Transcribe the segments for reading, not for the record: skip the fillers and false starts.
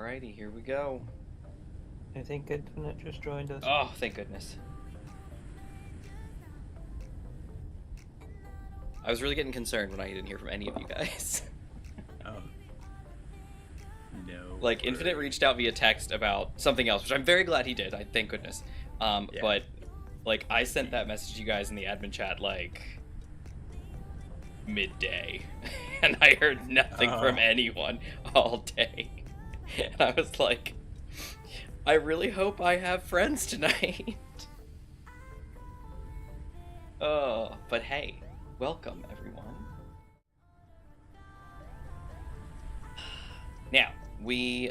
Alrighty, here we go. I think Infinite just joined us. Oh, thank goodness. I was really getting concerned when I didn't hear from any of you guys. Oh. No. Like, Infinite reached out via text about something else, which I'm very glad he did. Thank goodness. Yeah. But, like, I sent that message to you guys in the admin chat, like, midday. And I heard nothing from anyone all day. And I was like, I really hope I have friends tonight. Oh, but hey, welcome everyone. Now, we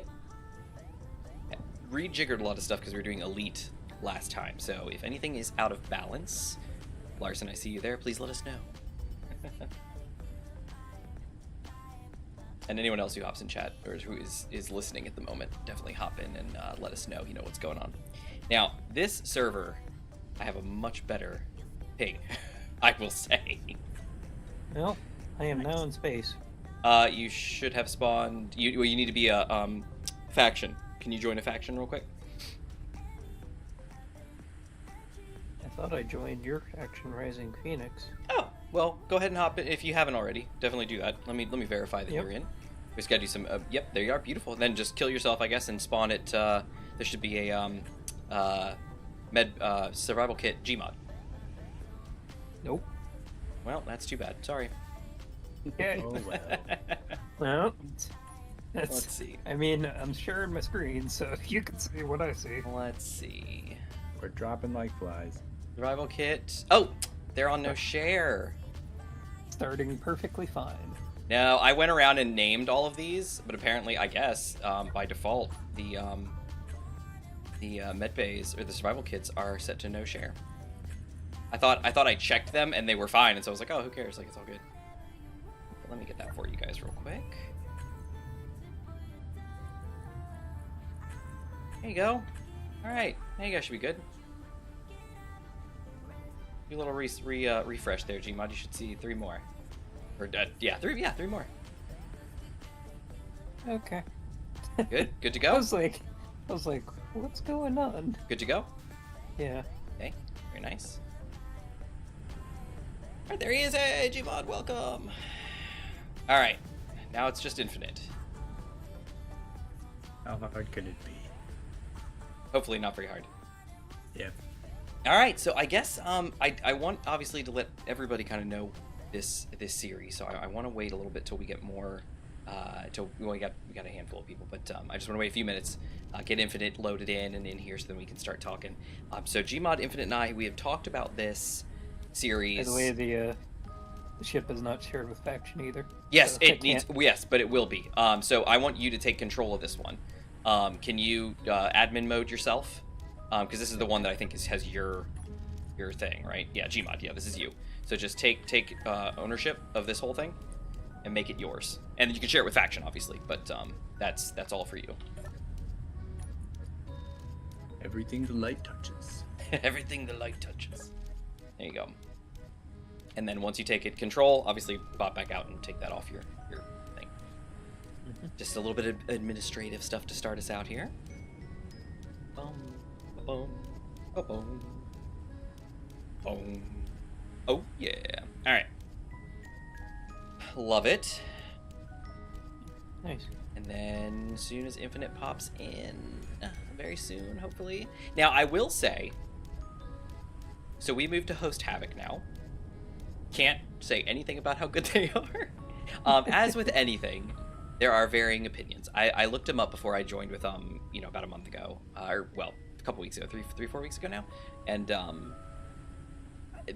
rejiggered a lot of stuff because we were doing Elite last time. So if anything is out of balance, Larson, I see you there, please let us know. And anyone else who hops in chat or who is listening at the moment, definitely hop in and let us know, what's going on. Now, this server, I have a much better ping, I will say. Well, I am now in space. You should have spawned. You need to be a faction. Can you join a faction real quick? I thought I joined your faction, Rising Phoenix. Oh, well, go ahead and hop in if you haven't already. Definitely do that. Let me verify that you're in. We just gotta do some. Yep, there you are. Beautiful. Then just kill yourself, I guess, and spawn it. There should be a survival kit Gmod. Nope. Well, that's too bad. Sorry. Okay. Oh, well. Well, Let's see. I mean, I'm sharing my screen, so you can see what I see. Let's see. We're dropping like flies. Survival kit. Oh, they're on no share. Starting perfectly fine. Now, I went around and named all of these, but apparently, I guess, by default, the med bays or the survival kits are set to no share. I thought I checked them and they were fine, and so I was like, oh, who cares? Like, it's all good. But let me get that for you guys real quick. There you go. All right, now you guys should be good. Do a little refresh there, Gmod. You should see 3 more. Or yeah, three more. Okay. Good to I go. was like, what's going on? Good to go. Yeah. Okay, very nice. All right, there he is. Hey, Gmod, welcome. All right, now it's just Infinite. How hard could it be? Hopefully not very hard. Yeah. All right, so I guess I want obviously to let everybody kind of know this series, so I want to wait a little bit till we get more. Till we got a handful of people, but I just want to wait a few minutes, get Infinite loaded in and in here, so then we can start talking. So Gmod, Infinite, and I, we have talked about this series. By the way, the ship is not shared with faction either. Yes, so it needs. Yes, but it will be. So I want you to take control of this one. Can you admin mode yourself? Because this is the one that I think has your thing, right? Yeah, Gmod. Yeah, this is you. So just take ownership of this whole thing and make it yours. And you can share it with faction, obviously, but that's all for you. Everything the light touches. Everything the light touches. There you go. And then once you take it control, obviously pop back out and take that off your thing. Just a little bit of administrative stuff to start us out here. Boom, boom, boom, boom. Oh yeah. All right. Love it. Nice. And then as soon as Infinite pops in, very soon, hopefully. Now, I will say, so we moved to host Havoc now. Can't say anything about how good they are. As with anything, there are varying opinions. I looked them up before I joined with, about a month ago. Or, well, a couple weeks ago, 4 weeks ago now. And,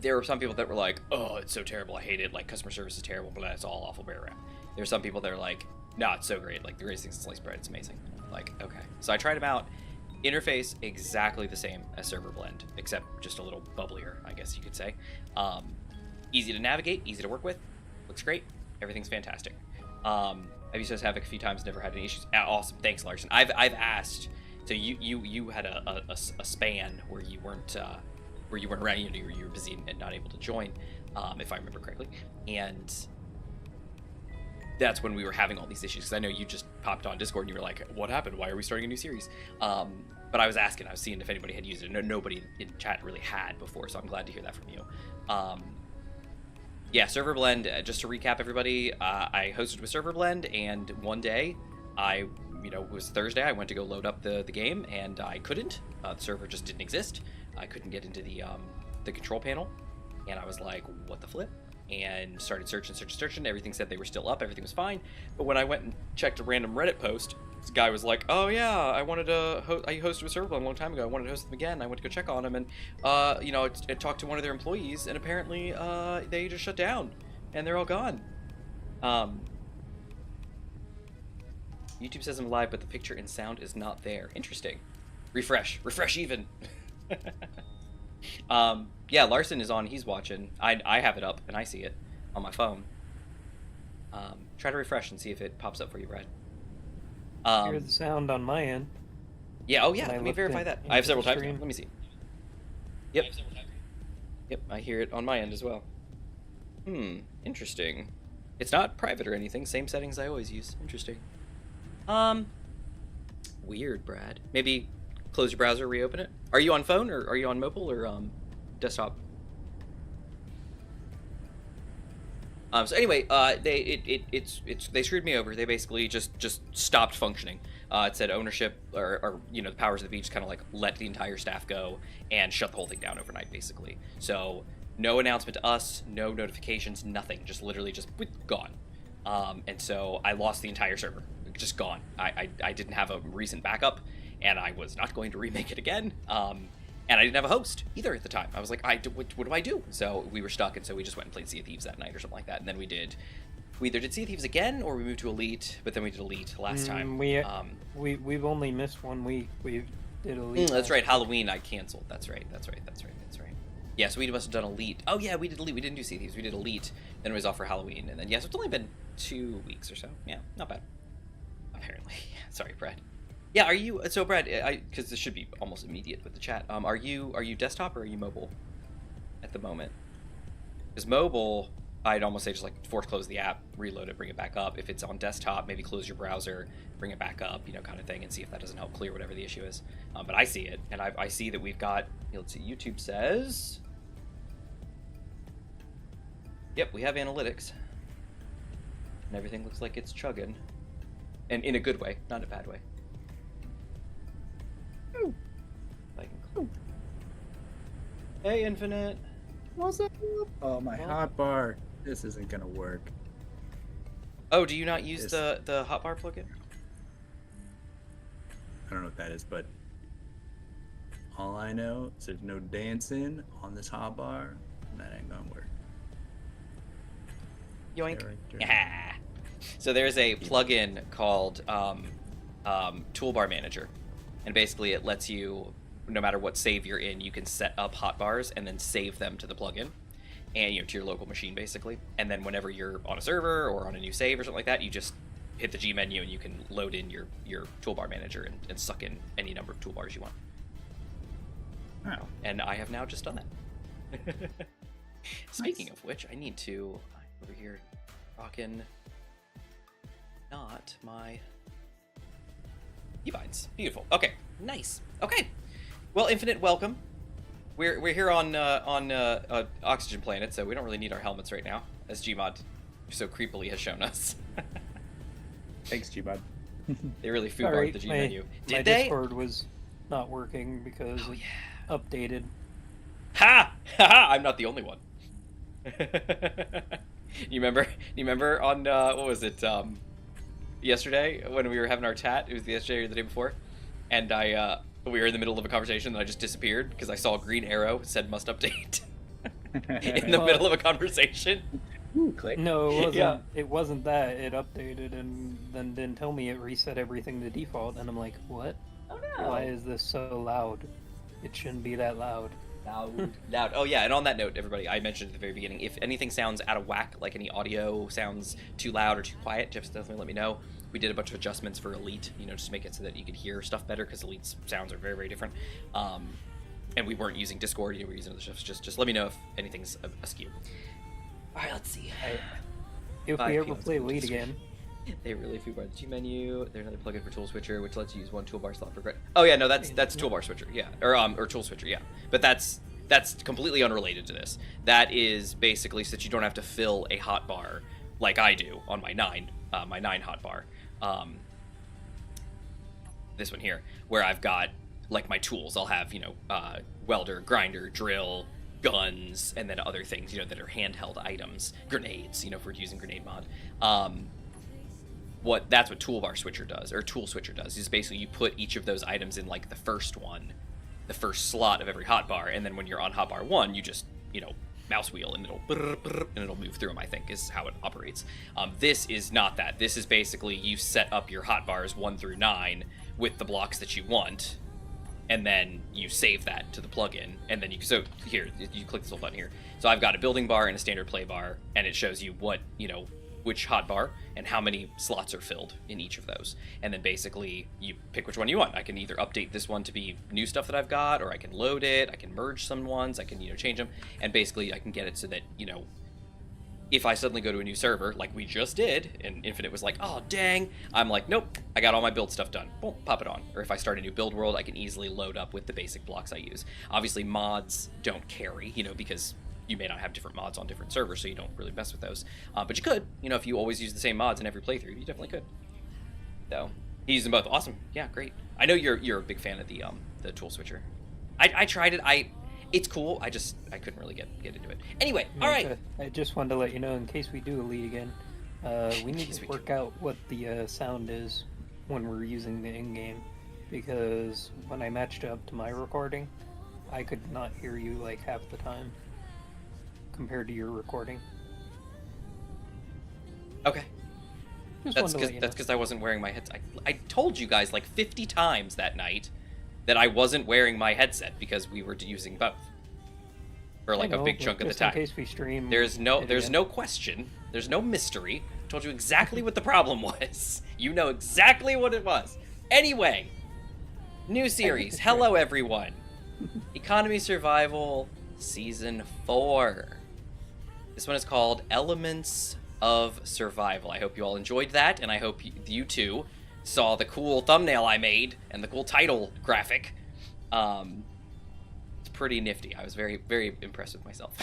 there were some people that were like, oh, it's so terrible, I hate it, like, customer service is terrible, but it's all awful, bear around. There are some people that are like, no, it's so great, like, the greatest thing since sliced bread, it's amazing. Like, okay. So I tried them out. Interface exactly the same as Server Blend, except just a little bubblier, I guess you could say. Easy to navigate, easy to work with, looks great, everything's fantastic. I've used this Havoc a few times, never had any issues. Awesome, thanks, Larson. I've asked, so you had a span where you weren't around, you were busy and not able to join, if I remember correctly. And that's when we were having all these issues, because I know you just popped on Discord and you were like, what happened? Why are we starting a new series? But I was asking, I was seeing if anybody had used it. No, nobody in chat really had before, so I'm glad to hear that from you. Yeah, Server Blend, just to recap everybody, I hosted with Server Blend, and one day, it was Thursday, I went to go load up the game, and I couldn't. The server just didn't exist. I couldn't get into the control panel, and I was like, what the flip? And started searching. Everything said they were still up, everything was fine. But when I went and checked a random Reddit post, this guy was like, oh yeah, I hosted with Server Blend a long time ago, I wanted to host them again, I went to go check on them, and I talked to one of their employees, and apparently they just shut down, and they're all gone. YouTube says I'm live, but the picture and sound is not there. Interesting. Refresh even. Yeah, Larson is on, he's watching. I have it up, and I see it on my phone. Try to refresh and see if it pops up for you, Brad. Hear the sound on my end. Yeah, oh yeah, let me verify that. I have several times. Let me see. Yep. Yep, I hear it on my end as well. Interesting. It's not private or anything, same settings I always use. Interesting. Weird, Brad. Maybe close your browser, reopen it. Are you on phone, or are you on mobile, or desktop? So anyway, they screwed me over. They basically just stopped functioning. It said ownership, or the powers of the beach kind of like let the entire staff go and shut the whole thing down overnight, basically. So no announcement to us, no notifications, nothing. Just literally just gone. And so I lost the entire server, just gone. I didn't have a recent backup, and I was not going to remake it again. And I didn't have a host either at the time. I was like, what do I do? So we were stuck, and so we just went and played Sea of Thieves that night or something like that. And then we either did Sea of Thieves again, or we moved to Elite, but then we did Elite last time. We've only missed 1 week. We did Elite. That's right, Halloween I canceled. That's right. Yeah, so we must have done Elite. Oh yeah, we did Elite. We didn't do Sea of Thieves. We did Elite, then it was off for Halloween. And then, yes, it's only been 2 weeks or so. Yeah, not bad. Apparently. Sorry, Brad. Yeah, are you, so Brad, because this should be almost immediate with the chat, are you desktop or are you mobile at the moment? Because mobile, I'd almost say just like force close the app, reload it, bring it back up. If it's on desktop, maybe close your browser, bring it back up, kind of thing, and see if that doesn't help clear whatever the issue is. But I see it, and I see that we've got, let's see, YouTube says, yep, we have analytics, and everything looks like it's chugging, and in a good way, not in a bad way. Hey, Infinite. What's up? Oh, my hotbar. This isn't gonna work. Oh, do you not use the hotbar plugin? I don't know what that is, but all I know is there's no dancing on this hotbar, and that ain't gonna work. Yoink. Yeah. So there's a plugin called Toolbar Manager, and basically it lets you, no matter what save you're in, you can set up hotbars and then save them to the plugin, and to your local machine basically. And then whenever you're on a server or on a new save or something like that, you just hit the G menu and you can load in your toolbar manager and suck in any number of toolbars you want. Wow. And I have now just done that. Speaking of which, I need to over here rockin' not my keybinds. Beautiful. Okay, nice. Okay. Well, Infinite, welcome. We're here on Oxygen Planet, so we don't really need our helmets right now, as Gmod so creepily has shown us. Thanks, Gmod. They really foobarred the G menu. My Discord was not working because it updated. Ha! Ha! I'm not the only one. You remember on what was it? Yesterday when we were having our chat. It was yesterday or the day before, and we were in the middle of a conversation and I just disappeared because I saw a green arrow said must update in the middle of a conversation. Ooh, click. No, it wasn't. Yeah. It wasn't that. It updated and then didn't tell me it reset everything to default, and I'm like, what? Oh no! Why is this so loud? It shouldn't be that loud. Loud. Oh yeah, and on that note, everybody, I mentioned at the very beginning, if anything sounds out of whack, like any audio sounds too loud or too quiet, just definitely let me know. We did a bunch of adjustments for Elite, just to make it so that you could hear stuff better, because Elite's sounds are very, very different. And we weren't using Discord, we were using other stuff. Just let me know if anything's askew. All right, let's see. If we ever play Elite again, They really few bar the G menu. There's another plugin for Tool Switcher, which lets you use one toolbar slot for credit. Oh yeah, no, that's Toolbar Switcher, yeah, or Tool Switcher, yeah. But that's completely unrelated to this. That is basically so that you don't have to fill a hotbar like I do on my 9 hotbar. This one here, where I've got like my tools. I'll have welder, grinder, drill, guns, and then other things that are handheld items, grenades. If we're using grenade mod. That's what toolbar switcher does, or tool switcher does, is basically you put each of those items in like the first first slot of every hotbar, and then when you're on hotbar 1, you just mouse wheel and it'll move through them, I think is how it operates. This is not that. This is basically you set up your hotbars 1 through 9 with the blocks that you want, and then you save that to the plugin, and then you click this little button here. So I've got a building bar and a standard play bar, and it shows you what which hotbar and how many slots are filled in each of those, and then basically you pick which one you want. I can either update this one to be new stuff that I've got, or I can load it, I can merge some ones, I can change them, and basically I can get it so that if I suddenly go to a new server like we just did and Infinite was like, oh dang, I'm like, nope, I got all my build stuff done, boom, pop it on. Or if I start a new build world, I can easily load up with the basic blocks I use. Obviously mods don't carry, because you may not have different mods on different servers, so you don't really mess with those. But you could, if you always use the same mods in every playthrough, you definitely could. So, he uses them both. Awesome. Yeah, great. I know you're a big fan of the tool switcher. I tried it. It's cool. I couldn't really get into it. Anyway, all right. I just wanted to let you know, in case we do Elite again, we need to work out what the sound is when we're using the in-game, because when I matched up to my recording, I could not hear you like half the time compared to your recording. Okay. That's because I wasn't wearing my headset. I told you guys like 50 times that night that I wasn't wearing my headset because we were using both for like a big chunk of the time. In case we stream. There's no question. There's no mystery. I told you exactly what the problem was. You know exactly what it was. Anyway, new series. Hello everyone. Economy Survival Season 4. This one is called Elements of Survival. I hope you all enjoyed that, and I hope you too saw the cool thumbnail I made and the cool title graphic. It's pretty nifty. I was very, very impressed with myself.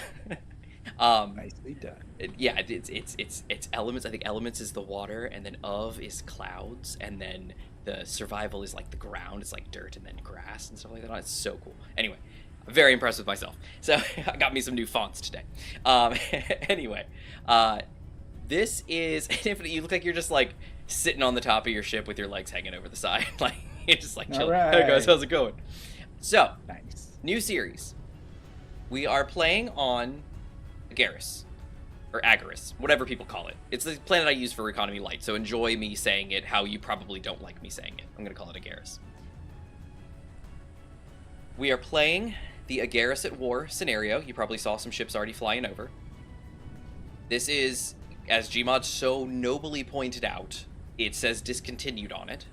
Nicely done. It's elements. I think elements is the water, and then of is clouds, and then the survival is like the ground. It's like dirt and then grass and stuff like that. It's so cool. Anyway. Very impressed with myself. So I got me some new fonts today. Anyway, this is Infinite. You look like you're just like sitting on the top of your ship with your legs hanging over the side. Like you're just like chilling. Right. Hey guys, how's it going? So, Nice. New series. We are playing on Agaris. Or Agaris, whatever people call it. It's the planet I use for Economy Light, so enjoy me saying it how you probably don't like me saying it. I'm going to call it Agaris. We are playing the Agaris at War scenario. You probably saw some ships already flying over. This is, as Gmod so nobly pointed out, it says discontinued on it.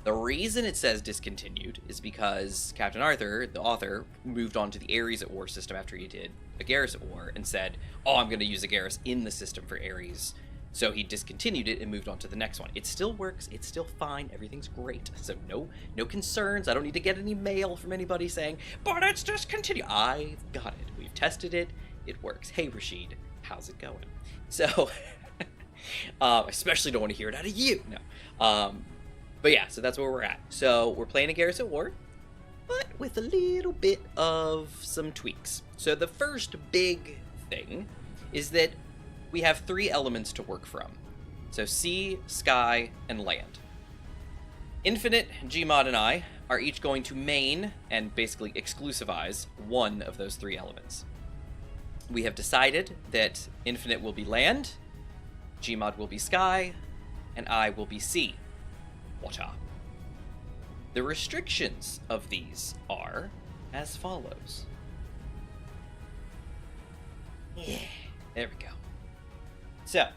The reason it says discontinued is because Captain Arthur, the author, moved on to the Ares at War system after he did Agaris at War and said, oh, I'm going to use Agaris in the system for Ares. So he discontinued it and moved on to the next one. It still works. It's still fine. Everything's great. So no concerns. I don't need to get any mail from anybody saying, but it's discontinued. I've got it. We've tested it. It works. Hey, Rashid, how's it going? So, especially don't want to hear it out of you. No. But yeah, so that's where we're at. So we're playing Agaris at War, but with a little bit of some tweaks. So the first big thing is that we have 3 elements to work from. So sea, sky, and land. Infinite, Gmod, and I are each going to main and basically exclusivize one of those 3 elements. We have decided that Infinite will be land, Gmod will be sky, and I will be sea, water. The restrictions of these are as follows. Yeah, there we go. So,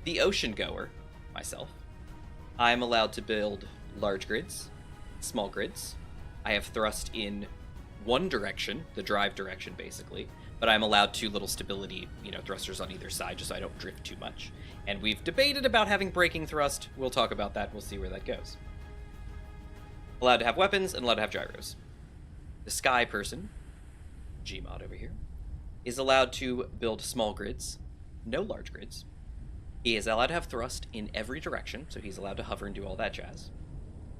the ocean goer, myself, I'm allowed to build large grids, small grids. I have thrust in one direction, the drive direction basically, but I'm allowed 2 little stability, thrusters on either side, just so I don't drift too much. And we've debated about having braking thrust. We'll talk about that. We'll see where that goes. Allowed to have weapons and allowed to have gyros. The sky person, Gmod over here, is allowed to build small grids, no large grids. He is allowed to have thrust in every direction, so he's allowed to hover and do all that jazz.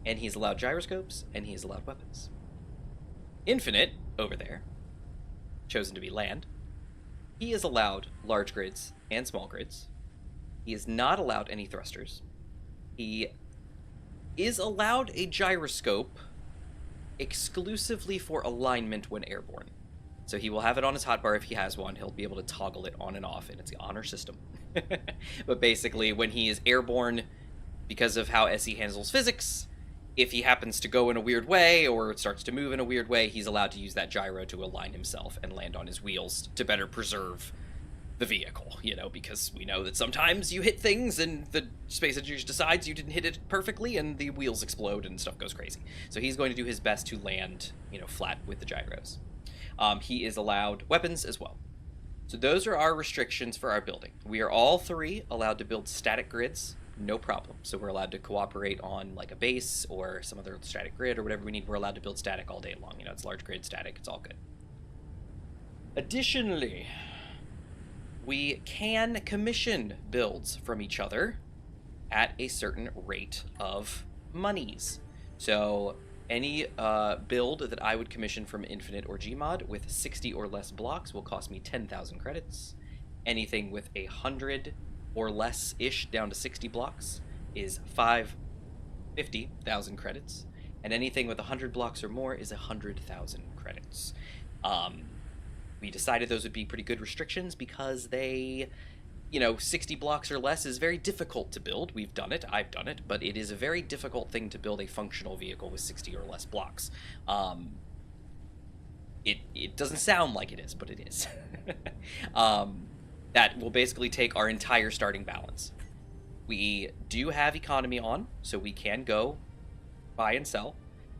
And he's allowed gyroscopes, and he's allowed weapons. Infinite, over there, chosen to be land, he is allowed large grids and small grids. He is not allowed any thrusters. He is allowed a gyroscope exclusively for alignment when airborne. So he will have it on his hotbar if he has one. He'll be able to toggle it on and off, and it's the honor system. But basically, when he is airborne, because of how SE handles physics, if he happens to go in a weird way or starts to move in a weird way, he's allowed to use that gyro to align himself and land on his wheels to better preserve the vehicle, because we know that sometimes you hit things and the space engineer decides you didn't hit it perfectly and the wheels explode and stuff goes crazy. So he's going to do his best to land, flat with the gyros. He is allowed weapons as well. So those are our restrictions for our building. We are all 3 allowed to build static grids, no problem. So we're allowed to cooperate on like a base or some other static grid or whatever we need. We're allowed to build static all day long. It's large grid, static, it's all good. Additionally, we can commission builds from each other at a certain rate of monies. So any build that I would commission from Infinite or Gmod with 60 or less blocks will cost me 10,000 credits. Anything with 100 or less-ish down to 60 blocks is 50,000 credits. And anything with 100 blocks or more is 100,000 credits. We decided those would be pretty good restrictions because they, 60 blocks or less is very difficult to build. We've done it, I've done it, but it is a very difficult thing to build a functional vehicle with 60 or less blocks. It doesn't sound like it is, but it is. That will basically take our entire starting balance. We do have economy on, so we can go buy and sell.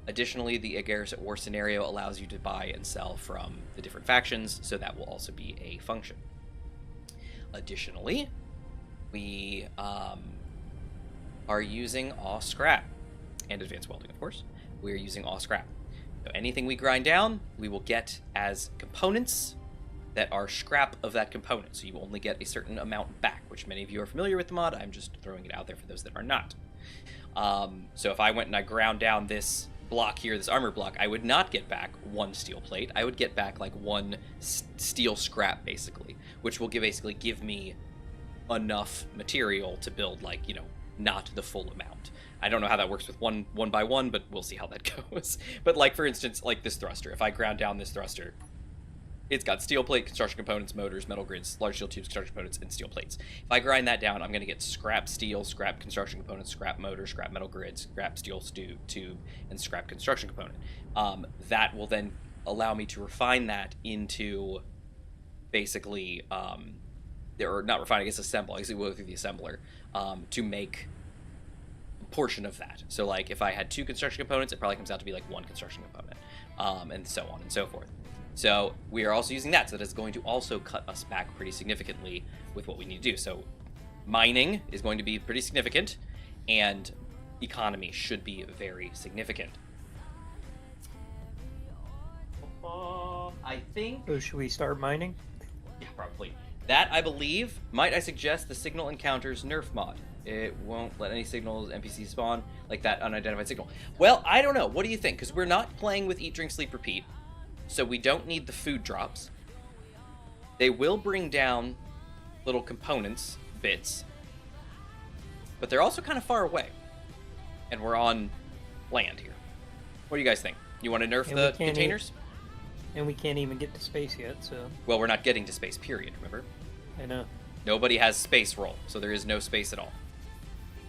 Additionally, the Agaris at War scenario allows you to buy and sell from the different factions, so that will also be a function. Additionally, we are using all scrap, and advanced welding, of course. We are using all scrap. So anything we grind down, we will get as components that are scrap of that component. So you only get a certain amount back, which many of you are familiar with the mod. I'm just throwing it out there for those that are not. So if I went and I ground down this block here, this armor block, I would not get back 1 steel plate. I would get back like 1 steel scrap, basically, which will basically give me enough material to build, like, not the full amount. I don't know how that works with one by one, but we'll see how that goes. But like, for instance, like this thruster, if I ground down this thruster, it's got steel plate, construction components, motors, metal grids, large steel tubes, construction components, and steel plates. If I grind that down, I'm going to get scrap steel, scrap construction components, scrap motor, scrap metal grids, scrap steel tube, and scrap construction component. That will then allow me to refine that into basically, or not refine, I guess assemble. I guess we'll go through the assembler to make a portion of that. So like if I had 2 construction components, it probably comes out to be like 1 construction component, and so on and so forth. So we are also using that, so that it's going to also cut us back pretty significantly with what we need to do. So mining is going to be pretty significant, and economy should be very significant. I think... So should we start mining? Yeah, probably. That, I believe, might I suggest the signal encounters nerf mod. It won't let any signals, NPCs spawn, like that unidentified signal. Well, I don't know. What do you think? Because we're not playing with Eat, Drink, Sleep, Repeat. So we don't need the food drops. They will bring down little components, bits, but they're also kind of far away. And we're on land here. What do you guys think? You want to nerf the containers? And we can't even get to space yet, so... Well, we're not getting to space, period, remember? I know. Nobody has space roll, so there is no space at all.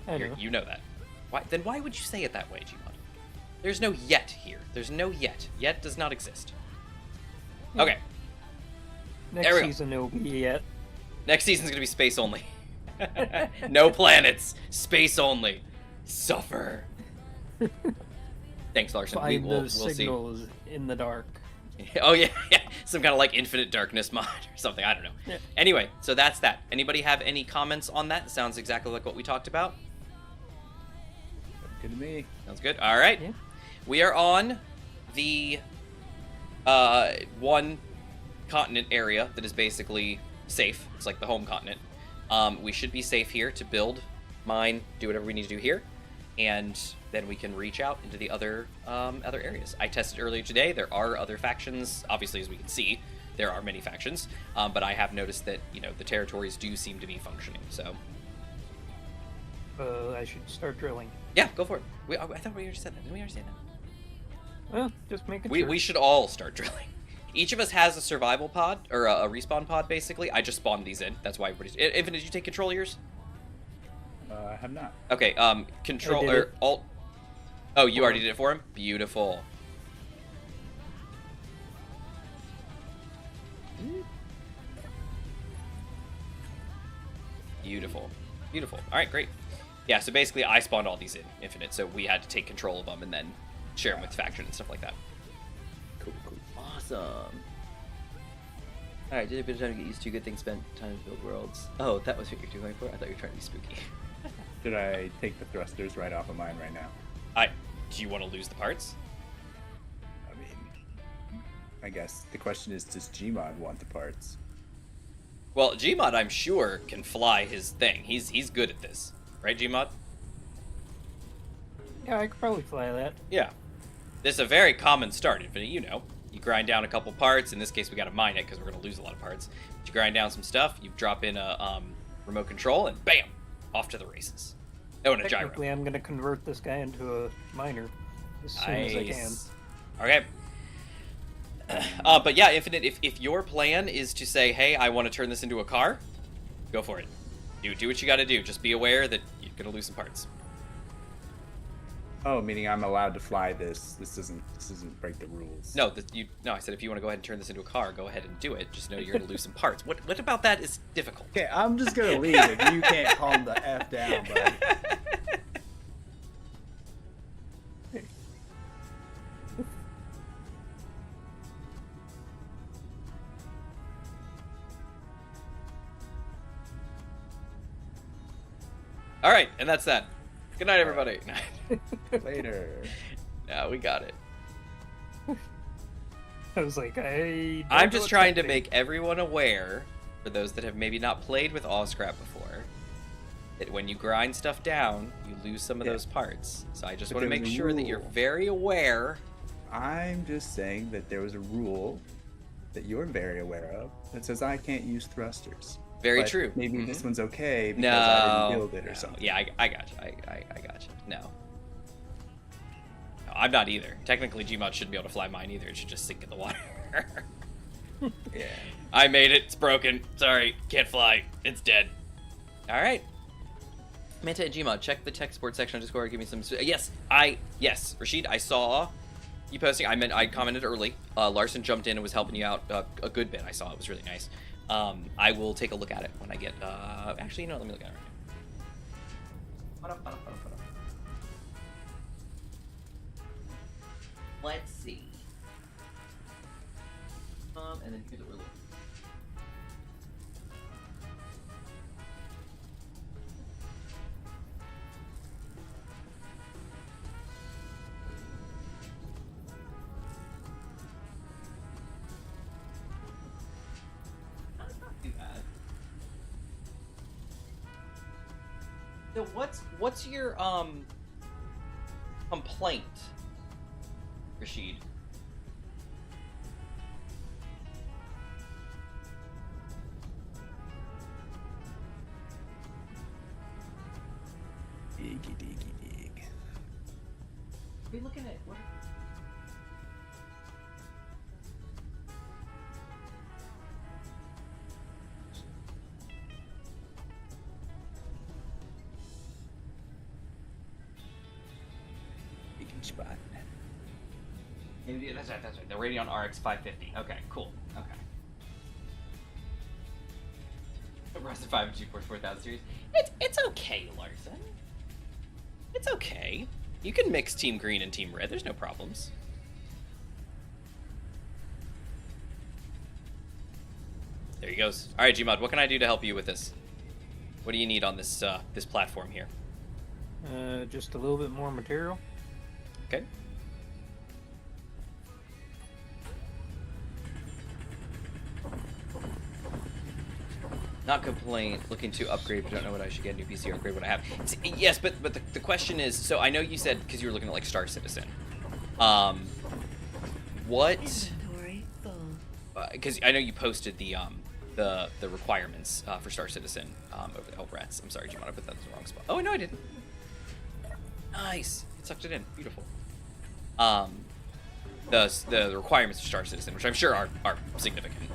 I know. You know that. Then why would you say it that way, Gmod? There's no yet here. There's no yet. Yet does not exist. Yeah. Okay. Next season it'll be yet. Next season's gonna be space only. No planets. Space only. Suffer. Thanks, Larson. Find we'll those see. signals in the dark. Oh yeah, yeah, some kind of like infinite darkness mod or something. I don't know. Yeah. Anyway, so that's that. Anybody have any comments on that? Sounds exactly like what we talked about. Good to me. Sounds good. All right, Yeah. we are on the one continent area that is basically safe. It's like the home continent. We should be safe here to build, mine, do whatever we need to do here, and then we can reach out into the other areas. I tested earlier today. There are other factions. Obviously, as we can see, there are many factions, but I have noticed that, you know, the territories do seem to be functioning. So I should start drilling. yeah, go for it. I thought we already said that. Didn't we already say that? Well, just making We sure. we should all start drilling. Each of us has a survival pod, or a respawn pod, basically. I just spawned these in. That's why everybody's... Infinite, did you take control of yours? I have not. Okay, control, I did or it. alt... Oh, you already did it for him? Beautiful. Beautiful. Beautiful. Alright, great. Yeah, so basically I spawned all these in Infinite, so we had to take control of them and then share them with faction and stuff like that. Cool, cool. Awesome. Alright, did a bit of time to get used to. Good thing spent time to build worlds. Oh, that was what you're doing for? I thought you were trying to be spooky. Should I take the thrusters right off of mine right now? Do you want to lose the parts? I mean, I guess the question is, does Gmod want the parts? Well, Gmod, I'm sure, can fly his thing. He's good at this. Right, Gmod? Yeah, I could probably fly that. Yeah. This is a very common start, Infinite, you know. You grind down a couple parts. In this case, we got to mine it because we're going to lose a lot of parts. But you grind down some stuff, you drop in a remote control, and bam! Off to the races. Oh, and a gyro. Technically, I'm going to convert this guy into a miner as soon as I can. Okay. But yeah, Infinite, if your plan is to say, hey, I want to turn this into a car, go for it. Do what you got to do. Just be aware that you're going to lose some parts. Oh, meaning I'm allowed to fly this. This doesn't break the rules. No, I said if you want to go ahead and turn this into a car, go ahead and do it. Just know you're going to lose some parts. What about that is difficult? Okay, I'm just gonna leave it. You can't calm the F down, bud. All right, and that's that. Good night, everybody. Later. Yeah, we got it. I was like, I. don't I'm know just what's trying to happening. make everyone aware, for those that have maybe not played with Allscrap before, that when you grind stuff down, you lose some of Yeah. those parts. So I just But want to there make was a sure that you're rule. very aware. I'm just saying that there was a rule that you're very aware of that says I can't use thrusters. Very But true. Maybe Mhm. this one's okay because No, I didn't build it or no. something. Yeah, I got you. I got you. No, I'm not either. Technically, Gmod shouldn't be able to fly mine either. It should just sink in the water. Yeah. I made it. It's broken. Sorry. Can't fly. It's dead. All right. Manta and Gmod, check the tech support section on Discord. Give me some... Yes, Rashid, I saw you posting. I commented early. Larson jumped in and was helping you out a good bit. I saw it was really nice. I will take a look at it when I get... actually, you know, let me look at it right now. Let's see. And then here's what we're looking. That's not too bad. So what's your complaint, Rashid? Diggy, diggy, dig. Are you looking at what? Diggy spot. That's right. The Radeon RX 550. Okay, cool. Okay. Razer 5 and 2 4000 series. It's okay, Larson. It's okay. You can mix Team Green and Team Red. There's no problems. There he goes. All right, Gmod, what can I do to help you with this? What do you need on this this platform here? Just a little bit more material. Okay. Not complaint, looking to upgrade, but don't know what I should get. New PC or upgrade what I have. Yes, but the question is, so I know you said, because you were looking at like Star Citizen. What? Because I know you posted the requirements for Star Citizen over the Rats. I'm sorry, Gmod, I put that in the wrong spot. Oh no, I didn't. Nice, it sucked it in. Beautiful. The requirements for Star Citizen, which I'm sure are significant.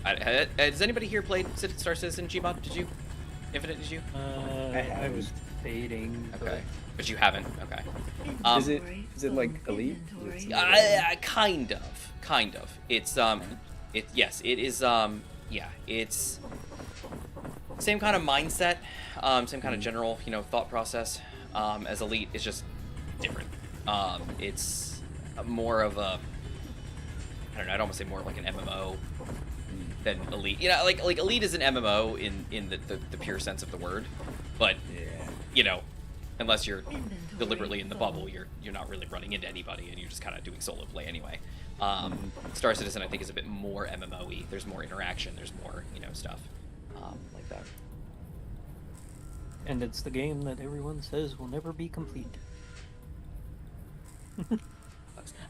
Has anybody here played Star Citizen, Gmod? Did you? Infinite, did you? I was fading. Okay, but you haven't. Okay. Is it like Elite? Kind of. It's yes, it is. Yeah, it's same kind of mindset, same kind of general, thought process as Elite. It's just different. It's more of a, I don't know. I'd almost say more like an MMO than Elite. Like Elite is an MMO in the pure sense of the word, but unless you're deliberately in the bubble, you're not really running into anybody, and you're just kind of doing solo play anyway. Star Citizen, I think, is a bit more MMO-y. There's more interaction. There's more, stuff like that. And it's the game that everyone says will never be complete.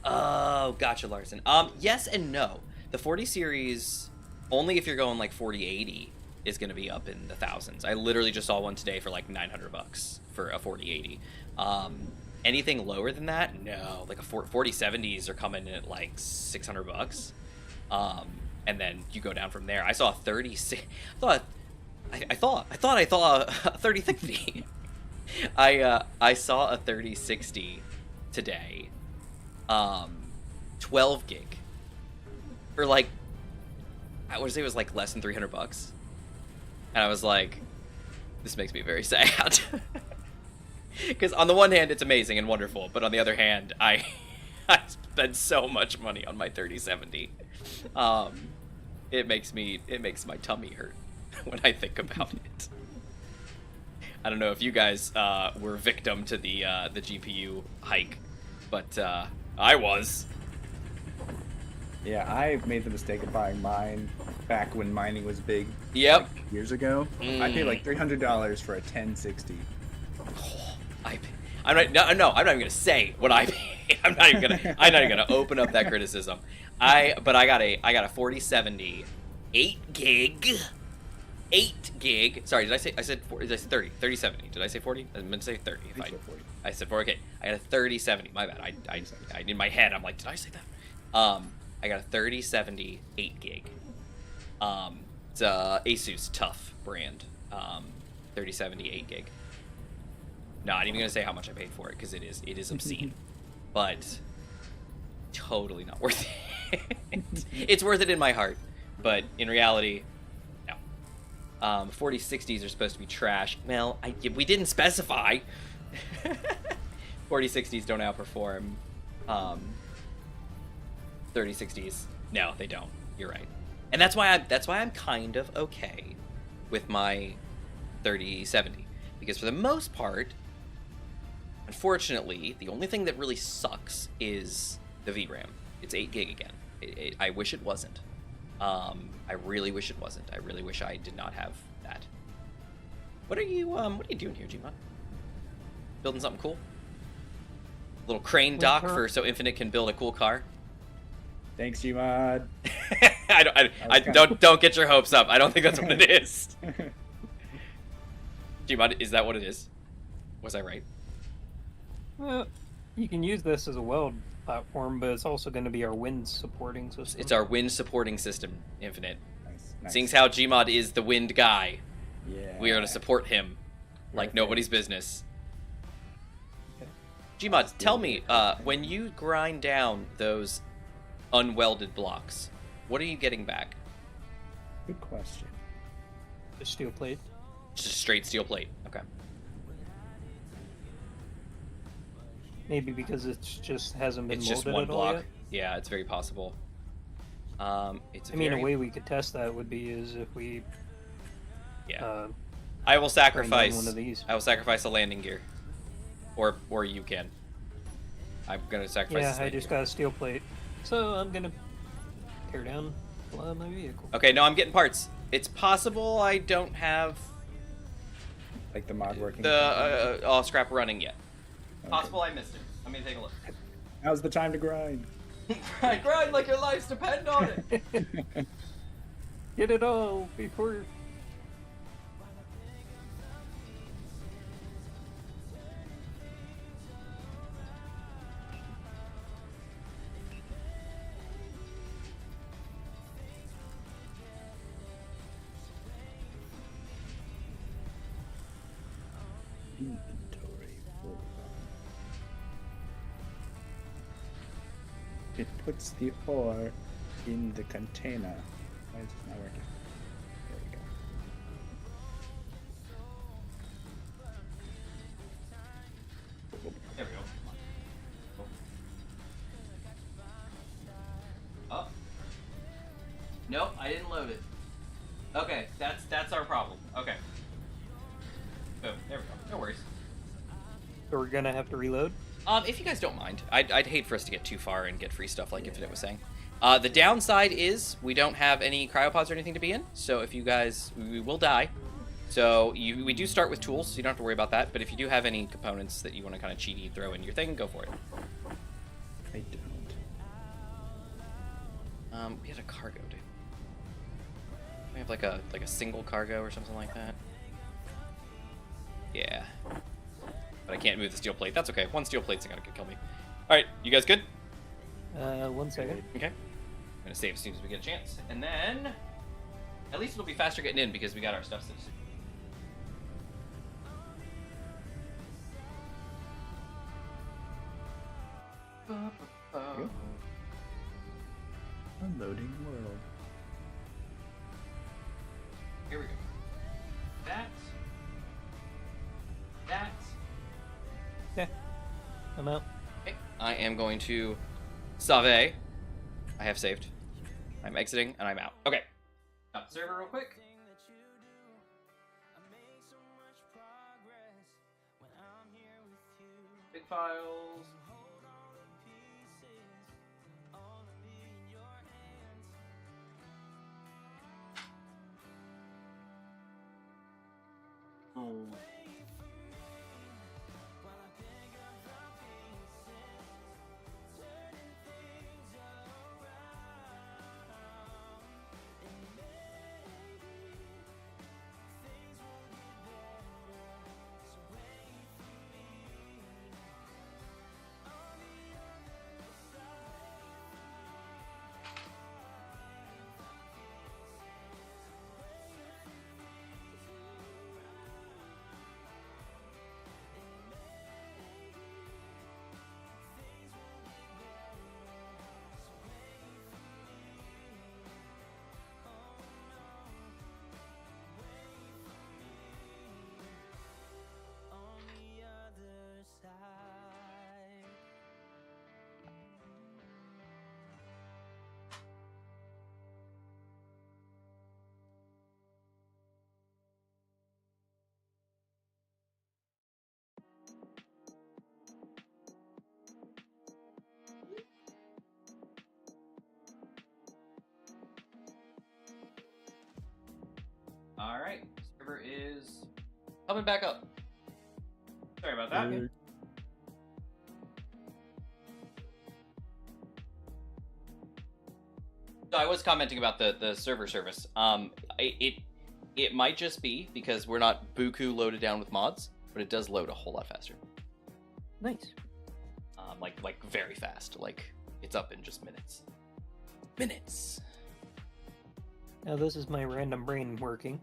Oh, gotcha, Larson. Yes and no. The 40 series, only if you're going like 4080, is going to be up in the thousands. I literally just saw one today for like $900 for a 4080. Anything lower than that, no. Like a 4070s are coming in at like $600. And then you go down from there. I saw a 30. I thought I saw a 3060. I saw a 3060 today. 12 gig for like, I would say it was like less than $300. And I was like, this makes me very sad. Because on the one hand, it's amazing and wonderful, but on the other hand, I spent so much money on my 3070. It makes my tummy hurt when I think about it. I don't know if you guys were victim to the GPU hike, but I was. Yeah, I made the mistake of buying mine back when mining was big. Yep. Like years ago. I paid like $300 for a 1060. I'm not even gonna say what I paid. I'm not even gonna open up that criticism. I got a 4070, 8 gig. Sorry, did I say 40? Did I say 30? 3070. Did I say 40? I meant to say 30. I said 40. I said 40. Okay, I got a 3070. My bad. I in my head I'm like, did I say that? I got a 3070, 8 gig. It's a Asus TUF brand. 3070, 8 gig. Not even gonna say how much I paid for it because it is obscene, but totally not worth it. It's worth it in my heart, but in reality, no. 4060s are supposed to be trash. Well, we didn't specify. 4060s don't outperform 3060s. No, they don't. You're right, and that's why I'm kind of okay with my 3070 because for the most part. Unfortunately, the only thing that really sucks is the VRAM. It's 8 gig again. I wish it wasn't. I really wish it wasn't. I really wish I did not have that. What are you doing here, Gmod? Building something cool? A little crane dock so Infinite can build a cool car? Thanks, Gmod. Don't get your hopes up. I don't think that's what it is. Gmod, is that what it is? Was I right? Well, you can use this as a weld platform, but it's also going to be our wind supporting system. It's our wind supporting system, Infinite. Nice. Seeing as how Gmod is the wind guy, yeah. we are to support him like nobody's business. Okay. Gmod, tell me, when you grind down those unwelded blocks, what are you getting back? Good question. The steel plate. Just a straight steel plate. Okay. Maybe because it just hasn't been It's molded just one at all block. yet. Yeah, it's very possible. It's I mean, a way we could test that would be is if we. Yeah. I will bring sacrifice down one of these. I will sacrifice a landing gear, or you can. I'm gonna sacrifice. Yeah, this I landing just gear. got a steel plate, so I'm gonna tear down a lot of my vehicle. Okay, no, I'm getting parts. It's possible I don't have Like the mod working. the all scrap running yet. Okay. Possible I missed it. Let me take a look. Now's the time to grind. Grind like your lives depend on it. Get it all before. Inventory full. It puts the ore in the container. Why is this not working? There we go. There we go. Oh. Nope, I didn't load it. Okay, that's our problem. Okay. Boom. There we go. No worries. So we're gonna have to reload. If you guys don't mind, I'd hate for us to get too far and get free stuff like Infinite was saying. The downside is we don't have any cryopods or anything to be in, so if you guys, we will die. So we do start with tools, so you don't have to worry about that. But if you do have any components that you want to kind of cheaty throw in your thing, go for it. I don't. We had a cargo, dude. We have like a single cargo or something like that. Yeah. But I can't move the steel plate. That's okay. One steel plate's not gonna kill me. All right, you guys good? 1 second. Okay. I'm gonna save as soon as we get a chance, and then at least it'll be faster getting in because we got our stuff saved. Good. Unloading world. Here we go. That. Yeah, I'm out. Okay. I am going to save. I have saved. I'm exiting and I'm out. Okay. Stop the server real quick. Big files. Oh. All right, server is coming back up. Sorry about that. Good. So I was commenting about the server service. It might just be because we're not buku loaded down with mods, but it does load a whole lot faster. Nice. Like very fast. Like it's up in just minutes. Minutes. Now this is my random brain working.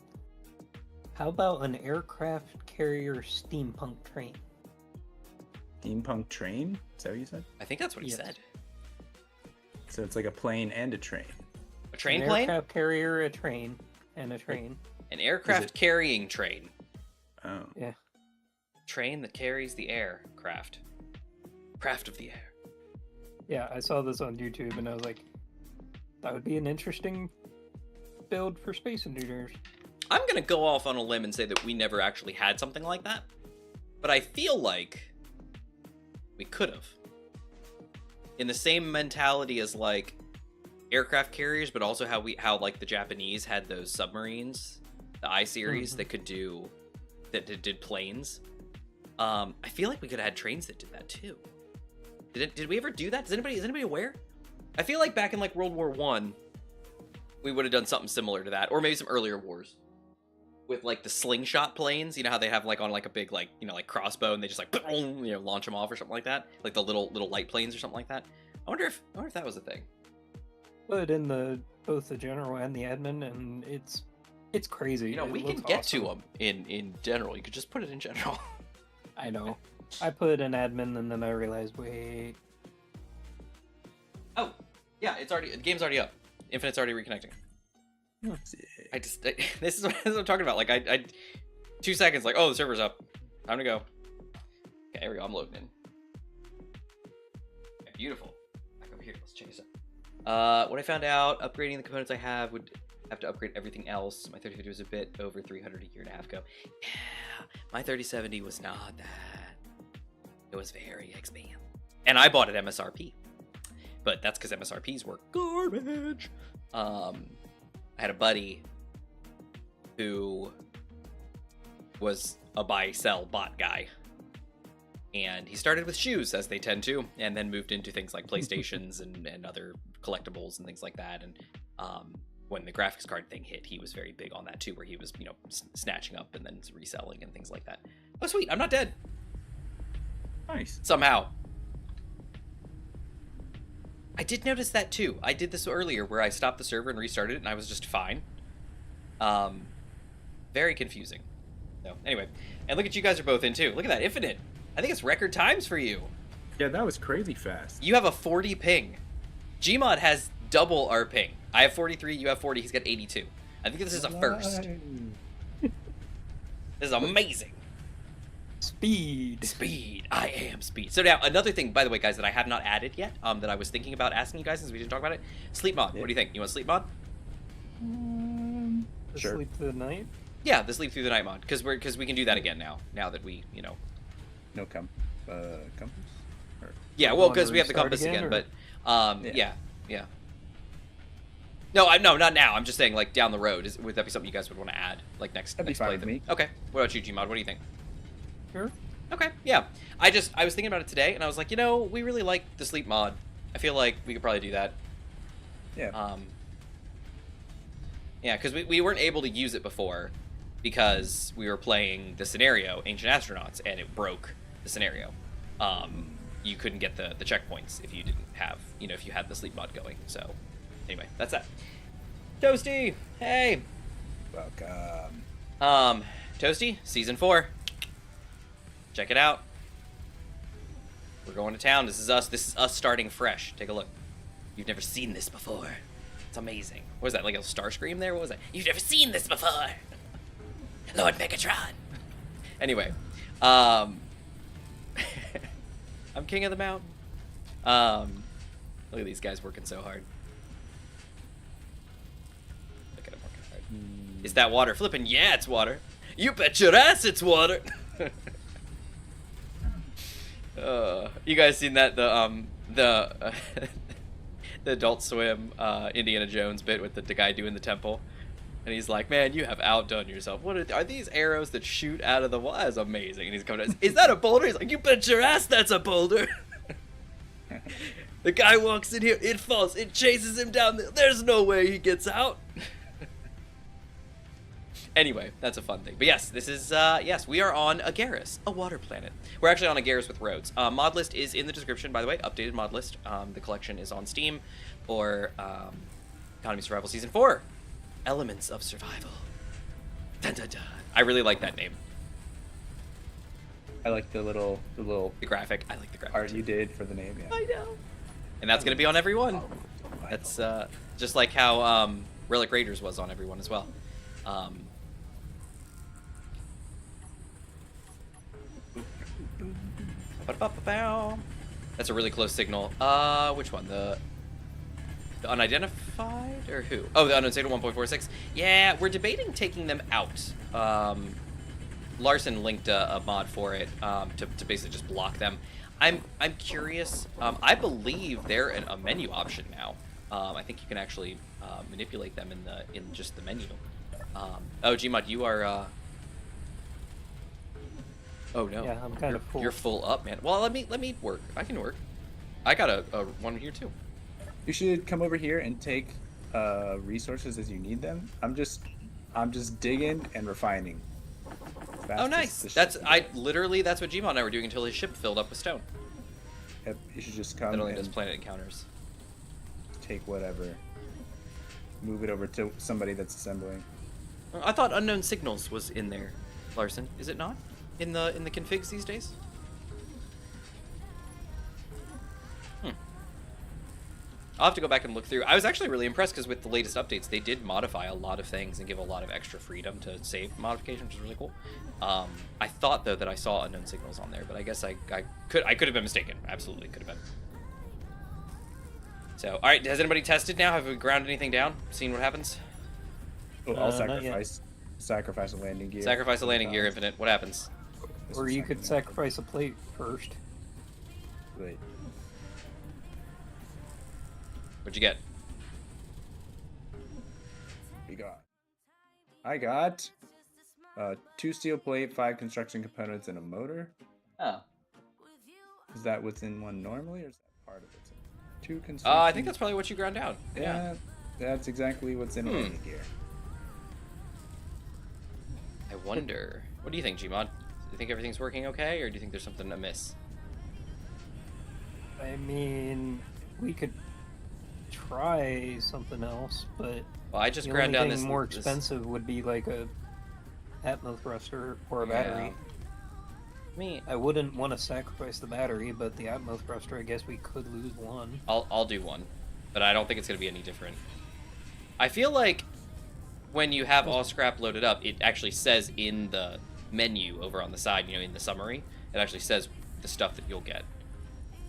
How about an aircraft carrier steampunk train? Steampunk train? Is that what you said? I think that's what he Yes. said. So it's like a plane and a train. A train An plane? aircraft carrier, a train, and a train. An aircraft carrying train. Oh. Yeah. Train that carries the aircraft. Craft of the air. Yeah, I saw this on YouTube and I was like, That would be an interesting build for Space Invaders. I'm gonna go off on a limb and say that we never actually had something like that, but I feel like we could have. In the same mentality as like aircraft carriers, but also how like the Japanese had those submarines, the I series that could do that did planes. I feel like we could have had trains that did that too. Did we ever do that? Is anybody aware? I feel like back in like World War I, we would have done something similar to that, or maybe some earlier wars with like the slingshot planes. You know how they have like on like a big like like crossbow and they just like launch them off or something like that, like the little light planes or something like that. I wonder if that was a thing. But in both the general and the admin, and it's crazy. We can get to them in general. You could just put it in general. I know. I put an admin and then I realized, wait. Oh, yeah, the game's already up. Infinite's already reconnecting. This is what I'm talking about. Like I 2 seconds, like, oh, the server's up. Time to go. Okay, here we go. I'm loading in. Okay, beautiful. Back over here. Let's check this out. What I found out, upgrading the components I have would have to upgrade everything else. My 3050 was a bit over 300 a year and a half ago. Yeah, my 3070 was not that. It was very expensive. And I bought it MSRP. But that's because MSRPs were garbage. I had a buddy who was a buy-sell bot guy. And he started with shoes, as they tend to, and then moved into things like PlayStations and other collectibles and things like that. And when the graphics card thing hit, he was very big on that too, where he was, snatching up and then reselling and things like that. Oh, sweet, I'm not dead. Nice. Somehow. I did notice that too. I did this earlier where I stopped the server and restarted it and I was just fine. Very confusing. So anyway, and look at you guys are both in too. Look at that, Infinite. I think it's record times for you. Yeah, that was crazy fast. You have a 40 ping. Gmod has double our ping. I have 43, you have 40, he's got 82. I think this is a first. This is amazing. Speed. I am speed. So now, another thing, by the way, guys, that I have not added yet, that I was thinking about asking you guys since we didn't talk about it. Sleep mod. What do you think? You want sleep mod? Sure. Sleep through the night? Yeah, the sleep through the night mod. Because we can do that again now that we, No compass? Or... Yeah, well, because we have the compass again, but, yeah. No, not now. I'm just saying, like, down the road. Would that be something you guys would want to add, like, next fine with playthrough? me. Okay. What about you, Gmod? What do you think? Sure. Okay, yeah. I was thinking about it today, and I was like, we really like the sleep mod. I feel like we could probably do that. Yeah. Yeah, because we weren't able to use it before because we were playing the scenario, Ancient Astronauts, and it broke the scenario. You couldn't get the checkpoints if you didn't have, if you had the sleep mod going. So, anyway, that's that. Toasty, hey. Welcome. Toasty, Season 4. Check it out. We're going to town. This is us starting fresh. Take a look. You've never seen this before. It's amazing. What was that, like a Starscream there? What was that? You've never seen this before. Lord Megatron. Anyway, I'm king of the mountain. Look at these guys working so hard. Look at them working hard. Is that water flipping? Yeah, it's water. You bet your ass it's water. You guys seen that the Adult Swim Indiana Jones bit with the guy doing the temple, and he's like, "Man, you have outdone yourself. What are these arrows that shoot out of the wall? That's amazing." And he's coming, "Is that a boulder?" He's like, "You bet your ass that's a boulder." The guy walks in here, it falls, it chases him down. There's no way he gets out. Anyway, that's a fun thing. But yes, this is, yes, we are on Agaris, a water planet. We're actually on Agaris with roads. Mod list is in the description, by the way, updated mod list. The collection is on Steam, or Economy Survival Season 4, Elements of Survival. Dun, dun, dun. I really like that name. I like the graphic. I like the graphic. art you did for the name, yeah. I know. And that's going to be on every one. That's just like how Relic Raiders was on every one as well. That's a really close signal. Which one? The unidentified or who? Oh, the unknown signal 1.46. Yeah, we're debating taking them out. Larson linked a mod for it to basically just block them. I'm curious. I believe they're a menu option now. I think you can actually manipulate them in just the menu. Oh, Gmod, you are. Oh no. Yeah, I'm kind of full. You're full up, man. Well, let me work. I can work. I got a one here too. You should come over here and take resources as you need them. I'm just digging and refining. Oh, nice. That's literally that's what Gmod and I were doing until his ship filled up with stone. Yep, you should just come. That only and does planet encounters. take whatever. Move it over to somebody that's assembling. I thought unknown signals was in there, Larson. Is it not in the configs these days? I'll have to go back and look through. I was actually really impressed because with the latest updates, they did modify a lot of things and give a lot of extra freedom to save modifications, which is really cool. I thought though that I saw unknown signals on there, but I guess I could have been mistaken. Absolutely could have been. So, all right, has anybody tested now? Have we ground anything down? Seen what happens? Oh, I'll Not yet. sacrifice a landing gear. Sacrifice a landing gear, Infinite. What happens? This Or is you could something sacrifice a plate first. Wait. What'd you get? I got 2 steel plate, 5 construction components, and a motor. Oh. Is that what's in one normally, or is that part of it? 2 construction. I think that's probably what you ground down. Yeah, that's exactly what's in a landing gear. I wonder. What do you think, Gmod? Do you think everything's working okay, or do you think there's something amiss? I mean, we could try something else, but Well, I just the ground only down thing this more this- expensive would be like a atmo thruster or a battery. Me, I wouldn't want to sacrifice the battery, but the atmo thruster, I guess we could lose one. I'll do one, but I don't think it's gonna be any different. I feel like when you have all scrap loaded up, it actually says in the menu over on the side, in the summary, it actually says the stuff that you'll get.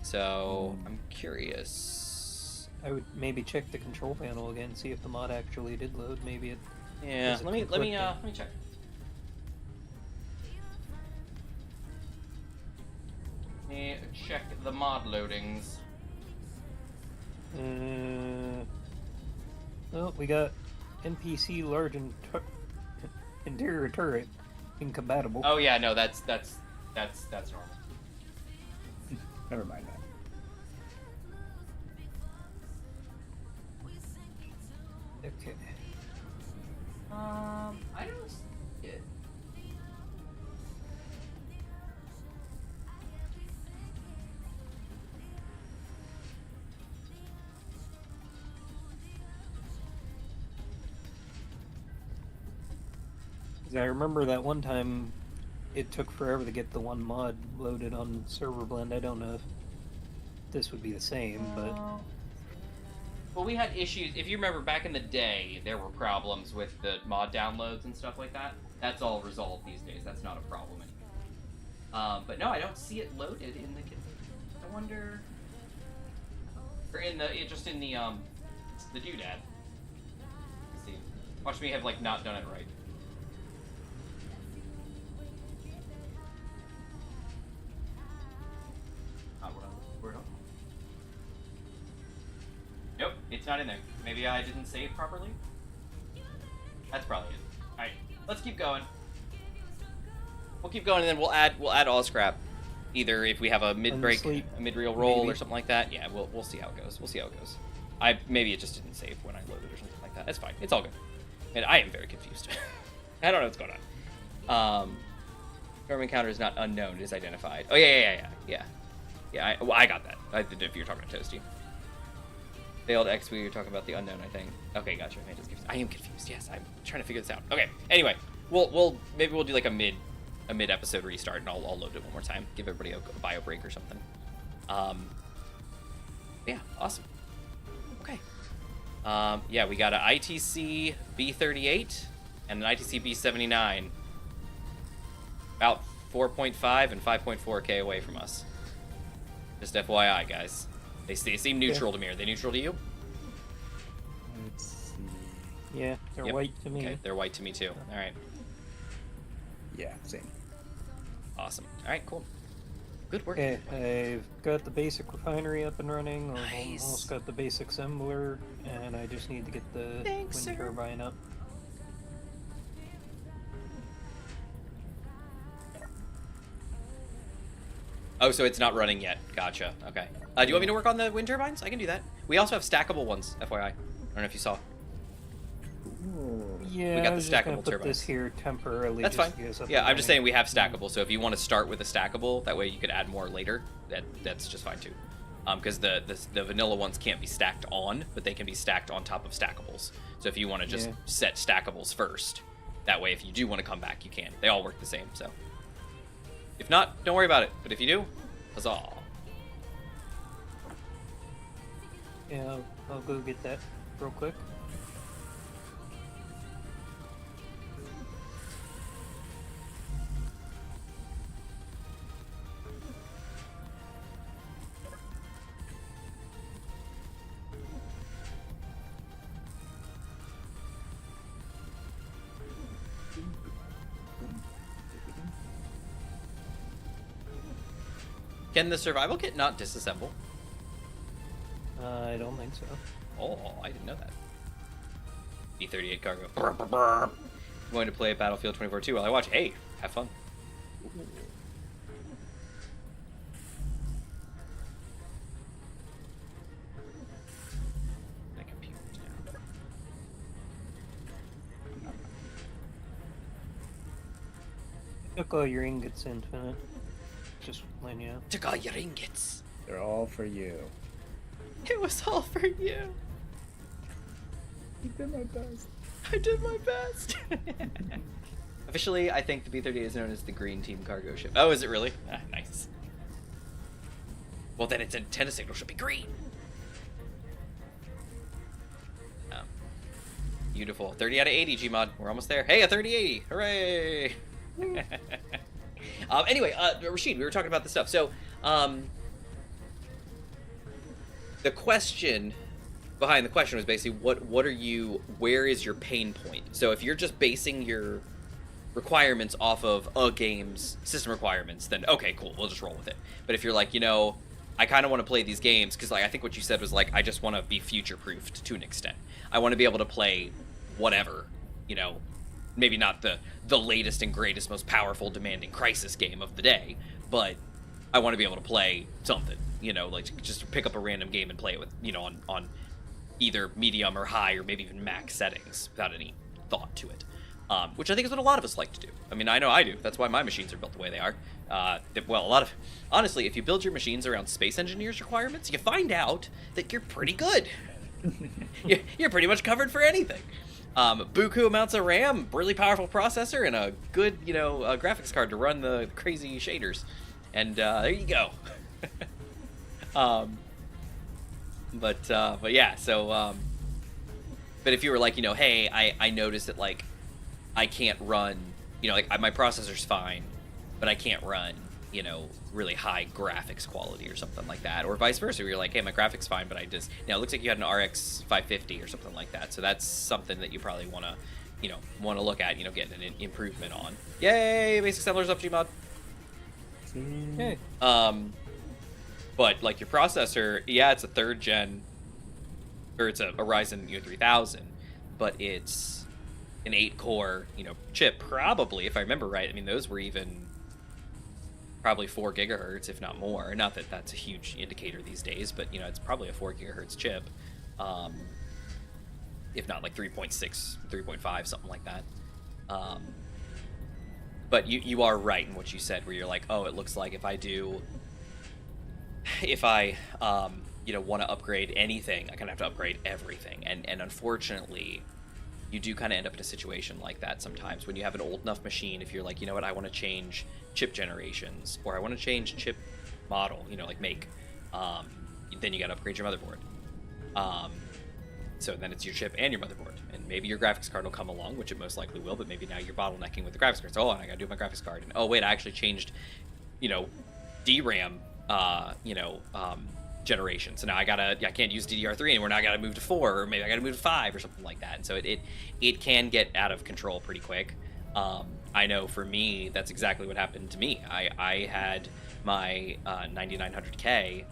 So I'm curious. I would maybe check the control panel again, see if the mod actually did load. Maybe it. Yeah, Is it let me conflicting? check. Let me check the mod loadings. Oh, we got NPC large interior turret incompatible. Oh yeah, no, that's normal. Never mind that. Okay. I don't see it. I remember that one time it took forever to get the one mod loaded on server blend. I don't know if this would be the same, but Well, we had issues. If you remember back in the day, there were problems with the mod downloads and stuff like that. That's all resolved these days. That's not a problem anymore. But no, I don't see it loaded in the. I wonder. Or in the just in the doodad. Let's see. Watch me have not done it right. Nope, it's not in there. Maybe I didn't save properly? That's probably it. Alright, let's keep going. We'll keep going and then we'll add all scrap. Either if we have a mid-break, a mid-reel roll maybe. or something like that. Yeah, we'll see how it goes. We'll see how it goes. Maybe it just didn't save when I loaded or something like that. That's fine. It's all good. And I am very confused. I don't know what's going on. Storm encounter is not unknown, it is identified. Oh yeah. Yeah, I got that. I didn't know if you were talking about Toasty. Failed X, we were talking about the unknown, I think. Okay, gotcha. I am confused. Yes, I'm trying to figure this out. Okay. Anyway, maybe we'll do like a mid episode restart, and I'll load it one more time. Give everybody a bio break or something. Yeah, awesome. Okay. Yeah, we got an ITC B38 and an ITC B79. About 4.5 and 5.4K away from us. Just FYI, guys. They seem neutral to me. Are they neutral to you? Yeah, they're Yep. white to me. Okay, they're white to me too. All right, Yeah, same. awesome. All right, cool. Good work. Okay, I've got the basic refinery up and running. I've Nice. almost got the basic assembler, and I just need to get the Thanks, wind sir. turbine up. Oh, so it's not running yet. Gotcha. Okay. Do you want me to work on the wind turbines? I can do that. We also have stackable ones, FYI. I don't know if you saw. Ooh. Yeah, We got I the was just gonna stackable put turbines. this here temporarily. That's just fine. to get us up Yeah, and I'm just saying running. we have stackable, so if you want to start with a stackable, that way you could add more later. That's just fine too. Because the vanilla ones can't be stacked on, but they can be stacked on top of stackables. So if you want to just Yeah. set stackables first, that way if you do want to come back, you can. They all work the same, so. If not, don't worry about it. But if you do, huzzah. Yeah, I'll go get that real quick. Can the survival kit not disassemble? I don't think so. Oh, I didn't know that. B-38 cargo. Brr, brr, brr. I'm going to play Battlefield 24-2 while I watch. Hey, have fun. My computer's down. Took all your ingots, Infinite. Just letting you know. Took all your ingots. They're all for you. It was all for you. You did my best. I did my best. Officially, I think the B-38 is known as the Green Team cargo ship. Oh, is it really? Ah, nice. Well, then its antenna signal should be green. Oh. Beautiful. 30 out of 80, Gmod. We're almost there. Hey, a 3080. Hooray! Anyway, Rashid, we were talking about this stuff. So, the question behind the question was basically what are you, where is your pain point? So if you're just basing your requirements off of a game's system requirements, then okay, cool, we'll just roll with it. But if you're like, you know, I kind of want to play these games because, like, I think what you said was like, I just want to be future-proofed to an extent. I want to be able to play whatever, you know, maybe not the latest and greatest, most powerful, demanding Crisis game of the day, but I want to be able to play something, you know, like just pick up a random game and play it with, you know, on either medium or high or maybe even max settings without any thought to it. Which I think is what a lot of us like to do. I mean, I know I do. That's why my machines are built the way they are. Well, a lot of... Honestly, if you build your machines around space engineers' requirements, you find out that you're pretty good. You're pretty much covered for anything. Buku amounts of RAM, really powerful processor, and a good, you know, graphics card to run the crazy shaders. And there you go. But yeah, so... But if you were like, you know, hey, I noticed that, like, I can't run, you know, like, my processor's fine, but I can't run, you know, really high graphics quality or something like that. Or vice versa, where you're like, hey, my graphics fine, but I just, you know, it looks like you had an RX 550 or something like that. So that's something that you probably want to, you know, look at, you know, getting an improvement on. Yay, basic assemblers up, Gmod. Hey. But, like, your processor, yeah, it's a 3rd gen, or it's a Ryzen 3000, but it's an 8-core, you know, chip, probably, if I remember right. I mean, those were even probably 4 gigahertz, if not more. Not that that's a huge indicator these days, but, you know, it's probably a 4 gigahertz chip. If not, like 3.6, 3.5, something like that. But you are right in what you said, where you're like, oh, it looks like if I, you know, want to upgrade anything, I kind of have to upgrade everything. And unfortunately, you do kind of end up in a situation like that sometimes when you have an old enough machine. If you're like, you know what, I want to change chip generations, or I want to change chip model, you know, like make, then you got to upgrade your motherboard. So then it's your chip and your motherboard, and maybe your graphics card will come along, which it most likely will, but maybe now you're bottlenecking with the graphics card. So, oh, and I got to do my graphics card, and oh wait, I actually changed, you know, DRAM, generation. So now I can't use DDR3 anymore. Now I gotta move to 4, or maybe I gotta move to 5 or something like that. And so it can get out of control pretty quick. I know for me, that's exactly what happened to me. I had my 9900K,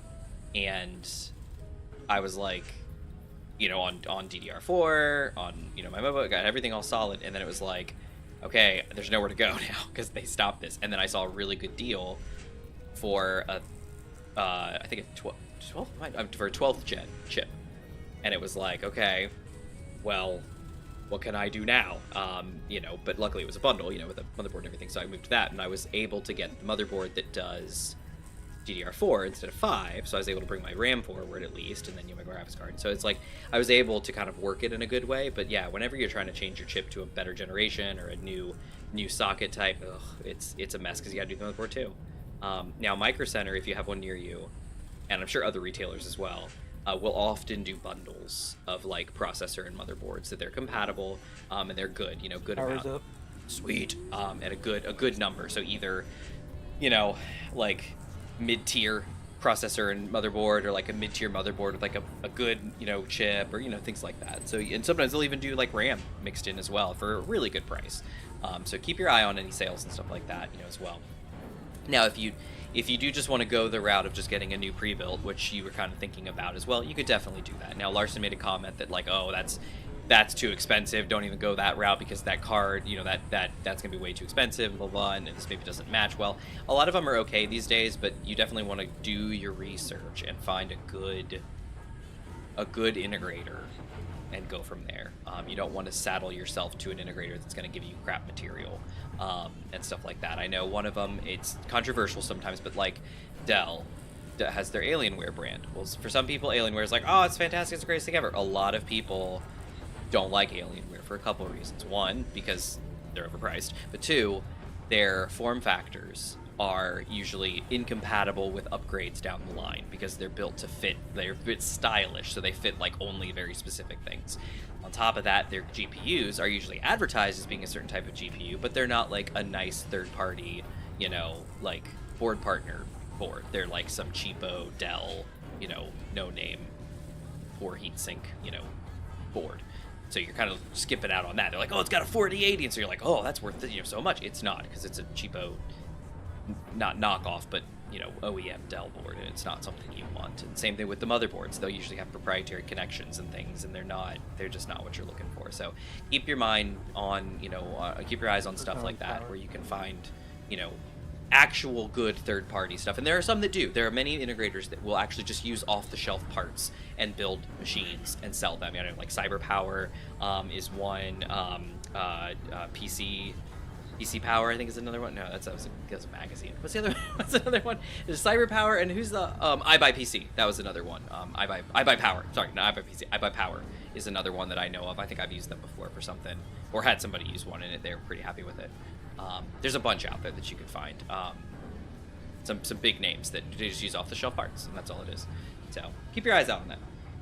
and I was like, you know, on DDR4, on, you know, my mobile, got everything all solid, and then it was like, okay, there's nowhere to go now because they stopped this. And then I saw a really good deal for a I think a 12th gen chip, and it was like, okay, well, what can I do now? You know, but luckily it was a bundle, you know, with a motherboard and everything, so I moved to that, and I was able to get the motherboard that does DDR4 instead of 5, so I was able to bring my RAM forward at least, and then, you know, my graphics card. So it's like I was able to kind of work it in a good way. But yeah, whenever you're trying to change your chip to a better generation or a new socket type, it's a mess because you got to do the motherboard too. Now, Micro Center, if you have one near you, and I'm sure other retailers as well, will often do bundles of like processor and motherboards that they're compatible, and they're good, you know, good Power's amount, up. sweet, at a good number. So either, you know, like mid-tier processor and motherboard, or like a mid-tier motherboard with like a good, you know, chip, or, you know, things like that. So, and sometimes they'll even do like RAM mixed in as well for a really good price. So keep your eye on any sales and stuff like that, you know, as well. Now, if you do just want to go the route of just getting a new pre-built, which you were kind of thinking about as well, you could definitely do that. Now, Larson made a comment that like, oh, that's too expensive. Don't even go that route because that card, you know, that's gonna be way too expensive, blah blah, and this maybe doesn't match well. A lot of them are okay these days, but you definitely want to do your research and find a good integrator and go from there. You don't want to saddle yourself to an integrator that's going to give you crap material, and stuff like that. I know one of them, it's controversial sometimes, but like Dell has their Alienware brand. Well, for some people, Alienware is like, oh, it's fantastic, it's the greatest thing ever. A lot of people don't like Alienware for a couple of reasons. One, because they're overpriced, but two, their form factors are usually incompatible with upgrades down the line because they're built to fit, they're a bit stylish, so they fit like only very specific things. On top of that, their GPUs are usually advertised as being a certain type of GPU, but they're not like a nice third-party, you know, like board partner board. They're like some cheapo Dell, you know, no-name, poor heatsink, you know, board. So you're kind of skipping out on that. They're like, oh, it's got a 4080, and so you're like, oh, that's worth, you know, so much. It's not, because it's a cheapo, not knockoff, but, you know, OEM Dell board, and it's not something you want. And same thing with the motherboards. They'll usually have proprietary connections and things, and they're just not what you're looking for. So keep your mind on, you know, keep your eyes on stuff like that, where you can find, you know, actual good third-party stuff. And there are some that do. There are many integrators that will actually just use off-the-shelf parts and build machines and sell them. You know, like CyberPower is one. PC Power, I think, is another one. No, that was a magazine. What's the other? What's another one? There's CyberPower, and who's the I Buy PC? That was another one. I Buy Power. Sorry, not I Buy PC. I Buy Power is another one that I know of. I think I've used them before for something, or had somebody use one in it. They were pretty happy with it. There's a bunch out there that you could find. Some big names that they just use off-the-shelf parts, and that's all it is. So keep your eyes out on that.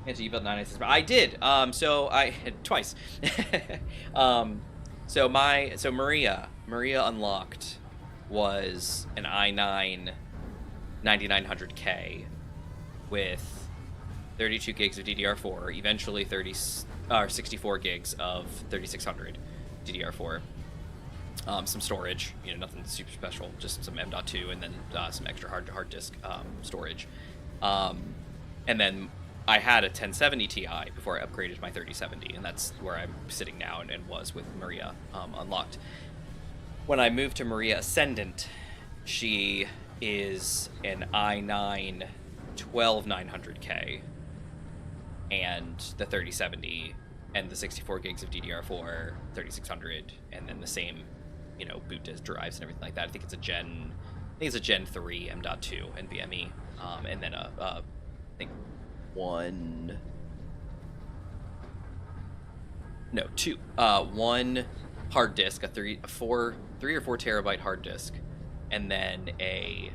And so you built 996. I did. So I had twice. So Maria Unlocked was an i9 9900K with 32 gigs of DDR4, eventually 64 gigs of 3600 DDR4. Some storage, you know, nothing super special, just some M.2 and then some extra hard disk storage. And then I had a 1070 Ti before I upgraded my 3070, and that's where I'm sitting now and was with Maria Unlocked. When I moved to Maria Ascendant, she is an i9 12900K, and the 3070 and the 64 gigs of DDR4 3600, and then the same, you know, boot disk drives and everything like that. I think it's a Gen 3 M.2 NVMe, and then I think one hard disk, a 3 or 4 terabyte hard disk, and then a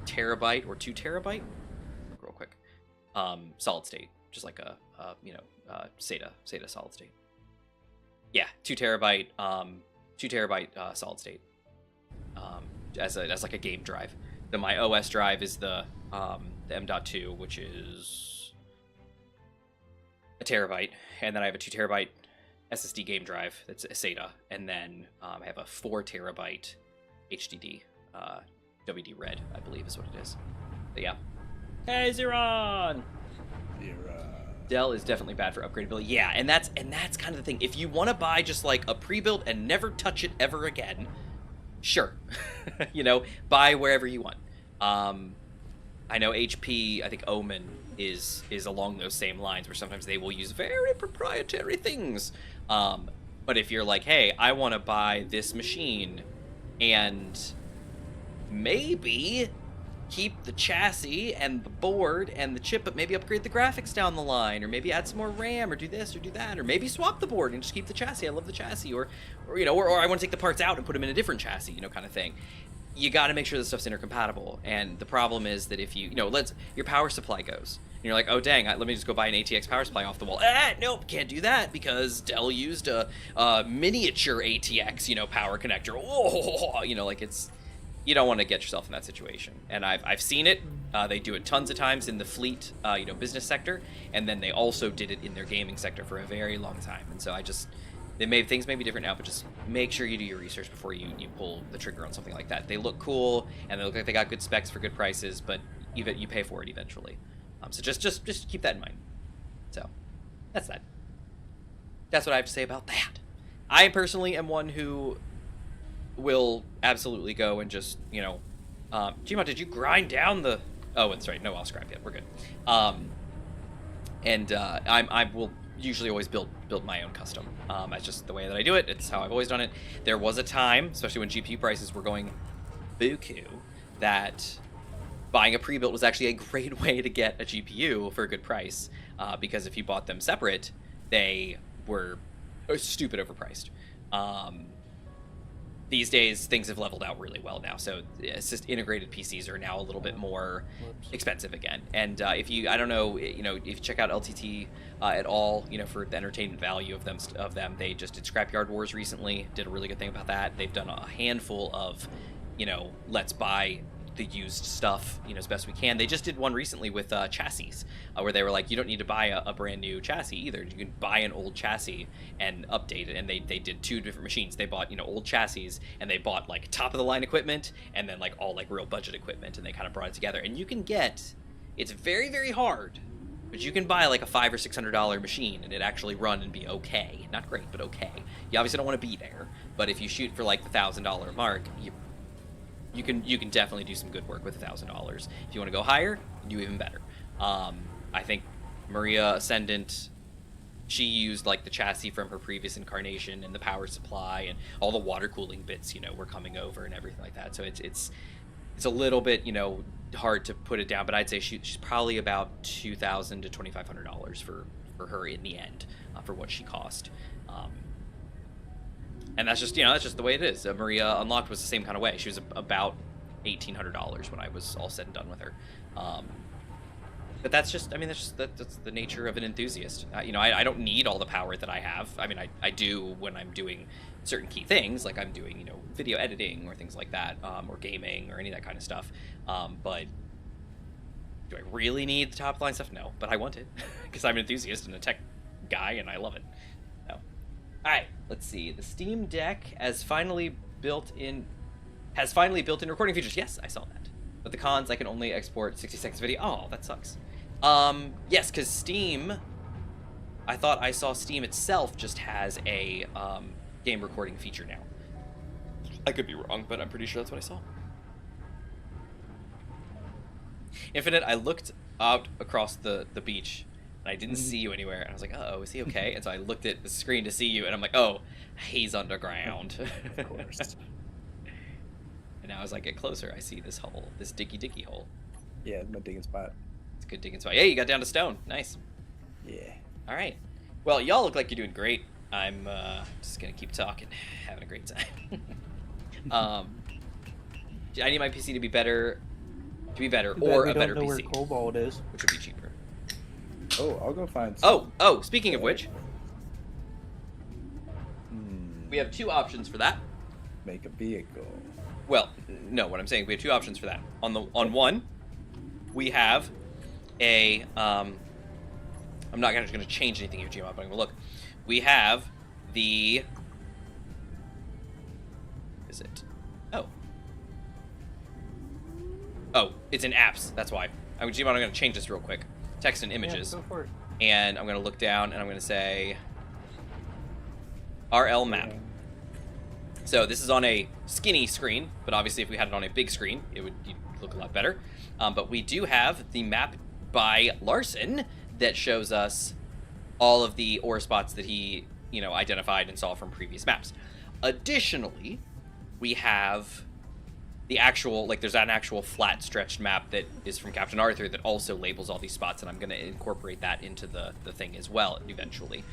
terabyte or 2 terabyte, real quick, solid state, just like a SATA solid state. Yeah, 2 terabyte solid state, as like a game drive. Then my OS drive is the M.2, which is a terabyte, and then I have a 2 terabyte SSD game drive that's a SATA, and then I have a 4 terabyte HDD, WD Red, I believe is what it is. But yeah. Hey, Zeron! Dell is definitely bad for upgradability. Yeah, and that's kind of the thing. If you want to buy just like a pre-built and never touch it ever again, sure. You know, buy wherever you want. I know HP, I think Omen is along those same lines, where sometimes they will use very proprietary things. But if you're like, hey, I want to buy this machine and maybe keep the chassis and the board and the chip, but maybe upgrade the graphics down the line, or maybe add some more RAM, or do this or do that, or maybe swap the board and just keep the chassis. I love the chassis, or you know, or I want to take the parts out and put them in a different chassis, you know, kind of thing. You got to make sure this stuff's intercompatible. And the problem is that if you know, your power supply goes, and you're like, oh dang, let me just go buy an ATX power supply off the wall. Nope, can't do that because Dell used a miniature ATX, you know, power connector. Oh, you know, like you don't want to get yourself in that situation. And I've seen it. They do it tons of times in the fleet, you know, business sector, and then they also did it in their gaming sector for a very long time. And so things may be different now, but just make sure you do your research before you pull the trigger on something like that. They look cool and they look like they got good specs for good prices, but even you pay for it eventually. So just keep that in mind. So that's that. That's what I have to say about that. I personally am one who will absolutely go and just, you know, Gmod, did you grind down the? Oh, that's right. No, I'll scrap it. We're good. I will usually always build my own custom. That's just the way that I do it. It's how I've always done it. There was a time, especially when GPU prices were going buku, that buying a pre-built was actually a great way to get a GPU for a good price, because if you bought them separate, they were stupid overpriced. These days, things have leveled out really well now, so it's just integrated PCs are now a little bit more expensive again. And I don't know, you know, if you check out LTT at all, you know, for the entertainment value of them, they just did Scrapyard Wars recently, did a really good thing about that. They've done a handful of, you know, let's buy the used stuff, you know, as best we can. They just did one recently with chassis, where they were like, you don't need to buy a brand new chassis either. You can buy an old chassis and update it. And they did 2 different machines. They bought, you know, old chassis, and they bought like top of the line equipment, and then like all like real budget equipment, and they kind of brought it together. And you can get, it's very, very hard, but you can buy like a $500 or $600 machine and it actually run and be okay. Not great, but okay. You obviously don't want to be there, but if you shoot for like the $1,000 mark, you can definitely do some good work with $1,000. If you want to go higher, do even better. I think Maria Ascendant, she used like the chassis from her previous incarnation and the power supply and all the water cooling bits, you know, were coming over and everything like that. So it's a little bit, you know, hard to put it down, but I'd say she's probably about $2,000 to $2,500 for her in the end, for what she cost. And that's just, you know, that's just the way it is. Maria Unlocked was the same kind of way. She was about $1,800 when I was all said and done with her. But that's just, I mean, that's the nature of an enthusiast. You know, I don't need all the power that I have. I mean, I do when I'm doing certain key things, like I'm doing, you know, video editing or things like that, or gaming or any of that kind of stuff. But do I really need the top line stuff? No, but I want it because I'm an enthusiast and a tech guy and I love it. Alright, let's see. The Steam Deck has finally built-in recording features. Yes, I saw that. But the cons, I can only export 60 seconds video. Oh, that sucks. Yes, because Steam, I thought I saw Steam itself just has a game recording feature now. I could be wrong, but I'm pretty sure that's what I saw. Infinite, I looked out across the beach and I didn't see you anywhere, and I was like, uh-oh, is he okay? And so I looked at the screen to see you, and I'm like, oh, he's underground. Of course. And now as I get closer, I see this hole, this dicky hole. Yeah, my digging spot. It's a good digging spot. Yeah, you got down to stone. Nice. Yeah. All right. Well, y'all look like you're doing great. I'm just going to keep talking, having a great time. I need my PC to be better, or a better PC. Where Cobalt is. Which would be cheaper. Oh, I'll go find some. Oh, speaking of which, we have 2 options for that. Make a vehicle. Well, no. What I'm saying, we have two options for that. On one, we have a. I'm not going to change anything here, Gmod, but I'm going to look. We have the. Is it? Oh. Oh, it's in apps. That's why. Gmod, I'm going to change this real quick. Text and images. Yeah, go for it. And I'm going to look down and I'm going to say RL map. So this is on a skinny screen, but obviously if we had it on a big screen, you'd look a lot better. But we do have the map by Larson that shows us all of the ore spots that he, identified and saw from previous maps. Additionally, we have the actual, there's an actual flat stretched map that is from Captain Arthur that also labels all these spots, and I'm going to incorporate that into the thing as well eventually.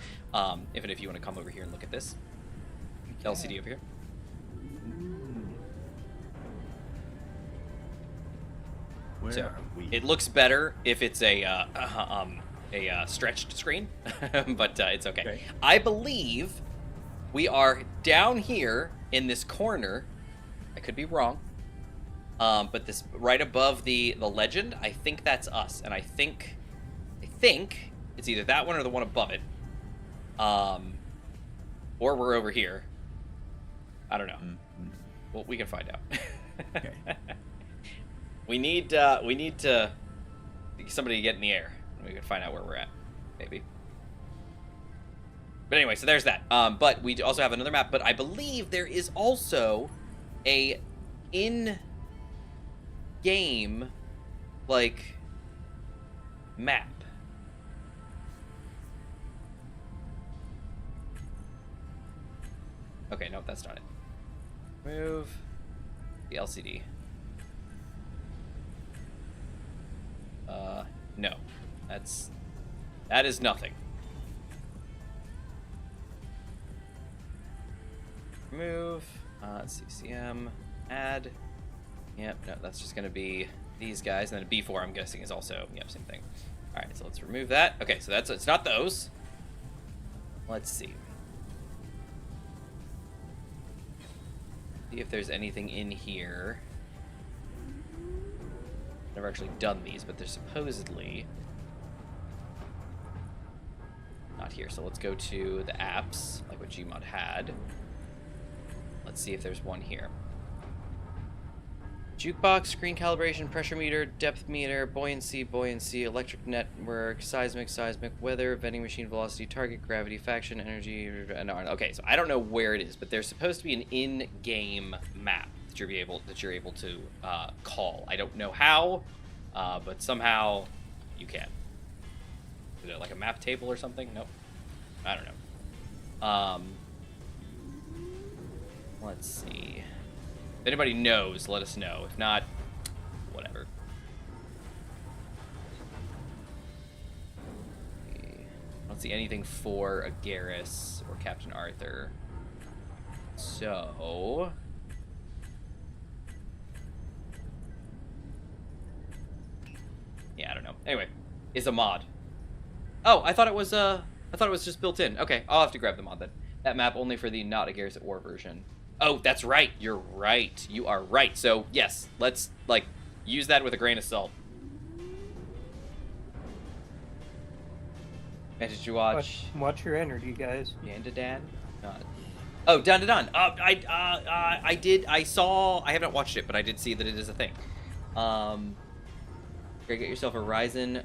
If you want to come over here and look at this. LCD over here. Where So are we? it looks better if it's a stretched screen, but it's okay. I believe we are down here in this corner. I could be wrong, but this right above the legend. I think that's us, and I think it's either that one or the one above it, or we're over here. I don't know. Mm-hmm. Well, we can find out. Okay. We need somebody to get in the air. We can find out where we're at, maybe. But anyway, so there's that. But we also have another map. But I believe there is also a in-game map. Okay, nope, that's not it. Move the LCD. No. That is nothing. Remove. Let's see, CM, add. Yep, no, that's just gonna be these guys, and then a B4 I'm guessing is also, yep, same thing. Alright, so let's remove that. Okay, so it's not those. Let's see. See if there's anything in here. Never actually done these, but they're supposedly not here. So let's go to the apps, like what Gmod had. Let's see if there's one here. Jukebox, screen calibration, pressure meter, depth meter, buoyancy, electric network, seismic, weather, vending machine, velocity, target, gravity, faction, energy. No, okay, so I don't know where it is, but there's supposed to be an in-game map that you're able to call. I don't know how, but somehow you can. Is it like a map table or something? Nope. I don't know. Let's see. If anybody knows, let us know. If not, whatever. I don't see anything for Agaris or Captain Arthur. So... yeah, I don't know. Anyway, it's a mod. Oh, I thought it was just built in. Okay, I'll have to grab the mod then. That map only for the not Agaris at War version. Oh, that's right. You're right. You are right. So, yes, let's, use that with a grain of salt. And did you watch? Watch your energy, guys. Yandadan? Oh, Dandadan. I did. I haven't watched it, but I did see that it is a thing. Get yourself a Ryzen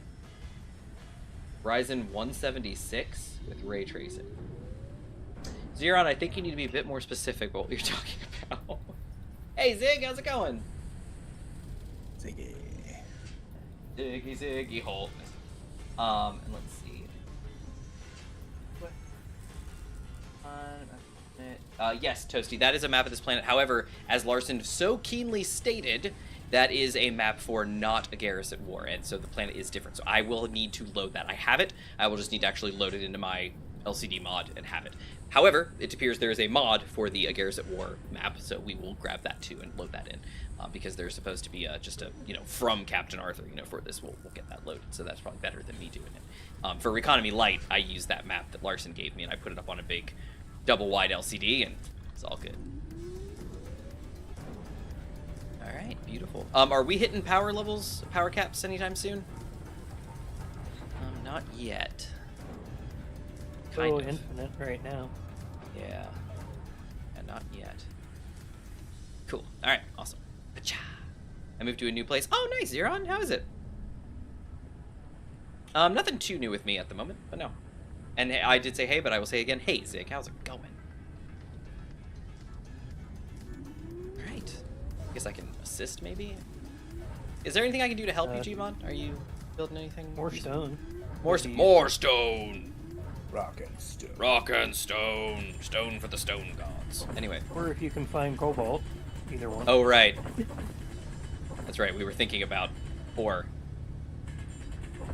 176 with ray tracing. Zeron, I think you need to be a bit more specific about what you're talking about. Hey, Zig, how's it going? Ziggy. Ziggy Holt. And let's see. Yes, Toasty, that is a map of this planet. However, as Larson so keenly stated, that is a map for not Agaris at War, and so the planet is different. So I will need to load that. I have it. I will just need to actually load it into my LCD mod and have it. However, it appears there is a mod for the Agaris at War map, so we will grab that too and load that in, because there's supposed to be just a, from Captain Arthur, for this, we'll get that loaded, so that's probably better than me doing it. For Economy Light, I used that map that Larson gave me, and I put it up on a big double-wide LCD, and it's all good. All right, beautiful. Are we hitting power caps anytime soon? Not yet. Kind of. Infinite right now. Yeah. And not yet. Cool. All right, awesome. Pacha. I moved to a new place. Oh, nice, Zeron. How is it? Nothing too new with me at the moment, but no. And I did say hey, but I will say again, hey, Zig, how's it going? All right. I guess I can assist, maybe? Is there anything I can do to help you, Gmod? Are you building anything? More stone. More stone! Rock and stone. Rock and stone. Stone for the stone gods. Anyway. Or if you can find cobalt, either one. Oh, right. That's right, we were thinking about ore.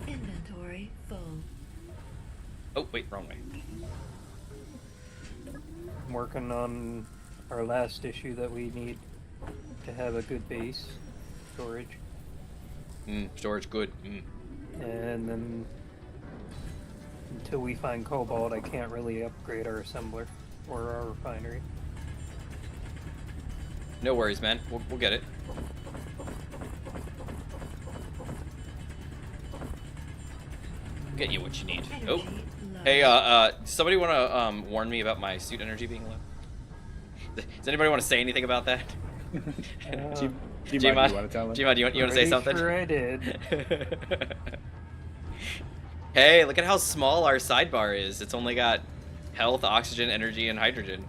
Inventory full. Oh, wait, wrong way. I'm working on our last issue that we need to have a good base storage. Storage good. And then until we find cobalt, I can't really upgrade our assembler or our refinery. No worries, man. We'll get it. Get you what you need. Oh, hey, somebody want to warn me about my suit energy being low? Does anybody want to say anything about that? Gmod, you Gmod, want to tell him? Gmod, you want to say something? Sure I did. Hey, look at how small our sidebar is. It's only got health, oxygen, energy, and hydrogen.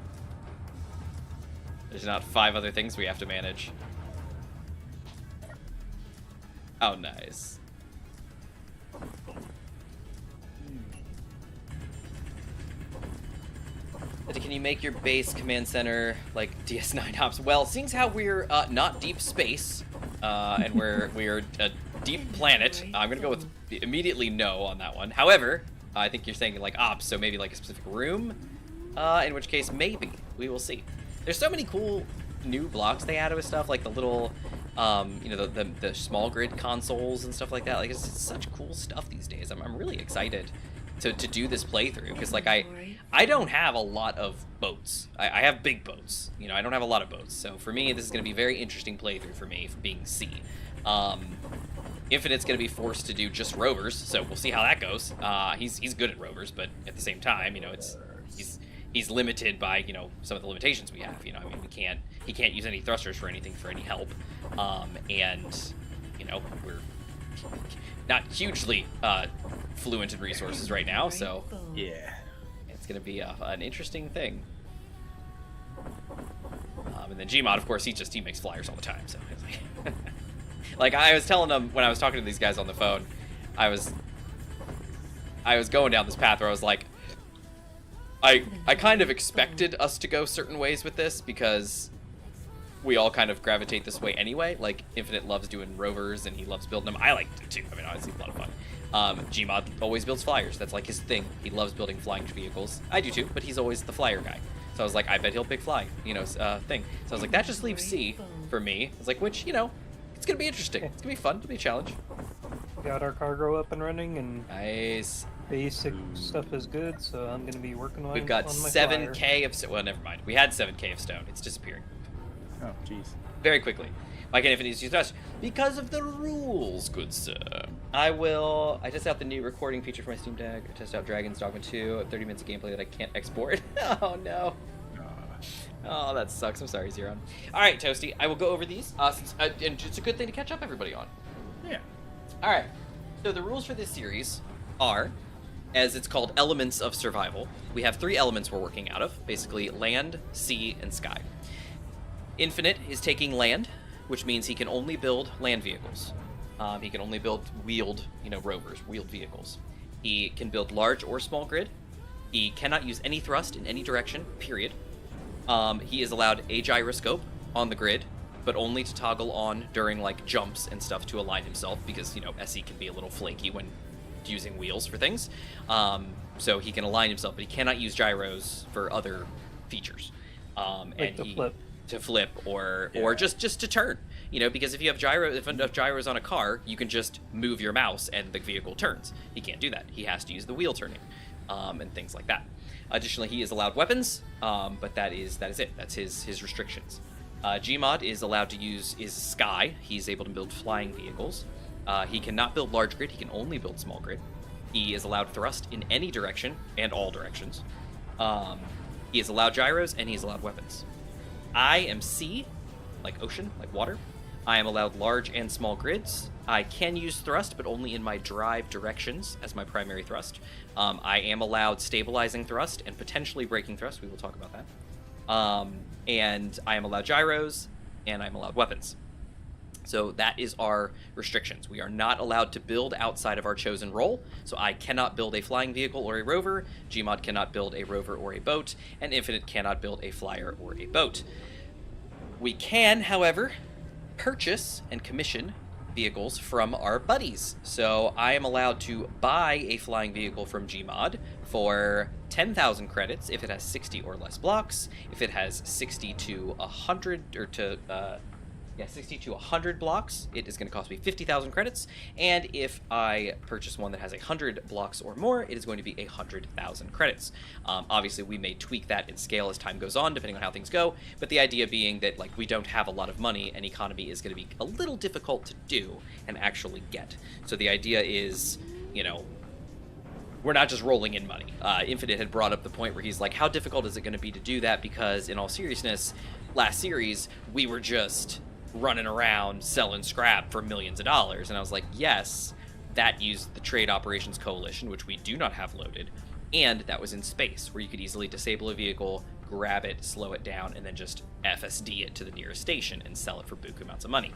There's not 5 other things we have to manage. Oh, nice. Can you make your base command center like DS9 hops? Well, seeing as how we're not deep space, and we're a deep planet, I'm gonna go with immediately no on that one. However, I think you're saying like ops, so maybe like a specific room, in which case maybe we will see. There's so many cool new blocks they added with stuff like the little, you know, the small grid consoles and stuff like that. Like it's such cool stuff these days. I'm really excited to do this playthrough because like I don't have a lot of boats. I have big boats. You know, I don't have a lot of boats. So for me, this is going to be a very interesting playthrough for me, for being C. Infinite's going to be forced to do just rovers, so we'll see how that goes. He's good at rovers, but at the same time, you know, he's limited by, you know, some of the limitations we have. You know, I mean, he can't use any thrusters for anything for any help, and you know, we're not hugely fluent in resources right now, so Yeah. it's going to be an interesting thing. And then Gmod, of course, he makes flyers all the time, so it's like, like I was telling them when I was talking to these guys on the phone, I was going down this path where I was like, I kind of expected us to go certain ways with this because we all kind of gravitate this way anyway. Like Infinite loves doing rovers and he loves building them. I like to too. I mean, honestly, it's a lot of fun. Gmod always builds flyers. That's like his thing. He loves building flying vehicles. I do too, but he's always the flyer guy. So I was like, I bet he'll pick fly, you know, thing. So I was like, that just leaves C for me. I was like, which, you know, it's gonna be interesting. It's gonna be fun. It'll be a challenge. Got our cargo up and running, and Nice. basic stuff is good, so I'm gonna be working on. We've got on my 7K flyer. of stone. Well, never mind. We had 7K of stone. It's disappearing Oh, jeez. very quickly. Like an Infinite's use touch because of the rules, good sir. I test out the new recording feature for my Steam Deck. I test out Dragon's Dogma 2. 30 minutes of gameplay that I can't export. Oh no. Oh, that sucks. I'm sorry, Zeron. All right, Toasty. I will go over these. And it's a good thing to catch up everybody on. Yeah. All right. So the rules for this series are, as it's called, elements of survival. We have 3 elements we're working out of, basically land, sea, and sky. Infinite is taking land, which means he can only build land vehicles. He can only build wheeled, you know, rovers, wheeled vehicles. He can build large or small grid. He cannot use any thrust in any direction, period. He is allowed a gyroscope on the grid, but only to toggle on during like jumps and stuff to align himself because, you know, SE can be a little flaky when using wheels for things. So he can align himself, but he cannot use gyros for other features. Like the flip. To flip or just to turn, you know, because if you have enough gyros on a car, you can just move your mouse and the vehicle turns. He can't do that. He has to use the wheel turning, and things like that. Additionally, he is allowed weapons, but that is it. That's his restrictions. Gmod is allowed to use is Sky. He's able to build flying vehicles. He cannot build large grid. He can only build small grid. He is allowed thrust in any direction and all directions. He is allowed gyros, and he is allowed weapons. I am C, like ocean, like water. I am allowed large and small grids. I can use thrust, but only in my drive directions as my primary thrust. I am allowed stabilizing thrust and potentially braking thrust. We will talk about that. And I am allowed gyros, and I'm allowed weapons. So that is our restrictions. We are not allowed to build outside of our chosen role. So I cannot build a flying vehicle or a rover. Gmod cannot build a rover or a boat. And Infinite cannot build a flyer or a boat. We can, however, purchase and commission vehicles from our buddies. So I am allowed to buy a flying vehicle from Gmod for 10,000 credits if it has 60 or less blocks. If it has 60 to 100 or to 60 to 100 blocks, it is going to cost me 50,000 credits. And if I purchase one that has 100 blocks or more, it is going to be 100,000 credits. Obviously, we may tweak that in scale as time goes on, depending on how things go. But the idea being that we don't have a lot of money, and economy is going to be a little difficult to do and actually get. So the idea is, we're not just rolling in money. Infinite had brought up the point where he's like, how difficult is it going to be to do that? Because in all seriousness, last series, we were just running around selling scrap for millions of dollars. And I was like, yes, that used the Trade Operations Coalition, which we do not have loaded. And that was in space, where you could easily disable a vehicle, grab it, slow it down, and then just FSD it to the nearest station and sell it for buku amounts of money.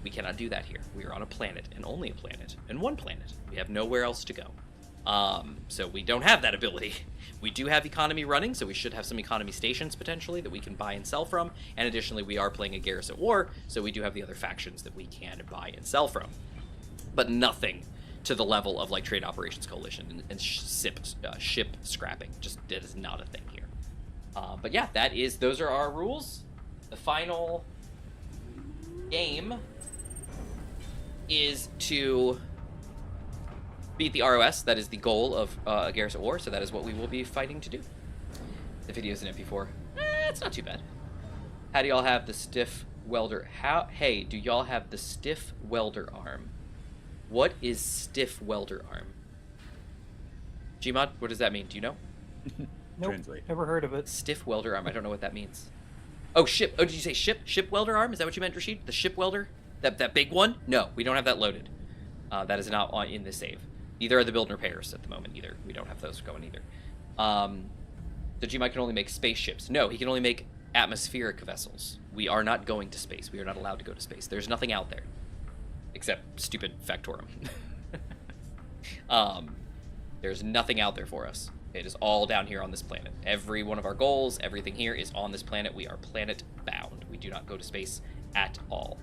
We cannot do that here. We are on a planet, and only a planet, and one planet. We have nowhere else to go. So we don't have that ability. We do have economy running, so we should have some economy stations potentially that we can buy and sell from. And additionally, we are playing Agaris at war, so we do have the other factions that we can buy and sell from. But nothing to the level of Trade Operations Coalition and ship scrapping. Just that is not a thing here. But yeah, those are our rules. The final game is to beat the ROS. That is the goal of Agaris at War, so that is what we will be fighting to do. The video is an MP4. It's not too bad. How do y'all have the stiff welder? Hey, do y'all have the stiff welder arm? What is stiff welder arm? Gmod, what does that mean? Do you know? Nope, Translate. never heard of it. Stiff welder arm. I don't know what that means. Oh, ship. Oh, did you say ship? Ship welder arm? Is that what you meant, Rashid? The ship welder? That big one? No, we don't have that loaded. That is not in the save. Neither are the build and repairs at the moment either. We don't have those going either. The Gmod can only make spaceships. No, he can only make atmospheric vessels. We are not going to space. We are not allowed to go to space. There's nothing out there. Except stupid Factorum. There's nothing out there for us. It is all down here on this planet. Every one of our goals, everything here is on this planet. We are planet bound. We do not go to space at all.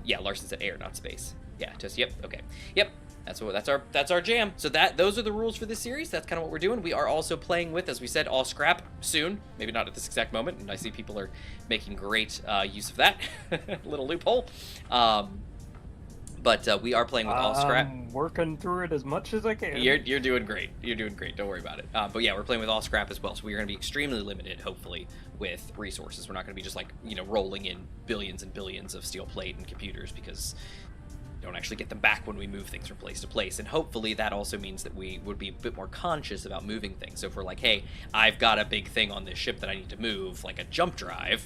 Yeah, Larson said air, not space. Yeah, just, yep, okay. Yep, that's our jam. So those are the rules for this series. That's kind of what we're doing. We are also playing with, as we said, all scrap soon. Maybe not at this exact moment, and I see people are making great use of that. Little loophole. But we are playing with all scrap. I'm working through it as much as I can. You're doing great. You're doing great. Don't worry about it. But yeah, we're playing with all scrap as well. So we're going to be extremely limited, hopefully, with resources. We're not going to be just rolling in billions and billions of steel plate and computers, because we don't actually get them back when we move things from place to place. And hopefully that also means that we would be a bit more conscious about moving things. So if we're like, hey, I've got a big thing on this ship that I need to move, like a jump drive,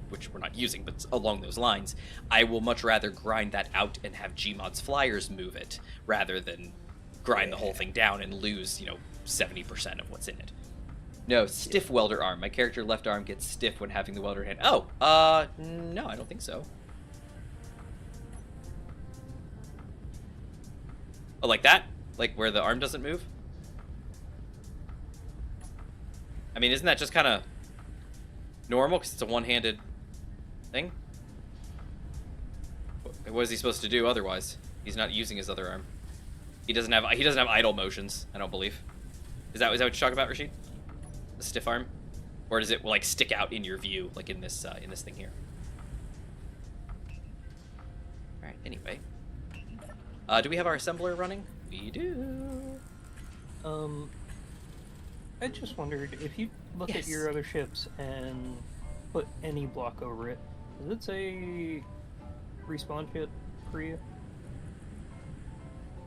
which we're not using, but along those lines, I will much rather grind that out and have Gmod's flyers move it, rather than grind the whole thing down and lose, 70% of what's in it. No, stiff welder arm. My character left arm gets stiff when having the welder hand. Oh, no, I don't think so. Oh, like that? Like where the arm doesn't move? I mean, isn't that just kind of normal because it's a one-handed thing? What is he supposed to do otherwise? He's not using his other arm. He doesn't have idle motions, I don't believe. Is that what you're talking about, Rashid? The stiff arm? Or does it stick out in your view, like in this thing here? All right, anyway. Do we have our assembler running? We do. I just wondered if you look at your other ships and put any block over it, Does it say respawn ship for you?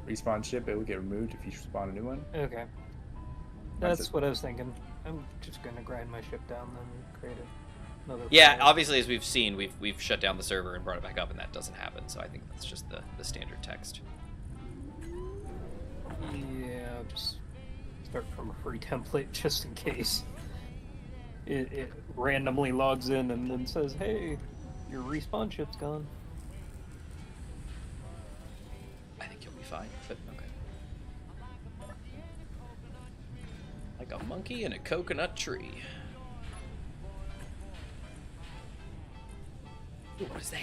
Respawn ship, it will get removed if you spawn a new one. Okay. That's what I was thinking. I'm just gonna grind my ship down, then create another. Yeah, player. obviously, as we've seen, we've shut down the server and brought it back up, and that doesn't happen. So I think that's just the standard text. Yeah, I'll just start from a free template just in case. It randomly logs in and then says, "Hey, your respawn ship's gone." I think you'll be fine, but okay. Like a monkey in a coconut tree. Ooh, what is that?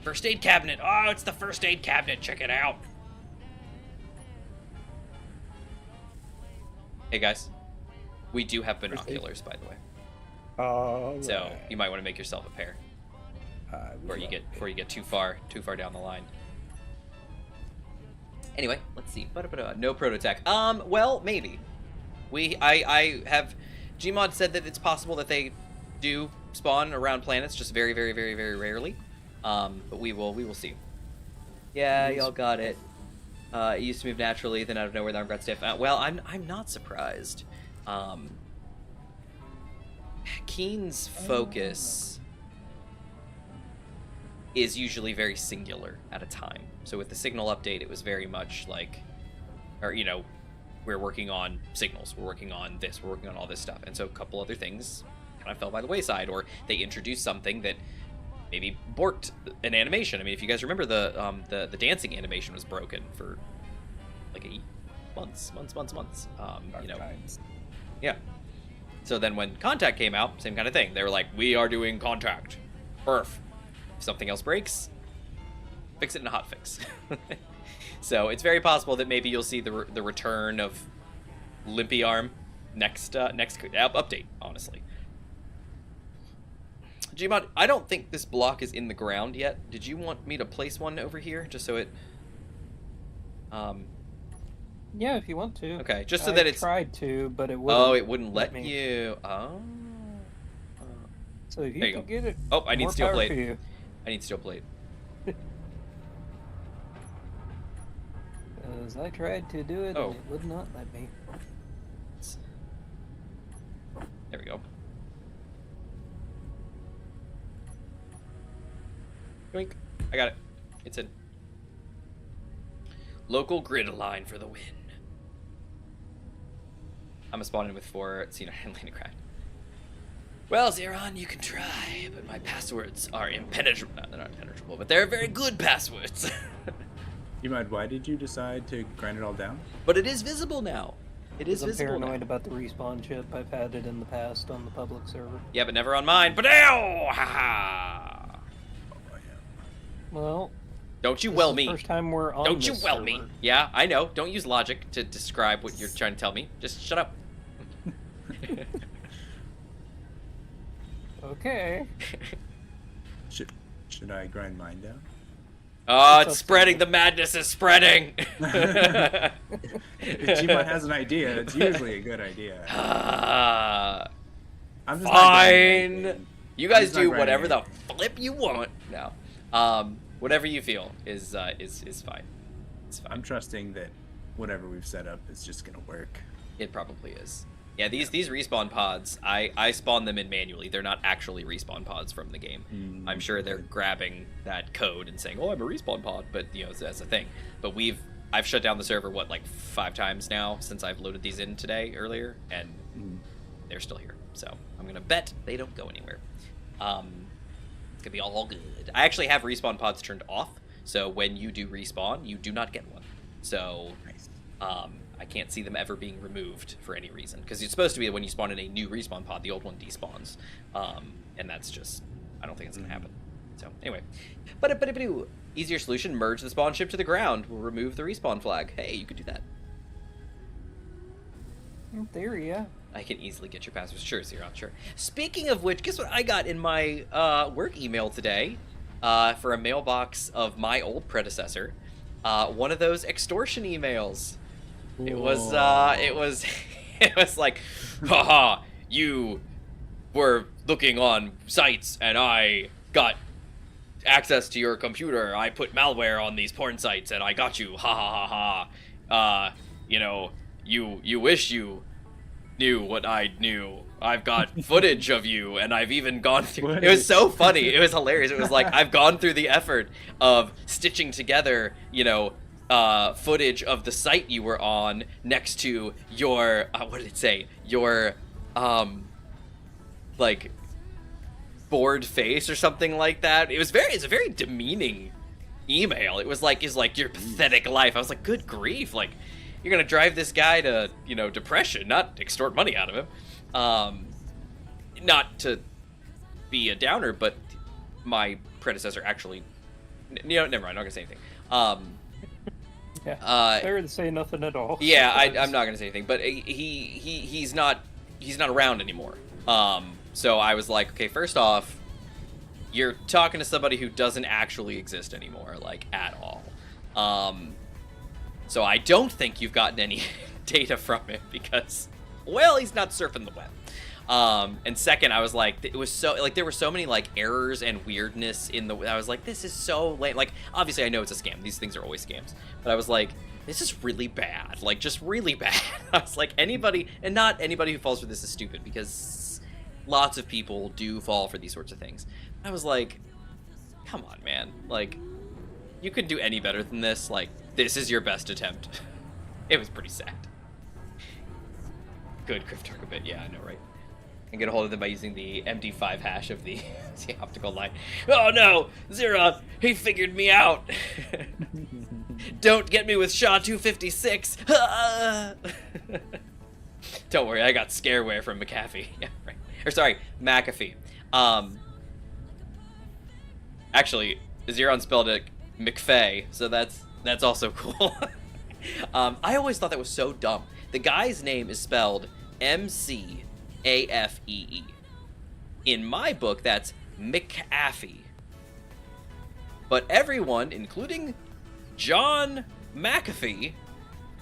First aid cabinet. Oh, it's the first aid cabinet. Check it out. Hey guys, we do have binoculars, by the way. Oh. So you might want to make yourself a pair before you get too far down the line. Anyway, let's see. No prototech. Well, maybe. I have Gmod said that it's possible that they do spawn around planets, just very, very, very, very rarely. But we will see. Yeah, y'all got it. It used to move naturally, then out of nowhere the arm got stiff. Well, I'm not surprised. Keen's focus is usually very singular at a time. So with the signal update, it was very much like, or you know, we're working on signals, we're working on this, we're working on all this stuff, and so a couple other things kind of fell by the wayside, or they introduced something that maybe borked an animation. I mean, if you guys remember, the dancing animation was broken for like months. You know, times. yeah. So then when Contact came out, same kind of thing. They were like, we are doing Contact. Perf. If something else breaks, fix it in a hotfix. So it's very possible that maybe you'll see the return of Limpy Arm next update, honestly. Gmod, I don't think this block is in the ground yet. Did you want me to place one over here just so it... Yeah, if you want to. Okay, just so that it's... I tried to, but it wouldn't. Oh, it wouldn't let me. you. Oh. So if you There you could go. get it, Oh, I need more steel power plate. to you. I need steel plate. Because I tried to do it, Oh. and it would not let me. There we go. Yoink. I got it. It's in. Local grid line for the win. I'm a spawn in with 4 Cena and Leningrad. Well, Zeron, you can try, but my passwords are impenetrable. No, they're not impenetrable, but they're very good passwords. Gmod, why did you decide to grind it all down? But it is visible now. It is I'm visible paranoid now. about the respawn chip. I've had it in the past on the public server. Yeah, but never on mine. But ow! Ha ha! Oh, yeah. Well, Don't you this well is the me. first time we're on Don't you this well server. me. Yeah, I know. Don't use logic to describe what you're trying to tell me. Just shut up. Okay. Should I grind mine down? Oh, It's it's up to spreading. you. The madness is spreading. If Gmod has an idea, it's usually a good idea. I'm just not grinding Fine. anything. You I'm guys just not do grinding whatever the anything. flip you want. No. Whatever you feel is fine. It's fine. I'm trusting that whatever we've set up is just gonna work. It probably is. Yeah, these respawn pods, I spawn them in manually. They're not actually respawn pods from the game. I'm sure they're grabbing that code and saying, "Oh, I'm a respawn pod," but you know, that's a thing. But I've shut down the server like 5 times now since I've loaded these in earlier, and they're still here. So I'm gonna bet they don't go anywhere. It's gonna be all good. I actually have respawn pods turned off, so when you do respawn, you do not get one. So Nice. I can't see them ever being removed for any reason, because it's supposed to be that when you spawn in a new respawn pod, the old one despawns, and that's just, I don't think it's gonna happen. So anyway, but easier solution: merge the spawn ship to the ground. We'll remove the respawn flag. Hey, you could do that. In theory, yeah. I can easily get your passwords. Sure, Zero, sure. Speaking of which, guess what I got in my work email today for a mailbox of my old predecessor? One of those extortion emails. It was it was like, haha, you were looking on sites and I got access to your computer. I put malware on these porn sites, and I got you. Ha ha ha ha. You know, you wish you knew what I knew. I've got footage of you, and I've even gone through... It was so funny. It was hilarious. It was like, I've gone through the effort of stitching together, you know, footage of the site you were on next to your... what did it say? Your, like, bored face or something like that. It's a very demeaning email. It was like, your pathetic life. I was like, good grief. Like, you're gonna drive this guy to, you know, depression, not extort money out of him. Not to be a downer, but my predecessor actually, you know, never mind, I'm not gonna say anything. Yeah, better to say nothing at all. Yeah, I'm not gonna say anything, but he's not around anymore. So I was like, okay, first off, you're talking to somebody who doesn't actually exist anymore, like, at all. So I don't think you've gotten any data from him because, well, he's not surfing the web. And second, I was like, it was so, like, there were so many, like, errors and weirdness in the, I was like, this is so lame. Like, obviously I know it's a scam. These things are always scams. But I was like, this is really bad. Like, just really bad. I was like, anybody, and not anybody who falls for this is stupid, because lots of people do fall for these sorts of things. I was like, come on, man. Like, you could do any better than this. Like, this is your best attempt. It was pretty sad. Good cryptocurrency, yeah, I know, right? And get a hold of them by using the MD5 hash of the optical line. Oh no, Zeron, he figured me out. Don't get me with Shaw 256. Don't worry, I got scareware from McAfee. Yeah, right. Or sorry, McAfee. Actually, Zeron spelled it McFay, so that's also cool. I always thought that was so dumb. The guy's name is spelled McAfee. In my book, that's McAfee. But everyone, including John McAfee,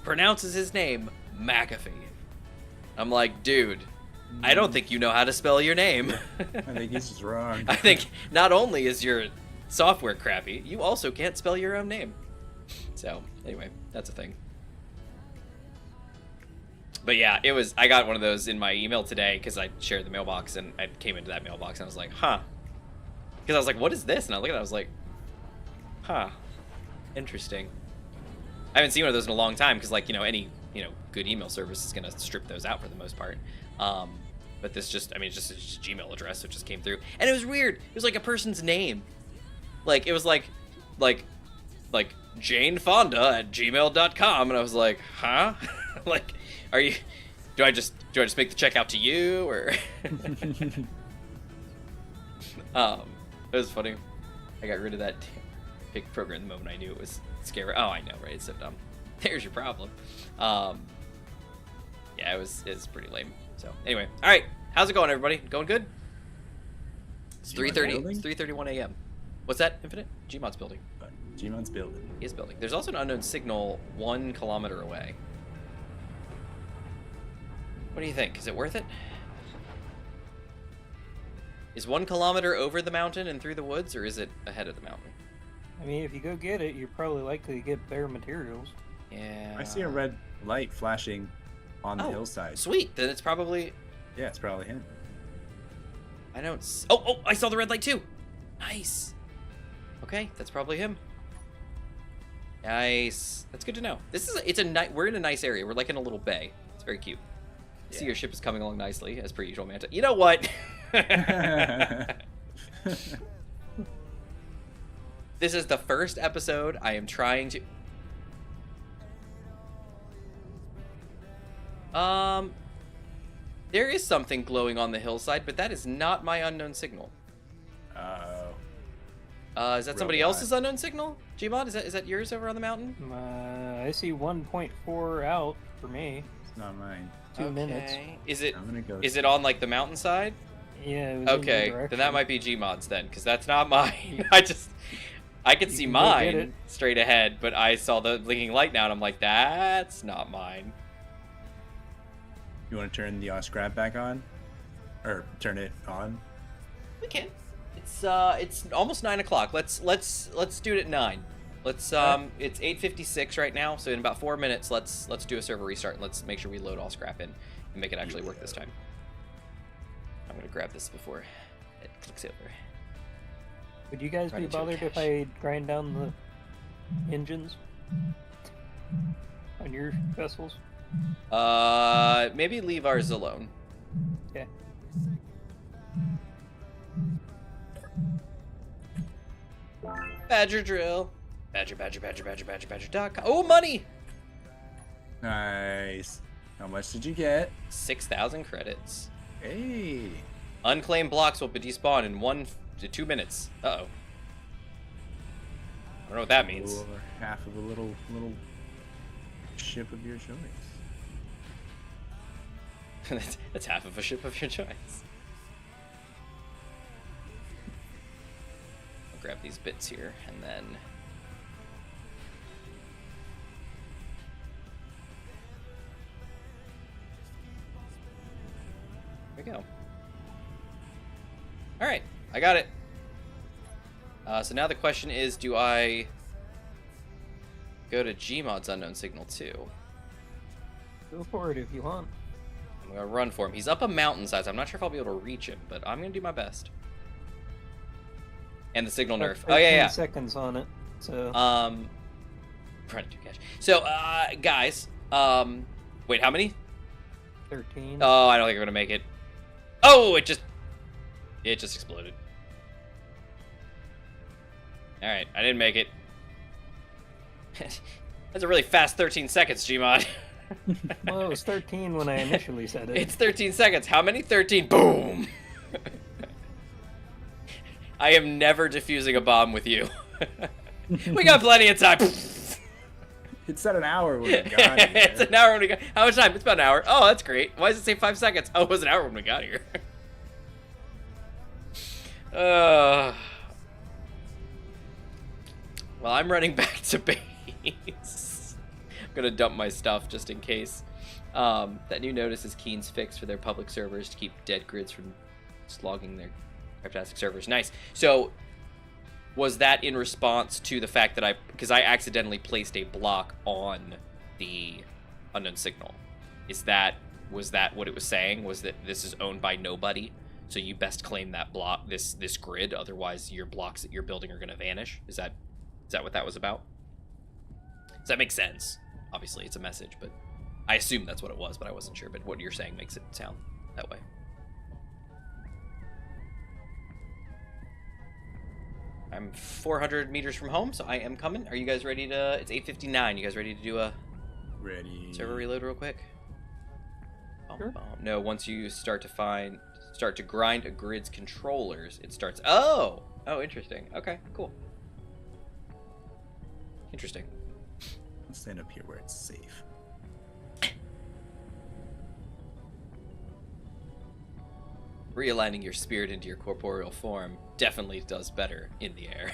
pronounces his name McAfee. I'm like, dude, I don't think you know how to spell your name. I think he's just wrong. I think not only is your software crappy, you also can't spell your own name. So, anyway, that's a thing. But yeah, it was, I got one of those in my email today because I shared the mailbox and I came into that mailbox and I was like, huh. Because I was like, what is this? And I looked at it, I was like, huh, interesting. I haven't seen one of those in a long time because, like, you know, any, you know, good email service is going to strip those out for the most part. But this just, I mean, it's just a Gmail address, so it just came through. And it was weird. It was like a person's name. Like, it was like JaneFonda@gmail.com, and I was like, huh? Like, are you, do I just make the check out to you, or? It was funny. I got rid of that big program the moment I knew it was scary. Oh, I know, right? It's so dumb. There's your problem. Yeah, it was pretty lame. So anyway, all right, how's it going, everybody? Going good? It's 3:30. It's 3:31 a.m. What's that, Infinite? Gmod's building. Gmod's building. He is building. There's also an unknown signal 1 kilometer away. What do you think? Is it worth it? Is 1 kilometer over the mountain and through the woods, or is it ahead of the mountain? I mean, if you go get it, you're probably likely to get better materials. Yeah. I see a red light flashing on the hillside. Sweet. Then it's probably... Yeah, it's probably him. I don't... Oh, I saw the red light too. Nice. Okay, that's probably him. Nice. That's good to know. This is... We're in a nice area. We're like in a little bay. It's very cute. Yeah. See, your ship is coming along nicely, as per usual, Manta. You know what? This is the first episode I am trying to... There is something glowing on the hillside, but that is not my unknown signal. Is that somebody else's unknown signal? Gmod, is that yours over on the mountain? I see 1.4 out for me. It's not mine. 2 minutes. Is it? I'm gonna go. Is it on like the mountainside? Yeah. It was Okay, then that might be Gmod's then, because that's not mine. I could see mine straight ahead, but I saw the blinking light now, and I'm like, that's not mine. You want to turn the scrap back on, or turn it on? We can. It's almost 9 o'clock. Let's do it at 9. Let's it's 8:56 right now, so in about 4 minutes, let's do a server restart and let's make sure we load all scrap in and make it actually work this time. I'm gonna grab this before it clicks over. Would you guys be bothered if I grind down the engines on your vessels? Maybe leave ours alone. Okay. Badger drill. Badger.com. Oh, money! Nice. How much did you get? 6,000 credits. Hey. Unclaimed blocks will be despawned in 1 to 2 minutes. Uh-oh. I don't know what that means. Over half of a little ship of your choice. That's half of a ship of your choice. I'll grab these bits here and then. There we go. All right, I got it. So now the question is, do I go to Gmod's unknown signal too? Go for it if you want. I'm gonna run for him. He's up a mountainside, so I'm not sure if I'll be able to reach him, but I'm gonna do my best. And the signal nerf. Oh yeah. Seconds on it. So. Run to catch. So, guys. Wait, how many? 13. Oh, I don't think I'm gonna make it. Oh, it just exploded. All right, I didn't make it. That's a really fast 13 seconds, Gmod. Well, it was 13 when I initially said it. It's 13 seconds. How many? 13. Boom. I am never defusing a bomb with you. We got plenty of time. It's at an hour when we got here. It's an hour when we got. How much time? It's about an hour. Oh, that's great. Why does it say 5 seconds? Oh, it was an hour when we got here. Well, I'm running back to base. I'm gonna dump my stuff just in case. That new notice is Keen's fix for their public servers to keep dead grids from slogging their cryptastic servers. Nice. So, was that in response to the fact that because I accidentally placed a block on the unknown signal? Was that what it was saying? Was that this is owned by nobody? So you best claim that block, this grid, otherwise your blocks that you're building are going to vanish. Is that what that was about? Does that make sense? Obviously, it's a message, but I assume that's what it was, but I wasn't sure. But what you're saying makes it sound that way. I'm 400 meters from home, so I am coming. Are you guys ready to... It's 8:59. You guys ready to do a... Ready. Server reload real quick? Sure. No, once you start to grind a grid's controllers, it starts... Oh! Oh, interesting. Okay, cool. Interesting. Let's stand up here where it's safe. Realigning your spirit into your corporeal form definitely does better in the air.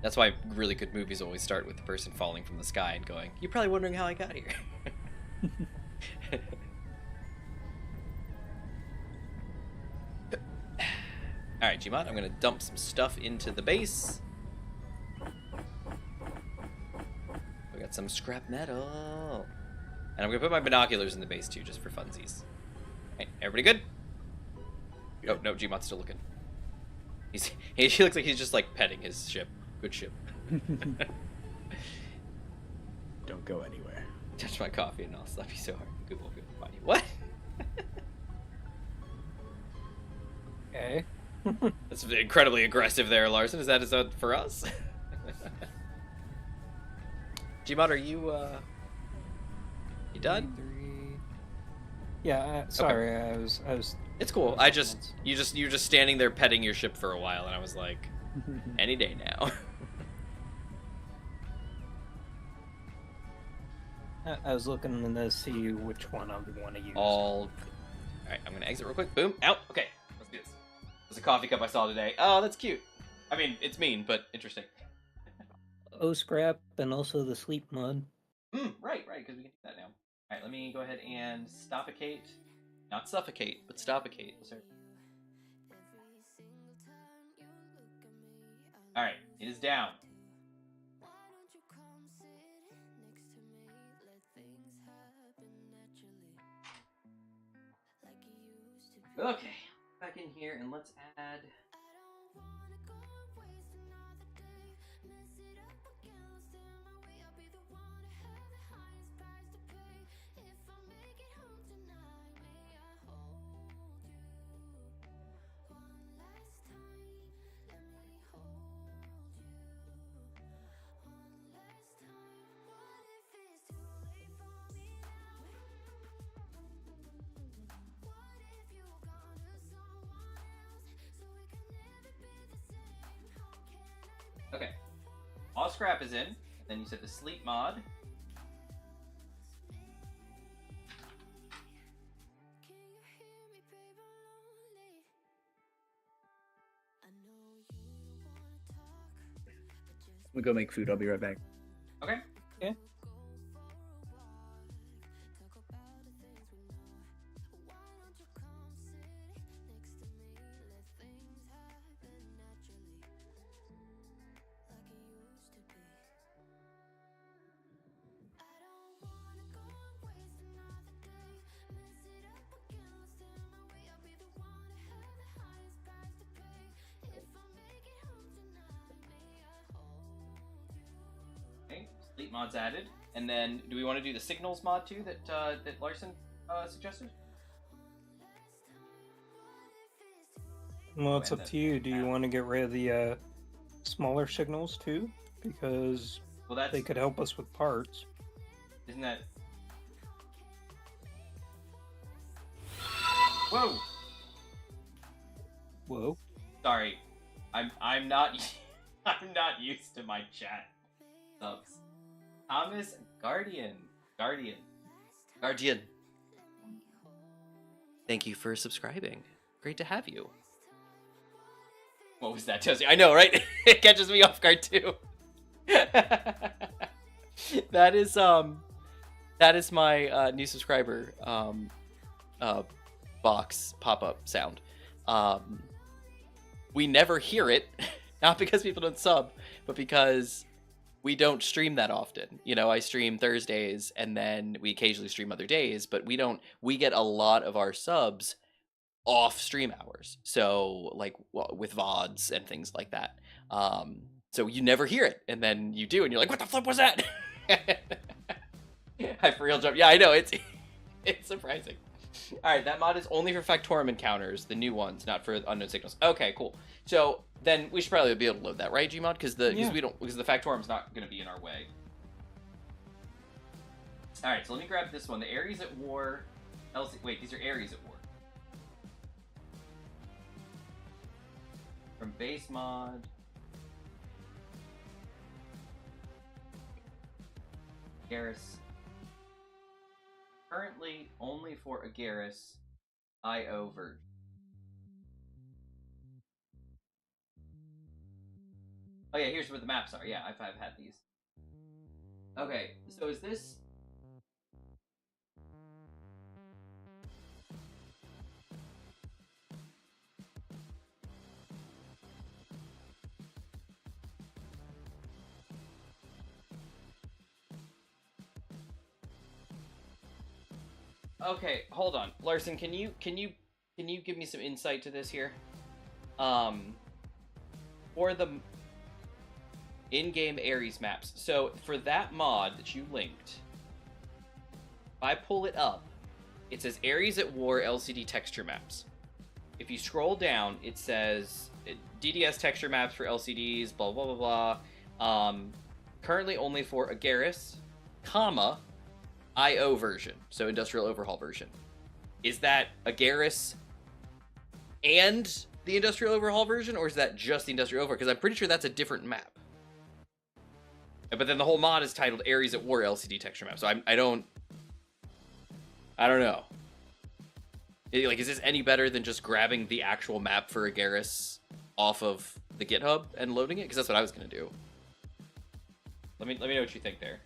That's why really good movies always start with the person falling from the sky and going, "You're probably wondering how I got here." Alright, Gmod, I'm gonna dump some stuff into the base. We got some scrap metal. And I'm gonna put my binoculars in the base too, just for funsies. Alright, everybody good? Good. Oh, no, Gmod's still looking. He looks like he's just like petting his ship. Good ship. Don't go anywhere. Touch my coffee and I'll slap you so hard. Good will find you. What? Okay. That's incredibly aggressive there, Larson. Is that for us? Gmod, are you you done? 3. Yeah, sorry, okay. I was. It's cool. You're just standing there petting your ship for a while, and I was like, any day now. I was looking to see which one I would want to use. All right, I'm gonna exit real quick. Boom, out. Okay, let's do this. There's a coffee cup I saw today. Oh, that's cute. I mean, it's mean, but interesting. Oh, scrap, and also the sleep mod. Right, because we can do that now. Alright, let me go ahead and stoppicate. Not suffocate, but stoppicate. Alright, it is down. Okay, back in here and let's add... Okay, all scrap is in. Then you set the sleep mod. I'm gonna go make food. I'll be right back. Okay. Yeah. Sleep mod's added, and then do we want to do the signals mod too that that Larson suggested? Well, it's up to you. Do you want to get rid of the smaller signals too? Because they could help us with parts. Isn't that? Whoa! Whoa! Sorry, I'm not I'm not used to my chat subs. Thomas Guardian. Thank you for subscribing. Great to have you. What was that, Josie? I know, right? It catches me off guard too. That is my new subscriber box pop-up sound. We never hear it, not because people don't sub, but because we don't stream that often. You know, I stream Thursdays and then we occasionally stream other days, but we get a lot of our subs off stream hours. So like with VODs and things like that. So you never hear it, and then you do and you're like, what the flip was that? I for real jump. Yeah, I know, it's surprising. All right, that mod is only for Factorum encounters, the new ones, not for unknown signals. Okay, cool. So then we should probably be able to load that, right, Gmod? Because the Factorum's not going to be in our way. All right, so let me grab this one. The Ares at War. Wait, these are Ares at War. From base mod. Agaris. Currently only for Agaris IO version. Oh yeah, here's where the maps are. Yeah, I've had these. Okay, so is this... Okay, hold on. Larson, can you give me some insight to this here? For the in-game Ares maps. So for that mod that you linked, if I pull it up, it says Ares at War LCD texture maps. If you scroll down, it says DDS texture maps for LCDs, blah blah blah blah. Currently only for Agaris, comma, IO version, so industrial overhaul version. Is that Agaris and the industrial overhaul version, or is that just the industrial overhaul? Because I'm pretty sure that's a different map. But then the whole mod is titled Ares at War LCD texture map, so I don't know. Like, is this any better than just grabbing the actual map for Agaris off of the GitHub and loading it? Because that's what I was gonna do. Let me know what you think there.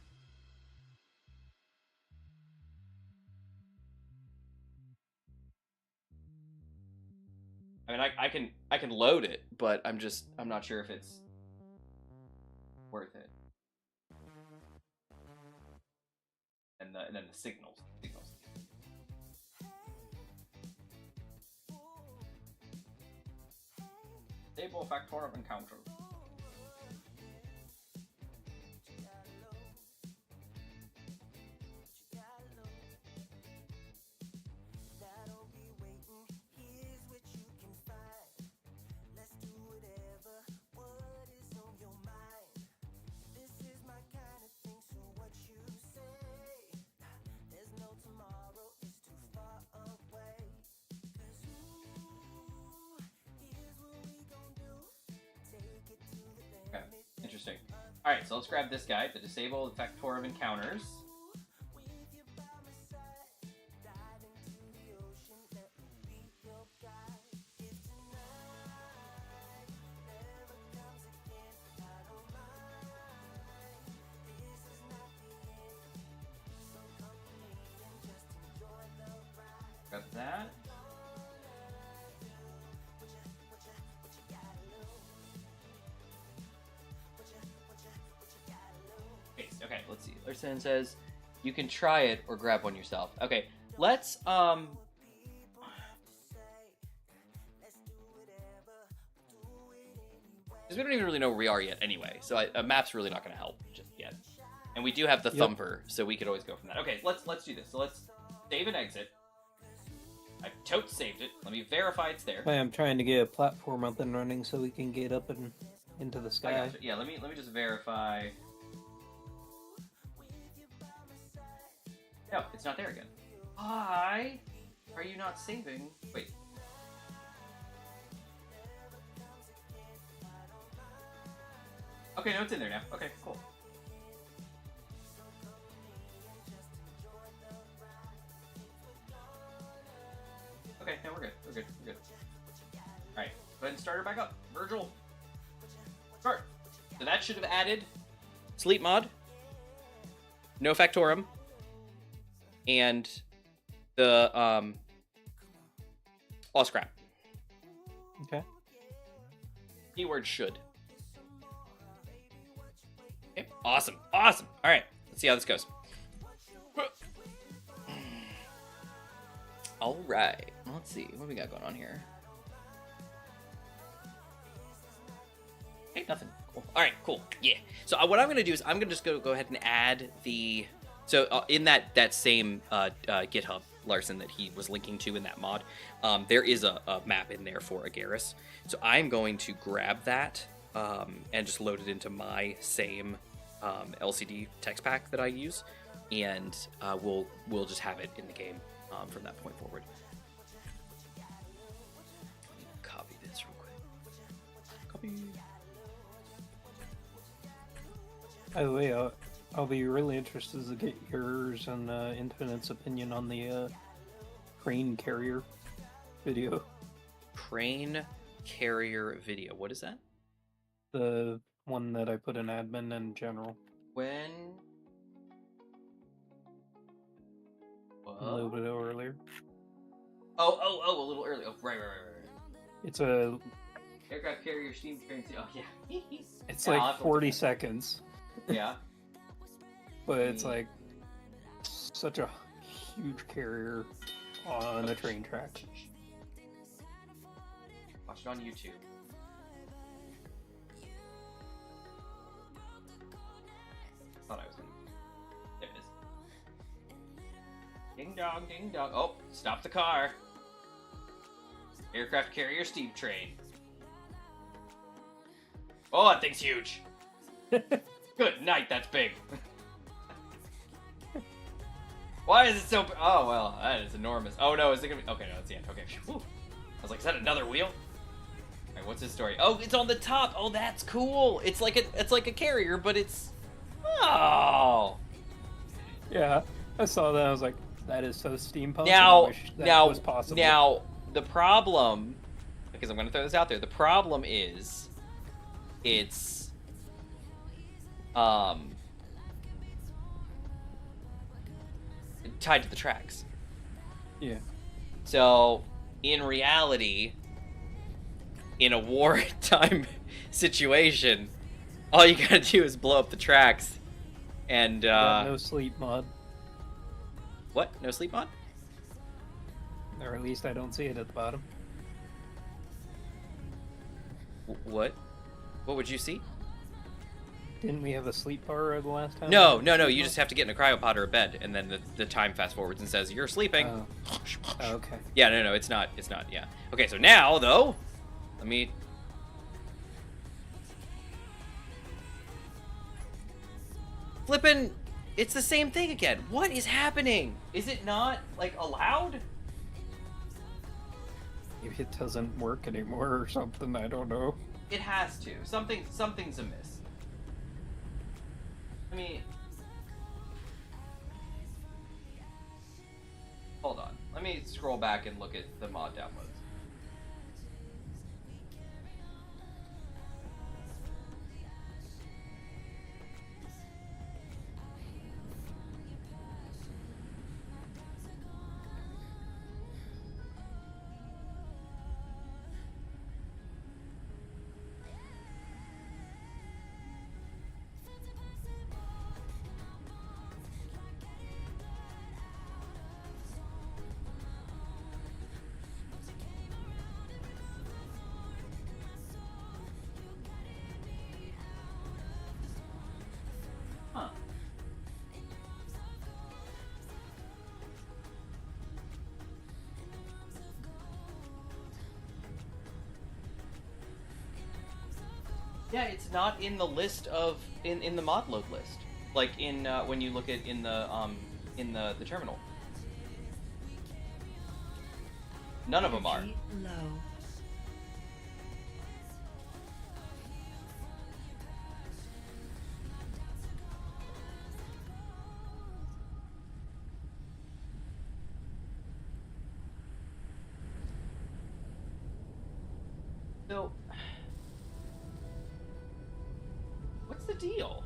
I mean, I can load it, but I'm not sure if it's worth it. And then the signals. Stable Factorum encounter. Okay, interesting. Alright, so let's grab this guy, the Disable the Factorum Encounters. Got that. Okay, let's see. Larson says you can try it or grab one yourself. Okay, let's because we don't even really know where we are yet anyway. So a map's really not going to help just yet. And we do have the thumper, so we could always go from that. Okay, let's do this. So let's save and exit. I totes saved it. Let me verify it's there. I'm trying to get a platform up and running so we can get up and into the sky. I gotcha. Yeah, let me just verify. No, it's not there again. Why are you not saving? Wait. Okay, no, it's in there now. Okay, cool. Okay, no, we're good. We're good. Alright, go ahead and start her back up. Virgil. Start. So that should have added sleep mod, no Factorum, and the all scrap. Okay. Keyword should. Okay, awesome. All right, let's see how this goes. All right, let's see what we got going on here. Hey, nothing. Cool. All right, cool. Yeah. So what I'm gonna do is I'm gonna just go ahead and add the. So in that same GitHub, Larson, that he was linking to in that mod, there is a map in there for Agaris. So I'm going to grab that and just load it into my same LCD text pack that I use, and we'll just have it in the game from that point forward. Let me copy this real quick. Copy. By the way, I'll be really interested to get yours and Infinite's opinion on the crane carrier video. Crane carrier video. What is that? The one that I put in admin and general. When? A little bit earlier. Oh, a little early. Oh, right. It's a... Aircraft carrier steam train. Oh, yeah. It's like 40 seconds. Yeah. But it's like such a huge carrier on a train track. Watch it on YouTube. Thought I was gonna. There it is. Ding dong, ding dong. Oh, stop the car. Aircraft carrier steam train. Oh, that thing's huge. Good night, that's big. Why is it so... Oh, well, that is enormous. Oh, no, is it gonna be... Okay, no, that's the end. Okay. Whew. I was like, is that another wheel? Alright, what's his story? Oh, it's on the top. Oh, that's cool. It's like a carrier, but it's... Oh. Yeah, I saw that. I was like, that is so steampunk. Now, I wish that was possible. Now, the problem... Because I'm going to throw this out there. The problem is... It's... tied to the tracks. Yeah. So, in reality, in a wartime situation, all you gotta do is blow up the tracks. And Got no sleep mod, what? No sleep mod? or at least I don't see it at the bottom. What? What would you see? Didn't we have a sleep bar the last time? No. You just have to get in a cryopod or a bed, and then the time fast forwards and says you're sleeping. Oh, okay. Yeah, no, it's not. It's not. Yeah. Okay, so now though, let me. Flippin', it's the same thing again. What is happening? Is it not like allowed? Maybe it doesn't work anymore or something. I don't know. It has to. Something's amiss. Let me. Hold on. Let me scroll back and look at the mod downloads. Huh. Yeah, it's not in the list of in the mod load list. Like in when you look at in the terminal. None of them are. Low. So, what's the deal?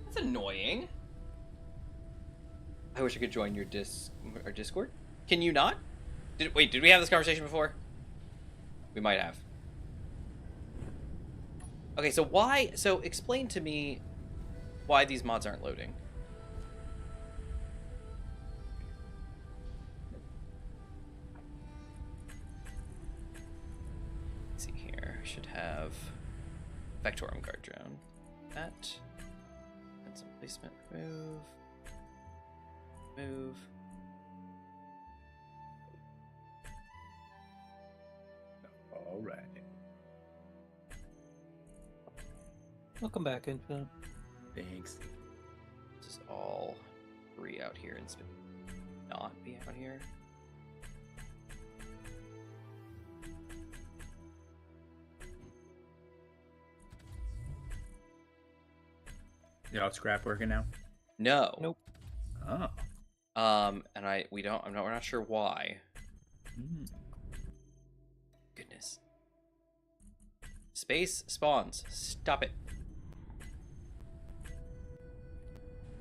That's annoying. I wish I could join your Discord. Can you not? Did we have this conversation before? We might have. Okay, so why? So explain to me why these mods aren't loading. Let's see here. I should have Vectorum guard drone. That. And some placement. Remove. Move. All right. Welcome back, Infinite. Thanks. This is all free out here and not be out here. Y'all scrap working now? No. Nope. Oh. And we're not sure why. Mm. Goodness. Space spawns. Stop it.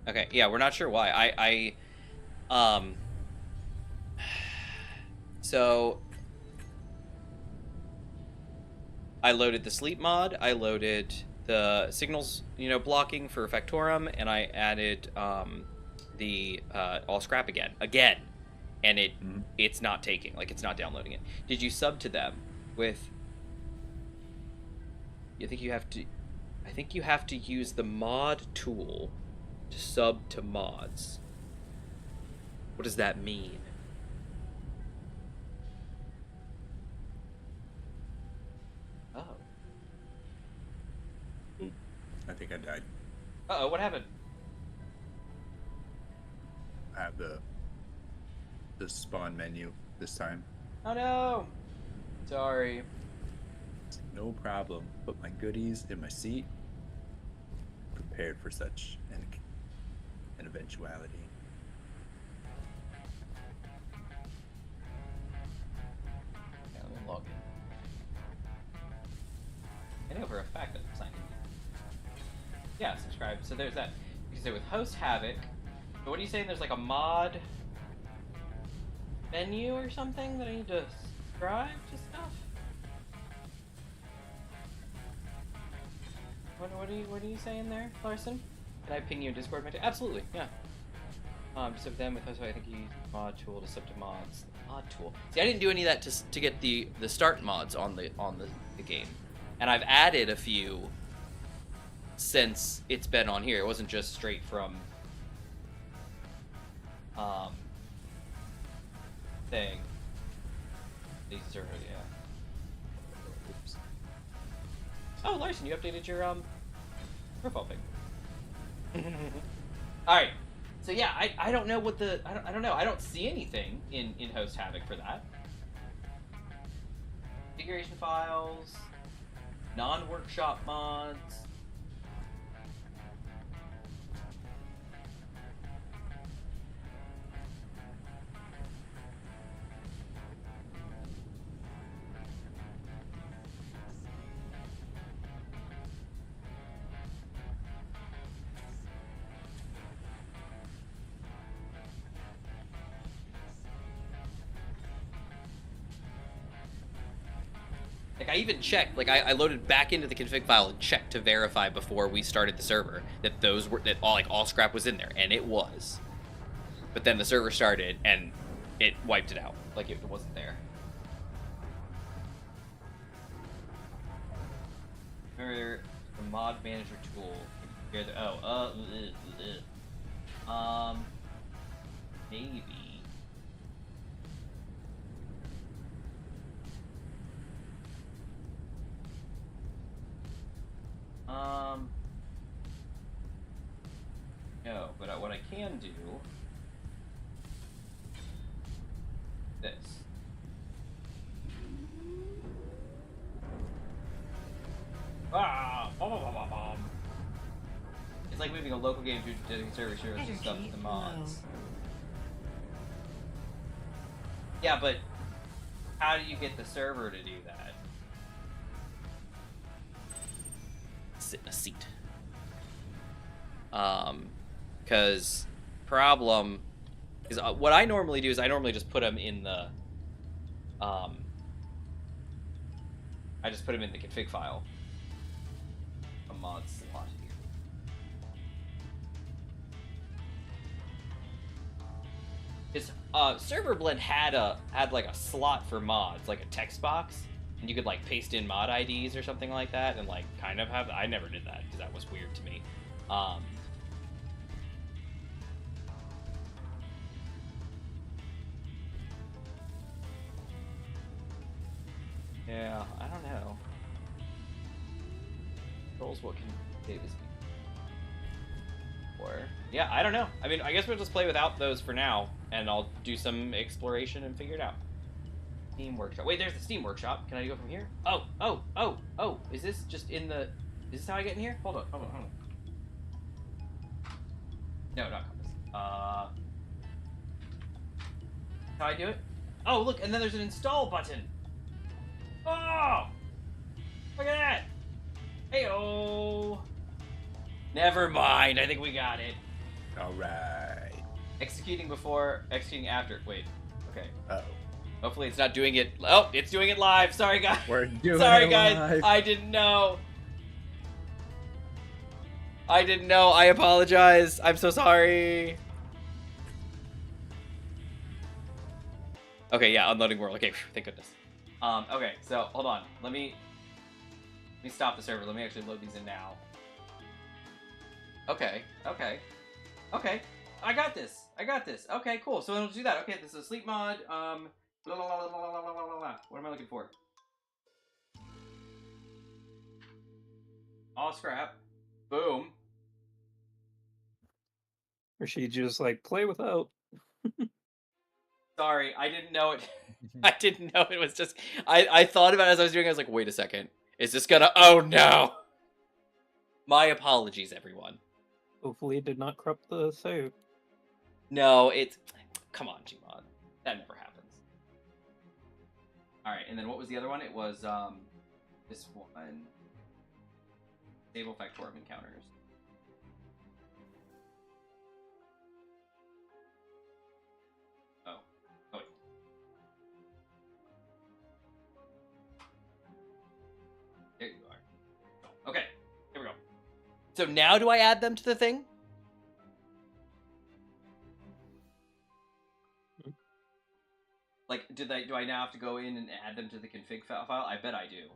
Okay, yeah, we're not sure why. So I loaded the sleep mod, I loaded the signals, blocking for Factorum, and I added the all scrap again, and it's not taking, like, it's not downloading it. Did you sub to them with? I think you have to use the mod tool to sub to mods. What does that mean? Oh. I think I died. Uh-oh, what happened? I have the spawn menu this time. Oh no! Sorry. No problem. Put my goodies in my seat. Prepared for such an eventuality. Yeah, let me log in. I know for a fact that I'm signed in. Yeah, subscribe. So there's that. You can say with host Havoc. So what are you saying? There's like a mod. menu or something that I need to subscribe to stuff? What are you saying there, Larson? Can I ping you in Discord? Absolutely, yeah. Just with them with host, I think you use mod tool to sub to mods. Mod tool. See, I didn't do any of that to get the start mods on the game, and I've added a few since it's been on here. It wasn't just straight from thing. These servers, yeah. Oops. Oh, Larson, you updated your profile pic. All right. So yeah, I don't know what the I don't know. I don't see anything in host havoc for that. Configuration files, non-workshop mods. Like, I even checked, like, I loaded back into the config file and checked to verify before we started the server that all scrap was in there, and it was. But then the server started, and it wiped it out, like it wasn't there. Remember the mod manager tool? Maybe. No, but what I can do this. It's like moving a local game to a dedicated server shares and stuff with the mods. Yeah, but how do you get the server to do that? Sit in a seat. Because problem is what I normally do is I normally just put them in the I just put them in the config file. A mod slot here. Because Server Blend had like a slot for mods, like a text box, and you could like paste in mod IDs or something like that, and like kind of have. I never did that because that was weird to me. Yeah, I don't know. Controls, what can Davis be? Or yeah, I don't know. I mean, I guess we'll just play without those for now, and I'll do some exploration and figure it out. Steam Workshop. Wait, there's the Steam Workshop. Can I go from here? Oh. Is this just in the... Is this how I get in here? Hold on. No, not compass. How I do it? Oh, look, and then there's an install button. Oh! Look at that! Hey-oh! Never mind, I think we got it. Alright. Executing before, executing after. Wait, okay. Uh-oh. Hopefully it's not doing it... Oh, it's doing it live! Sorry, guys! We're doing Sorry, it guys! live. I didn't know! I didn't know, I apologize! I'm so sorry! Okay, yeah, unloading world. Okay, thank goodness. Okay, so hold on. Let me stop the server. Let me actually load these in now. Okay. I got this. Okay, cool. So let's do that. Okay, this is a sleep mod. Blah, blah, blah, blah, blah, blah, blah, blah. What am I looking for? All scrap. Boom. Or she just like play without. Sorry, I didn't know it. I didn't know it was just... I thought about it as I was doing it. I was like, wait a second. Is this gonna... Oh, no! My apologies, everyone. Hopefully it did not corrupt the save. No, it's... Come on, Gmod. That never happens. Alright, and then what was the other one? It was, this one. Stable Factorum Encounters. So now do I add them to the thing? Like, do I now have to go in and add them to the config file? I bet I do.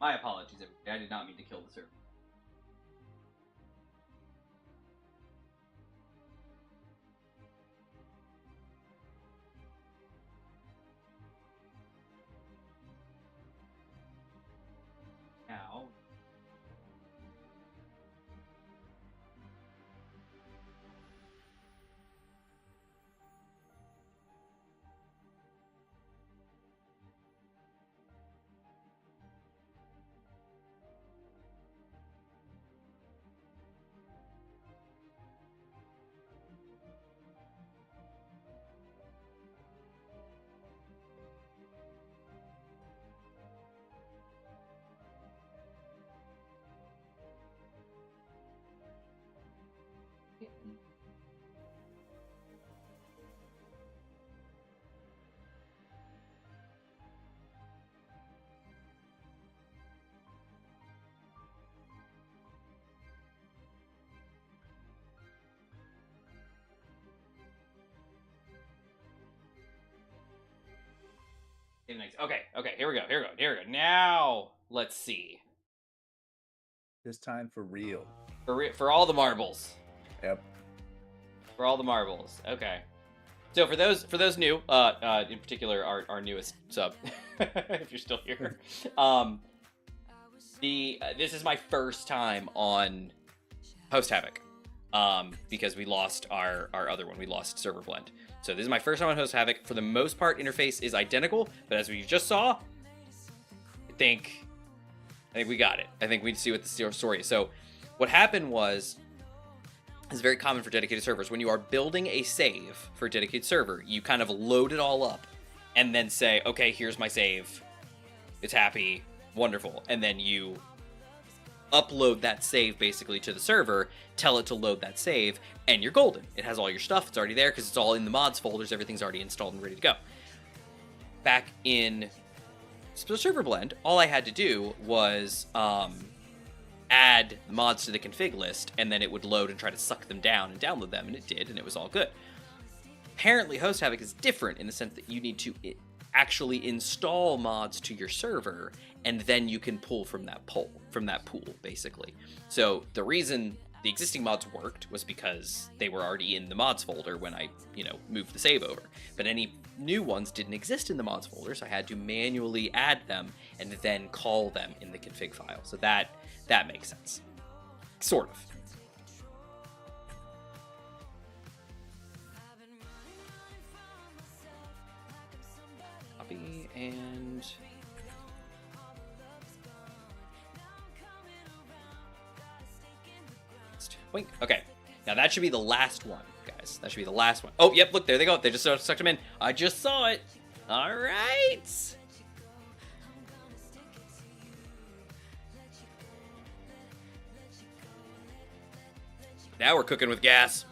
My apologies, everybody. I did not mean to kill the server. Now... Okay, here we go. Now, let's see. This time for real. For all the marbles. Yep. For all the marbles. Okay. So for those new, in particular our newest sub, if you're still here, this is my first time on Host Havoc, because we lost our other one. We lost Server Blend. So this is my first time on Host Havoc. For the most part, interface is identical, but as we just saw, I think we got it. I think we see what the story is. So what happened was, it's very common for dedicated servers. When you are building a save for a dedicated server, you kind of load it all up and then say, okay, here's my save. It's happy, wonderful. And then you upload that save basically to the server, tell it to load that save, and you're golden. It has all your stuff. It's already there because it's all in the mods folders. Everything's already installed and ready to go. Back in Server Blend, all I had to do was add the mods to the config list, and then it would load and try to suck them down and download them, and it did, and it was all good. Apparently, Host Havoc is different in the sense that you need to actually install mods to your server, and then you can pull from that pool, basically. So the reason the existing mods worked was because they were already in the mods folder when I, moved the save over. But any new ones didn't exist in the mods folder, so I had to manually add them and then call them in the config file. So that makes sense. Sort of. Copy and... Wink. Okay. Now that should be the last one, guys. That should be the last one. Oh, yep, look, there they go. They just sucked them in. I just saw it. All right. Now we're cooking with gas.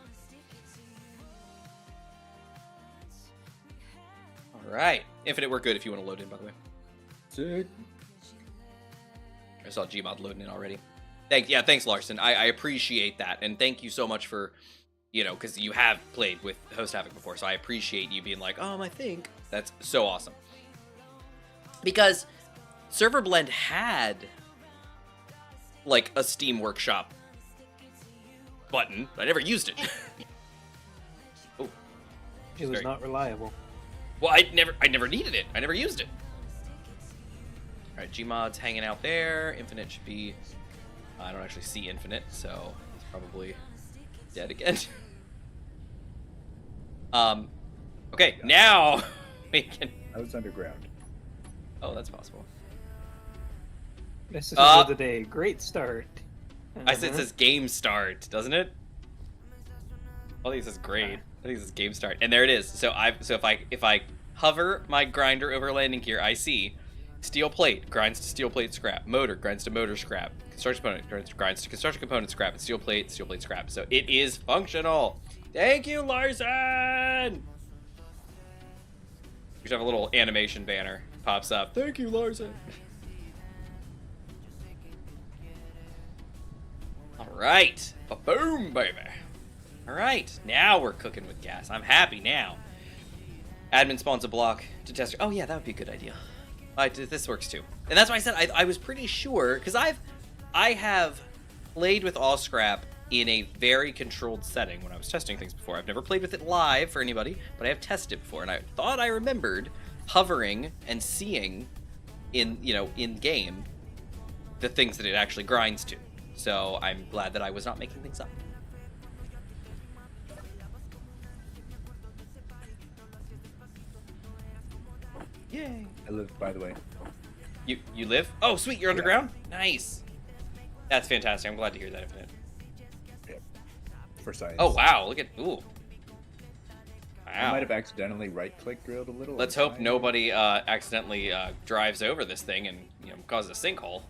All right. Infinite, we're good if you want to load in, by the way. Sick. I saw Gmod loading in already. Thanks, Larson. I appreciate that. And thank you so much for, because you have played with Host Havoc before, so I appreciate you being like, I think. That's so awesome. Because Server Blend had, like, a Steam Workshop button, but I never used it. Oh, it was not reliable. Well, I never needed it. I never used it. All right, Gmod's hanging out there. Infinite should be... I don't actually see Infinite, so he's probably dead again. Okay, now we can... I was underground. Oh, that's possible. This is the day. Great start. I said it says game start, doesn't it? I think it says great. I think it says game start, and there it is. So if I hover my grinder over landing gear, I see steel plate grinds to steel plate scrap, motor grinds to motor scrap, construction component grinds to construction component scrap, and steel plate scrap. So it is functional. Thank you, Larson. We should have a little animation banner pops up. Thank you, Larson. All right, boom, baby. All right, now we're cooking with gas. I'm happy now. Admin spawns a block to test. Oh yeah, that would be a good idea. This works too, and that's why I said I was pretty sure because I have played with all scrap in a very controlled setting when I was testing things before. I've never played with it live for anybody, but I have tested it before, and I thought I remembered hovering and seeing in game the things that it actually grinds to. So I'm glad that I was not making things up. Yay! I live, by the way. You live? Oh, sweet! You're underground. Nice. That's fantastic. I'm glad to hear that, Infinite. Yeah. For science. Oh wow! Look at Wow. I might have accidentally right-click drilled a little. Let's hope nobody accidentally drives over this thing and causes a sinkhole.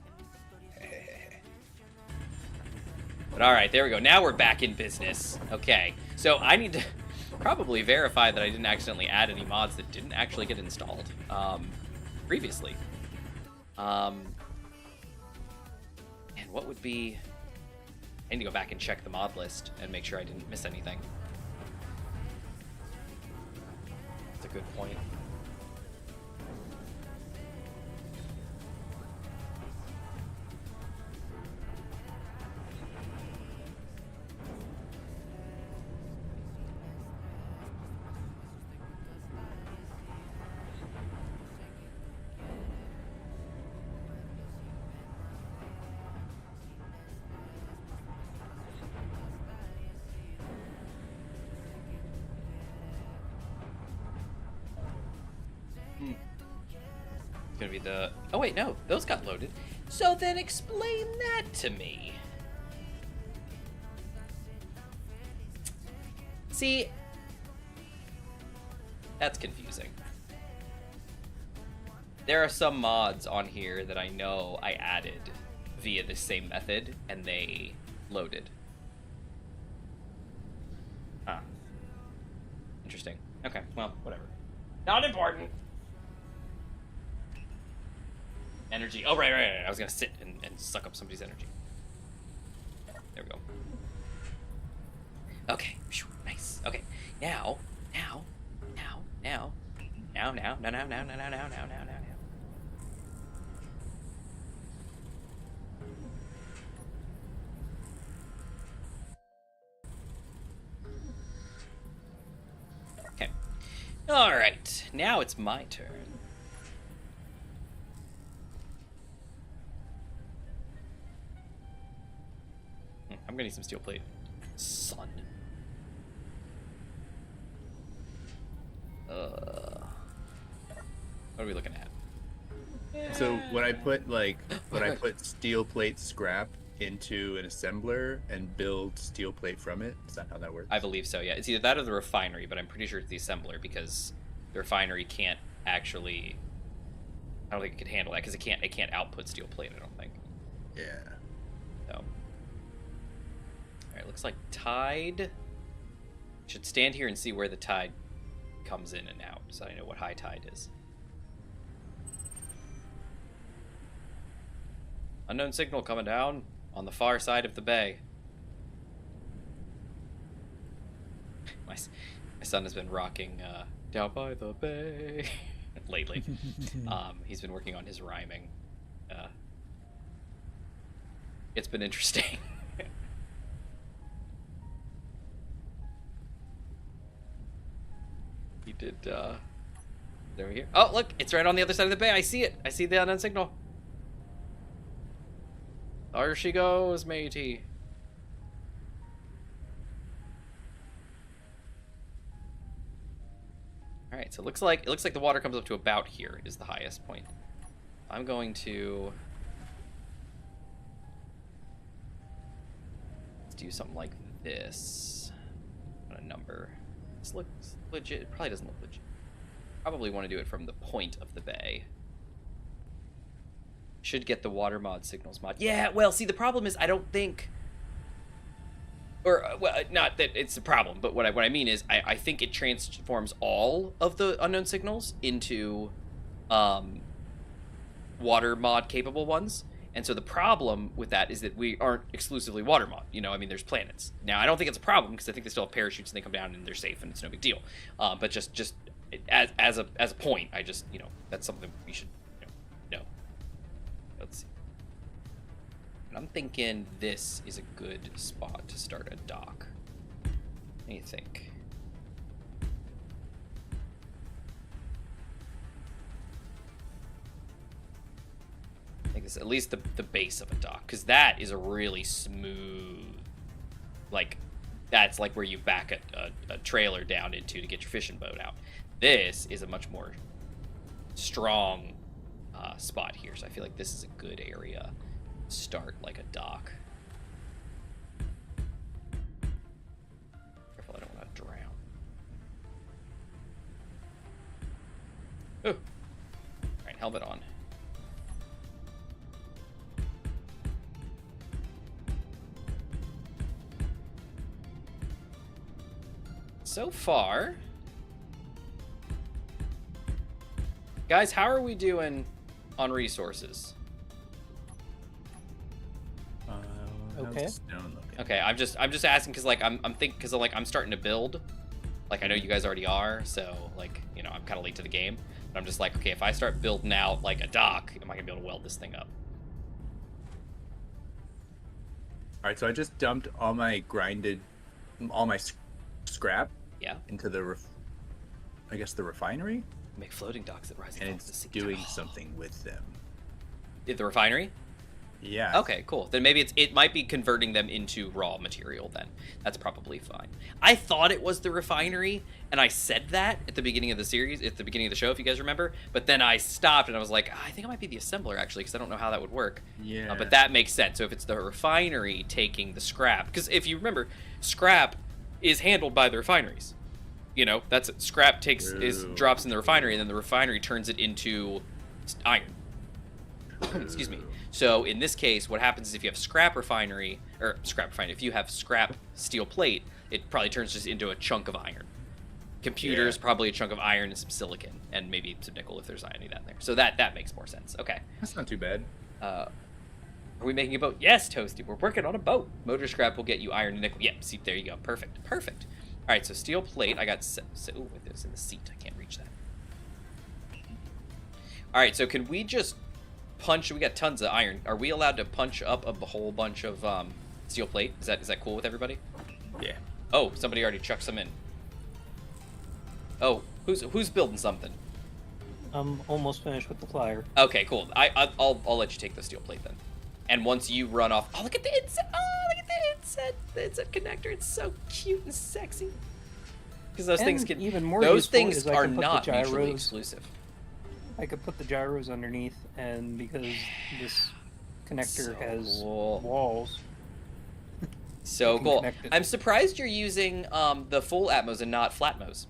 But all right, there we go. Now we're back in business. Okay, so I need to probably verify that I didn't accidentally add any mods that didn't actually get installed previously. And what would be... I need to go back and check the mod list and make sure I didn't miss anything. That's a good point. Gonna be the... Oh wait, no, those got loaded. So then explain that to me. See, that's confusing. There are some mods on here that I know I added via the same method, and they loaded. Huh. Interesting. Okay, well, whatever. Not important. Energy. Oh, right. I was gonna sit and suck up somebody's energy. There we go. Okay. Nice. Okay. Now. Okay. All right. Now it's my turn. I'm gonna need some steel plate. Son. What are we looking at? So when I put steel plate scrap into an assembler and build steel plate from it, is that how that works? I believe so, yeah. It's either that or the refinery, but I'm pretty sure it's the assembler because the refinery can't actually... I don't think it can handle that because it can't output steel plate, I don't think. Yeah. So... Alright, looks like tide... Should stand here and see where the tide comes in and out, so I know what high tide is. Unknown signal coming down on the far side of the bay. My son has been rocking Down by the Bay lately. He's been working on his rhyming. It's been interesting. He did, there we go. Oh, look, it's right on the other side of the bay. I see it. I see the unknown signal. There she goes, matey. All right, so it looks like the water comes up to about here is the highest point. I'm going to do something like this. On a number. This looks legit. It probably doesn't look legit. Probably want to do it from the point of the bay. Should get the water mod signals mod. Yeah, well, see, the problem is I don't think... Or, well, not that it's a problem, but what I mean is I think it transforms all of the unknown signals into water mod capable ones. And so the problem with that is that we aren't exclusively water mod. You know, I mean, there's planets. Now, I don't think it's a problem because I think they still have parachutes and they come down and they're safe and it's no big deal. But just as a point, I just, you know, that's something we should know. Let's see. And I'm thinking this is a good spot to start a dock. What do you think? I think it's at least the base of a dock, because that is a really smooth, like, that's like where you back a trailer down into to get your fishing boat out. This is a much more strong spot here, so I feel like this is a good area to start like a dock. Careful, I don't want to drown. Ooh. All right, helmet on. So far, guys, how are we doing on resources? Okay. Okay, I'm just asking because like I'm thinking because like I'm starting to build, like I know you guys already are, so like you know I'm kind of late to the game, but I'm just like okay, if I start building out like a dock, am I gonna be able to weld this thing up? All right, so I just dumped all my scrap. Yeah. Into the I guess the refinery. Make floating docks that rise and above the it's sea. doing something with them. The refinery? Yeah. Okay, cool. Then maybe it might be converting them into raw material then. That's probably fine. I thought it was the refinery, and I said that at the beginning of the series, at the beginning of the show, if you guys remember. But then I stopped, and I was like, I think it might be the assembler, actually, because I don't know how that would work. Yeah. But that makes sense. So if it's the refinery taking the scrap, because if you remember, scrap is handled by the refineries. You know, that's it. Scrap drops in the refinery, and then the refinery turns it into iron. Excuse me. So in this case, what happens is if you have if you have scrap steel plate, it probably turns just into a chunk of iron. Computers, probably a chunk of iron and some silicon, and maybe some nickel if there's any of that in there. So that makes more sense. Okay. That's not too bad. Are we making a boat? Yes, Toasty. We're working on a boat. Motor scrap will get you iron and nickel. Yep. See, there you go. Perfect. All right, so steel plate. I got ooh, it's in the seat. I can't reach that. All right, so can we just punch? We got tons of iron. Are we allowed to punch up a whole bunch of steel plate? Is that cool with everybody? Yeah. Oh, somebody already chucked some in. Oh, who's building something? I'm almost finished with the flyer. Okay, cool. I'll let you take the steel plate then. And once you run off, oh look at the inset! Oh look at the inset connector. It's so cute and sexy. Because those things can even more. Those things are not mutually exclusive. I could put the gyros underneath, and because this connector has cool. walls. So cool. I'm surprised you're using the full Atmos and not Flatmos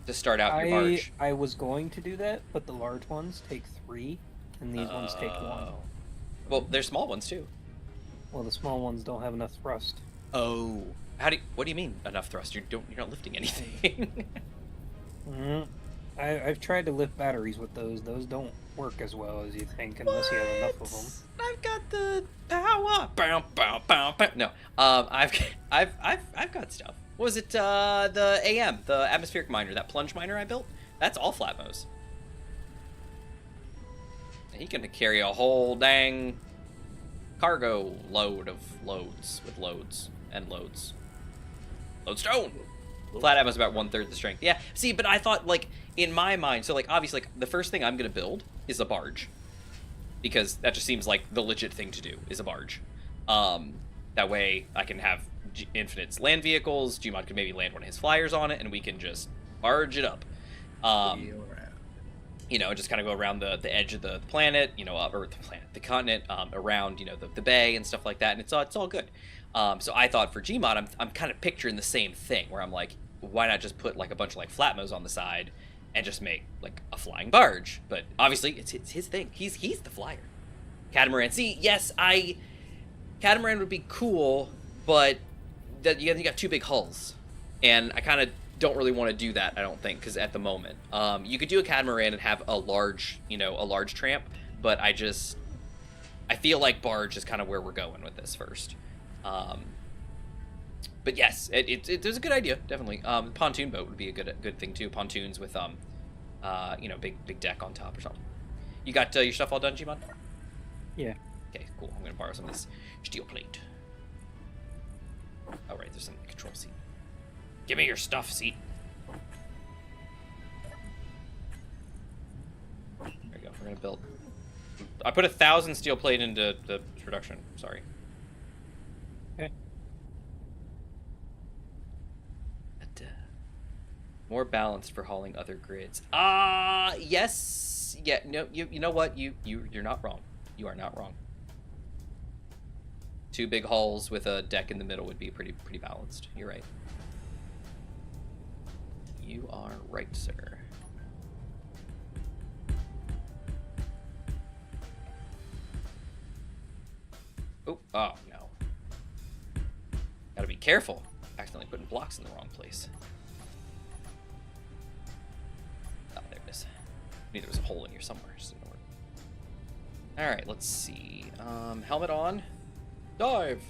to start out your barge. I was going to do that, but the large ones take 3, and these ones take 1. Well, they're small ones too. Well, the small ones don't have enough thrust. Oh, what do you mean enough thrust? You're not lifting anything. I've tried to lift batteries with those. Those don't work as well as you think unless you have enough of them. I've got the power. Bow, bow, bow, bow. No, I've got stuff. What was it? The AM, the atmospheric miner, that plunge miner I built. That's all Flatmos. He can carry a whole dang cargo load of loads with loads and loads. Lodestone. Flat Atmos about 1/3 the strength. Yeah. See, but I thought like in my mind, so like obviously like the first thing I'm gonna build is a barge, because that just seems like the legit thing to do is a barge. That way I can have Infinite's land vehicles. Gmod can maybe land one of his flyers on it, and we can just barge it up. Yeah, you know, just kind of go around the edge of the planet, you know, or the continent, around, you know, the bay and stuff like that, and it's all good. So I thought for Gmod, I'm kind of picturing the same thing, where I'm like, why not just put like a bunch of like flatmos on the side and just make like a flying barge? But obviously it's his thing. He's the flyer. Catamaran. See, yes, catamaran would be cool, but that you got two big hulls, and I kind of don't really want to do that, I don't think, because at the moment, you could do a catamaran and have a large tramp, but I feel like barge is kind of where we're going with this first. But yes, it's a good idea, definitely. Pontoon boat would be a good thing too. Pontoons with you know, big deck on top or something. You got your stuff all done, Gmod? Yeah. Okay, cool. I'm gonna borrow some of this steel plate. Oh right, there's some control seat. Give me your stuff, seat. There we go. We're gonna build. I put 1,000 steel plate into the production. Sorry. Okay. More balanced for hauling other grids. Yes. Yeah. No. You know what? You're not wrong. You are not wrong. Two big hulls with a deck in the middle would be pretty balanced. You're right. You are right, sir. Oh no. Gotta be careful. Accidentally putting blocks in the wrong place. Oh, there it is. I knew there was a hole in here somewhere. Just didn't know where. Alright, let's see. Helmet on. Dive!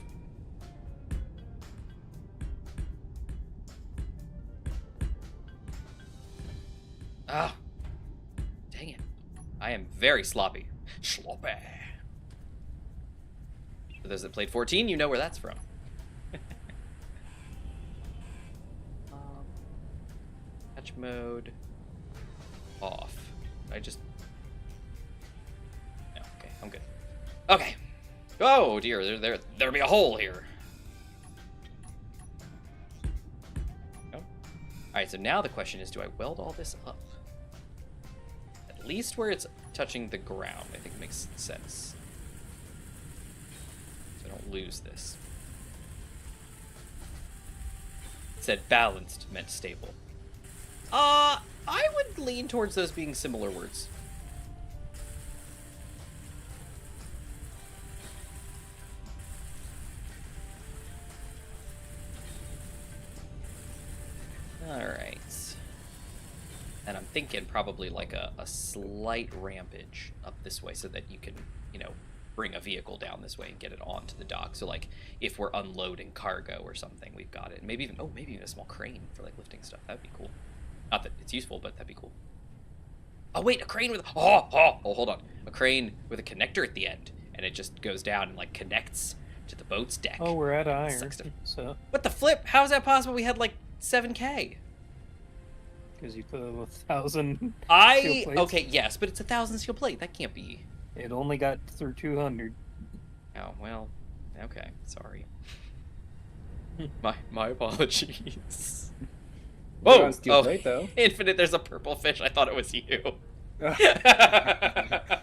Ah! Dang it. I am very sloppy. Sloppy. For those that played 14, you know where that's from. Hatch mode. Off. I just... No, okay, I'm good. Okay. Oh dear, there'll be a hole here. No? Alright, so now the question is, do I weld all this up? At least where it's touching the ground, I think it makes sense. So I don't lose this. It said balanced meant stable. I would lean towards those being similar words. Alright. And I'm thinking probably like a slight rampage up this way so that you can, you know, bring a vehicle down this way and get it onto the dock. So like if we're unloading cargo or something, we've got it. Maybe even a small crane for like lifting stuff. That'd be cool. Not that it's useful, but that'd be cool. Oh wait, a crane with hold on. A crane with a connector at the end, and it just goes down and like connects to the boat's deck. Oh, we're at iron. So. What the flip? How is that possible? We had like 7K. Because you put 1,000 steel plates. Okay, yes, but it's 1,000 steel plate. That can't be. It only got through 200. Oh well, okay, sorry. my apologies. Whoa! Steel plate, though. Infinite, there's a purple fish. I thought it was you. I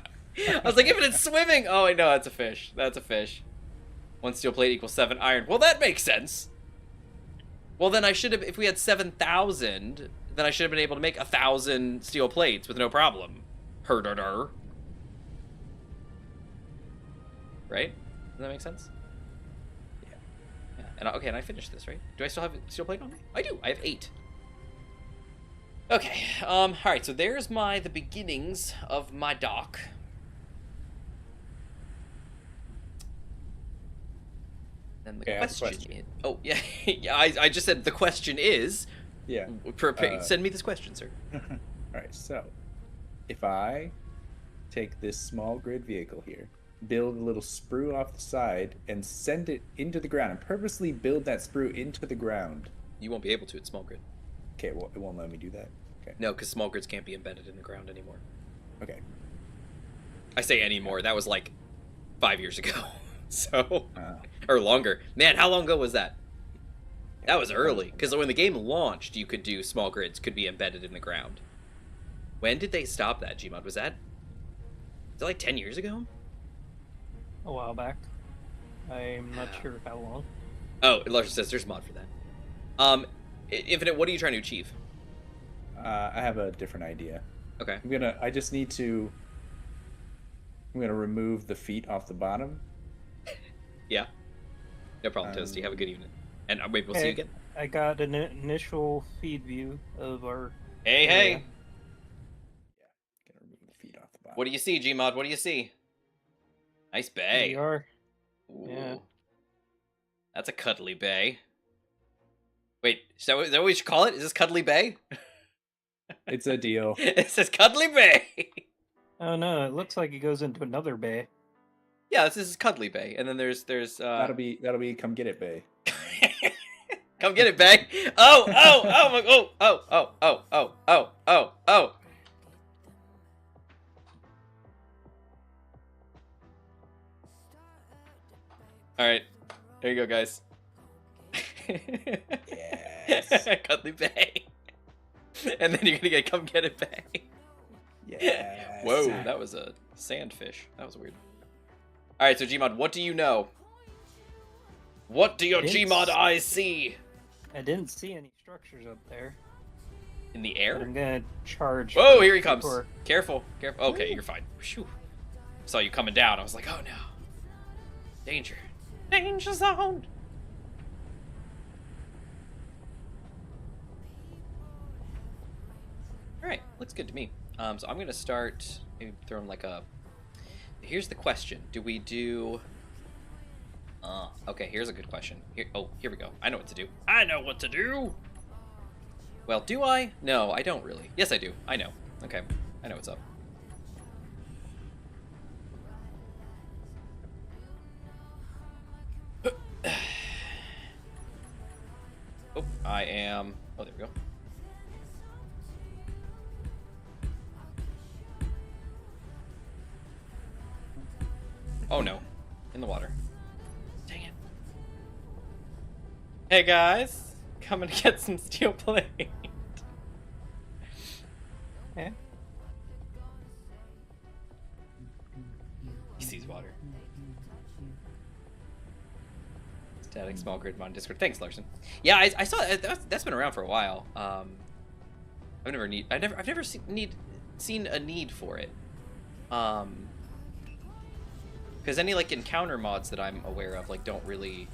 was like, Infinite swimming. Oh, I know that's a fish. That's a fish. 1 steel plate equals 7 iron. Well, that makes sense. Well, then I should have. If we had 7,000, then I should have been able to make 1,000 steel plates with no problem. Herder. Right? Does that make sense? Yeah. And okay, and I finished this, right? Do I still have steel plate on me? I do. I have 8. Okay. All right. So there's the beginnings of my dock. Then the question is, oh yeah, yeah. I just said the question is. Yeah. Send me this question, sir. All right. So, if I take this small grid vehicle here, build a little sprue off the side, and send it into the ground, and purposely build that sprue into the ground. You won't be able to. It's small grid. Okay. Well, it won't let me do that. Okay. No, because small grids can't be embedded in the ground anymore. Okay. I say anymore. That was like 5 years ago. So, or longer. Man, how long ago was that? That was early. Because when the game launched, you could do small grids, could be embedded in the ground. When did they stop that, Gmod? Was that like 10 years ago? A while back. I'm not sure how long. Oh, Larson says there's a mod for that. Infinite, what are you trying to achieve? I have a different idea. Okay. I'm gonna remove the feet off the bottom. Yeah. No problem, Toasty. Have a good evening. And wait, we'll see you again. I got an initial feed view of our... Hey, hey! Yeah. Gonna remove the feet off the bottom. What do you see, Gmod? What do you see? Nice bay. We are. Ooh. Yeah. That's a cuddly bay. Wait, is that what we should call it? Is this Cuddly Bay? It's a deal. It says Cuddly Bay! Oh no, it looks like it goes into another bay. Yeah, this is Cuddly Bay. And then there's That'll be come get it, Bay. Come get it, Bay! Oh, oh, oh, my, oh, oh, oh, oh, oh, oh, oh, oh. Alright. There you go, guys. Yes. Cuddly Bay. And then you're gonna get come get it, Bay. Yes. Whoa, that was a sandfish. That was weird. Alright, so Gmod, what do you know? What do your Gmod eyes see? I didn't see any structures up there. In the But air? I'm gonna charge. Whoa, for here he comes. tour. Careful, careful. Okay, you're fine. Phew. Saw you coming down. I was like, oh no. Danger. Danger zone. Alright, looks good to me. So I'm gonna start maybe throwing like a... Here's the question. Do we do... okay, here's a good question. Here we go. I know what to do. I know what to do! Well, do I? No, I don't really. Yes, I do. I know. Okay, I know what's up. Oh, I am... Oh, there we go. Oh no, in the water. Dang it. Hey guys, coming to get some steel plate. Yeah. He sees water. Static small grid mod Discord. Thanks, Larson. Yeah, I saw that's been around for a while. I've never seen a need for it. Because any like encounter mods that I'm aware of like don't really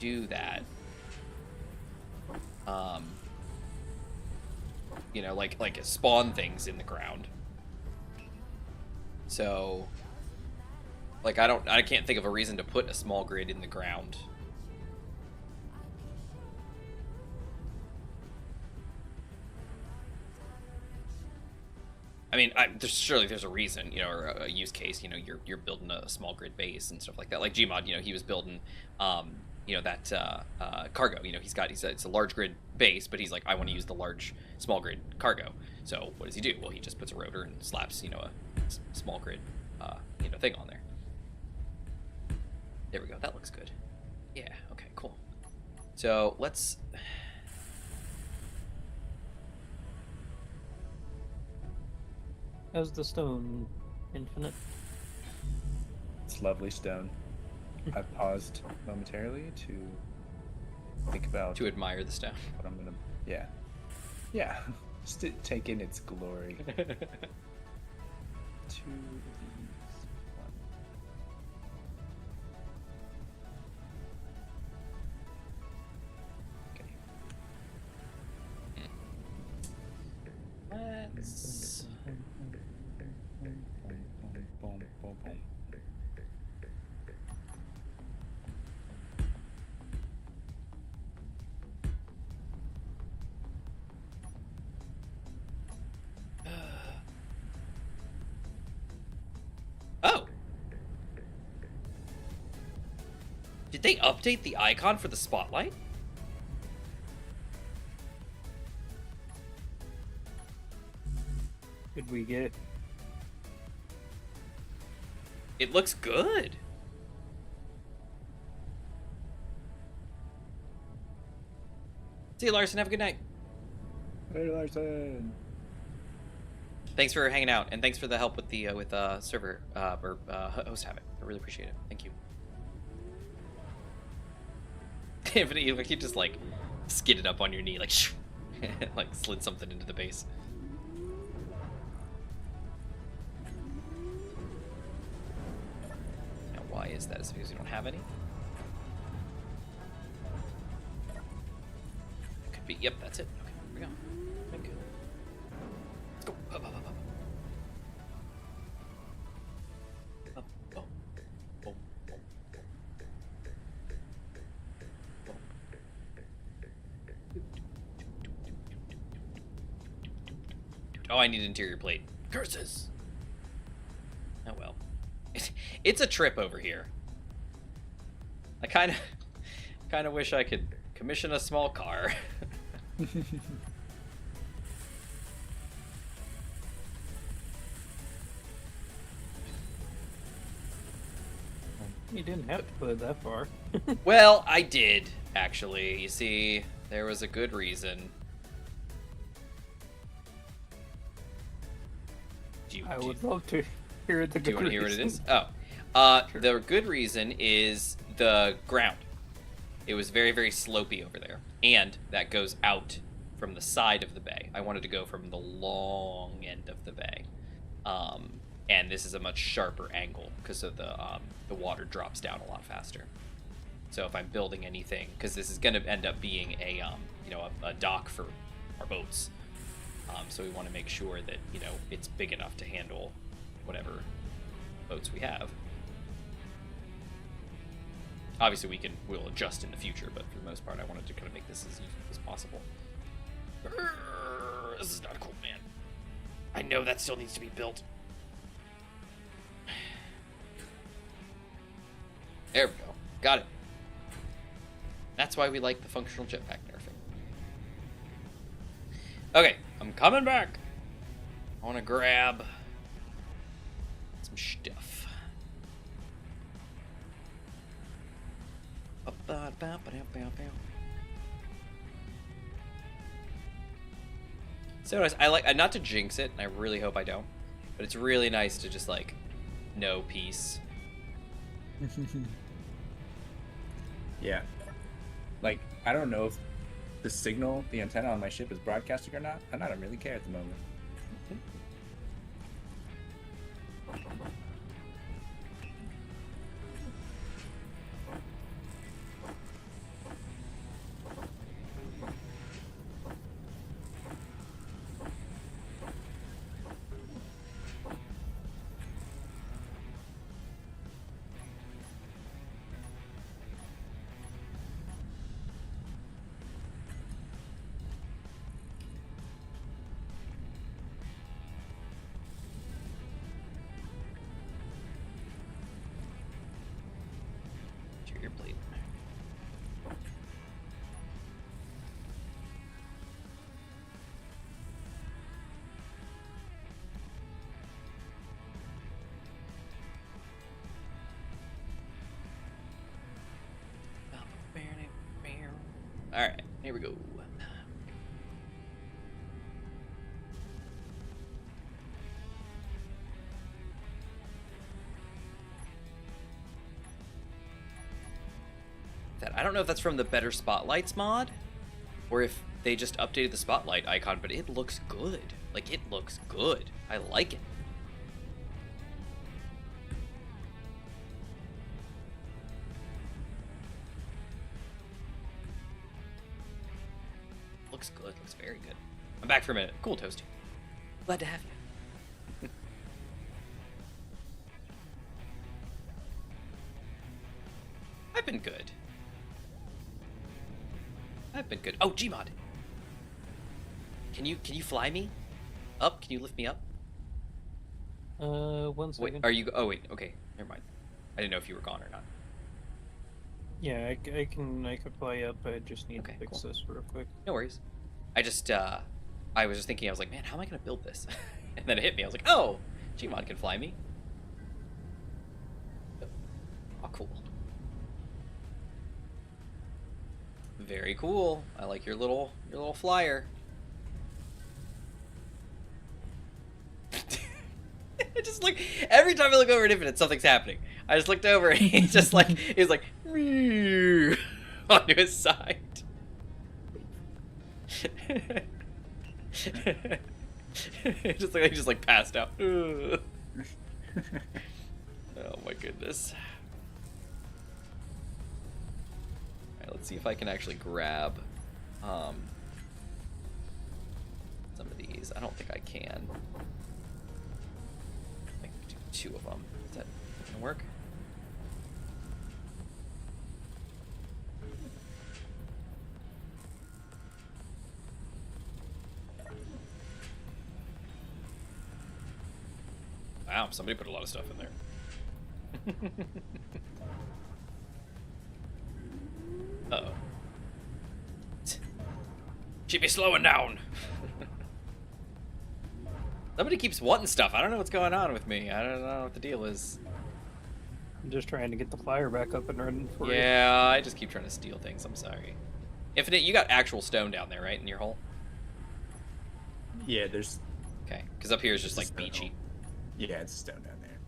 do that. You know, like spawn things in the ground. So like I can't think of a reason to put a small grid in the ground. I mean, surely there's a reason, you know, or a use case. You know, you're building a small grid base and stuff like that. Like Gmod, you know, he was building, you know, that cargo. You know, it's a large grid base, but he's like, I want to use the small grid cargo. So what does he do? Well, he just puts a rotor and slaps, you know, a small grid, you know, thing on there. There we go. That looks good. Yeah. Okay. Cool. So let's. How's the stone, Infinite? It's lovely stone. I paused momentarily to think about To admire the stone. what I'm gonna. Yeah. Just to take in its glory. Two of these. Let's. Oh! Did they update the icon for the spotlight? Did we get? It looks good. See you, Larson. Have a good night. Hey, Larson. Thanks for hanging out, and thanks for the help with the server or host Havoc. I really appreciate it. Thank you. If you just like skidded up on your knee, like like slid something into the base. Now, why is that? Is it because you don't have any? Could be. Yep, that's it. Okay, here we go. Thank you. Let's go. Up, up, up, up. Up, up, boom, boom. Oh, I need an interior plate. Curses! Oh well. It's a trip over here. I kind of wish I could commission a small car. You didn't have to put it that far. Well, I did, actually. You see, there was a good reason. I would love to hear the good reason. Do you want to hear what it is? Oh. Sure. The good reason is the ground. It was very, very slopey over there. And that goes out from the side of the bay. I wanted to go from the long end of the bay. And this is a much sharper angle because of the water drops down a lot faster. So if I'm building anything, because this is going to end up being a dock for our boats. So we want to make sure that, it's big enough to handle whatever boats we have. Obviously, we'll adjust in the future, but for the most part, I wanted to kind of make this as useful as possible. This is not cool, man. I know that still needs to be built. There we go. Got it. That's why we like the functional jetpack nerfing. Okay, I'm coming back. I want to grab some stuff. So nice. I like, not to jinx it, and I really hope I don't, but it's really nice to just like know peace. Yeah. Like, I don't know if the signal, the antenna on my ship is broadcasting or not, and I don't really care at the moment. Your plate. All right, here we go. I don't know if that's from the Better Spotlights mod, or if they just updated the spotlight icon, but it looks good. Like, it looks good. I like it. Looks good. Looks very good. I'm back for a minute. Cool, Toasty. Glad to have you. I've been good. I've been good. Oh, Gmod. Can you fly me up? Can you lift me up? 1 second. Wait, are you? Oh wait, okay, never mind. I didn't know if you were gone or not. Yeah, I can fly up. I just need Okay, to fix cool. this real quick. No worries. I was just thinking. I was like, man, how am I gonna build this? And then it hit me. I was like, oh, Gmod can fly me. Oh, cool. Very cool. I like your little flyer. Every time I look over at Infinite, something's happening. I just looked over and he's just like, onto his side. He just like passed out. Oh my goodness. Alright, let's see if I can actually grab some of these. I don't think I can. I can do 2 of them. Is that gonna work? Wow, somebody put a lot of stuff in there. Uh-oh. Should be slowing down. Somebody keeps wanting stuff. I don't know what's going on with me. I don't know what the deal is. I'm just trying to get the flyer back up and running for you. Yeah, I just keep trying to steal things. I'm sorry. Infinite, you got actual stone down there, right, in your hole? Yeah, there's... Okay, because up here is just like beachy. Yeah, it's stone down there.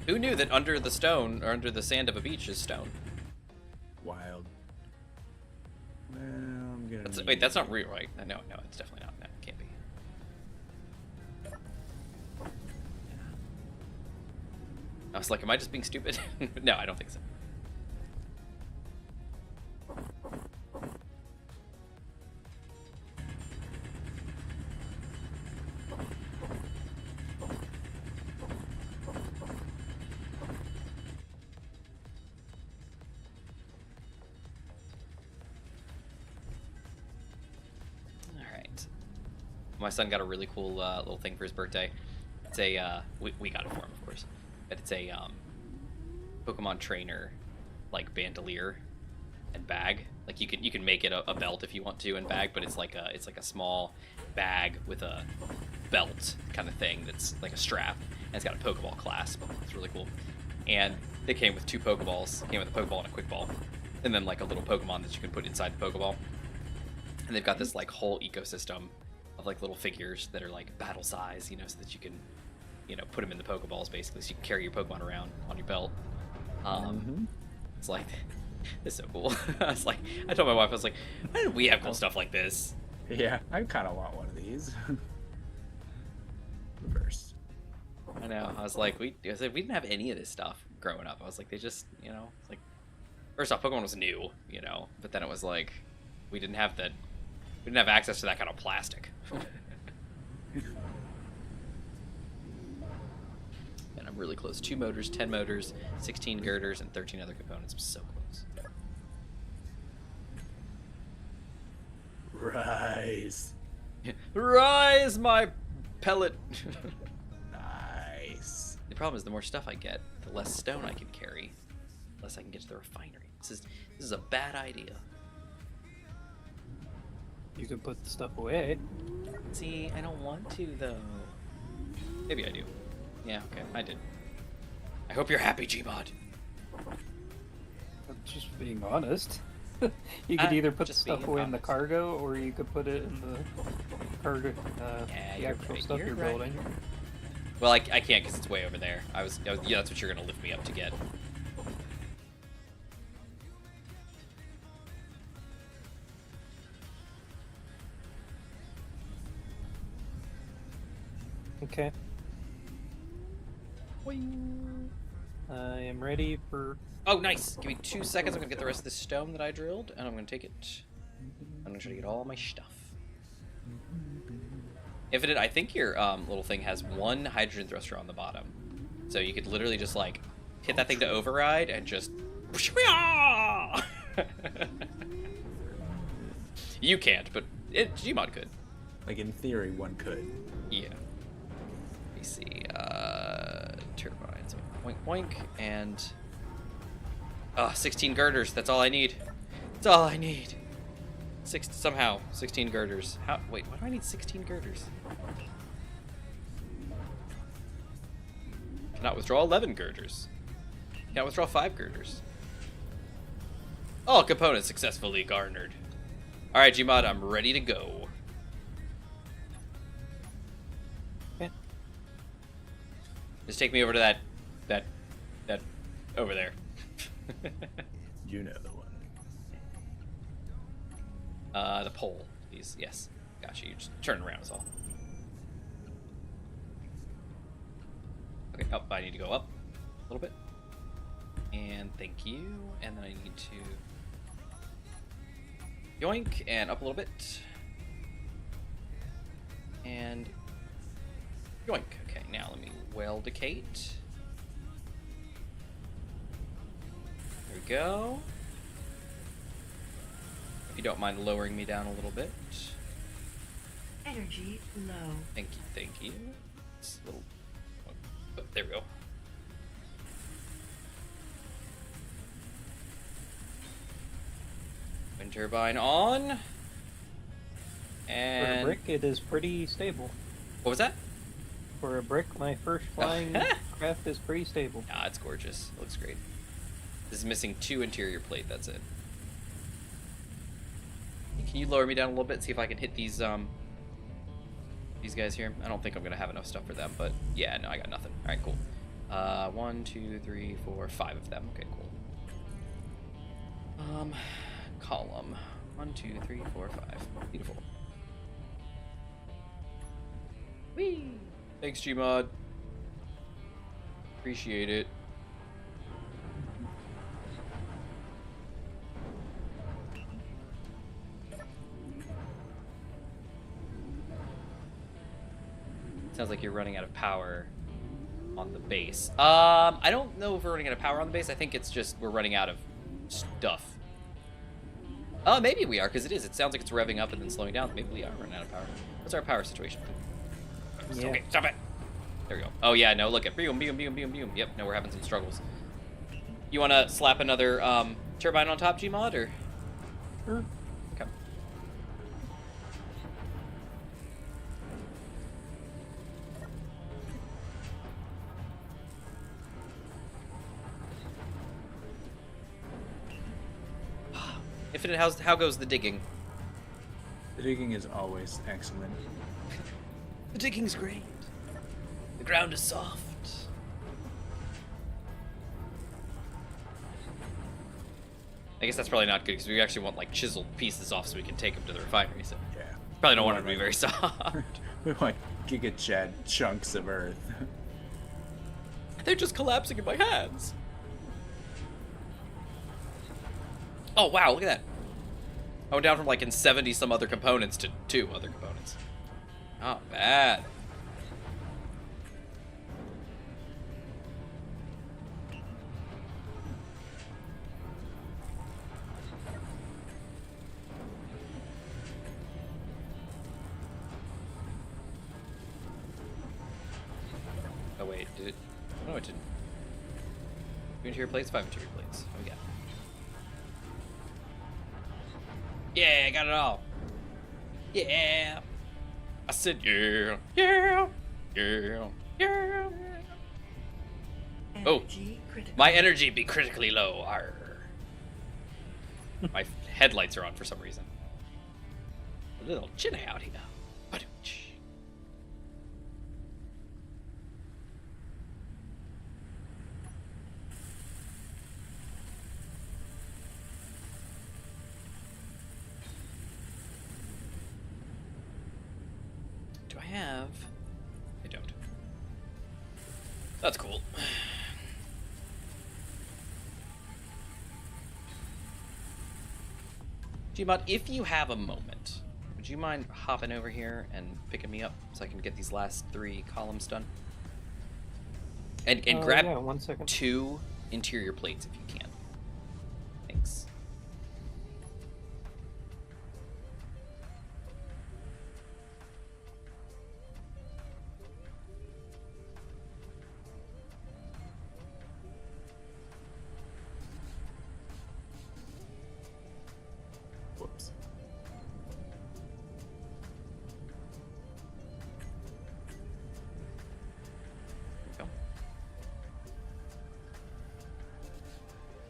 Who knew that under the stone, or under the sand of a beach is stone? Wild. Well, I'm gonna Wait, that's not real, right? No, it's definitely not. No, it can't be. I was like, am I just being stupid? No, I don't think so. My son got a really cool little thing for his birthday. It's a we got it for him, of course, but it's a Pokemon trainer like bandolier and bag. Like you can make it a belt if you want to and bag, but it's like a small bag with a belt kind of thing that's like a strap, and it's got a Pokeball clasp. It's really cool. And they came with 2 Pokeballs. It came with a Pokeball and a Quick Ball, and then like a little Pokemon that you can put inside the Pokeball. And they've got this like whole ecosystem of like little figures that are like battle size, you know, so that you can, you know, put them in the Pokeballs basically, so you can carry your Pokemon around on your belt. It's like, it's so cool. I told my wife, I was like, why didn't we have cool stuff like this? Yeah, I kind of want one of these. Reverse. I know. I was like, we didn't have any of this stuff growing up. I was like, they just, you know, it's like, first off, Pokemon was new, you know, but then it was like, we didn't have access to that kind of plastic. And I'm really close. 2 motors, 10 motors, 16 girders, and 13 other components. I'm so close. Rise. Rise, my pellet. Nice. The problem is the more stuff I get, the less stone I can carry, the less I can get to the refinery. This is a bad idea. You could put the stuff away. See, I don't want to, though. Maybe I do. Yeah, okay, I did. I hope you're happy, Gmod. I'm just being honest. You could either put the just being stuff away in the honest. cargo, or you could put it in the cargo, Yeah, the you're actual right, stuff you're you're right. building. Well, I can't because it's way over there. Yeah, that's what you're gonna lift me up to get. Okay. I am ready for... Oh, nice! Give me 2 seconds. I'm gonna get the rest of this stone that I drilled, and I'm gonna take it. I'm gonna try to get all my stuff. Infinite, I think your little thing has 1 hydrogen thruster on the bottom, so you could literally just like hit that thing to override and just. You can't, but Gmod could. Like in theory, one could. Yeah. Let me see. Turbines. Boink boink and. 16 girders. That's all I need. That's all I need. 16 girders. Wait, why do I need 16 girders? Cannot withdraw 11 girders. Cannot withdraw 5 girders. All components successfully garnered. All right, Gmod, I'm ready to go. Okay. Just take me over to that over there. You know the one. The pole, please. Yes. Gotcha. You just turn around is all. Okay. Oh, I need to go up a little bit. And thank you. And then I need to yoink and up a little bit. And yoink. Okay, now let me weldicate. There we go. If you don't mind lowering me down a little bit. Energy low. Thank you, thank you. It's a little... Oh, there we go. Wind turbine on. And... For a brick, it is pretty stable. What was that? For a brick, my first flying craft is pretty stable. Ah, it's gorgeous. It looks great. This is missing 2 interior plate, that's it. Can you lower me down a little bit, see if I can hit these guys here? I don't think I'm gonna have enough stuff for them, but yeah, no, I got nothing. Alright, cool. 1, 2, 3, 4, 5 of them. Okay, cool. Column. 1, 2, 3, 4, 5. Beautiful. Whee! Thanks, Gmod. Appreciate it. Sounds like you're running out of power on the base. I don't know if we're running out of power on the base. I think it's just we're running out of stuff. Maybe we are, because it is. It sounds like it's revving up and then slowing down. Maybe we are running out of power. What's our power situation? Yeah. Okay, stop it. There we go. Oh yeah, no, look at boom, boom, boom, boom, boom. Yep, no, we're having some struggles. You want to slap another turbine on top, Gmod, or? Sure. Okay. Infinite, how goes the digging? The digging is always excellent. The digging's great. The ground is soft. I guess that's probably not good because we actually want like chiseled pieces off so we can take them to the refinery. So Yeah. probably don't want them to be very soft. We want giga chunks of earth. They're just collapsing in my hands. Oh wow, look at that. I went down from like in 70 some other components to 2 other components. Not bad. Oh wait, did it? No, it didn't. 2 interior plates, 5 interior plates. What we got? Yeah, I got it all. Yeah. I said yeah. Yeah. Yeah. Yeah. Oh, Energy critical. my energy be critically low. Arr. My headlights are on for some reason. A little chin out here. Ba-dooch. Do I have? I don't. That's cool. Gmod, if you have a moment, would you mind hopping over here and picking me up so I can get these last 3 columns done? And grab Yeah, 1 second. 2 interior plates if you can. Thanks. Whoops. Go.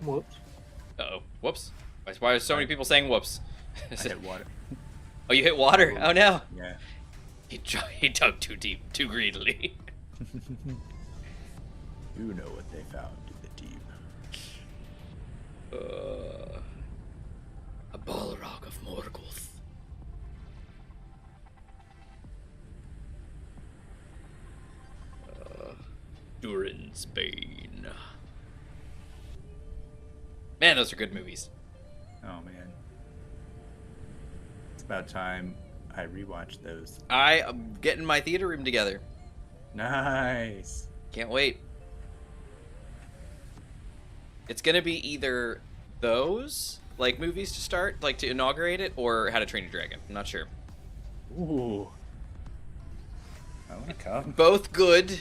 Whoops. Uh-oh. Whoops. Why are so many people saying whoops? I hit water. Oh, you hit water? Oh no! Yeah. He dug too deep, too greedily. You know what they found in the deep. A Balrog of Morgoth. Durin's Bane. Man, those are good movies. Oh man. It's about time I rewatched those. I am getting my theater room together. Nice. Can't wait. It's gonna be either those like movies to start, like to inaugurate it, or How to Train Your Dragon. I'm not sure. Ooh. I want to come. Both good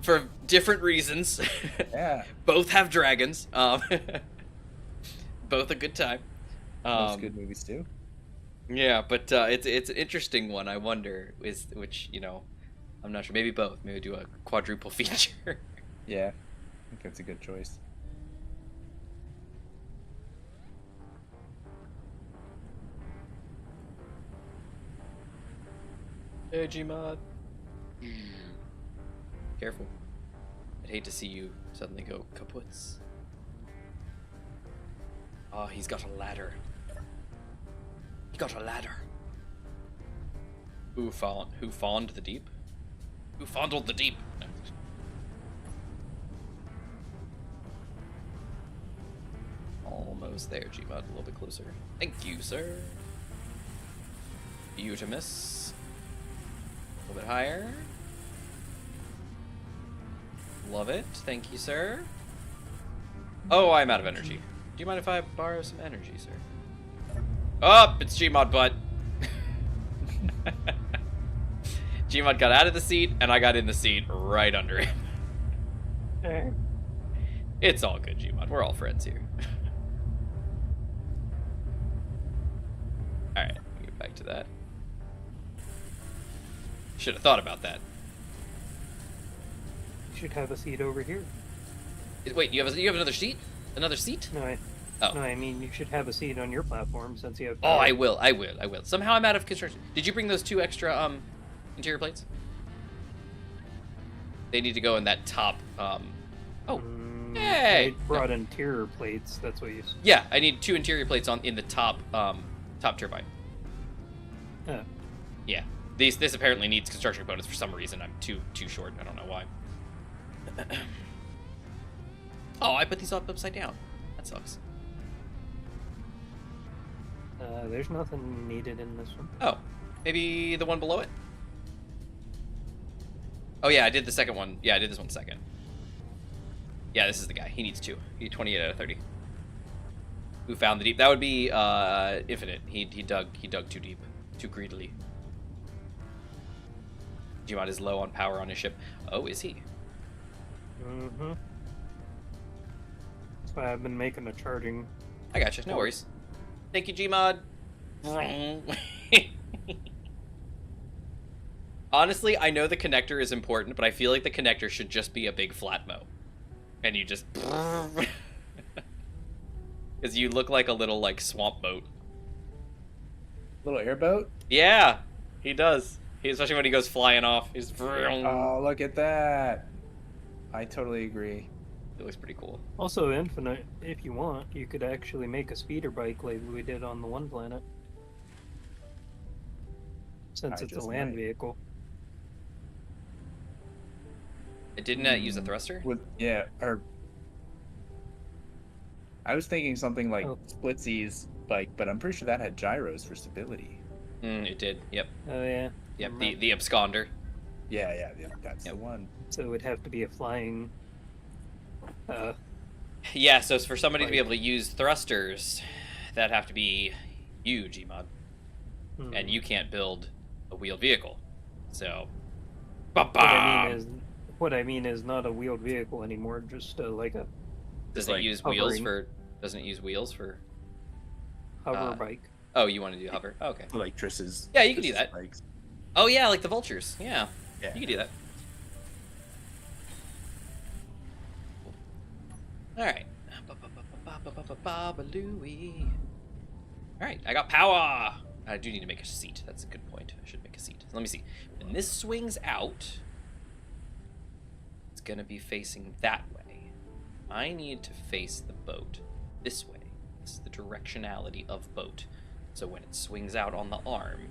for different reasons. Yeah. Both have dragons. Both a good time. Most good movies too. Yeah, but it's an interesting one. I wonder which I'm not sure. Maybe both. Maybe do a quadruple feature. Yeah, I think that's a good choice. Hey, Gmod. Careful. I'd hate to see you suddenly go kaputs. Oh, he's got a ladder. He got a ladder. Who fawned the deep? Who fondled the deep? No. Almost there, Gmod. A little bit closer. Thank you, sir. Beautimus. A little bit higher. Love it. Thank you, sir. Oh, I'm out of energy. Do you mind if I borrow some energy, sir? Oh, it's Gmod butt. Gmod got out of the seat, and I got in the seat right under him. It's all good, Gmod. We're all friends here. Alright, let me get back to that. Should have thought about that. You should have a seat over here. Wait, you have another seat? Another seat? No, Oh. no, I mean you should have a seat on your platform since you have. Oh, I will. Somehow I'm out of construction. Did you bring those 2 extra interior plates? They need to go in that top. Oh, hey! I brought interior plates. That's what you. Yeah, I need 2 interior plates in the top top turbine. Oh. Yeah, this apparently needs construction components for some reason. I'm too short. I don't know why. Oh, I put these up upside down. That sucks. There's nothing needed in this one. Oh, maybe the one below it? Oh yeah, I did the second one. Yeah, I did this one second. Yeah, this is the guy. He needs 2. He 28 out of 30. Who found the deep? That would be Infinite. He dug too deep, too greedily. Gmod is low on power on his ship. Oh, is he? Mm-hmm. That's why I've been making a charging. I gotcha. No worries. Thank you, Gmod. Honestly, I know the connector is important, but I feel like the connector should just be a big flat mow. And you just... Because you look like a little, like, swamp boat. Little airboat? Yeah, he does. Especially when he goes flying off. He's... Oh, look at that. I totally agree. It looks pretty cool. Also, Infinite, if you want, you could actually make a speeder bike like we did on the one planet. Since it's a land vehicle. It didn't use a thruster? Yeah, or... I was thinking something like Splitsy's bike, but I'm pretty sure that had gyros for stability. It did, yep. Oh, yeah. Yep, the absconder. Yeah, that's the one. So it would have to be a flying... Yeah, so for somebody to be able to use thrusters, that'd have to be you, Gmod. And you can't build a wheeled vehicle. So... What I mean is not a wheeled vehicle anymore, just like a... Doesn't it use wheels for... Doesn't it use wheels for... Hover bike. Oh, you want to do hover? Oh, okay. Like Triss's. Yeah, you can do that. Bikes. Oh, yeah, like the vultures. Yeah. Yeah. You can do that. Alright. Louie. All right, I got power. I do need to make a seat. That's a good point. I should make a seat. Let me see. When this swings out, it's going to be facing that way. I need to face the boat this way. This is the directionality of boat. So when it swings out on the arm,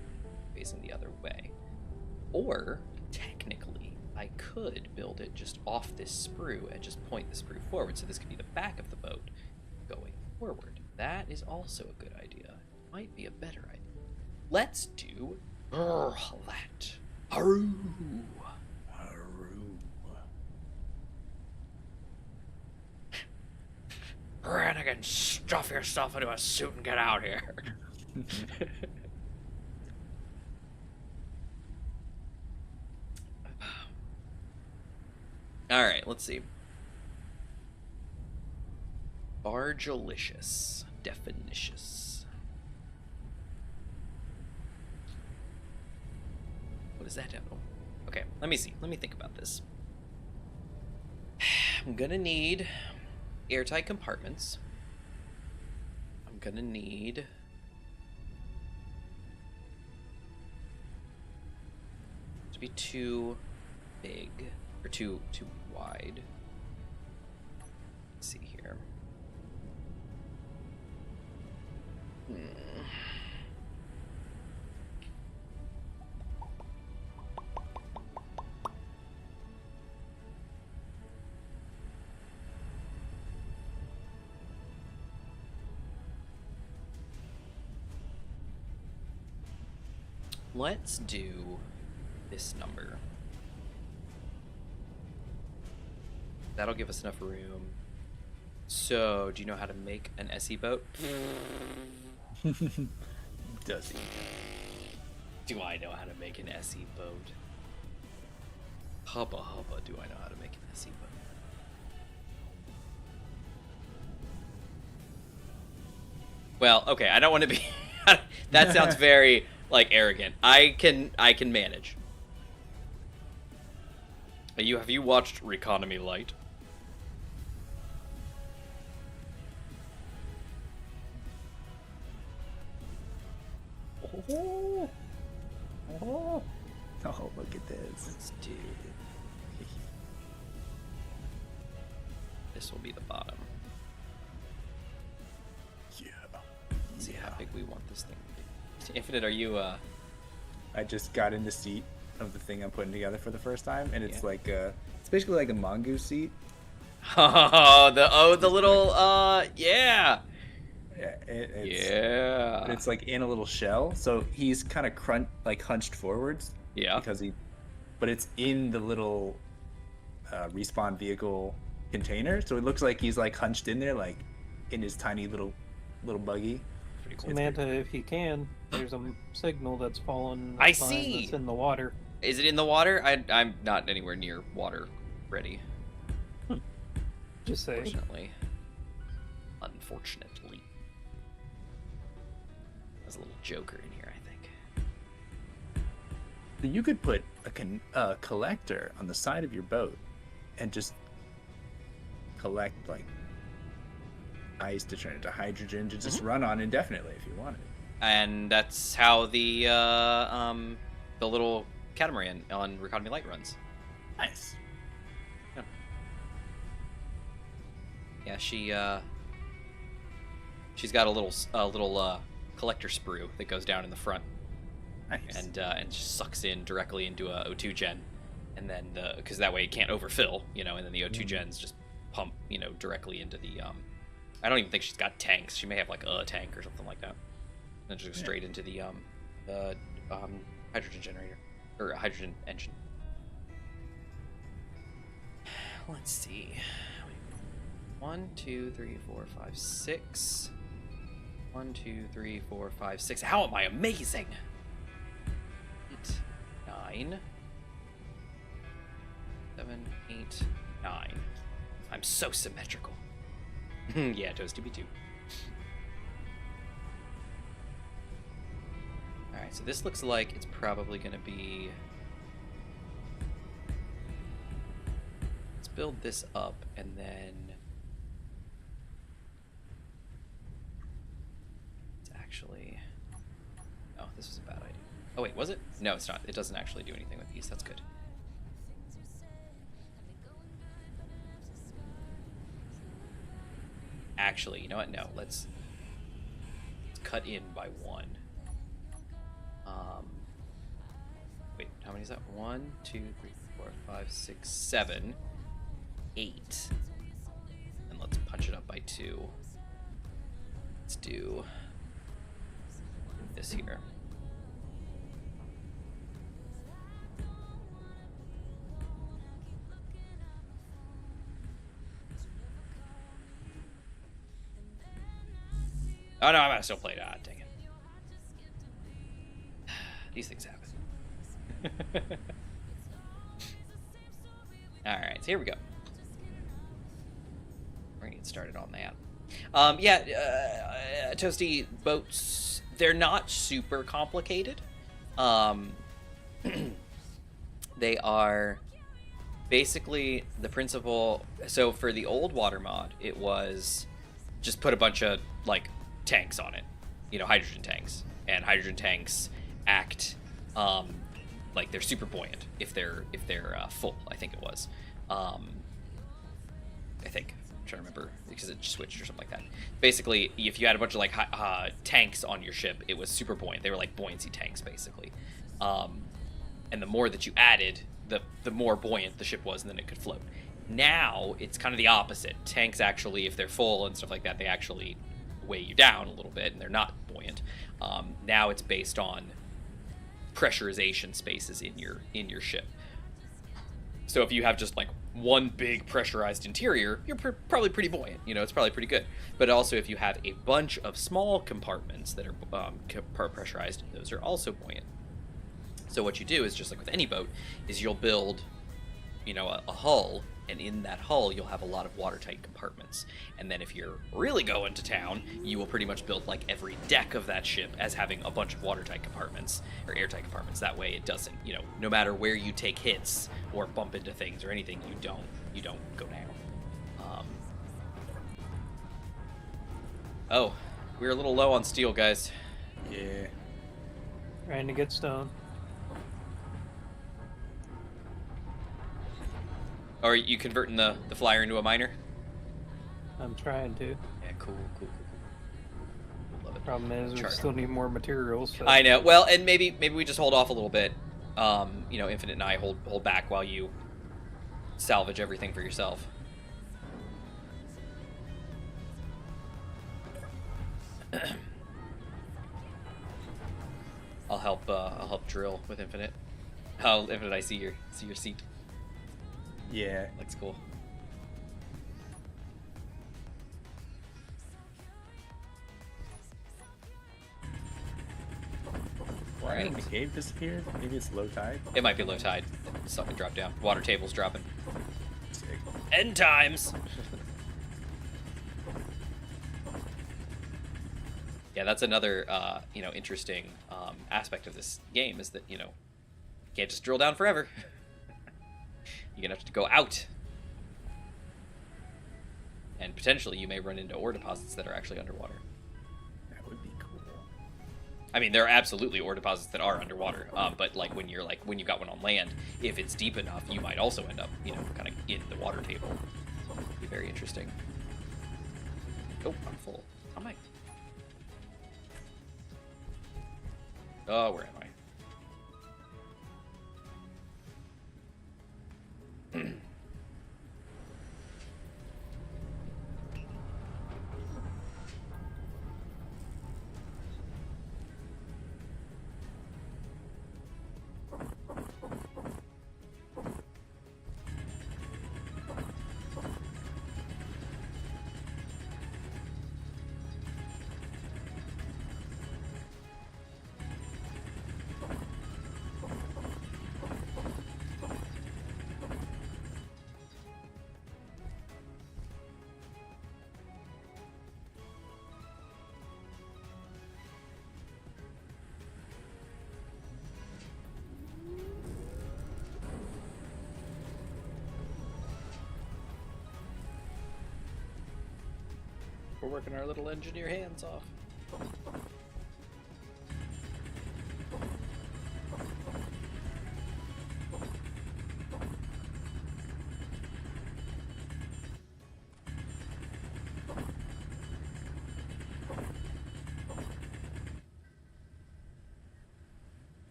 facing the other way. Or, technically, I could build it just off this sprue and just point the sprue forward. So this could be the back of the boat going forward. That is also a good idea. Might be a better idea. Let's do that. Haru. Brannigan, stuff yourself into a suit and get out here. All right, let's see. Bargelicious. Definitious. What does that do? Okay, let me see. Let me think about this. I'm gonna need airtight compartments. I'm gonna need to be too big or too wide. Let's see here. Let's do this number. That'll give us enough room. So, do you know how to make an SE boat? Does he? Do I know how to make an SE boat? Hubba hubba, do I know how to make an SE boat? Well, okay, I don't want to be... that sounds very, like, arrogant. I can manage. Have you watched Reconomy Light? Oh, look at this. Let's do... This will be the bottom. Yeah. Let's see how big we want this thing to be. Infinite, are you, I just got in the seat of the thing I'm putting together for the first time, and it's like it's basically like a mongoose seat. Oh, the little, yeah. Yeah, Yeah. It's like in a little shell, so he's kind of hunched forwards. Yeah. But it's in the little respawn vehicle container, so it looks like he's like hunched in there, like in his tiny little buggy. Pretty cool. Manta, if you can, there's a signal that's fallen. I see. That's in the water. Is it in the water? I'm not anywhere near water ready. Just say. Unfortunately. There's a little joker in here, I think. So you could put a collector on the side of your boat and just collect like ice to turn into hydrogen to just run on indefinitely if you wanted. And that's how the little catamaran on Reconomy Light runs. Nice. Yeah, she's got a little collector sprue that goes down in the front. Nice. And just sucks in directly into a O2 gen, and then because that way it can't overfill, and then the O2 gens just pump, directly into the. I don't even think she's got tanks. She may have like a tank or something like that. And just go straight into the hydrogen generator or hydrogen engine. Let's see. 1, 2, 3, 4, 5, 6. 1, 2, 3, 4, 5, 6. How am I amazing? 8, 9. 7, 8, 9. I'm so symmetrical. Yeah, Toast 2B2. Alright, so this looks like it's probably going to be... Let's build this up and then... It's actually... this was a bad idea. Oh wait, was it? No, it's not. It doesn't actually do anything with these. That's good. Actually, you know what? No, let's cut in by 1. Wait, how many is that? 1, 2, 3, 4, 5, 6, 7, 8. And let's punch it up by 2. Let's do this here. Oh no, I'm gonna still play it. Ah, dang it. These things happen. Alright, so here we go. We're gonna get started on that. Toasty boats, they're not super complicated. They are basically the principle. So for the old water mod, it was just put a bunch of like tanks on it, you know, hydrogen tanks, and hydrogen tanks act like they're super buoyant if they're full. I think it was. I think. I'm trying to remember because it switched or something like that. Basically, if you had a bunch of like tanks on your ship, it was super buoyant. They were like buoyancy tanks, basically. And the more that you added, the more buoyant the ship was, and then it could float. Now it's kind of the opposite. Tanks actually, if they're full and stuff like that, they actually weigh you down a little bit, and they're not buoyant. Now it's based on pressurization spaces in your ship. So if you have just like one big pressurized interior, you're probably pretty buoyant. You know, it's probably pretty good. But also if you have a bunch of small compartments that are pressurized, those are also buoyant. So what you do is, just like with any boat, is you'll build, you know, a hull, and in that hull you'll have a lot of watertight compartments. And then if you're really going to town, you will pretty much build like every deck of that ship as having a bunch of watertight compartments or airtight compartments. That way it doesn't, you know, no matter where you take hits or bump into things or anything, you don't go down. Oh, we're a little low on steel, guys. Yeah. Trying to get stone. Or are you converting the flyer into a miner? I'm trying to. Yeah, cool. Love it. Problem is, we Chart. still need more materials. So. I know. Well, and maybe we just hold off a little bit. You know, Infinite and I hold back while you salvage everything for yourself. I'll help drill with Infinite. Oh, Infinite, I see your seat. Yeah. Looks cool. Why did the cave disappear? Maybe it's low tide? It might be low tide. Something dropped down. Water table's dropping. Sick. End times! Yeah, that's another, you know, interesting aspect of this game is that, you know, you can't just drill down forever. You're gonna have to go out. And potentially you may run into ore deposits that are actually underwater. That would be cool. I mean, there are absolutely ore deposits that are underwater, but like when you got one on land, if it's deep enough, you might also end up, you know, kind of in the water table. It'd be very interesting. Oh, I'm full. Am I? Oh, where am I? We're working our little engineer hands off.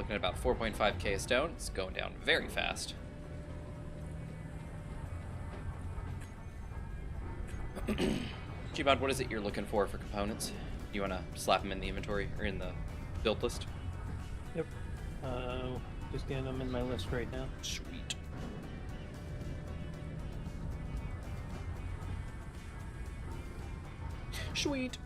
looking at about 4.5k a stone. It's going down very fast. Gmod, what is it you're looking for components? You want to slap them in the inventory or in the build list? Yep. Just getting them in my list right now. Sweet. Sweet.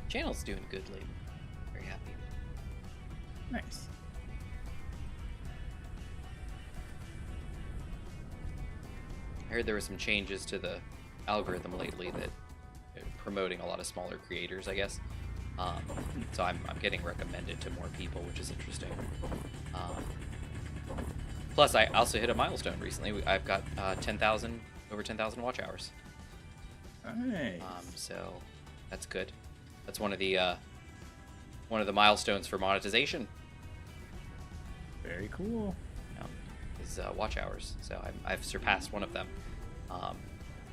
Channel's doing good lately. Very happy. Nice. I heard there were some changes to the algorithm lately that promoting a lot of smaller creators, I guess. So I'm getting recommended to more people, which is interesting. Plus, I also hit a milestone recently. I've got over 10,000 watch hours. Nice. So that's good. That's one of the milestones for monetization. Very cool. Is watch hours. So I've surpassed one of them,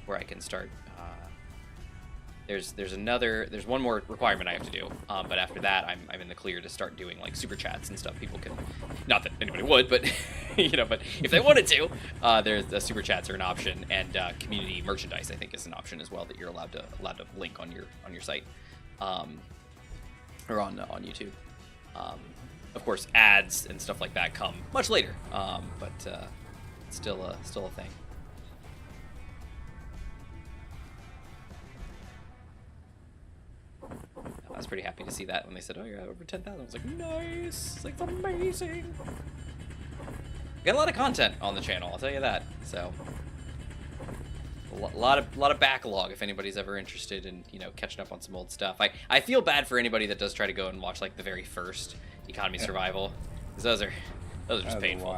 where I can start. There's one more requirement I have to do, but after that I'm in the clear to start doing like super chats and stuff. People can, not that anybody would, but but if they wanted to, there's the super chats are an option, and community merchandise I think is an option as well that you're allowed to link on your site. Or on YouTube. Of course, ads and stuff like that come much later, but it's still a thing. I was pretty happy to see that when they said, "Oh, you're at over 10,000." I was like, "Nice! It's like amazing." Got a lot of content on the channel, I'll tell you that. So. A lot of backlog if anybody's ever interested in catching up on some old stuff. I feel bad for anybody that does try to go and watch like the very first Economy Survival, because those are just painful.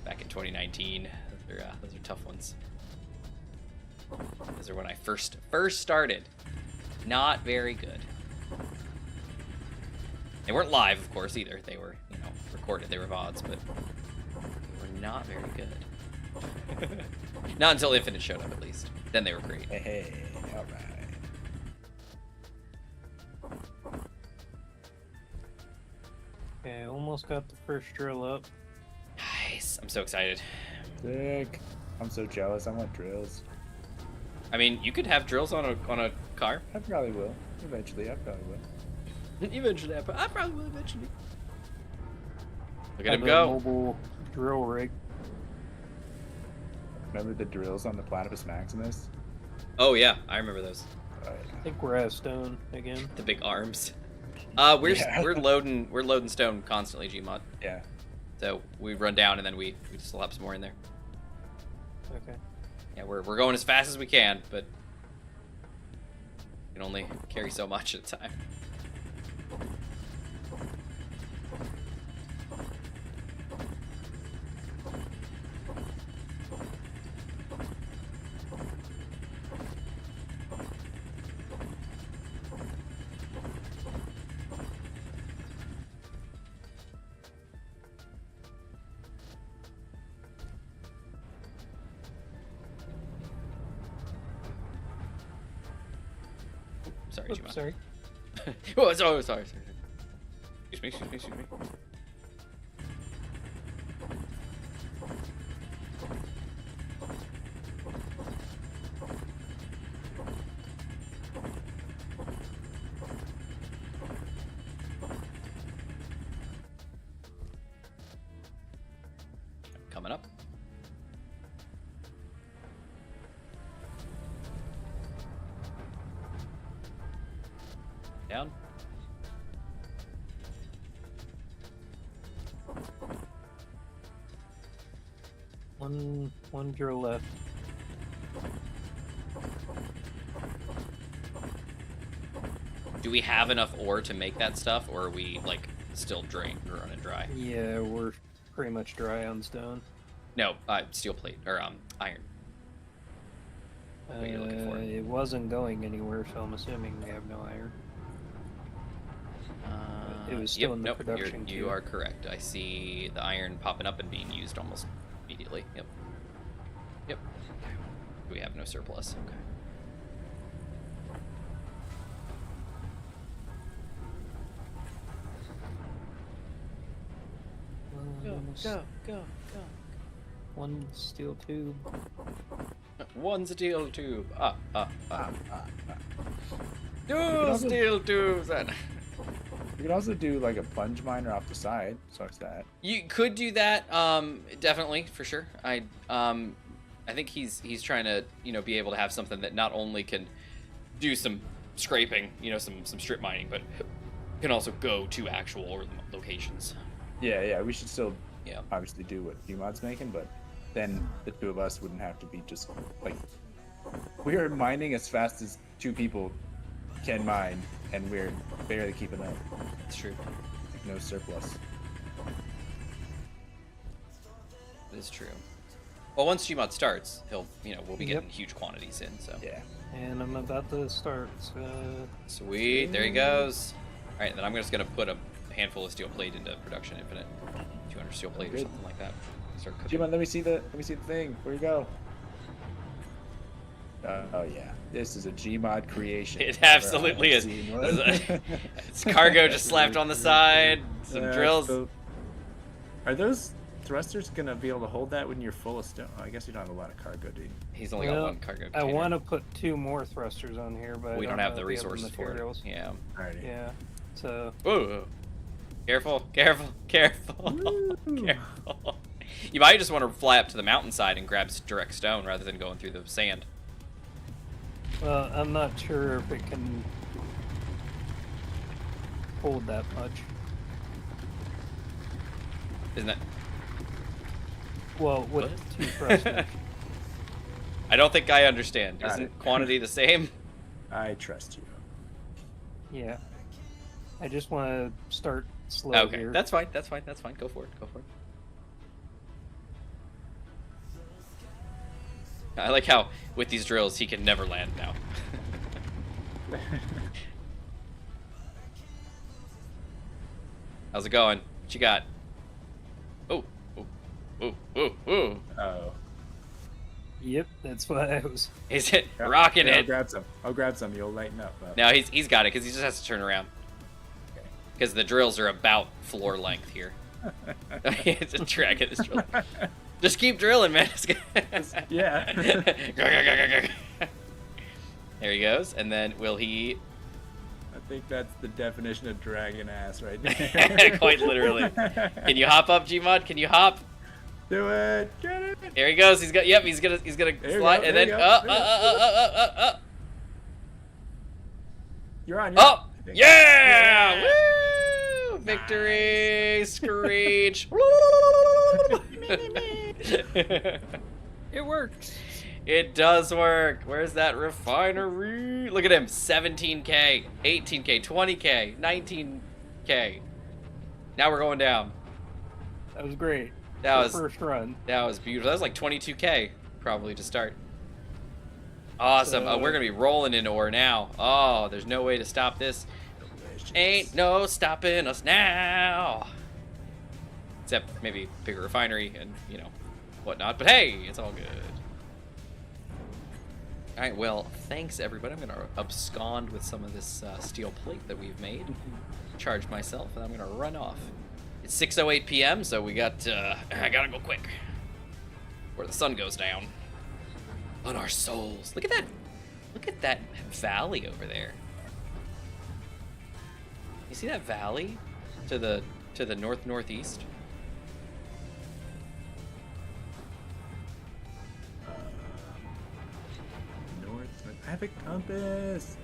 Back in 2019, those are tough ones. Those are when I first started. Not very good. They weren't live, of course, either. They were recorded. They were VODs, but they were not very good. Not until Infinite showed up, at least. Then they were great. Hey, all right. Okay, almost got the first drill up. Nice. I'm so excited. Sick. I'm so jealous. I want drills. I mean, you could have drills on a car. I probably will. Eventually, I probably will. Eventually, I probably will eventually. Look at him Have a go. Mobile drill rig. Remember the drills on the Platypus Maximus? Oh yeah, I remember those. I think we're at stone again. The big arms. We're loading stone constantly, Gmod. Yeah. So we run down and then we still have some more in there. Okay. Yeah, we're going as fast as we can, but we can only carry so much at a time. Sorry, Oops, Gmod. sorry. Oh, sorry. Excuse me. Coming up. Down. One drill left. Do we have enough ore to make that stuff, or are we like still running dry? Yeah, we're pretty much dry on stone. No, steel plate or iron. What you're looking for. It wasn't going anywhere, so I'm assuming we have no iron. It was still in the production queue. You are correct. I see the iron popping up and being used almost immediately. Yep. Yep. We have no surplus. Okay. Go. One steel tube. One steel tube. Two steel tubes. You could also do like a plunge miner off the side. So it's that. You could do that. Definitely for sure. I think he's trying to be able to have something that not only can do some scraping, some strip mining, but can also go to actual locations. Yeah. We should still obviously do what Gmod's making, but then the two of us wouldn't have to be just like we are mining as fast as two people can mine, and we're barely keeping up. It's true. No surplus. It's true. Well, once Gmod starts, we'll be getting huge quantities in. So yeah. And I'm about to start. Sweet, there he goes. All right, then I'm just gonna put a handful of steel plate into production infinite, 200 steel plate or something like that. Start cooking. Gmod, let me see the thing. Where you go? Oh yeah, this is a Gmod creation. It absolutely is. It's cargo just slapped on the side. Some drills. So are those thrusters gonna be able to hold that when you're full of stone? Oh, I guess you don't have a lot of cargo, do you? He's only got one cargo I container. want to put 2 more thrusters on here, but we don't have the resources the for it. Yeah. Alrighty. Yeah. So. Ooh. Careful. Careful. You might just want to fly up to the mountainside and grab direct stone rather than going through the sand. Well, I'm not sure if it can hold that much. Isn't that? Well, with 2 thrusters. I don't think I understand. Got Isn't it. quantity the same? I trust you. Yeah. I just want to start slow Okay, here. that's fine. Go for it. I like how with these drills he can never land now. How's it going? What you got? Oh. Oh. Yep, that's what I was. Is it rocking it? I'll grab some. You'll lighten up. No, he's got it because he just has to turn around. Because the drills are about floor length here. It's a drag at this drill. Just keep drilling, man. Yeah. There he goes, and then will he? I think that's the definition of dragging ass right there. Quite literally. Can you hop up, Gmod? Can you hop? Do it. Get it. There he goes. He's gonna slide, and then You're on. up. Yeah! Woo! Victory! Screech! It works. It does work. Where's that refinery? Look at him. 17K, 18K, 20K, 19K. Now we're going down. That was great. That was first run. That was beautiful. That was like 22K probably to start. Awesome. Oh, we're gonna be rolling in ore now. Oh, there's no way to stop this. Ain't no stopping us now. Except maybe bigger refinery and whatnot. But hey, it's all good. All right. Well, thanks everybody. I'm gonna abscond with some of this steel plate that we've made. Charge myself, and I'm gonna run off. It's 6:08 p.m. So we got. I gotta go quick. Where the sun goes down. On our souls. Look at that. Look at that valley over there. You see that valley to the northeast? North. I have a compass.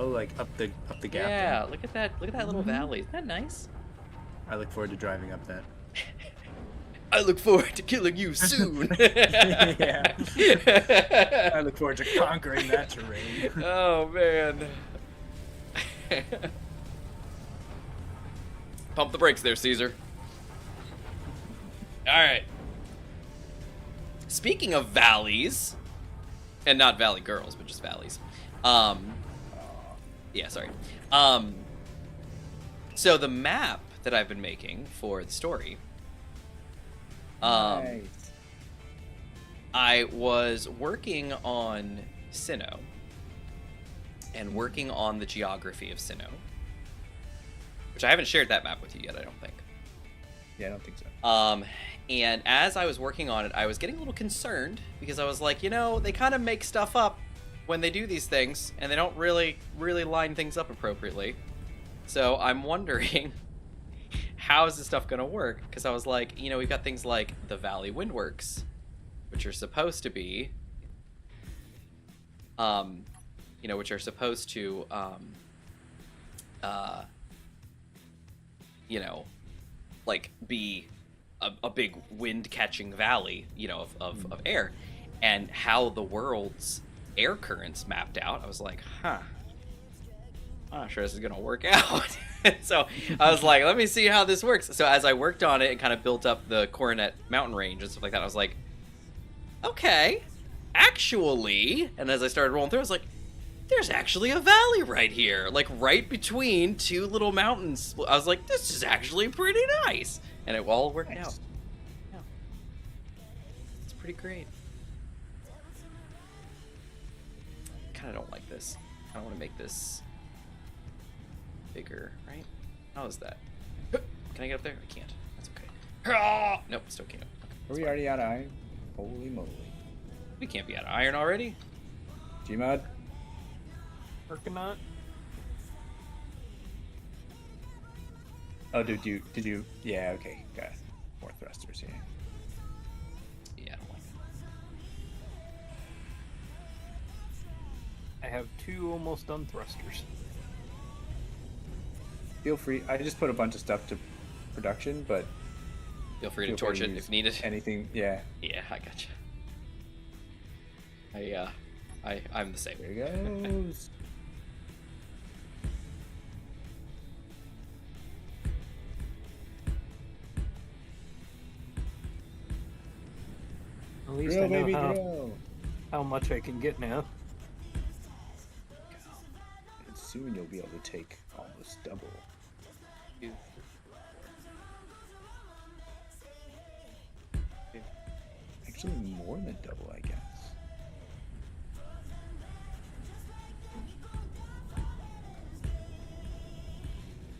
Oh, like up the gap. Yeah. Look at that. Look at that little valley. Isn't that nice? I look forward to driving up that. I look forward to killing you soon. Yeah. I look forward to conquering that terrain. Oh man. Pump the brakes there, Caesar. All right. speaking of valleys, and not valley girls, but just valleys. Yeah, sorry. So the map that I've been making for the story, Nice. I was working on Sinnoh and working on the geography of Sinnoh, which I haven't shared that map with you yet, I don't think. Yeah, I don't think so. And as I was working on it, I was getting a little concerned because I was like, you know, they kind of make stuff up when they do these things, and they don't really line things up appropriately. So I'm wondering, how is this stuff going to work? Because I was like, you know, we've got things like the Valley Windworks, which are supposed to be, you know, which are supposed to, you know, like be a big wind-catching valley, you know, of air, and how the world's air currents mapped out. I was like, huh, I'm not sure this is gonna work out. So I was like, let me see how this works. So as I worked on it and kind of built up the Coronet mountain range and stuff like that, I was like, okay, actually, and as I started rolling through, I was like, there's actually a valley right here, like right between two little mountains. I was like, this is actually pretty nice. And it all worked out. Yeah. It's pretty great. Kind of don't like this. I don't want to make this bigger, right? How is that? Can I get up there? I can't. That's okay. Nope, still can't. Are we already out of iron? Holy moly. We can't be out of iron already. Gmod? Working on it. Oh, did you? Yeah, okay, got it. More thrusters here. Yeah, I don't like it. I have 2 almost done thrusters. Feel free. I just put a bunch of stuff to production, but Feel free to torch it use if needed. anything. Yeah. Yeah, I gotcha. I'm the same. There he goes. At least Drill, I know baby, drill. how much I can get now. And soon you'll be able to take almost double. Actually, more than double, I guess.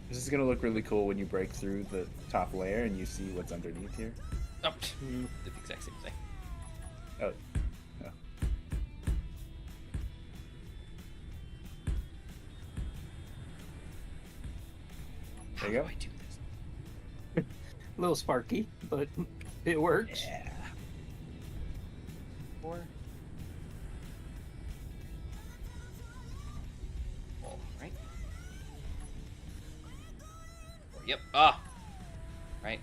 This is gonna look really cool when you break through the top layer and you see what's underneath here. Oh, did the exact same thing. Oh. Oh. How There you do go. I do this? A little sparky, but it works. Yeah. 4. All right. 4, yep. Ah. Right.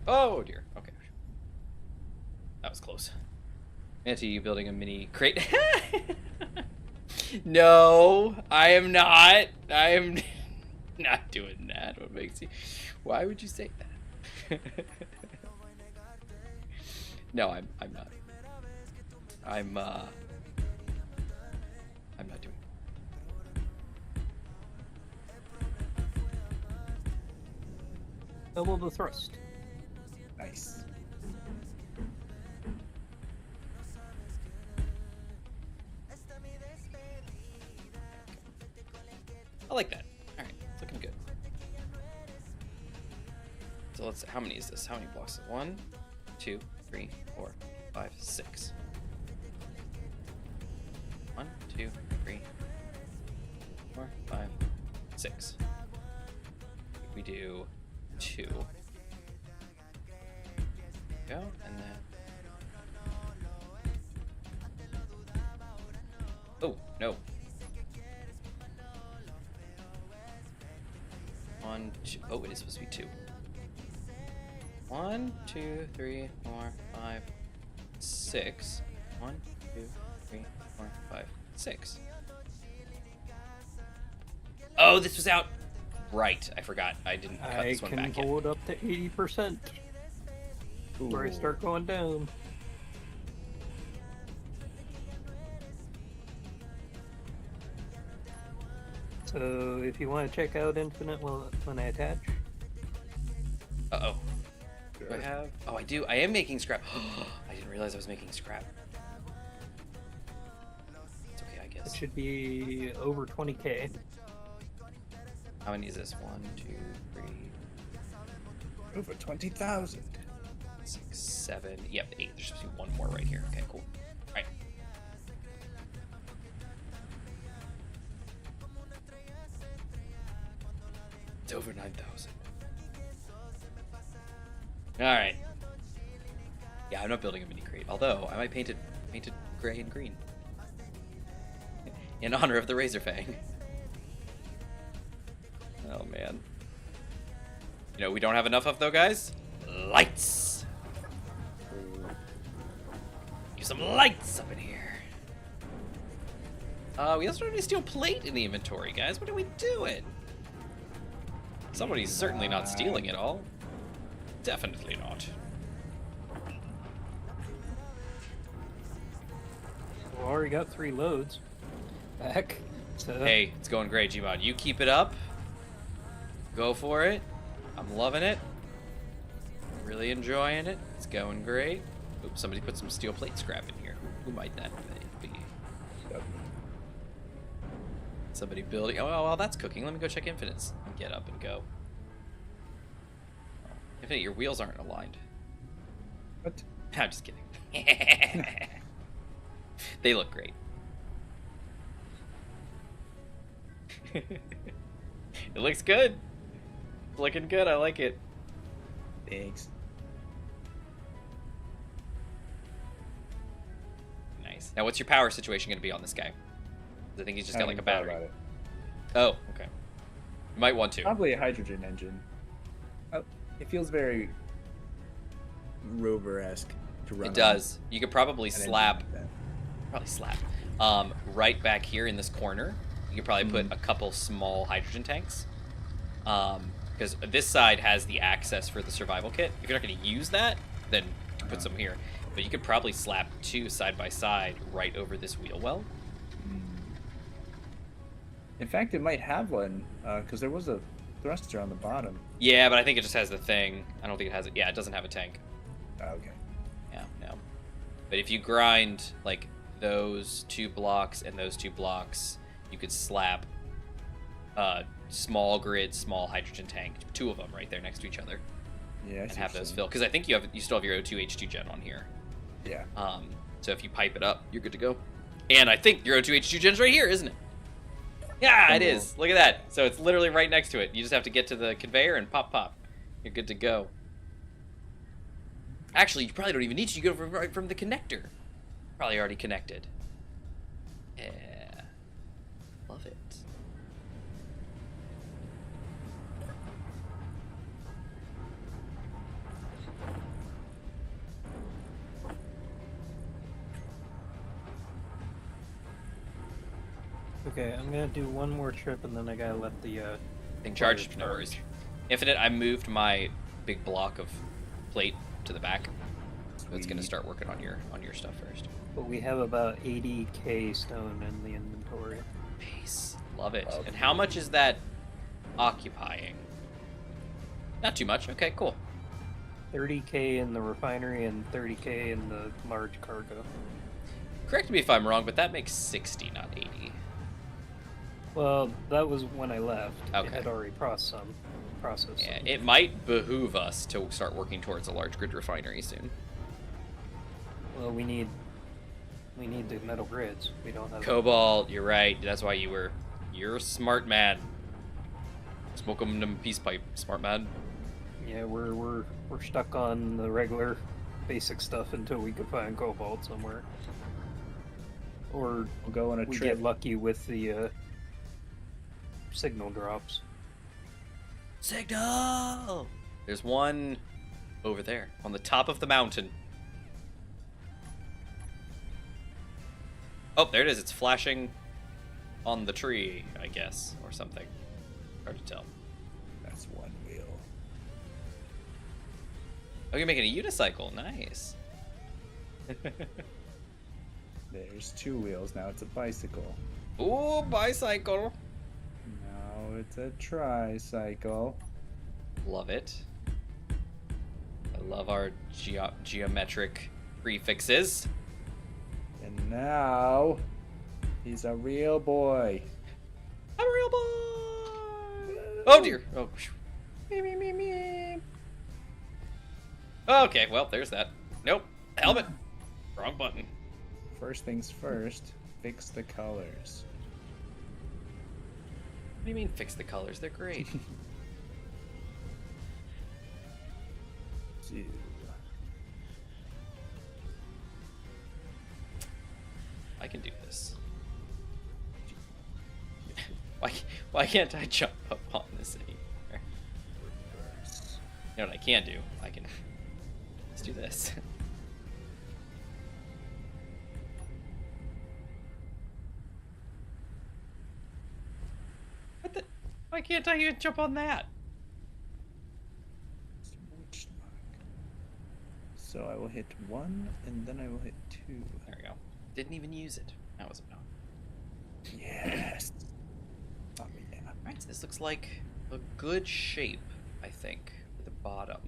Oh dear. Okay. That was close. Manta, you building a mini crate? No, I am not. I am not doing that. What makes you? Why would you say that? No, I'm not. I'm not doing it. Double the thrust. Nice. I like that. All right, it's looking good. So let's. How many is this? How many blocks? 1, 2, 3, 4, 5, 6. 1, 2, 3, 4, 5, 6. We do 2. Go and then. Oh no. 1, 2. Oh, it is supposed to be 2. 1, 2, 3, 4, 5, 6. 1, 2, 3, 4, 5, 6. Oh, this was out. Right, I forgot. I didn't cut I this one back can yet. hold up to 80% before I start going down. So if you want to check out Infinite when I attach, Uh-oh. Do I have? Oh, I do. I am making scrap. I didn't realize I was making scrap. It's okay, I it guess. should be over 20k. How many is this? 1, 2, 3, Over 20,000. 6, 7. Yep, 8. There's supposed to be one more right here. Okay, cool. All right. It's over 9,000. All right. Yeah, I'm not building a mini crate. Although I might paint it gray and green in honor of the Razer Fang. Oh man. You know, we don't have enough of though, guys. Lights. Use some lights up in here. We also don't have any steel plate in the inventory, guys. What are we doing? Somebody's certainly not stealing it all. Definitely not. We already got 3 loads back. So Hey, it's going great, Gmod. You keep it up. Go for it. I'm loving it. Really enjoying it. It's going great. Oops, somebody put some steel plate scrap in here. Who might that be? Somebody building. Oh, well, that's cooking. Let me go check Infinite's. Get up and go. Infinite, your wheels aren't aligned. What? I'm just kidding. They look great. It looks good. It's looking good. I like it. Thanks. Nice. Now, what's your power situation going to be on this guy? I think he's just got like a battery. About it. Oh, okay. You might want to. Probably a hydrogen engine. Oh, it feels very Rover-esque to run. It does. You could probably an engine slap. like that. Probably slap. Right back here in this corner, you could probably put a couple small hydrogen tanks. Because this side has the access for the survival kit. If you're not going to use that, then put some here. But you could probably slap 2 side by side right over this wheel well. In fact, it might have one, because there was a thruster on the bottom. Yeah, but I think it just has the thing. I don't think it has it. Yeah, it doesn't have a tank. Okay. Yeah, no. But if you grind like those 2 blocks and those 2 blocks, you could slap small grid, small hydrogen tank, 2 of them right there next to each other, Yeah, I and see have what those you're fill. Because I think you still have your O2 H2 gen on here. saying. Yeah. So if you pipe it up, you're good to go. And I think your O2 H2 gen's right here, isn't it? Yeah, it is. Look at that. So it's literally right next to it. You just have to get to the conveyor and pop, pop. You're good to go. Actually, you probably don't even need to. You go right from the connector. Probably already connected. Yeah. Love it. Okay, I'm gonna do one more trip and then I gotta let the Thing charged, no worries. Infinite, I moved my big block of plate to the back. So it's gonna start working on your stuff first. But we have about 80k stone in the inventory. Peace. Love it. And how much is that occupying? Not too much. Okay, cool. 30k in the refinery and 30k in the large cargo. Correct me if I'm wrong, but that makes 60, not 80. Well, that was when I left. Okay. It had already processed Yeah, some. it might behoove us to start working towards a large grid refinery soon. Well, we need the metal grids. We don't have Cobalt, you're right. That's why you're a smart man. Smoke them in peace pipe, smart man. Yeah, we're stuck on the regular basic stuff until we could find cobalt somewhere. Or We'll go on a we trip. get lucky with the signal drops. Signal! There's one over there, on the top of the mountain. Oh, there it is. It's flashing on the tree, I guess, or something. Hard to tell. There's one wheel. Oh, you're making a unicycle. Nice. There's 2 wheels. Now it's a bicycle. Ooh, bicycle. Now it's a tricycle. Love it. I love our geometric prefixes. And now he's a real boy. I'm a real boy. Oh dear. Oh. Okay, well, there's that. Nope. Helmet. Wrong button. First things first, fix the colors. What do you mean fix the colors? They're great. 2. I can do this. Why can't I jump up on this anymore? You know what I can do? Let's do this. What the? Why can't I even jump on that? So I will hit 1, and then I will hit 2. There we go. Didn't even use it. That was enough. Yes. Oh, yeah. Alright, so this looks like a good shape, I think, for the bottom.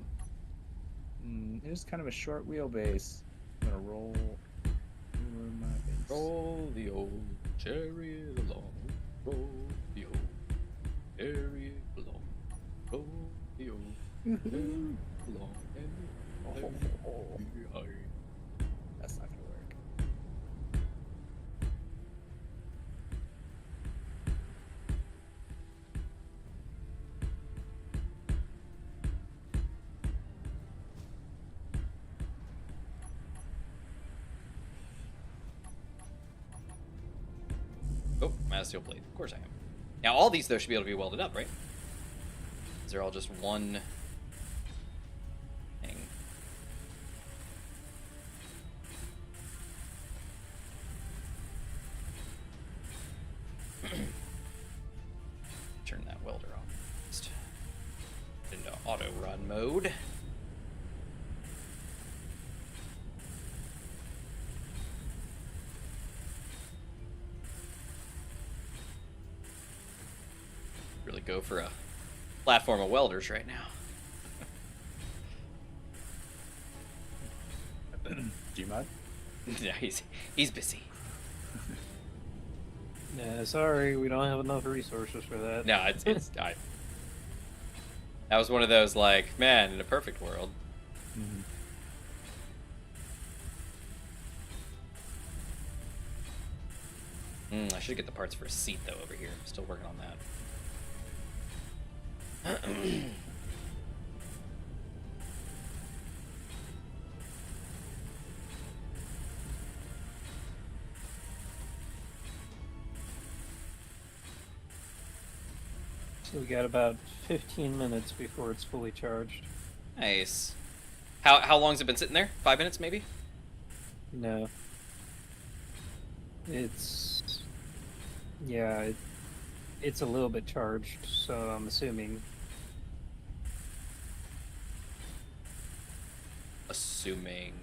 It is kind of a short wheelbase. I'm gonna roll over my base. Roll the old chariot along. Roll the old chariot along. Roll the old chariot along. That's not gonna work. Oh, I'm out of steel plate. Of course I am. Now all these though should be able to be welded up, right? They're all just one thing. Turn that welder on. Just into auto run mode. Really go for a platform of welders right now. Gmod? Yeah, he's busy. Yeah, sorry, we don't have enough resources for that. No, it's that was one of those like, man, in a perfect world. I should get the parts for a seat though over here. Still working on that. So we got about 15 minutes before it's fully charged. Nice. How long's it been sitting there? 5 minutes maybe? No. It's... yeah, it's a little bit charged, so I'm assuming... Assuming...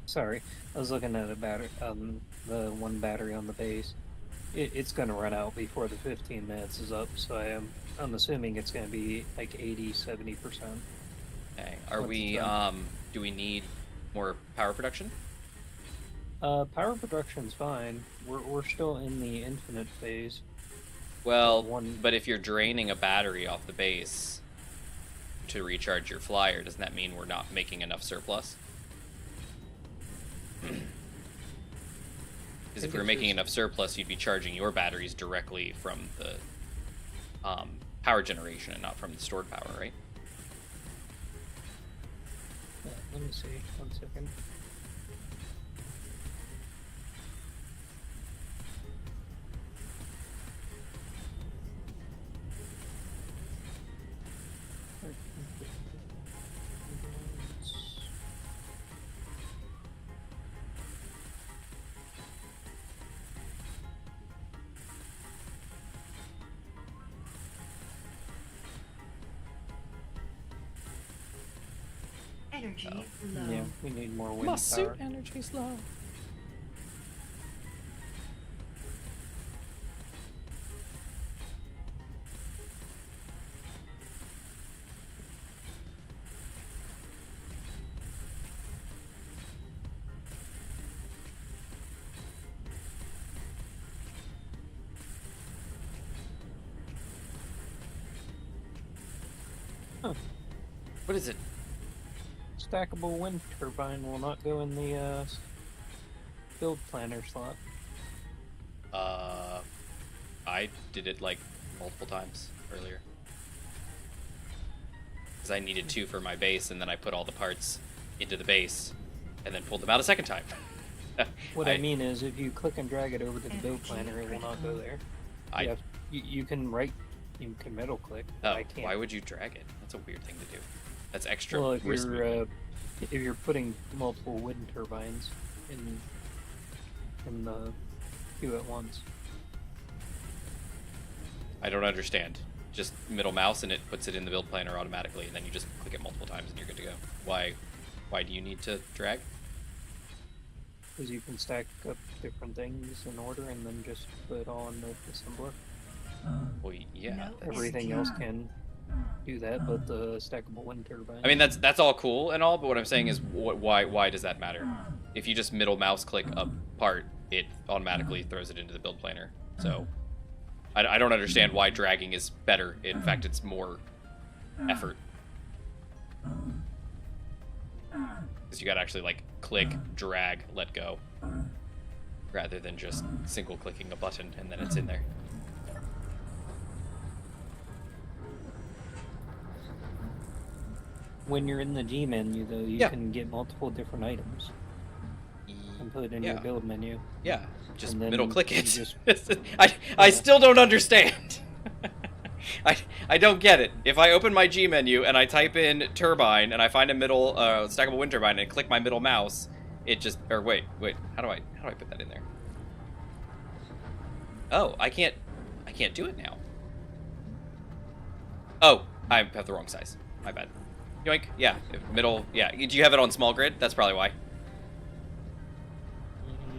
Sorry, I was looking at the one battery on the base. It's going to run out before the 15 minutes is up, so I'm assuming it's going to be like 80-70%. Okay. Are we do we need more power production? Power production's fine. We're still in the infinite phase. Well, but if you're draining a battery off the base to recharge your flyer, doesn't that mean we're not making enough surplus? Because if we were making enough surplus, you'd be charging your batteries directly from the power generation and not from the stored power, right? Let me see. 1 second. Energy low. Yeah, we need more wind My power. suit energy's low. Huh. What is it? Stackable wind turbine will not go in the build planner slot. I did it like multiple times earlier. Because I needed 2 for my base, and then I put all the parts into the base, and then pulled them out a second time. What I mean is, if you click and drag it over to the build planner, it will not go there. You can middle click. Oh, I can't. why would you drag it? That's a weird thing to do. That's extra Well, if wrist movement. you're putting multiple wind turbines in the queue at once. I don't understand. Just middle mouse and it puts it in the build planner automatically, and then you just click it multiple times and you're good to go. Why do you need to drag? Because you can stack up different things in order and then just put on the assembler. Well, yeah. No Everything else can do that, but the stackable wind turbine. I mean, that's all cool and all, but what I'm saying is, why does that matter? If you just middle mouse click a part, it automatically throws it into the build planner. So I don't understand why dragging is better. In fact, it's more effort. Because you gotta actually like click, drag, let go, rather than just single clicking a button and then it's in there. When you're in the G menu, though, you can get multiple different items and put it in your build menu. Yeah, just And then middle click you it. just- I still don't understand. I don't get it. If I open my G menu and I type in turbine and I find a middle stackable wind turbine and click my middle mouse, it just wait, how do I put that in there? Oh, I can't do it now. Oh, I have the wrong size. My bad. Yoink. Yeah, middle. Yeah. Do you have it on small grid? That's probably why.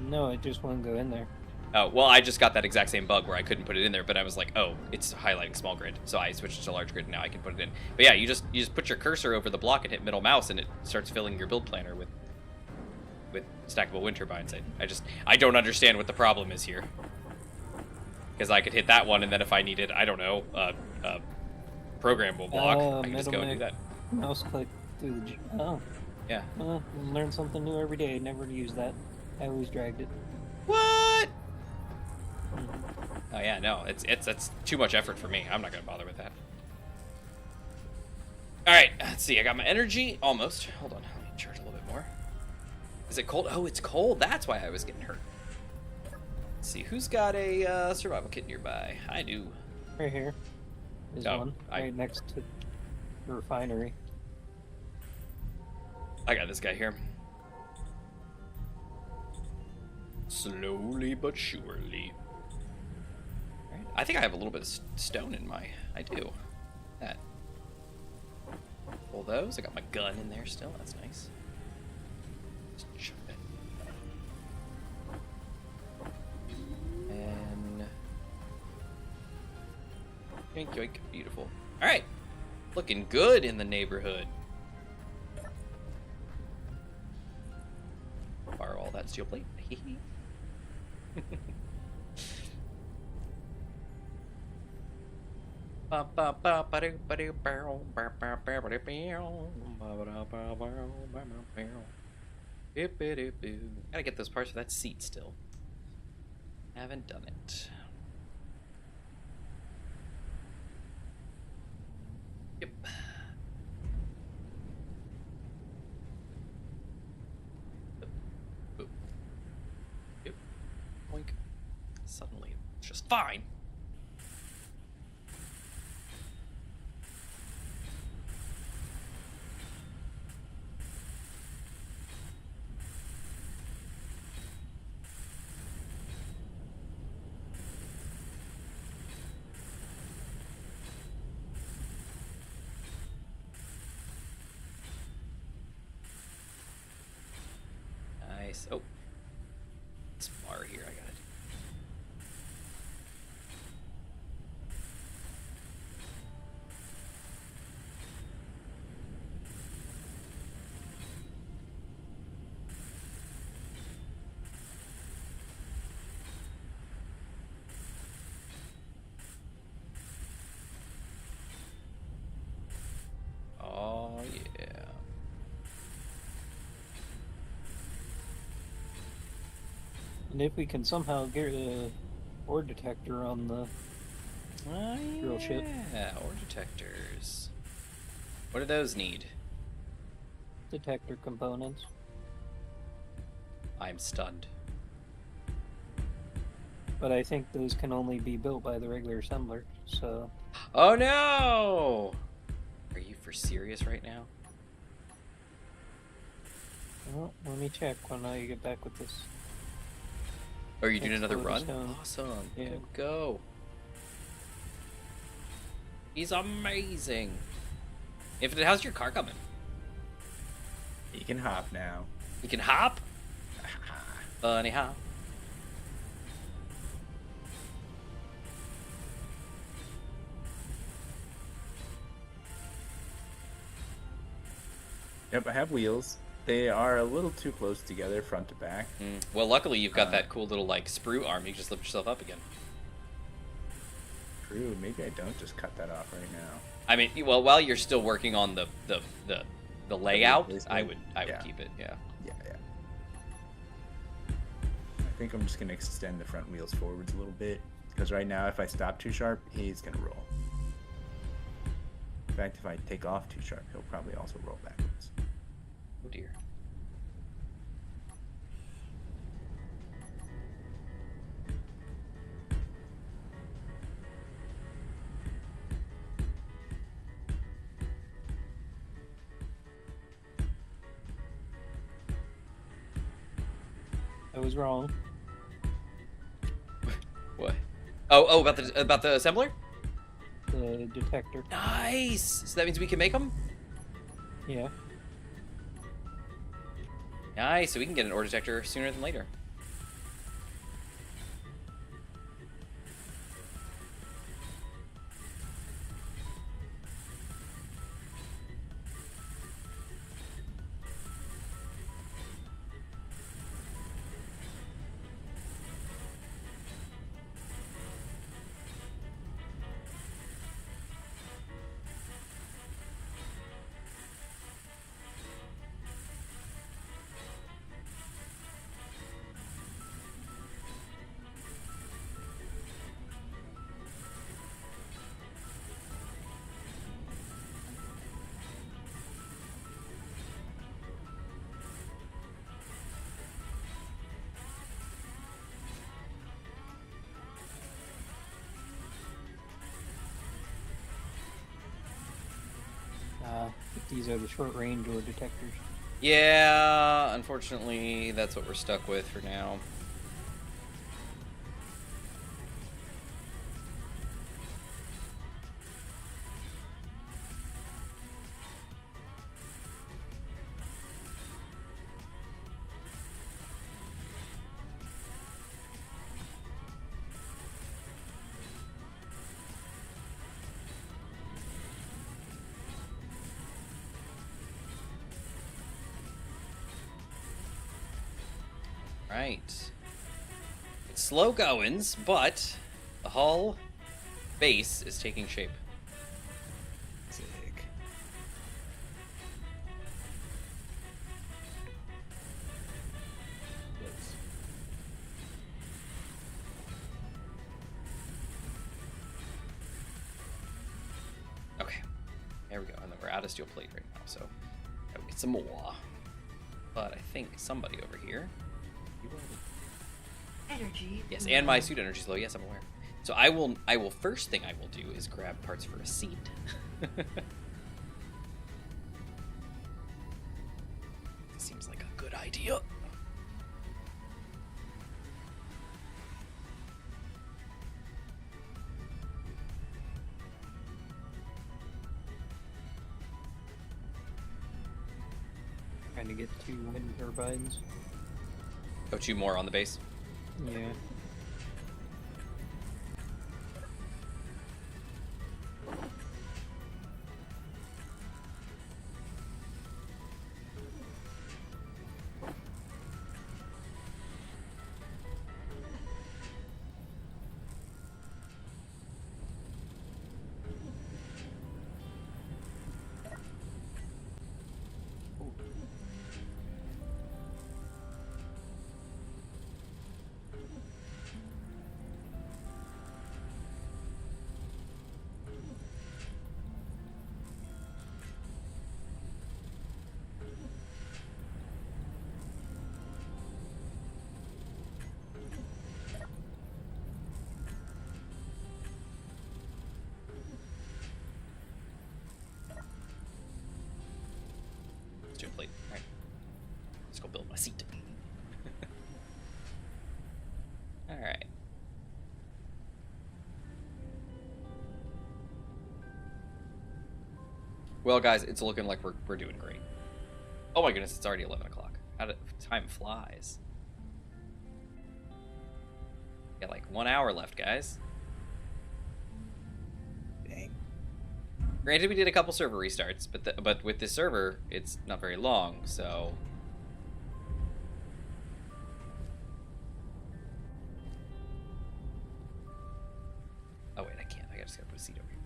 No, it just won't go in there. Oh, well, I just got that exact same bug where I couldn't put it in there, but I was like, oh, it's highlighting small grid. So I switched to large grid, and now I can put it in. But yeah, you just put your cursor over the block and hit middle mouse, and it starts filling your build planner with stackable wind turbines. I don't understand what the problem is here. Because I could hit that one, and then if I needed, I don't know, programmable block, I can just go and do that. Mouse click through the Oh. Yeah. Well, learn something new every day. Never used that. I always dragged it. What? Oh yeah, no, that's too much effort for me. I'm not gonna bother with that. All right, let's see. I got my energy almost. Hold on, let me charge a little bit more. Is it cold? Oh, it's cold. That's why I was getting hurt. Let's see, who's got a survival kit nearby? I do. Right here is one. Right next to the refinery. I got this guy here. Slowly but surely. Right. I think I have a little bit of stone in my... I do. That. Pull those. I got my gun in there still. That's nice. Just chuck it. And... yoink, yoink. Beautiful. Alright. Looking good in the neighborhood. Fire all that steel plate. Gotta get those parts for that seat still. Haven't done it. Yep. Yep. Boink. Suddenly, it's just fine. Nice. Oh. It's far here, I got it. Oh, yeah. And if we can somehow get a ore detector on the drill ship. Yeah, ore detectors. What do those need? Detector components. I'm stunned. But I think those can only be built by the regular assembler, so... Oh no! Are you for serious right now? Well, let me check when I get back with this. Are you doing Next another run? stone. Awesome. Yeah. Good go. He's amazing. Infinite, how's your car coming? You can hop now. You can hop? Funny how. Yep, I have wheels. They are a little too close together, front to back. Well, luckily you've got that cool little like sprue arm. You can just lift yourself up again. True. Maybe I don't just cut that off right now. I mean, well, while you're still working on the layout, I would Yeah. keep it. Yeah. Yeah. I think I'm just gonna extend the front wheels forwards a little bit because right now, if I stop too sharp, he's gonna roll. In fact, if I take off too sharp, he'll probably also roll backwards. Oh dear. I was wrong. What? Oh, about the assembler? The detector. Nice. So that means we can make them. Yeah. Nice. So we can get an ore detector sooner than later. These are the short range ore detectors. Yeah, unfortunately, that's what we're stuck with for now. Right. It's slow goings, but the hull base is taking shape. Sick. Okay. There we go. And then we're out of steel plate right now, so gotta get some more. But I think somebody over here. Energy. Yes, and my suit energy is low. Yes, I'm aware. So I will first thing I will do is grab parts for a seat. Seems like a good idea. Trying to get 2 wind turbines. Oh, 2 more on the base. Yeah. It's too late. All right. Let's go build my seat. All right. Well, guys, it's looking like we're doing great. Oh my goodness, it's already 11 o'clock. Time flies. Got like 1 hour left, guys. Dang. Granted, we did a couple server restarts, but with this server, it's not very long, so... Oh wait, I can't. I just gotta put a seat over here.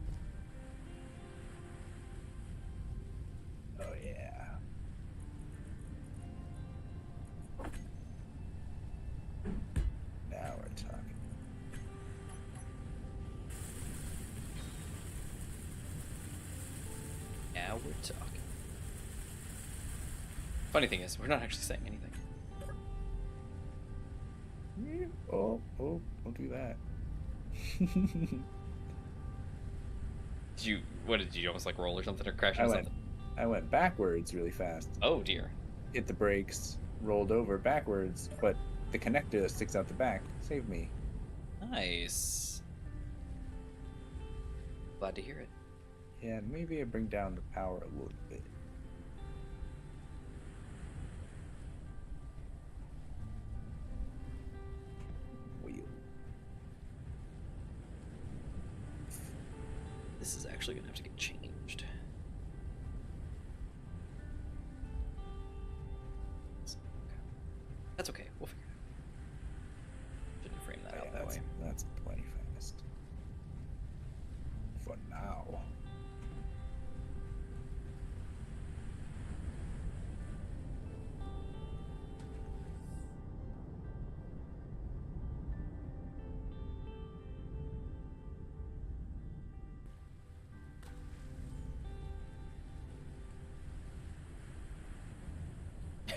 Oh yeah. Now we're talking. Now we're talking. Funny thing is, we're not actually saying anything. Oh, don't do that. Did you almost like roll or something or crash into something? I went backwards really fast. Oh dear. Hit the brakes, rolled over backwards, but the connector that sticks out the back saved me. Nice. Glad to hear it. Yeah, maybe I bring down the power a little bit. Wheel. This is actually gonna have to get changed. That's okay. We'll figure it out. Shouldn't frame that out that way. That's plenty fast. For now.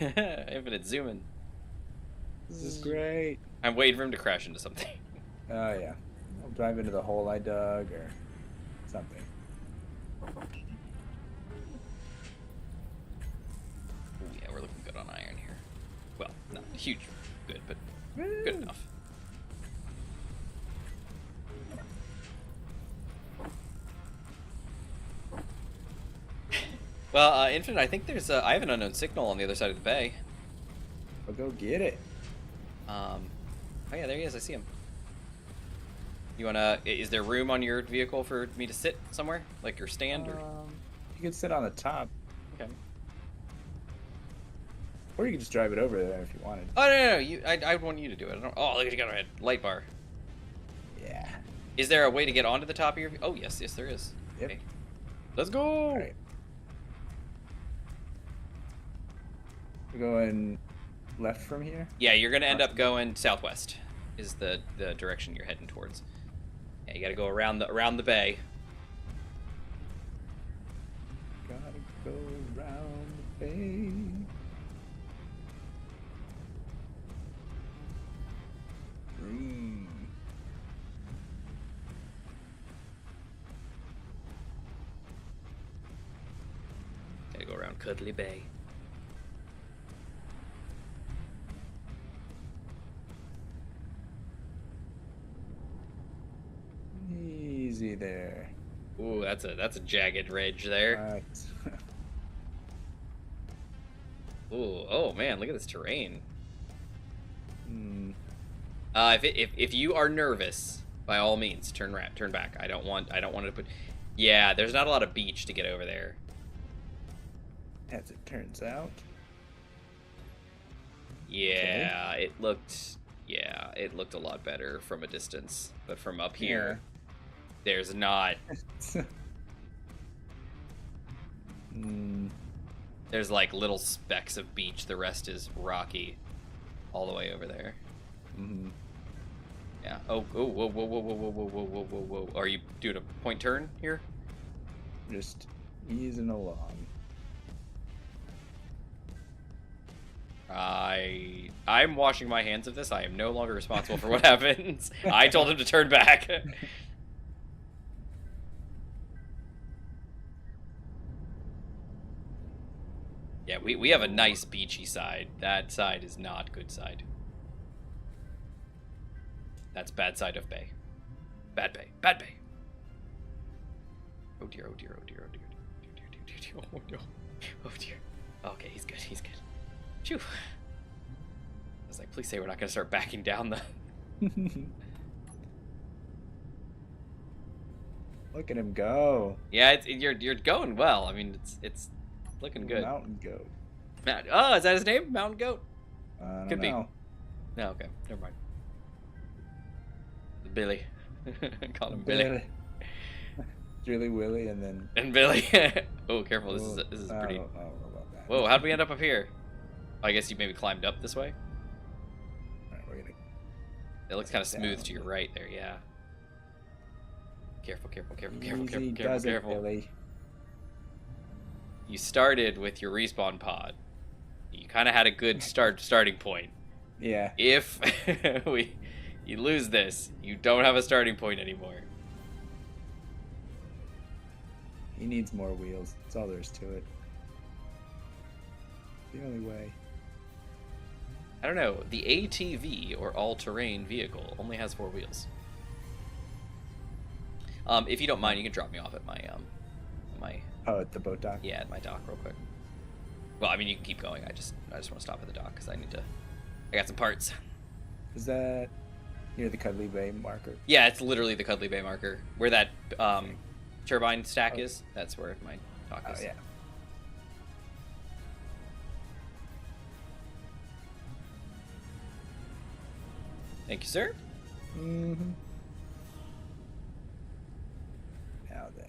Infinite zooming. This is great. I'm waiting for him to crash into something. Oh yeah. I'll drive into the hole I dug or something. Ooh, yeah, we're looking good on iron here. Well, not huge good, but good enough. Well, Infinite, I think there's I have an unknown signal on the other side of the bay. I'll go get it. Oh yeah, there he is. I see him. You wanna? Is there room on your vehicle for me to sit somewhere, like your stand, or? You can sit on the top, Okay. or you can just drive it over there if you wanted. Oh no! I want you to do it. I don't. Oh, look at you got a light bar. Yeah. Is there a way to get onto the top of your? Oh yes, there is. Yep. Okay. Let's go. All right. We're going left from here. Yeah, you're gonna end up going southwest. Is the direction you're heading towards? Yeah, you gotta go around the bay. Gotta go around the bay. Gotta go around Cuddly Bay. Easy there. Ooh, that's a jagged ridge there. Right. Ooh, oh man, look at this terrain. If you are nervous, by all means, turn back. I don't want it to put. Yeah, there's not a lot of beach to get over there. As it turns out. Yeah, okay. It looked a lot better from a distance, but from up here, there's not. There's like little specks of beach. The rest is rocky, all the way over there. Mm-hmm. Yeah. Oh. Whoa. Whoa. Are you doing a point turn here? Just easing along. I'm washing my hands of this. I am no longer responsible for what happens. I told him to turn back. Yeah, we have a nice beachy side. That side is not good side. That's bad side of bay. Bad bay. Bad bay. Oh dear, oh dear, oh dear, oh dear. Oh no. Oh dear. Okay, he's good, he's good. Phew. I was like, please say we're not gonna start backing down the... Look at him go. Yeah, you're going well. I mean, it's looking good. Mountain goat. Oh, is that his name? Mountain goat? Could be. No, okay, never mind. Billy. Call him Billy. Really Willy and then... And Billy. Oh, careful, this is pretty... I don't know about that. Whoa, how'd we end up here? I guess you maybe climbed up this way? Alright, we're gonna... It looks kind of smooth to your right there, yeah. Careful. Billy. You started with your respawn pod. You kind of had a good starting point. Yeah. If you lose this, you don't have a starting point anymore. He needs more wheels. That's all there is to it. The only way. I don't know. The ATV, or all-terrain vehicle, only has 4 wheels. If you don't mind, you can drop me off at my Oh, at the boat dock? Yeah, at my dock real quick. Well, I mean, you can keep going. I just want to stop at the dock because I got some parts. Is that near the Cuddly Bay marker? Yeah, it's literally the Cuddly Bay marker. Where that turbine stack is, that's where my dock is. Oh, yeah. Thank you, sir. Mm-hmm. Now then.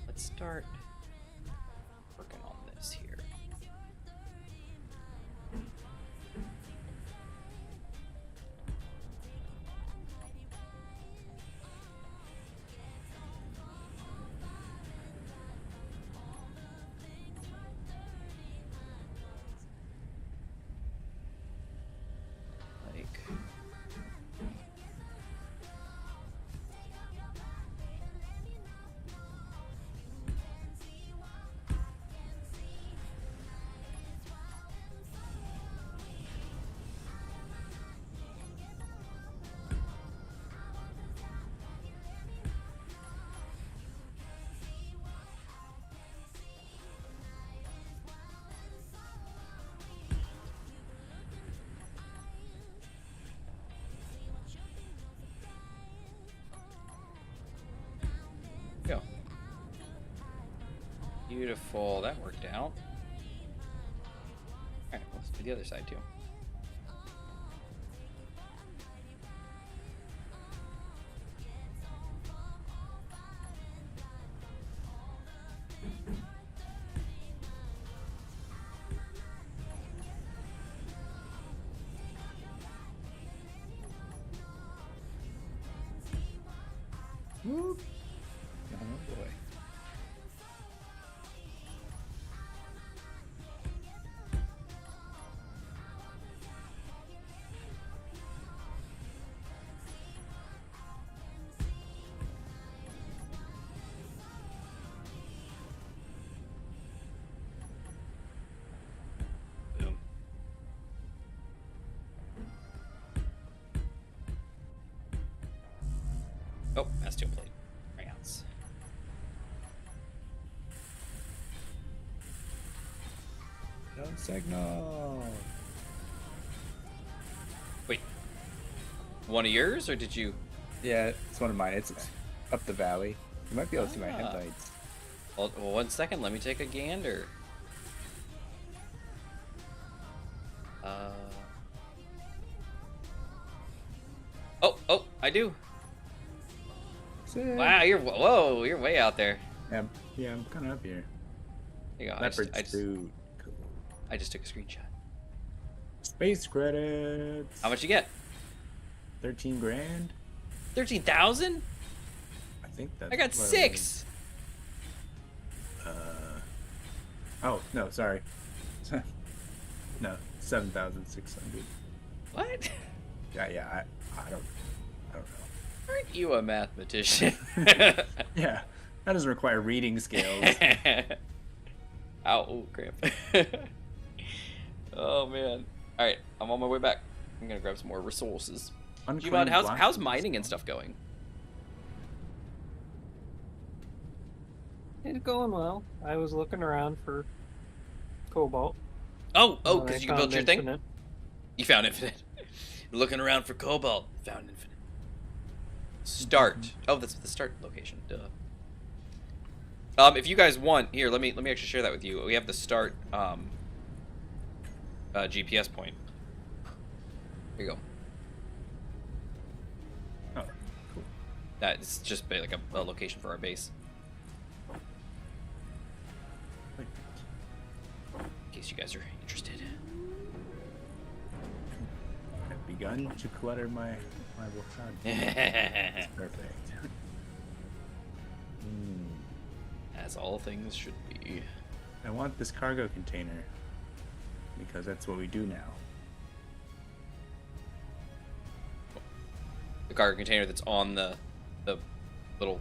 Let's start working on this here. Like... Go. Beautiful. That worked out. Alright, let's do the other side too. Whoop. Oh boy. Oh, acetyl plate. Crayons. No signal. Wait. One of yours, or did you? Yeah, it's one of mine. It's up the valley. You might be able to see my headlights. Well, 1 second. Let me take a gander. Oh, I do. Sick. Wow, you're way out there. Yeah, I'm kind of up here. Here you go. Leopard suit. Cool. I just took a screenshot. Space credits. How much you get? 13 grand. 13,000? I think that's. I got 6. Oh no, sorry. No, 7,600. What? Yeah. I don't know. Aren't you a mathematician? Yeah, that doesn't require reading skills. Ow, oh, cramp. Oh man. All right, I'm on my way back. I'm gonna grab some more resources. Gmod, how's mining and stuff going? It's going well. I was looking around for cobalt. Oh, I because you can build found your thing? infinite. You found infinite. Looking around for cobalt. Found infinite. Start. Oh, that's the start location. Duh. If you guys want, here, let me actually share that with you. We have the start GPS point. Here you go. Oh, cool. That's just like a location for our base. In case you guys are interested. I've begun to clutter my vocabulary. Perfect. As all things should be. I want this cargo container because that's what we do now. The cargo container that's on the little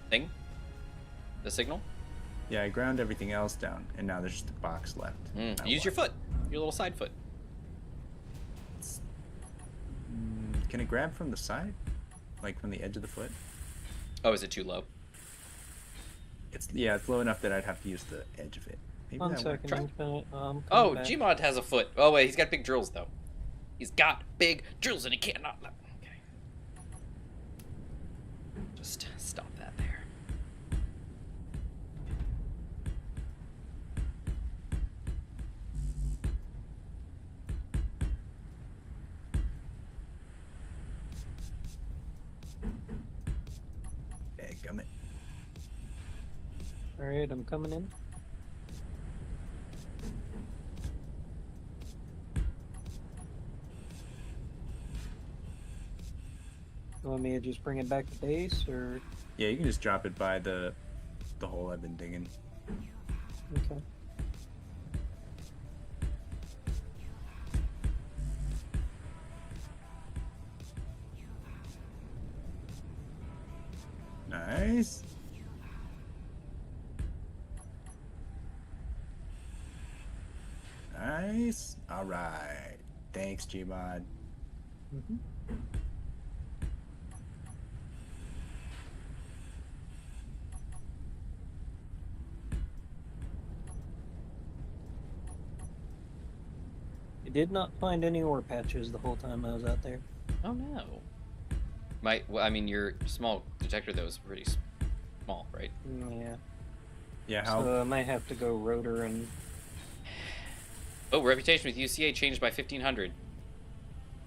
thing? The signal? Yeah, I ground everything else down, and now there's just a box left. Use your foot. Your little side foot. Can it grab from the side? Like from the edge of the foot? Oh, is it too low? It's low enough that I'd have to use the edge of it. Maybe 1 that second. Try. Coming Oh, back. Gmod has a foot. Oh wait, he's got big drills though. He's got big drills and he cannot. Okay. Just stop that there. Dadgummit. Alright, I'm coming in. You want me to just bring it back to base, or...? Yeah, you can just drop it by the hole I've been digging. Okay. Nice. Nice. All right. Thanks, Gmod. I did not find any ore patches the whole time I was out there. Oh no. Well, I mean, your small detector though is pretty small, right? Yeah. Yeah, how? So I might have to go rotor and... Oh, reputation with UCA changed by 1,500.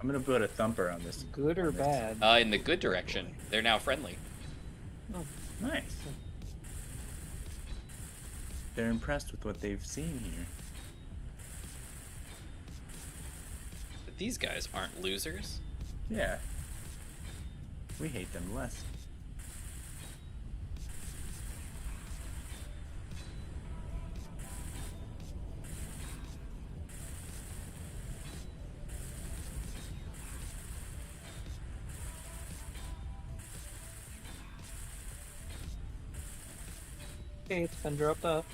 I'm gonna put a thumper on this. Good or bad? In the good direction. They're now friendly. Oh, Nice. They're impressed with what they've seen here. But these guys aren't losers. Yeah. We hate them less. okay, it's been dropped off.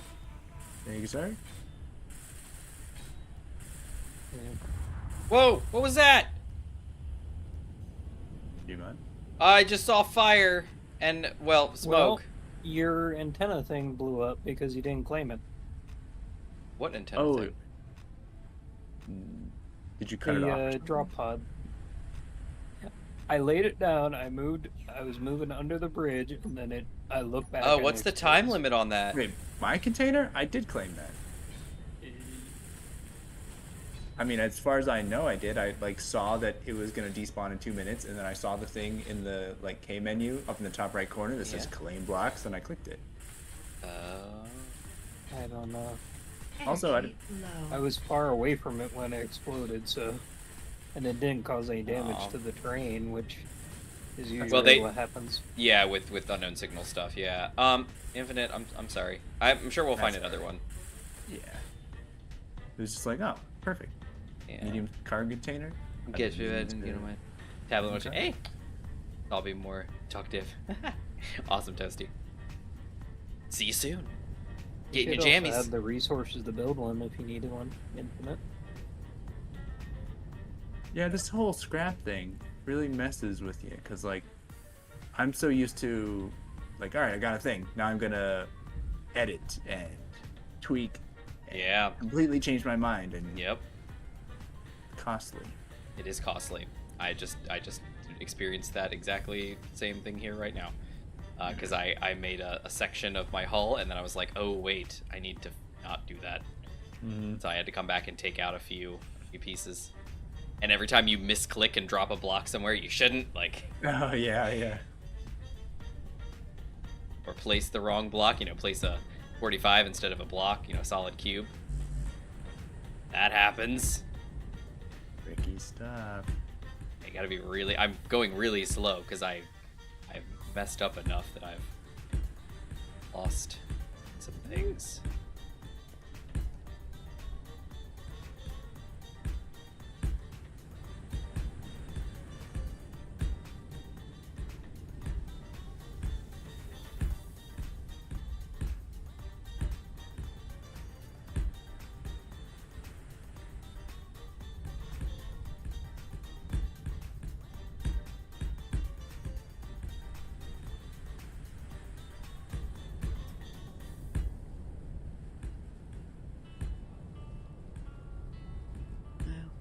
Thank you, sir. Yeah. Whoa! What was that? Gmod. I just saw fire. And, well, smoke. Well, your antenna thing blew up because you didn't claim it. What antenna Oh, thing? did you cut it off? The drop pod. I laid it down. I was moving under the bridge, and then I looked back. Oh, and what's it the time explodes. limit on that? Wait, my container? I did claim that. I mean, as far as I know, I did. I like saw that it was gonna despawn in 2 minutes, and then I saw the thing in the like K menu up in the top right corner that says Yeah. claim blocks, and I clicked it. I don't know. Also, I was far away from it when it exploded, so, and it didn't cause any damage Oh. to the terrain, which is usually Well, they- what happens. Yeah, with unknown signal stuff. Yeah. Infinite. I'm sorry. I'm sure we'll find That's another all one. Yeah. It was just like, oh, perfect. Yeah. Medium cargo container. Get you and you know my tablet. Motion. Okay. Hey, I'll be more talkative. Awesome, Toasty. See you soon. Getting your Should also jammies. have the resources to build one if you needed one. Infinite. Yeah, this whole scrap thing really messes with you because, like, I'm so used to, like, all right, I got a thing. Now I'm gonna edit and tweak. And Yeah. completely change my mind and Yep. costly. It is costly. I just experienced that exactly same thing here right now. Because I made a section of my hull and then I was like, oh wait, I need to not do that. Mm-hmm. So I had to come back and take out a few pieces. And every time you misclick and drop a block somewhere you shouldn't, like, Oh yeah, yeah. or place the wrong block, place a 45 instead of a block, solid cube. That happens. Tricky stuff. I gotta be really, I'm going really slow because I've messed up enough that I've lost some things.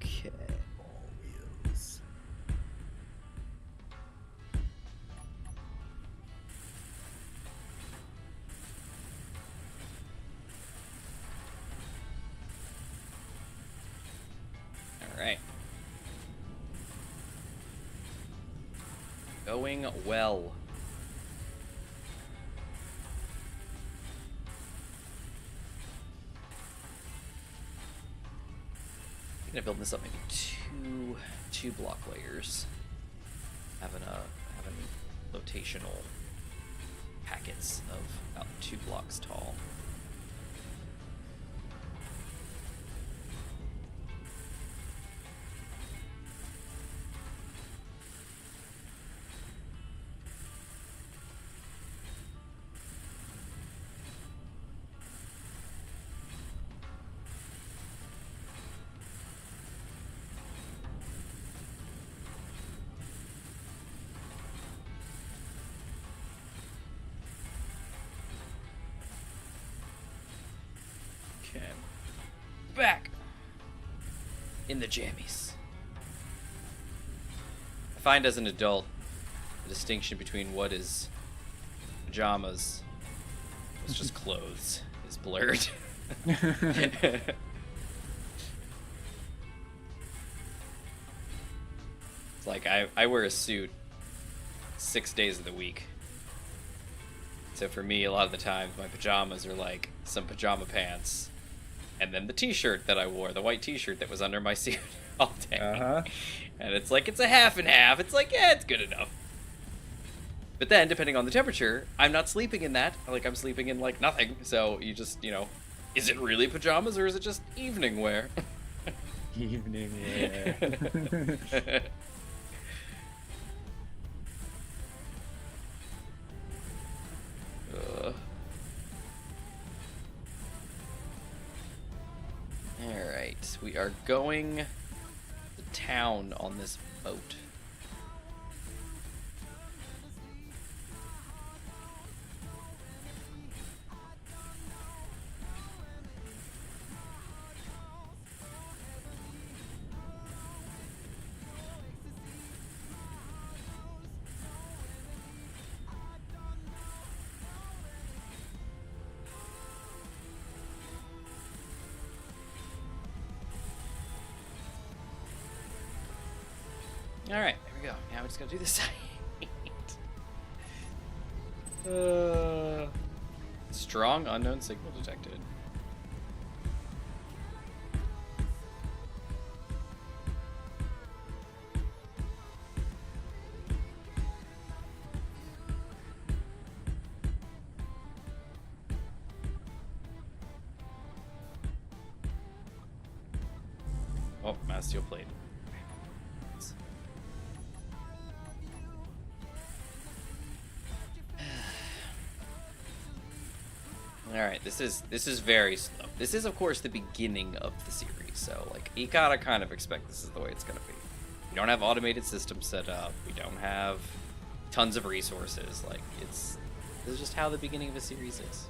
Okay. Wheels. All right. Going well. I'm gonna build this up maybe two block layers. Having rotational packets of about 2 blocks tall. Okay. Back in the jammies. I find as an adult the distinction between what is pajamas, what's just clothes, is blurred. It's like I wear a suit 6 days of the week. So for me, a lot of the times, my pajamas are like some pajama pants, and then the t-shirt that I wore, the white t-shirt that was under my suit all day. Uh-huh. And it's like, it's a half and half. It's like, yeah, it's good enough. But then, depending on the temperature, I'm not sleeping in that. Like, I'm sleeping in, like, nothing. So you just, is it really pajamas or is it just evening wear? Evening wear. Alright, we are going to town on this boat. All right, there we go. Now we just gotta do this side. Strong unknown signal detected. Oh, mass steel plate. All right, this is very slow. This is, of course, the beginning of the series, so like you gotta kind of expect this is the way it's gonna be. We don't have automated systems set up. We don't have tons of resources. Like this is just how the beginning of a series is,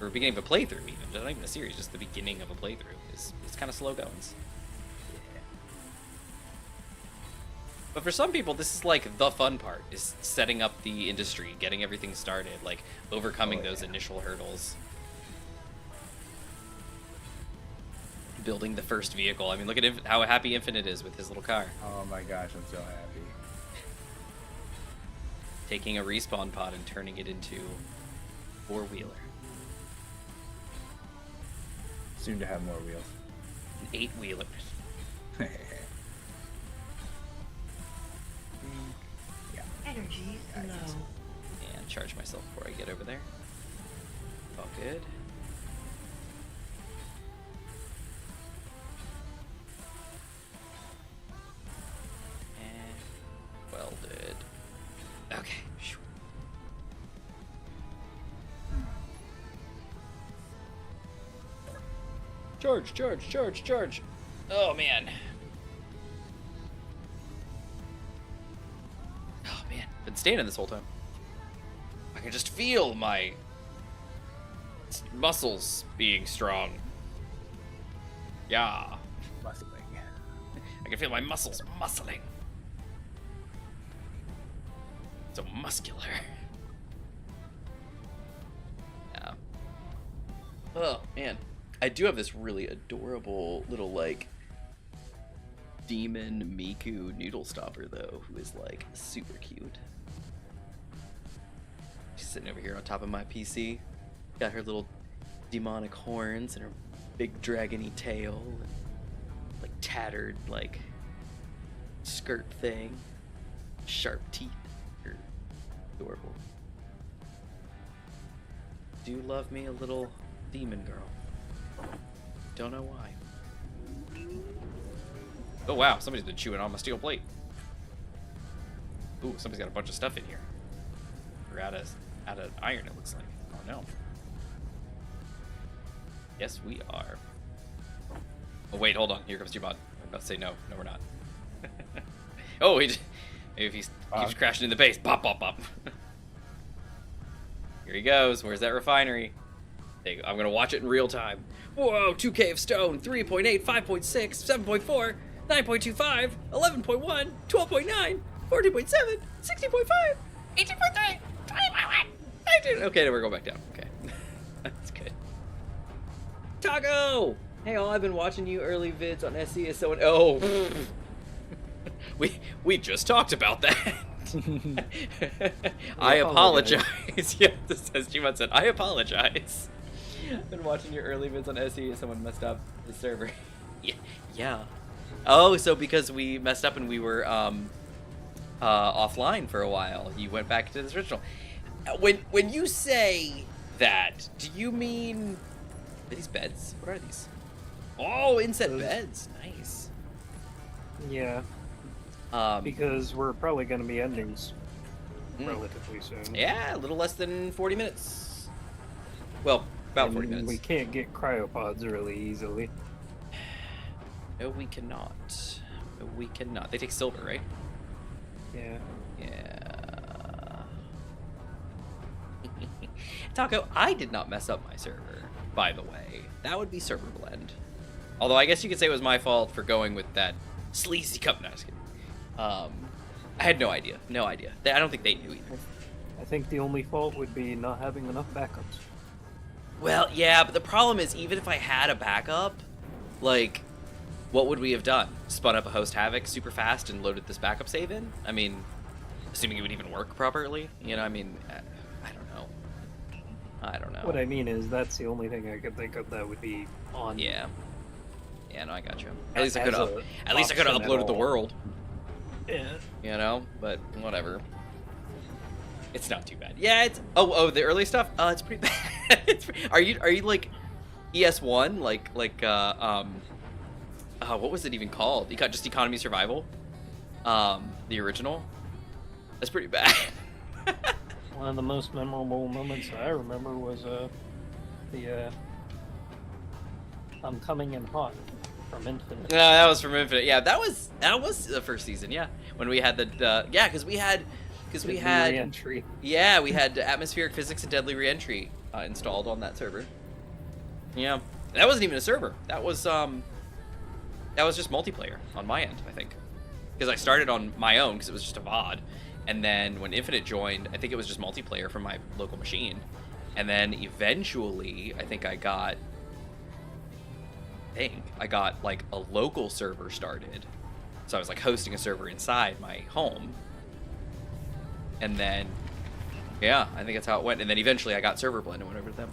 or beginning of a playthrough. Even not even a series, just the beginning of a playthrough. It's kind of slow goings. But for some people, this is like the fun part, is setting up the industry, getting everything started, like overcoming those initial hurdles. Building the first vehicle. I mean, look at how happy Infinite is with his little car. Oh my gosh, I'm so happy. Taking a respawn pod and turning it into four-wheeler. Soon to have more wheels. An eight-wheeler. Energy low. And charge myself before I get over there. All good. And welded. Okay. Charge, charge, charge, charge. Oh man. Oh man, been standing this whole time. I can just feel my muscles being strong. Yeah. Muscling. I can feel my muscles muscling. So muscular. Yeah. Oh man. I do have this really adorable little like demon Miku noodle stopper though, who is like super cute. She's sitting over here on top of my PC. Got her little demonic horns and her big dragony tail and like tattered like skirt thing. Sharp teeth. Her adorable. Do love me a little demon girl. Don't know why. Oh wow, somebody's been chewing on my steel plate. Ooh, somebody's got a bunch of stuff in here. We're out of iron, it looks like. Oh no. Yes, we are. Oh wait, hold on. Here comes Gmod. I'm about to say no. No, we're not. Oh, maybe if he keeps crashing in the base. Bop, bop, bop. Here he goes. Where's that refinery? There you go. I'm gonna watch it in real time. Whoa, 2K of stone, 3.8, 5.6, 7.4, 9.25, 11.1, 12.9, 14.7, 16.5, 18.3, 20.1, 19. Okay, then we're going back down. Okay. That's good. Taco! Hey all, I've been watching you early vids on SE so oh. we just talked about that. I apologize. Yeah, this says Gmod said, I apologize. I've been watching your early vids on SE and someone messed up the server. Yeah. Oh, so because we messed up and we were offline for a while, you went back to this original. When you say that, do you mean are these beds? What are these? Oh, inset beds. Nice. Yeah. Because we're probably going to be ending relatively soon. Yeah, a little less than 40 minutes. Well, about 40 minutes. We can't get cryopods really easily. No, we cannot. No, we cannot. They take silver, right? Yeah. Yeah. Taco, I did not mess up my server, by the way. That would be server blend. Although I guess you could say it was my fault for going with that sleazy cup. No, just kidding. I had no idea. No idea. I don't think they knew either. I think the only fault would be not having enough backups. Well, yeah, but the problem is even if I had a backup, like, what would we have done? Spun up a host havoc super fast and loaded this backup save in? I mean, assuming it would even work properly, you know. I mean, I don't know. What I mean is, that's the only thing I could think of that would be on. Yeah. Yeah, no, I got you. At least I could have. At least I could have uploaded the world. Yeah. You know, but whatever. It's not too bad. Yeah, it's the early stuff. It's pretty bad. Are you like ES1 like what was it even called? You got just Economy Survival, the original. That's pretty bad. One of the most memorable moments I remember was the I'm coming in hot from Infinite. No, that was from Infinite. Yeah, that was the first season. Yeah, when we had because we had re-entry. Yeah, we had atmospheric physics and deadly reentry installed on that server. Yeah, that wasn't even a server. That was just multiplayer on my end, I think, because I started on my own because it was just a VOD, and then when Infinite joined, I think it was just multiplayer from my local machine, and then eventually I think I got like a local server started, so I was like hosting a server inside my home. And then, yeah, I think that's how it went. And then eventually I got Server Blend and went over to them.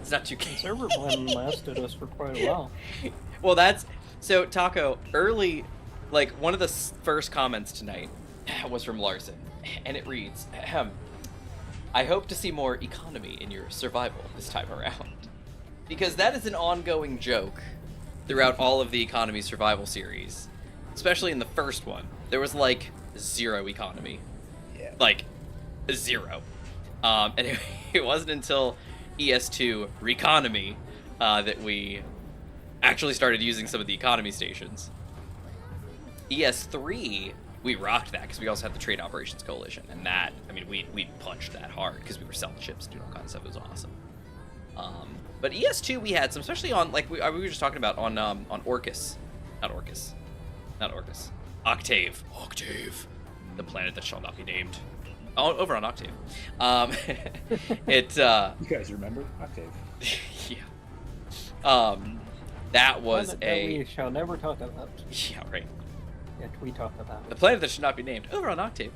It's not too... Server Blend lasted us for quite a while. Well, so Taco, early, like, one of the first comments tonight was from Larson. And it reads, I hope to see more economy in your survival this time around. Because that is an ongoing joke throughout all of the economy survival series. Especially in the first one. There was, like... 0 economy. Yeah. Like 0. And it wasn't until ES2 Reconomy that we actually started using some of the economy stations. ES3, we rocked that because we also had the Trade Operations Coalition, and that, I mean, we punched that hard because we were selling ships and doing all kinds of stuff. It was awesome. But ES2 we had some, especially on, like, we were just talking about on Orcus. Not Orcus. Octave, the planet that shall not be named. Oh, over on Octave. You guys remember Octave? Yeah. That was that we shall never talk about. Yeah, right. Yet we talk about the planet that should not be named. Over on Octave.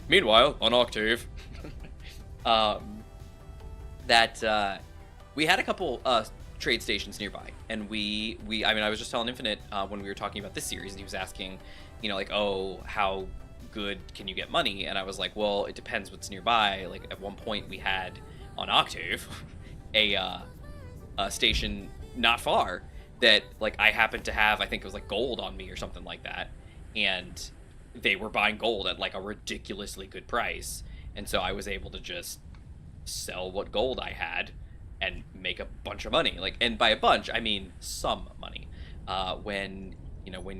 Meanwhile, on Octave, we had a couple trade stations nearby, and I was just telling Infinite when we were talking about this series, and he was asking, you know, like, oh, how good can you get money? And I was like, well, it depends what's nearby. Like, at one point we had on Octave a station not far that, like, I happened to have, I think it was like gold on me or something like that, and they were buying gold at like a ridiculously good price, and so I was able to just sell what gold I had and make a bunch of money. Like, and by a bunch, I mean some money. When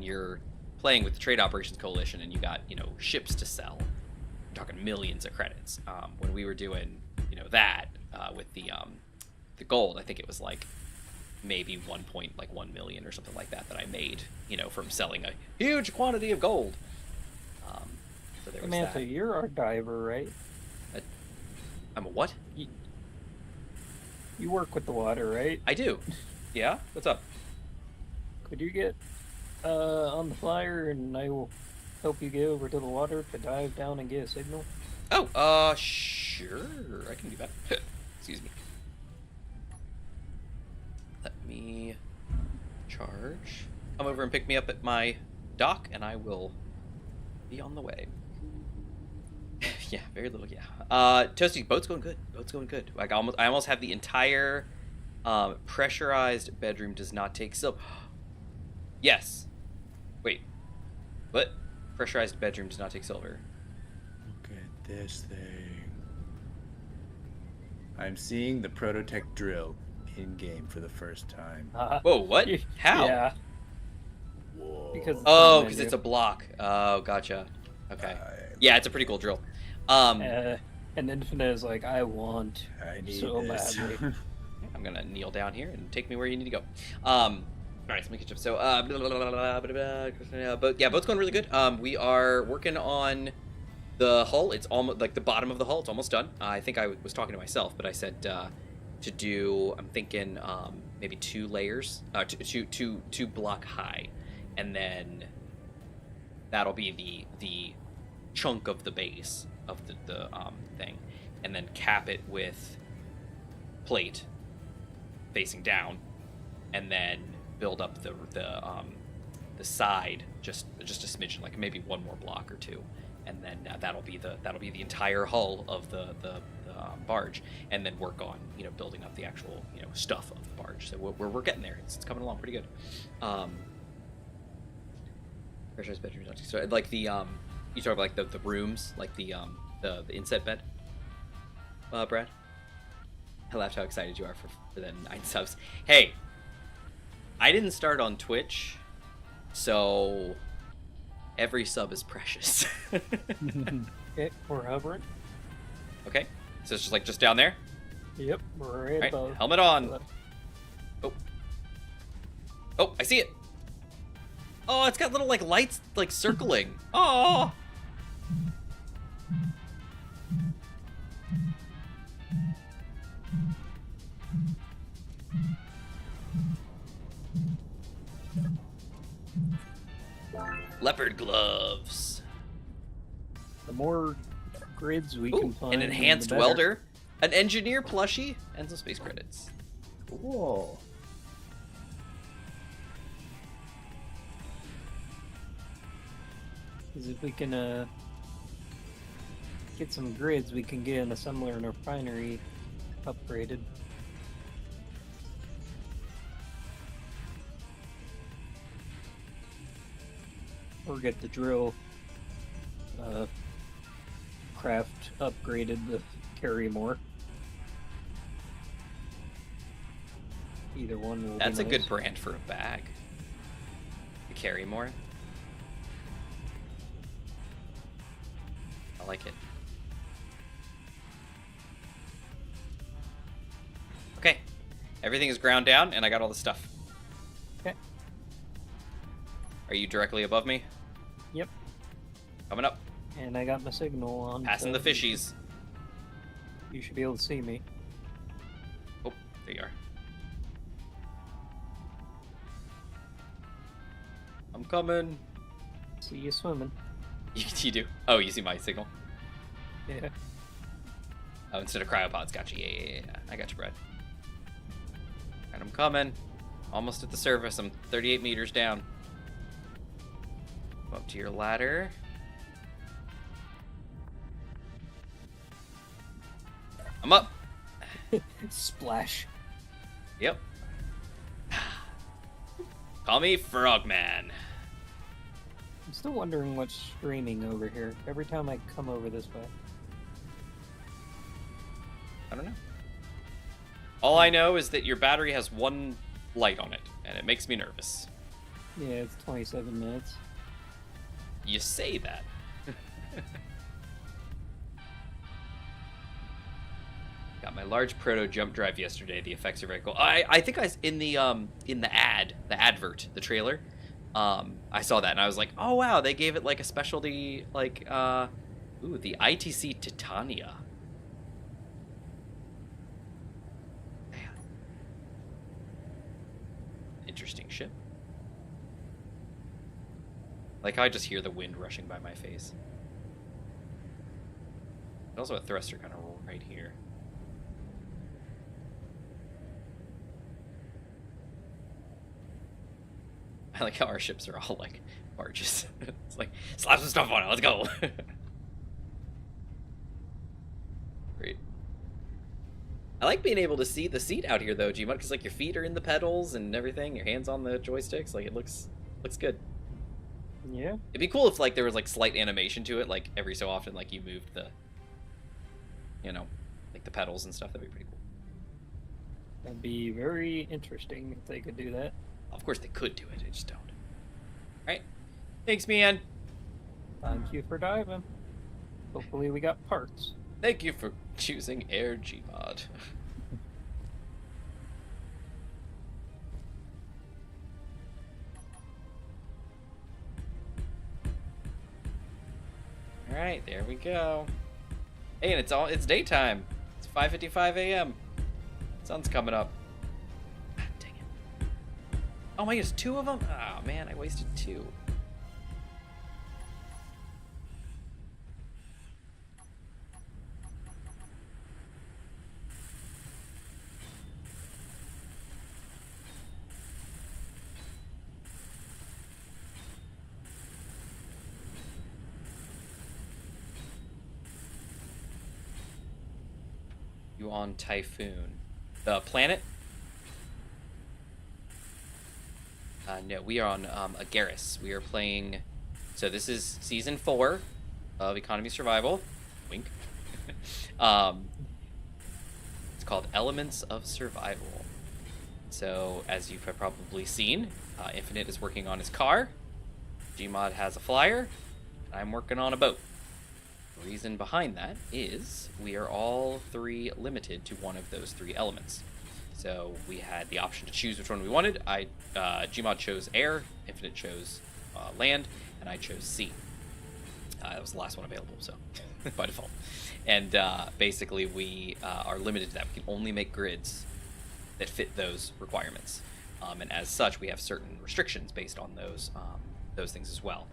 you're playing with the Trade Operations Coalition and you got, you know, ships to sell, you're talking millions of credits. When we were doing, you know, that with the gold, I think it was like maybe 1.1 million or something like that I made, you know, from selling a huge quantity of gold. So there was Manta, that. you're our diver, right? I'm a what? You work with the water, right? I do. Yeah? What's up? Could you get on the flyer, and I will help you get over to the water to dive down and get a signal? Oh, sure. I can do that. Excuse me. Let me charge. Come over and pick me up at my dock, and I will be on the way. Yeah, very little, yeah. Toasty, boat's going good. Like, I almost have the entire pressurized bedroom does not take silver. Yes. Wait. What? Pressurized bedroom does not take silver. Look at this thing. I'm seeing the Prototech drill in game for the first time. Whoa, what? How? Yeah. Whoa. Because it's a block. Oh, gotcha. Okay. Yeah, it's a pretty cool drill. And Infinite is like, I need so this. badly. I'm gonna kneel down here and take me where you need to go. All right, so make it so. But yeah, boat's going really good. We are working on the hull. It's almost like the bottom of the hull. It's almost done. I think I was talking to myself, but I said to do. I'm thinking maybe 2 layers, two block high, and then that'll be the chunk of the base of the thing, and then cap it with plate facing down, and then build up the side just a smidgen, like maybe 1 more block or 2, and then that'll be the entire hull of the barge, and then work on building up the actual stuff of the barge. So we're getting there. It's coming along pretty good. Pressurized bedroom, so like the you talk about like the rooms, like the inset bed. Brad, I laughed how excited you are for the 9 subs. Hey, I didn't start on Twitch, so every sub is precious. Okay, we're hovering. Okay, so it's just down there. Yep, we're right Right, above. helmet on. Oh, I see it. Oh, it's got little like lights like circling. Oh. Leopard gloves. The more grids we can find, An enhanced the better. welder, an engineer plushie, and some space credits. Cool. Because if we can get some grids, we can get an assembler and a refinery upgraded. Or get the drill craft upgraded to carry more. Either one will That's be a nice. good brand for a bag. To carry more. I like it. Okay. Everything is ground down, and I got all the stuff. Okay. Are you directly above me? Yep. Coming up. And I got my signal on. Passing so the fishies. You should be able to see me. Oh, there you are. I'm coming. See you swimming. You do? Oh, you see my signal? Yeah. Oh, instead of cryopods. Gotcha. Yeah. I got you, Brad. And I'm coming. Almost at the surface. I'm 38 meters down. Go up to your ladder. I'm up. Splash. Yep. Call me Frogman. I'm still wondering what's streaming over here every time I come over this way. I don't know. All I know is that your battery has 1 light on it, and it makes me nervous. Yeah, it's 27 minutes. You say that. Got my large proto jump drive yesterday. The effects are very cool. I think I was in the advert, the trailer. I saw that and I was like, oh wow, they gave it like a specialty, like the ITC Titania. Man. Interesting ship. Like I just hear the wind rushing by my face. Also a thruster kind of right here. I like how our ships are all like barges. It's like, slap some stuff on it, let's go. Great. I like being able to see the seat out here though, Gmod, because like your feet are in the pedals and everything, your hands on the joysticks, like it looks good. Yeah. It'd be cool if like there was like slight animation to it, like every so often like you moved the, like the pedals and stuff. That'd be pretty cool. That'd be very interesting if they could do that. Of course they could do it, they just don't. Alright. Thanks, man. Thank you for diving. Hopefully we got parts. Thank you for choosing Air Gmod. Alright, there we go. Hey, and it's daytime. It's 5:55 a.m. Sun's coming up. Ah, dang Oh my goodness, 2 of them? Oh man, I wasted 2. You on Typhoon? The planet? No, we are on Agaris. We are playing. So this is season 4 of Economy Survival. Wink. It's called Elements of Survival. So as you've probably seen, Infinite is working on his car. Gmod has a flyer. And I'm working on a boat. The reason behind that is we are all 3 limited to one of those 3 elements. So we had the option to choose which one we wanted. Gmod chose air, Infinite chose land, and I chose sea. That was the last one available, so by default. And basically we are limited to that. We can only make grids that fit those requirements. And as such, we have certain restrictions based on those things as well.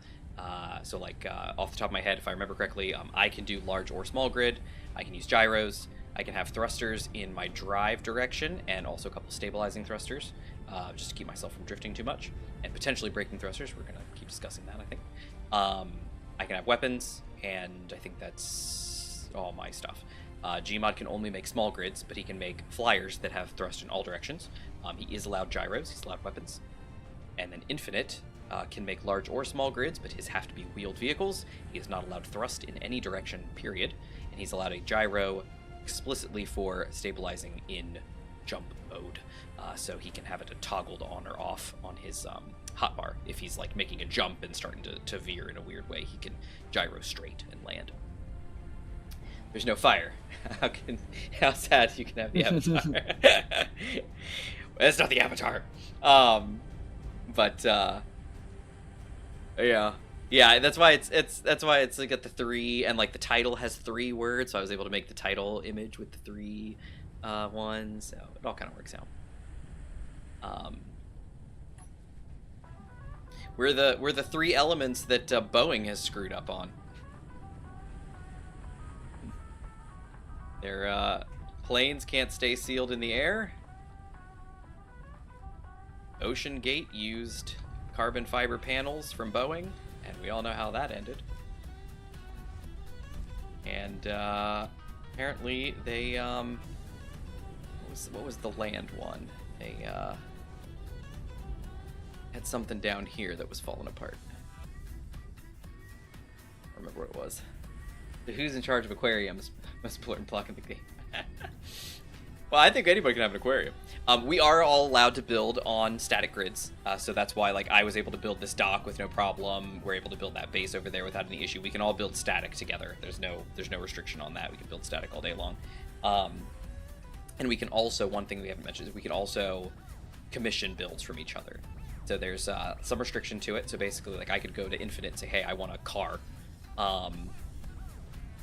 So like off the top of my head, if I remember correctly, I can do large or small grid. I can use gyros. I can have thrusters in my drive direction and also a couple stabilizing thrusters just to keep myself from drifting too much. And potentially braking thrusters. We're going to keep discussing that, I think. I can have weapons, and I think that's all my stuff. Gmod can only make small grids, but he can make flyers that have thrust in all directions. He is allowed gyros. He's allowed weapons. And then Infinite can make large or small grids, but his have to be wheeled vehicles. He is not allowed thrust in any direction, period. And he's allowed a gyro explicitly for stabilizing in jump mode. So he can have it toggled on or off on his hotbar. If he's like making a jump and starting to veer in a weird way, he can gyro straight and land. There's no fire. How sad you can have the avatar. It's not the avatar. Yeah, that's why it's like got the 3, and like the title has 3 words, so I was able to make the title image with the 3 ones, so it all kind of works out. We're the 3 elements that Boeing has screwed up on. Their planes can't stay sealed in the air. Ocean Gate used carbon fiber panels from Boeing, and we all know how that ended. And apparently they what was the land one? They had something down here that was falling apart. I don't remember what it was. So who's in charge of aquariums? Must block in the game. Well, I think anybody can have an aquarium. We are all allowed to build on static grids, so that's why like I was able to build this dock with no problem. We're able to build that base over there without any issue. We can all build static together. There's no restriction on that. We can build static all day long. And we can also, one thing we haven't mentioned is we can also commission builds from each other. So there's some restriction to it. So basically, like I could go to Infinite and say, hey, I want a car.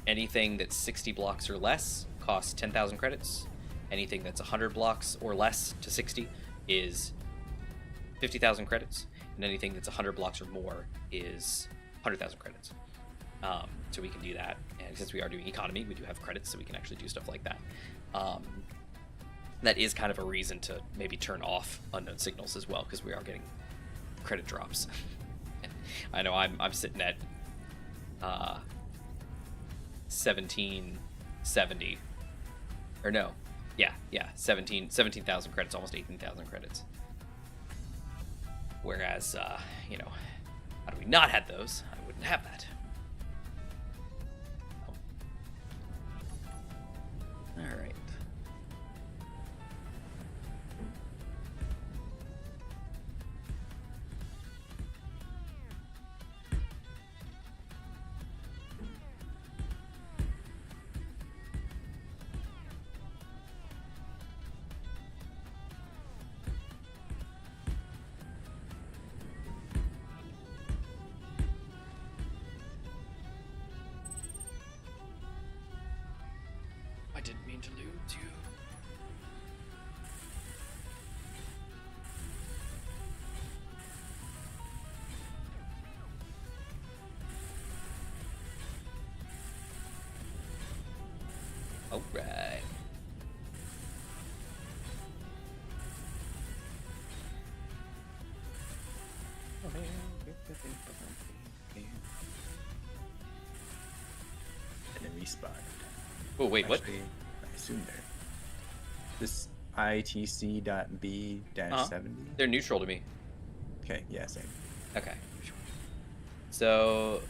Anything that's 60 blocks or less costs 10,000 credits. Anything that's 100 blocks or less to 60 is 50,000 credits. And anything that's 100 blocks or more is 100,000 credits. So we can do that. And since we are doing economy, we do have credits, so we can actually do stuff like that. That is kind of a reason to maybe turn off unknown signals as well, because we are getting credit drops. I know I'm sitting at 1770, or no, yeah, 17,000 credits, almost 18,000 credits. Whereas, had we not had those, I wouldn't have that. All right. Didn't mean to lose you. All right. And then respawned. Oh wait, what? Actually, I assume they're this ITC.B-70. They're neutral to me. Okay, yeah, same. Okay. So,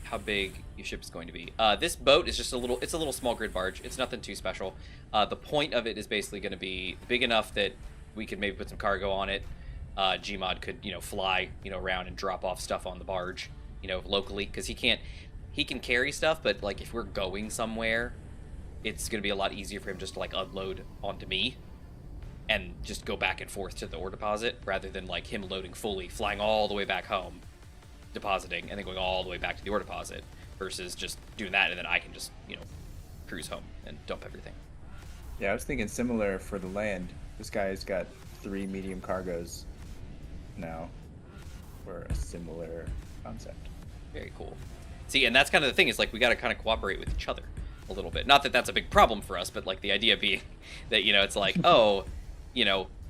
how big your ship is going to be? This boat is just a little small grid barge. It's nothing too special. The point of it is basically going to be big enough that we could maybe put some cargo on it. Gmod could, fly, around and drop off stuff on the barge, locally, because he can carry stuff, but like if we're going somewhere, it's going to be a lot easier for him just to like unload onto me and just go back and forth to the ore deposit rather than like him loading fully, flying all the way back home, depositing, and then going all the way back to the ore deposit versus just doing that and then I can just, cruise home and dump everything. Yeah, I was thinking similar for the land. This guy's got 3 medium cargos now for a similar concept. Very cool. See, and that's kind of the thing is like we got to kind of cooperate with each other a little bit. Not that that's a big problem for us, but like the idea being that, it's like, oh,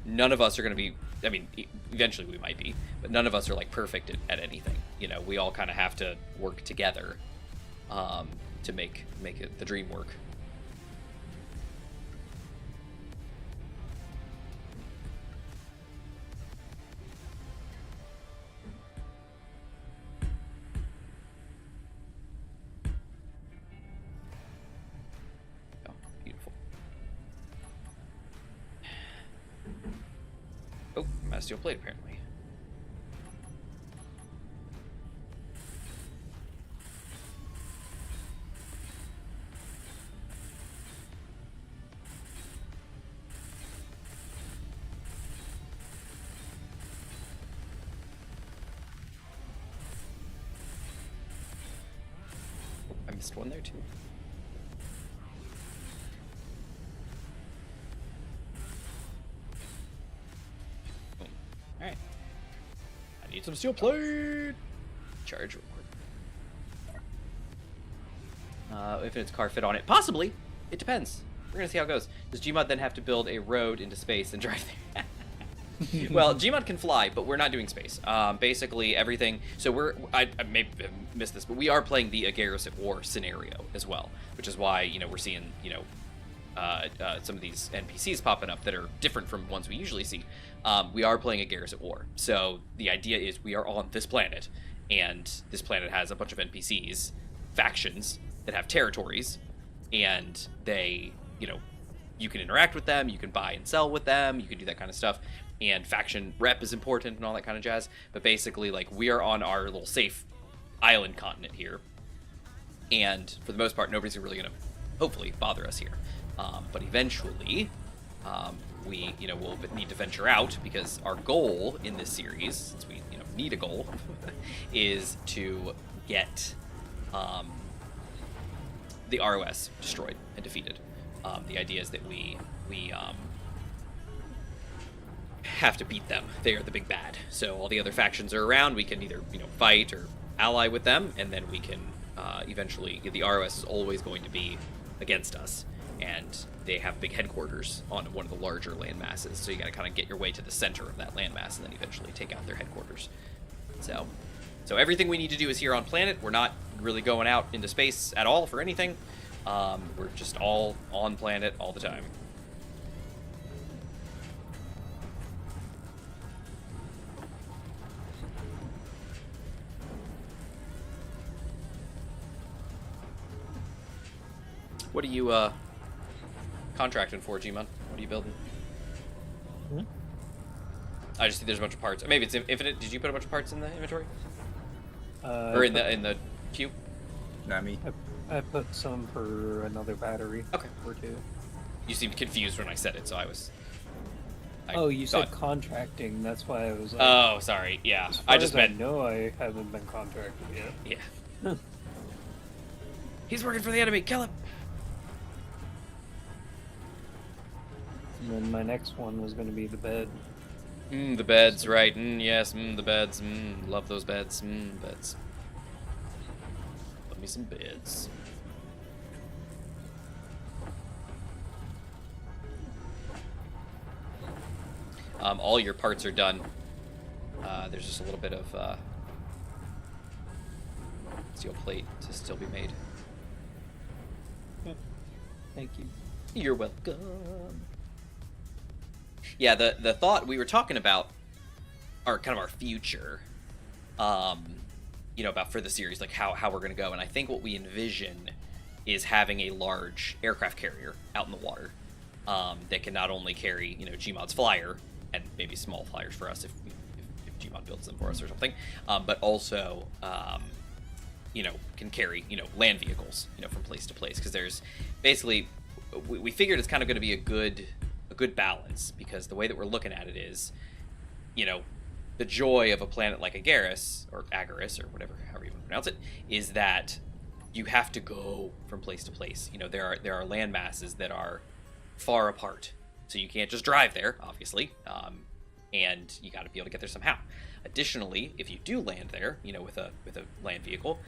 none of us are going to be, I mean, eventually we might be, but none of us are like perfect at anything. We all kind of have to work together to make it the dream work. Oh, I'm out of steel plate apparently. Oh, I missed one there too. Alright. I need some steel plate! Charge real quick. If it's car fit on it. Possibly! It depends. We're gonna see how it goes. Does Gmod then have to build a road into space and drive there? Well, Gmod can fly, but we're not doing space. Basically, everything... So I may have missed this, but we are playing the Agaris at War scenario as well, which is why, we're seeing, some of these NPCs popping up that are different from ones we usually see. We are playing Agaris at War. So the idea is we are on this planet, and this planet has a bunch of NPCs, factions, that have territories, and they, you can interact with them, you can buy and sell with them, you can do that kind of stuff, and faction rep is important and all that kind of jazz. But basically, like, we are on our little safe island continent here, and for the most part, nobody's really going to, hopefully, bother us here. But eventually, we, will need to venture out, because our goal in this series, since we, need a goal, is to get the ROS destroyed and defeated. The idea is that we have to beat them. They are the big bad. So all the other factions are around. We can either, fight or ally with them, and then we can eventually, the ROS is always going to be against us. And they have big headquarters on one of the larger land masses, so you gotta kind of get your way to the center of that land mass and then eventually take out their headquarters. So everything we need to do is here on planet. We're not really going out into space at all for anything. We're just all on planet all the time. What are you, contracting for, Gmod? What are you building? I just see there's a bunch of parts. Maybe it's infinite. Did you put a bunch of parts in the inventory? Or in the queue? Not me. I put some for another battery. Okay. Or two. You seemed confused when I said it, so I you said contracting. That's why I was like... Oh, sorry. Yeah. As far I just as meant... I know I haven't been contracted yet. Yeah. He's working for the enemy. Kill him! And then my next one was going to be the bed. The beds, right. Yes, the beds. Love those beds. Beds. Love me some beds. All your parts are done. There's just a little bit of steel plate to still be made. Thank you. You're welcome. Yeah, the thought we were talking about our future, about for the series, like how we're gonna go, and I think what we envision is having a large aircraft carrier out in the water that can not only carry Gmod's flyer and maybe small flyers for us if Gmod builds them for us or something, but also can carry land vehicles from place to place, because there's basically we figured it's kind of going to be a good balance, because the way that we're looking at it is the joy of a planet like Agaris or whatever, however you want to pronounce it, is that you have to go from place to place. There are land masses that are far apart, so you can't just drive there, obviously, and you got to be able to get there somehow. Additionally, if you do land there, with a land vehicle,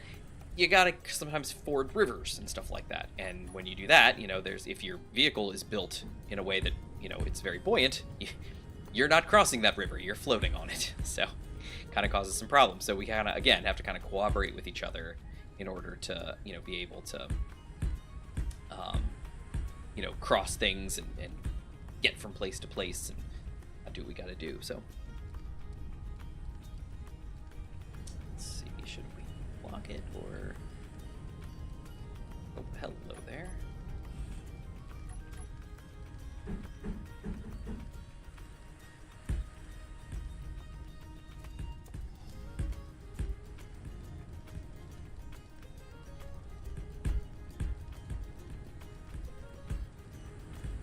you got to sometimes ford rivers and stuff like that. And when you do that, if your vehicle is built in a way that it's very buoyant, you're not crossing that river, you're floating on it. So kind of causes some problems. So we kind of, again, have to kind of cooperate with each other in order to be able to cross things and get from place to place and do what we got to do. So let's see, should we block it or oh, hello there.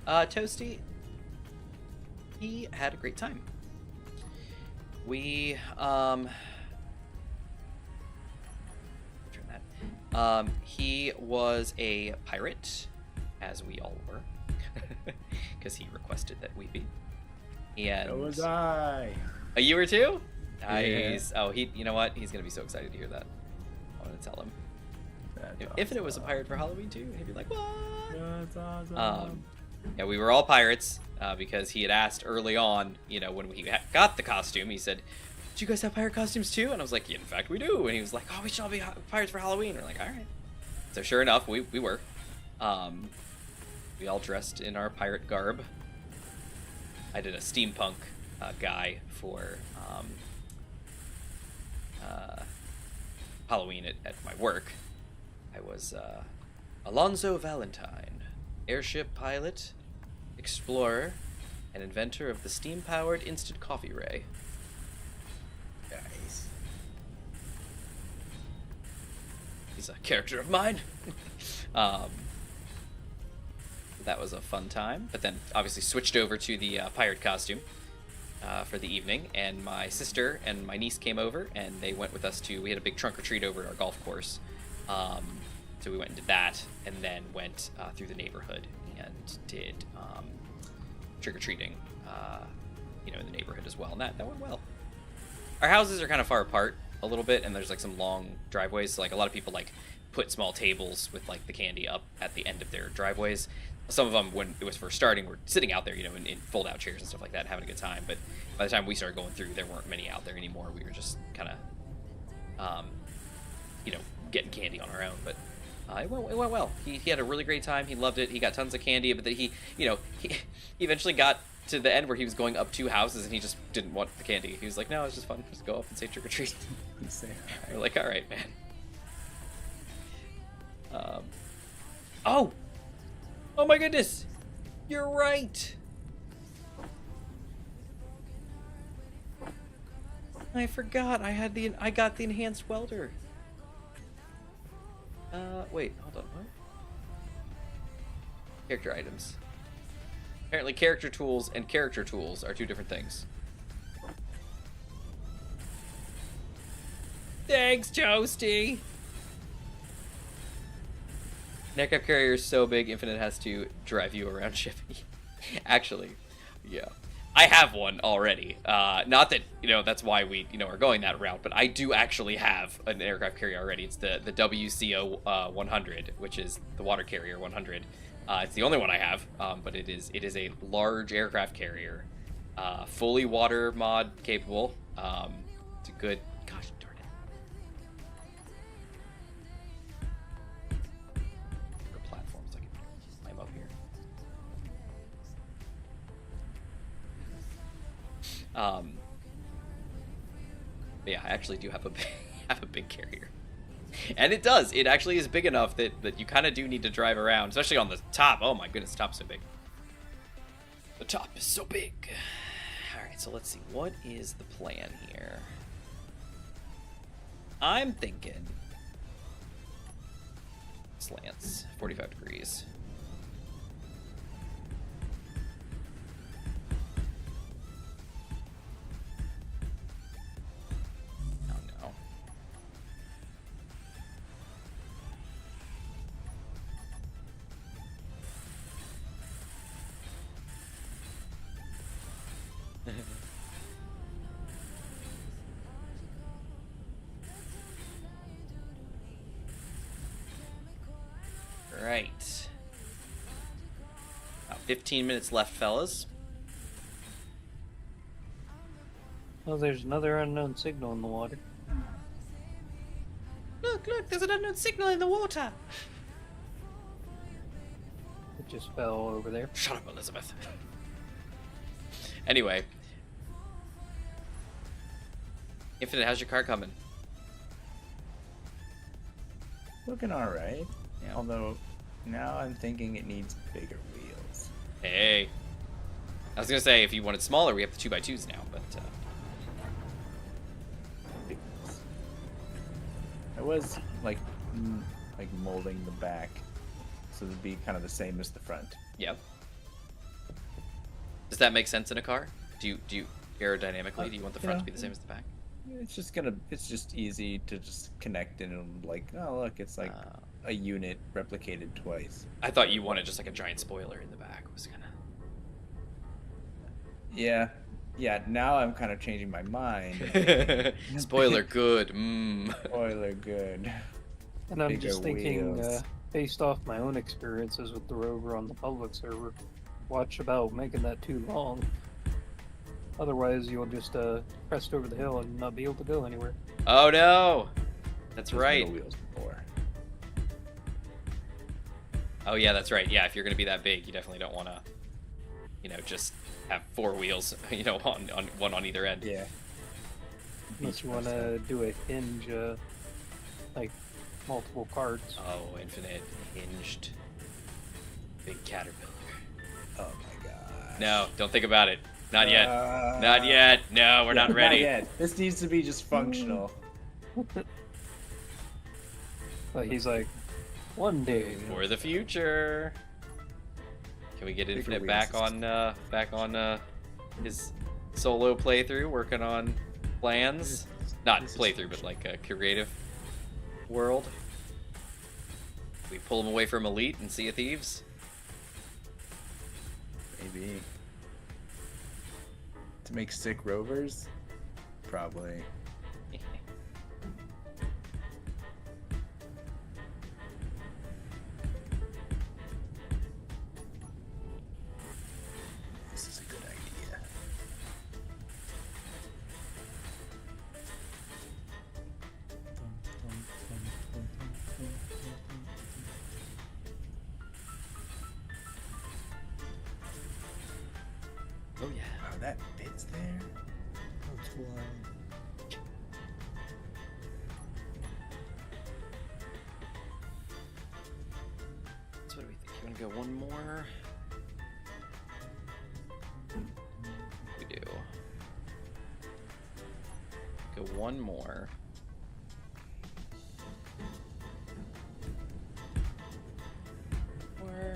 Toasty, he had a great time. We turn that. He was a pirate, as we all were, because he requested that we be. And So was I. Oh, you were too? Yeah. Nice. Oh, you know what? He's gonna be so excited to hear that. I want to tell him. That's If it was a pirate for Halloween too, he'd be like, what? That's awesome. Yeah, we were all pirates because he had asked early on, when we got the costume, he said, do you guys have pirate costumes too? And I was like, yeah, in fact, we do. And he was like, oh, we should all be pirates for Halloween. And we're like, all right. So sure enough, we were. We all dressed in our pirate garb. I did a steampunk guy for Halloween at my work. I was Alonzo Valentine, airship pilot, explorer, and inventor of the steam-powered instant coffee ray. Nice. He's a character of mine. That was a fun time, but then obviously switched over to the pirate costume for the evening, and my sister and my niece came over, and they went with us we had a big trunk or treat over at our golf course. So we went and did that, and then went through the neighborhood and did trick-or-treating, in the neighborhood as well, and that went well. Our houses are kind of far apart a little bit, and there's like some long driveways, so like a lot of people like put small tables with like the candy up at the end of their driveways. Some of them, when it was first starting, were sitting out there, in fold-out chairs and stuff like that, having a good time, but by the time we started going through, there weren't many out there anymore. We were just kind of, getting candy on our own, but it went well. He had a really great time. He loved it. He got tons of candy, but then he eventually got to the end where he was going up 2 houses and he just didn't want the candy. He was like, no, it's just fun. Just go up and say trick or treat. We're like, all right, man. Oh my goodness, you're right. I forgot. I got the enhanced welder. Wait, hold on. What? Character items. Apparently character tools and character tools are 2 different things. Thanks, Toasty! An aircraft carrier is so big, Infinite has to drive you around shipping. Actually, yeah. I have one already. Not that, that's why we, are going that route, but I do actually have an aircraft carrier already. It's the WCO 100, which is the water carrier 100. It's the only one I have, but it is a large aircraft carrier fully water mod capable. It's a good. Gosh darn it. For platforms, I can climb up here. But yeah, I actually do have a have a big carrier. And it does. It actually is big enough that you kind of do need to drive around, especially on the top. Oh my goodness, the top's so big. The top is so big. All right, so let's see. What is the plan here? I'm thinking slants, 45 degrees. Right. About 15 minutes left, fellas. Oh, there's another unknown signal in the water. Look, there's an unknown signal in the water. It just fell over there. Shut up, Elizabeth. Anyway. Infinite, how's your car coming? Looking all right. Yeah. Although now I'm thinking it needs bigger wheels. Hey. I was gonna say, if you wanted smaller, we have the 2x2s now, but Big wheels. I was like molding the back so it'd be kind of the same as the front. yeah. Does that make sense in a car? Do you aerodynamically, do you want the front to be the same as the back? It's just easy to just connect and like, oh look, it's like a unit replicated twice. I thought you wanted just like a giant spoiler in the back. Was kind Yeah. Now I'm kind of changing my mind. of spoiler good. Spoiler good. And I'm Bigger just thinking, wheels. based off my own experiences with the rover on the public server, watch about making that too long. Otherwise, you'll just crest over the hill and not be able to go anywhere. Oh no, that's There's right. no wheels before. Oh yeah, that's right. Yeah, if you're gonna be that big, you definitely don't want to, just have 4 wheels, on one on either end. Yeah. Unless you want to do a hinge, like multiple carts. Oh, infinite hinged big caterpillar. Oh my god. No, don't think about it. Not yet. Not yet. No, we're not ready. Not yet. This needs to be just functional. But he's like, one day. For the future. Can we get Bigger Infinite wheels. back on his solo playthrough, working on plans? Not This is playthrough, but like a creative world. We pull him away from Elite and Sea of Thieves. Maybe. To make sick rovers? Probably. This is a good idea. Oh yeah. Wow, that fits there. That's wild. So what do we think? You want to go one more? We do. Go one more. Or...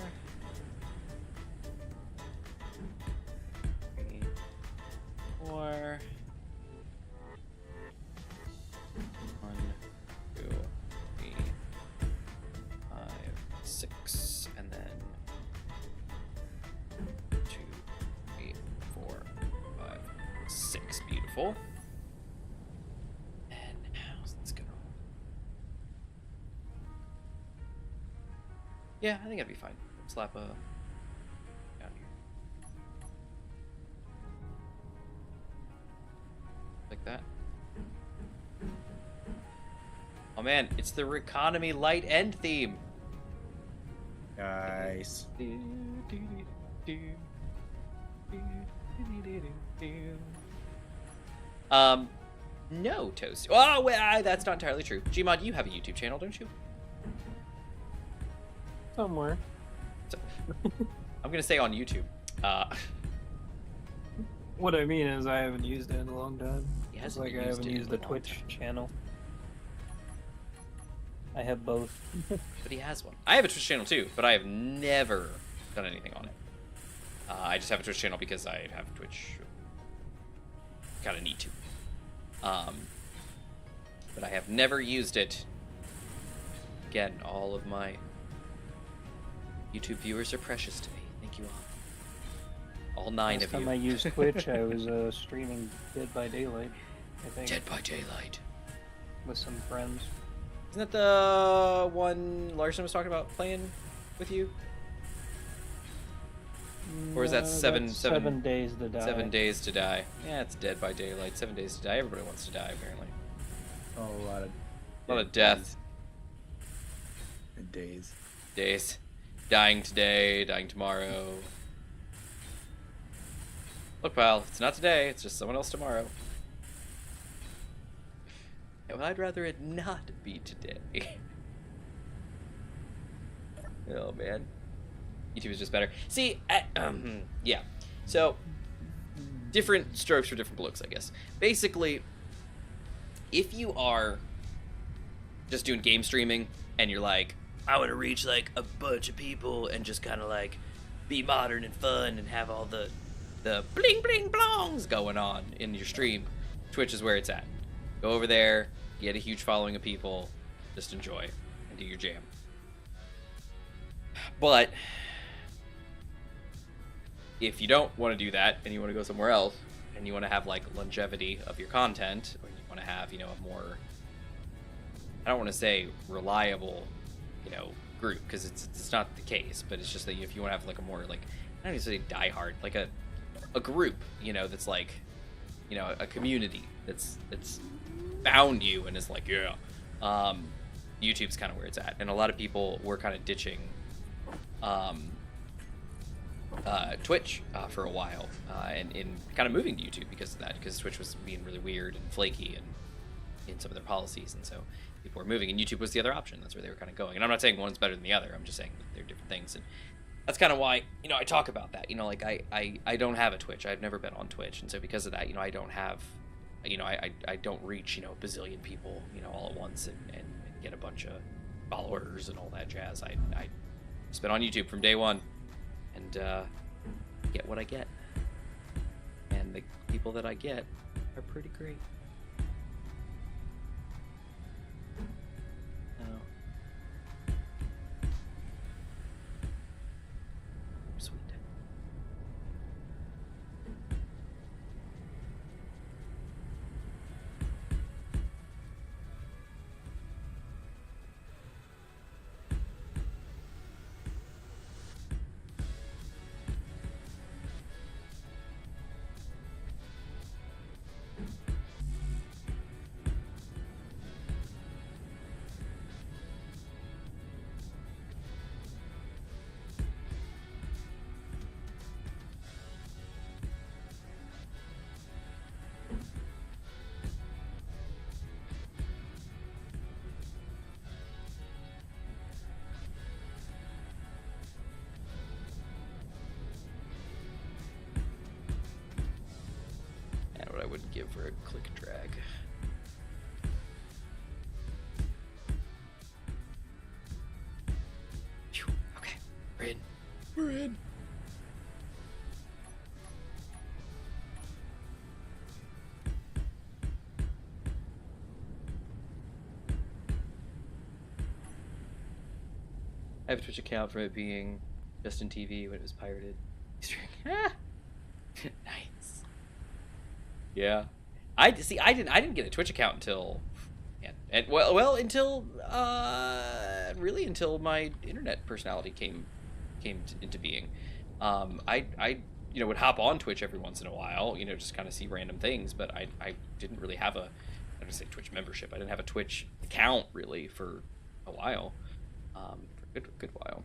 3, 4. 1, 2, 3, 5, 6, and then 2, 3, 4, 5, 6. Beautiful. And now let's go. Yeah, I think that'd be fine. Slap a down here. that. Oh man, it's the Economy Light End theme. Nice. No, Toast. Oh, wait, that's not entirely true. Gmod, you have a YouTube channel, don't you? Somewhere. So, I'm gonna say on YouTube. What I mean is I haven't used it in a long time. He It's hasn't like I used haven't it in used a the long Twitch time. channel. I have both. But he has one. I have a Twitch channel too, but I have never done anything on it. I just have a Twitch channel because I have Twitch. Kind of need to. But I have never used it. Again, all of my YouTube viewers are precious to me. Thank you all. All 9 Last of time you. I used Twitch, I was streaming Dead by Daylight, I think, Dead by Daylight. with some friends. Isn't that the one Larson was talking about playing with you? Or is that No, seven- that's seven- 7 Days to Die? 7 Days to Die. Yeah, it's Dead by Daylight. 7 Days to Die. Everybody wants to die, apparently. Oh, a lot of Death. and days. Days. Dying today, dying tomorrow. Look, pal, it's not today, it's just someone else tomorrow. Yeah, well, I'd rather it not be today. Oh, man. YouTube is just better. See, yeah. So, different strokes for different blokes, I guess. Basically, if you are just doing game streaming and you're like, I want to reach like a bunch of people and just kind of like be modern and fun and have all the bling bling blongs going on in your stream, Twitch is where it's at. Go over there, get a huge following of people, just enjoy and do your jam. But if you don't want to do that and you want to go somewhere else and you want to have like longevity of your content, or you want to have, a more, I don't want to say reliable, group, because it's not the case, but it's just that if you want to have like a more like, I don't even say diehard, like a group, that's like, a community that's found you and is like, yeah, YouTube's kind of where it's at, and a lot of people were kind of ditching Twitch for a while, and kind of moving to YouTube because of that, because Twitch was being really weird and flaky and in some of their policies, and so people were moving, and YouTube was the other option. That's where they were kind of going. And I'm not saying one's better than the other. I'm just saying that they're different things, and that's kind of why I talk about that. Like I don't have a Twitch. I've never been on Twitch, and so because of that, I don't have, I don't reach a bazillion people all at once and get a bunch of followers and all that jazz. I just been on YouTube from day one, and get what I get, and the people that I get are pretty great. Sweet. What I wouldn't give for a click drag. Phew, okay, we're in. We're in. I have a Twitch account from it being Justin TV when it was pirated. Nice. Yeah, I didn't get a Twitch account until, until really until my internet personality came into being. I would hop on Twitch every once in a while, just kind of see random things, but I didn't really have I don't say Twitch membership. I didn't have a Twitch account really for a while, for a good while.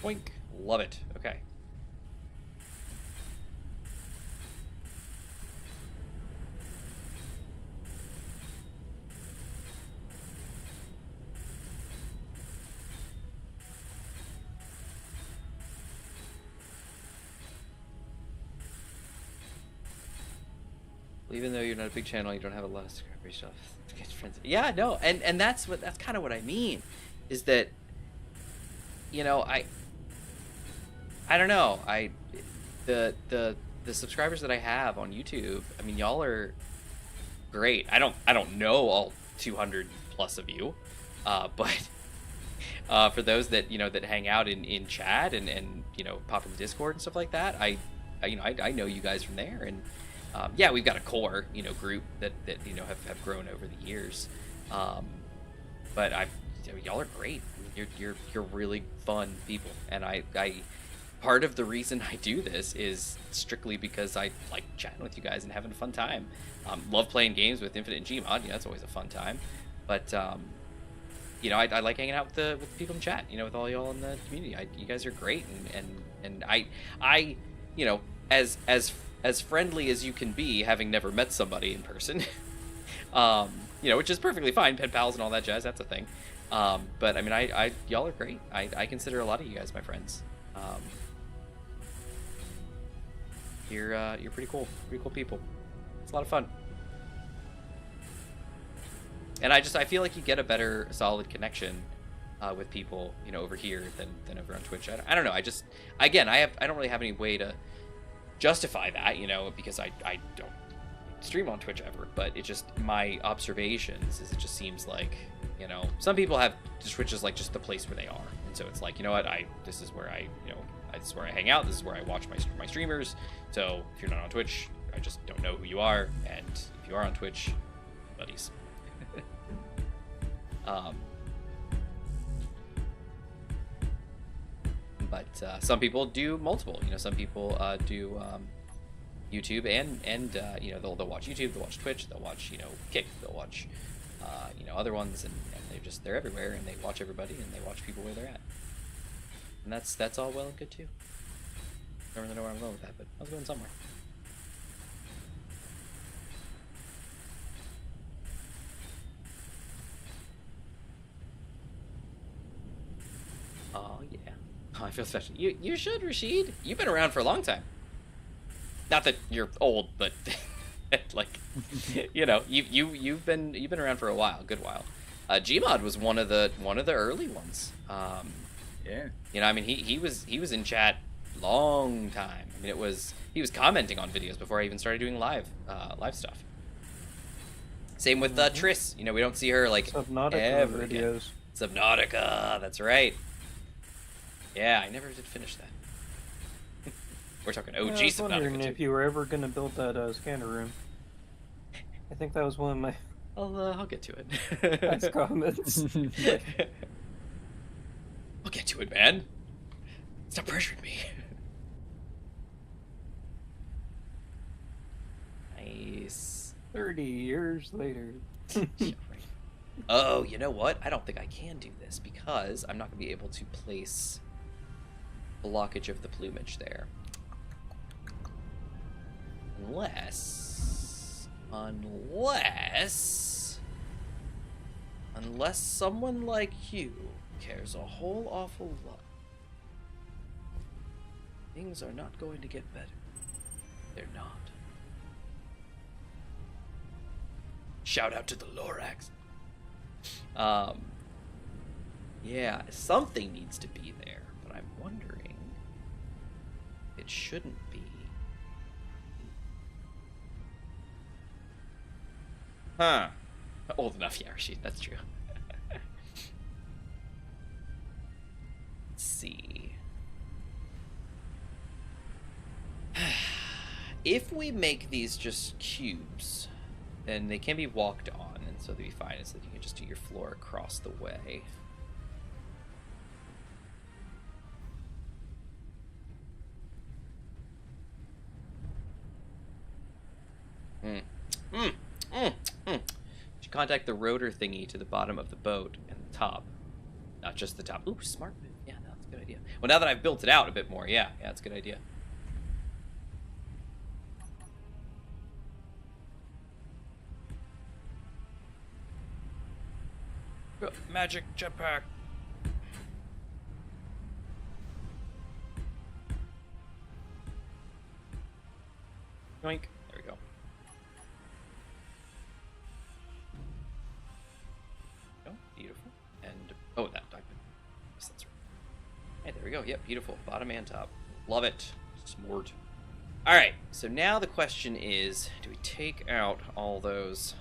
Boink. Love it. Okay. Even though you're not a big channel, you don't have a lot of subscribers, stuff. Yeah, no, and that's kind of what I mean, is that, I don't know. The subscribers that I have on YouTube, I mean, y'all are great. I don't know all 200 plus of you, but for those that that hang out in chat and pop in the Discord and stuff like that, I know you guys from there, and yeah, we've got a core group that have grown over the years, but y'all are great. You're really fun people, and I part of the reason I do this is strictly because I like chatting with you guys and having a fun time. Love playing games with Infinite and Gmod. That's always a fun time. But I like hanging out with the people in chat. With all y'all in the community. You guys are great, and I as friendly as you can be, having never met somebody in person. Which is perfectly fine. Pen pals and all that jazz. That's a thing. But I mean, y'all are great. I consider a lot of you guys my friends. You're pretty cool people. It's a lot of fun, and I feel like you get a better solid connection with people over here than over on Twitch. I don't know. I don't really have any way to justify that, because I don't stream on Twitch ever, but it's just my observations is it just seems like some people have Twitch as like just the place where they are, and so it's like this is where this is where I hang out, this is where I watch my streamers. So if you're not on Twitch, I just don't know who you are, and if you are on Twitch, buddies. But some people do multiple. Some people do YouTube and they'll watch YouTube, they'll watch Twitch, they'll watch Kick, they'll watch other ones, and they're everywhere, and they watch everybody, and they watch people where they're at, and that's all well and good too. I don't really know where I'm going with that, but I was going somewhere. Oh yeah. Oh, I feel special. You should, Rashid. You've been around for a long time. Not that you're old, but like you've been around for a while, good while. Gmod was one of the early ones. Yeah. I mean, he was in chat long time. I mean, he was commenting on videos before I even started doing live stuff. Same with Triss. We don't see her like Subnautica ever videos. Again. Subnautica, that's right. Yeah, I never did finish that. We're talking OG I was Subnautica. wondering if you were ever going to build that scanner room. I think that was one of my I'll get to it. last comments. I'll get to it, man. Stop pressuring me. Nice. 30 years later. Oh, you know what? I don't think I can do this because I'm not going to be able to place blockage of the plumage there. Unless someone like you cares a whole awful lot. Things are not going to get better. They're not. Shout out to the Lorax. Yeah, something needs to be there, but I'm wondering it shouldn't be. Huh. Old enough, yeah, Rashid. That's true. Let's see. If we make these just cubes, then they can be walked on, and so they'll be fine. So that you can just do your floor across the way. Should contact the rotor thingy to the bottom of the boat and the top, not just the top. Ooh, smart move. Yeah, no, that's a good idea. Well, now that I've built it out a bit more, yeah, that's a good idea. Magic jetpack. Yoink. There we go. Oh, beautiful. And oh, that diamond. Yes, that's right. Hey, there we go. Yep, beautiful. Bottom and top. Love it. Smart. All right. So now the question is, do we take out all those,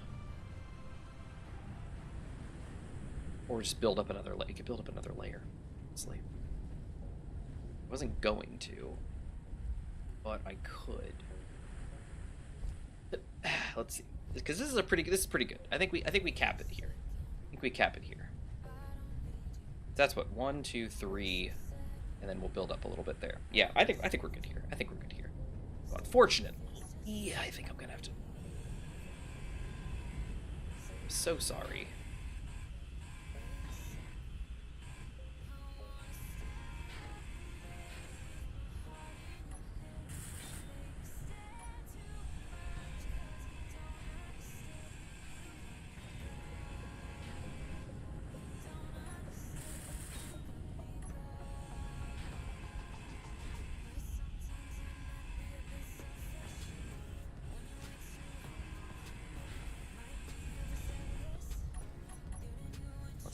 or just build up another layer? You could build up another layer. Honestly, I wasn't going to, but I could. Let's see, because this is pretty good. I think we cap it here. That's what 1, 2, 3, and then we'll build up a little bit there. Yeah, I think we're good here. Well, unfortunately, yeah, I think I'm gonna have to. I'm so sorry.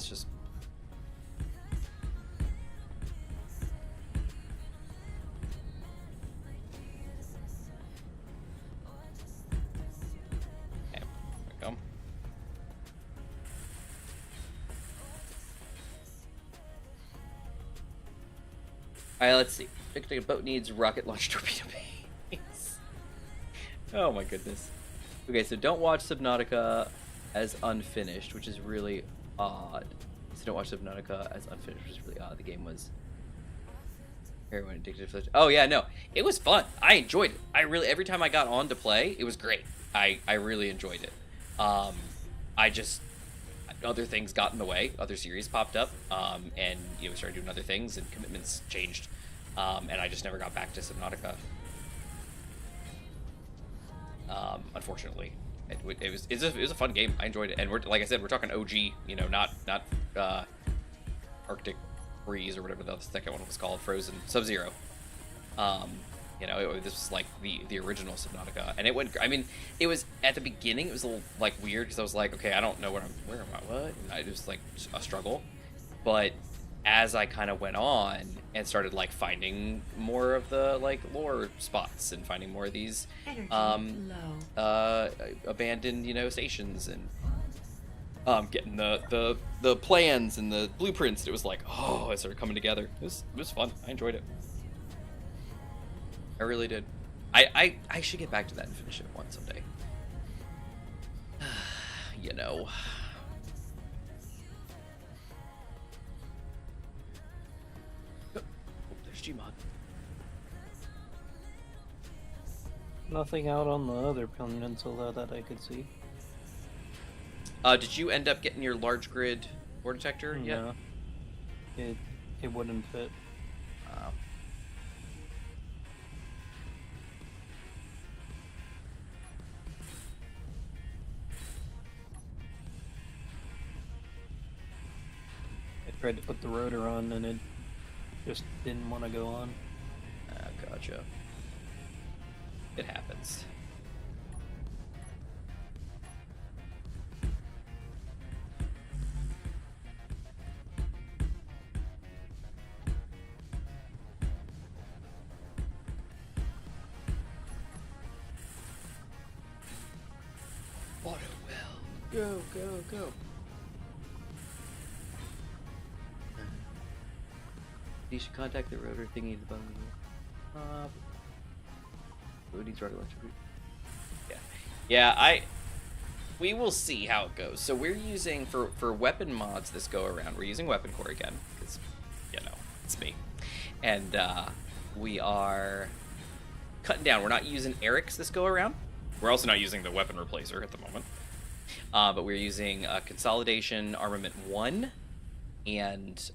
Just okay, there we go. Alright, let's see. A boat needs rocket launch torpedo base. Oh my goodness. Okay, so don't watch Subnautica as unfinished, which is really odd. So don't watch Subnautica as unfinished, which is really odd. The game was everyone addicted to. Oh yeah, no, it was fun. I enjoyed it. I really, every time I got on to play, it was great. I really enjoyed it. I just, other things got in the way. Other series popped up, and we started doing other things, and commitments changed, and I just never got back to Subnautica. Unfortunately. It was a fun game. I enjoyed it, and like I said, we're talking OG, not Arctic Freeze or whatever the second one was called, Frozen Sub-Zero. This was like the original Subnautica, and it went. I mean, it was at the beginning. It was a little like weird because I was like, okay, I don't know where am I? What? And it was like a struggle, but as I kind of went on and started like finding more of the like lore spots and finding more of these abandoned stations and getting the plans and the blueprints, it was like, oh, it started coming together. It was fun. I enjoyed it. I really did. I should get back to that and finish it one someday. Gmod. Nothing out on the other peninsula that I could see. Did you end up getting your large grid ore detector yet? No. It wouldn't fit. I tried to put the rotor on and it just didn't want to go on. Gotcha. It happens. Auto well. Go, go, go. You should contact the rotor thingy at the bottom of the needs rotor electric. Yeah, we will see how it goes. So we're using, for weapon mods this go around, we're using weapon core again, because, you know, it's me. And we are cutting down. We're not using Eric's this go around. We're also not using the weapon replacer at the moment. But we're using Consolidation Armament 1 and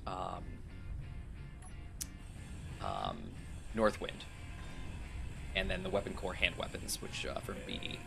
Northwind. And then the weapon core hand weapons, which for BE.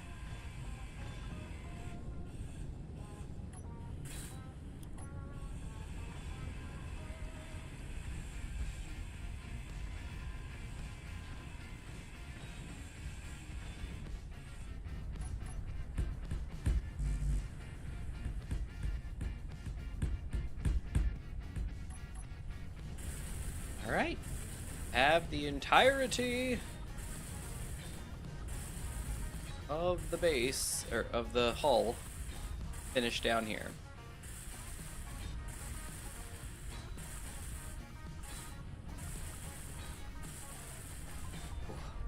All right, have the entirety of the base, or of the hull, finished down here.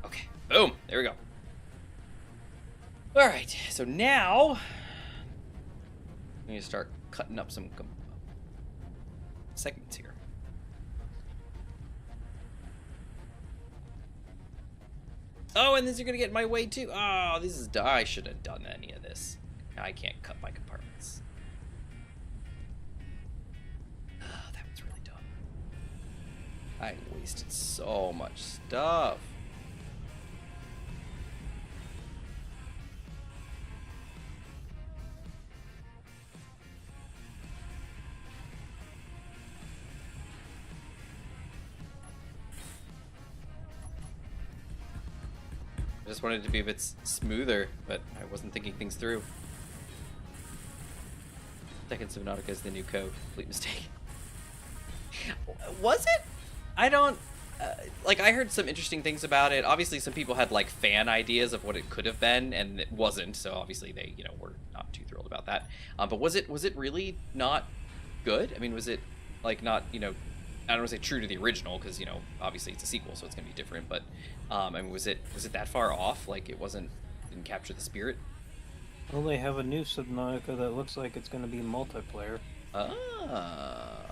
Okay, boom, there we go. All right, so now we need to start cutting up some segments here. Oh, and this you're gonna get in my way too. Oh, this is. I should have done any of this. I can't cut my compartments. Oh, that was really dumb. I wasted so much stuff. I just wanted it to be a bit smoother, but I wasn't thinking things through. Second Subnautica is the new code. Complete mistake. Was it? I don't... like, I heard some interesting things about it. Obviously, some people had, like, fan ideas of what it could have been, and it wasn't, so obviously they, you know, were not too thrilled about that. But was it really not good? I mean, was it, like, not, you know... I don't want to say true to the original, because, you know, obviously it's a sequel, so it's going to be different, but, I mean, was it that far off? Like, it didn't capture the spirit? Well, they have a new Subnautica that looks like it's going to be multiplayer. Ah.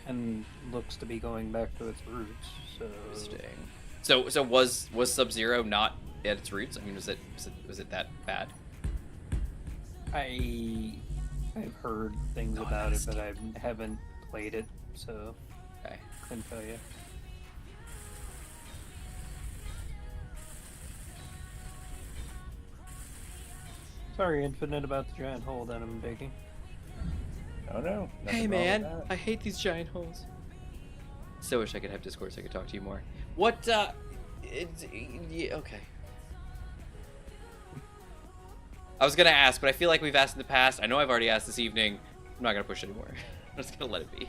And looks to be going back to its roots, so... Interesting. So was Sub-Zero not at its roots? I mean, was it that bad? I've heard things about it, but I haven't played it, so okay. I couldn't tell you. Sorry, Infinite, about the giant hole that I'm digging. Oh no. Hey man, I hate these giant holes. So wish I could have Discord so I could talk to you more. What, yeah, okay. I was gonna ask, but I feel like we've asked in the past. I know I've already asked this evening. I'm not gonna push anymore. I'm just gonna let it be.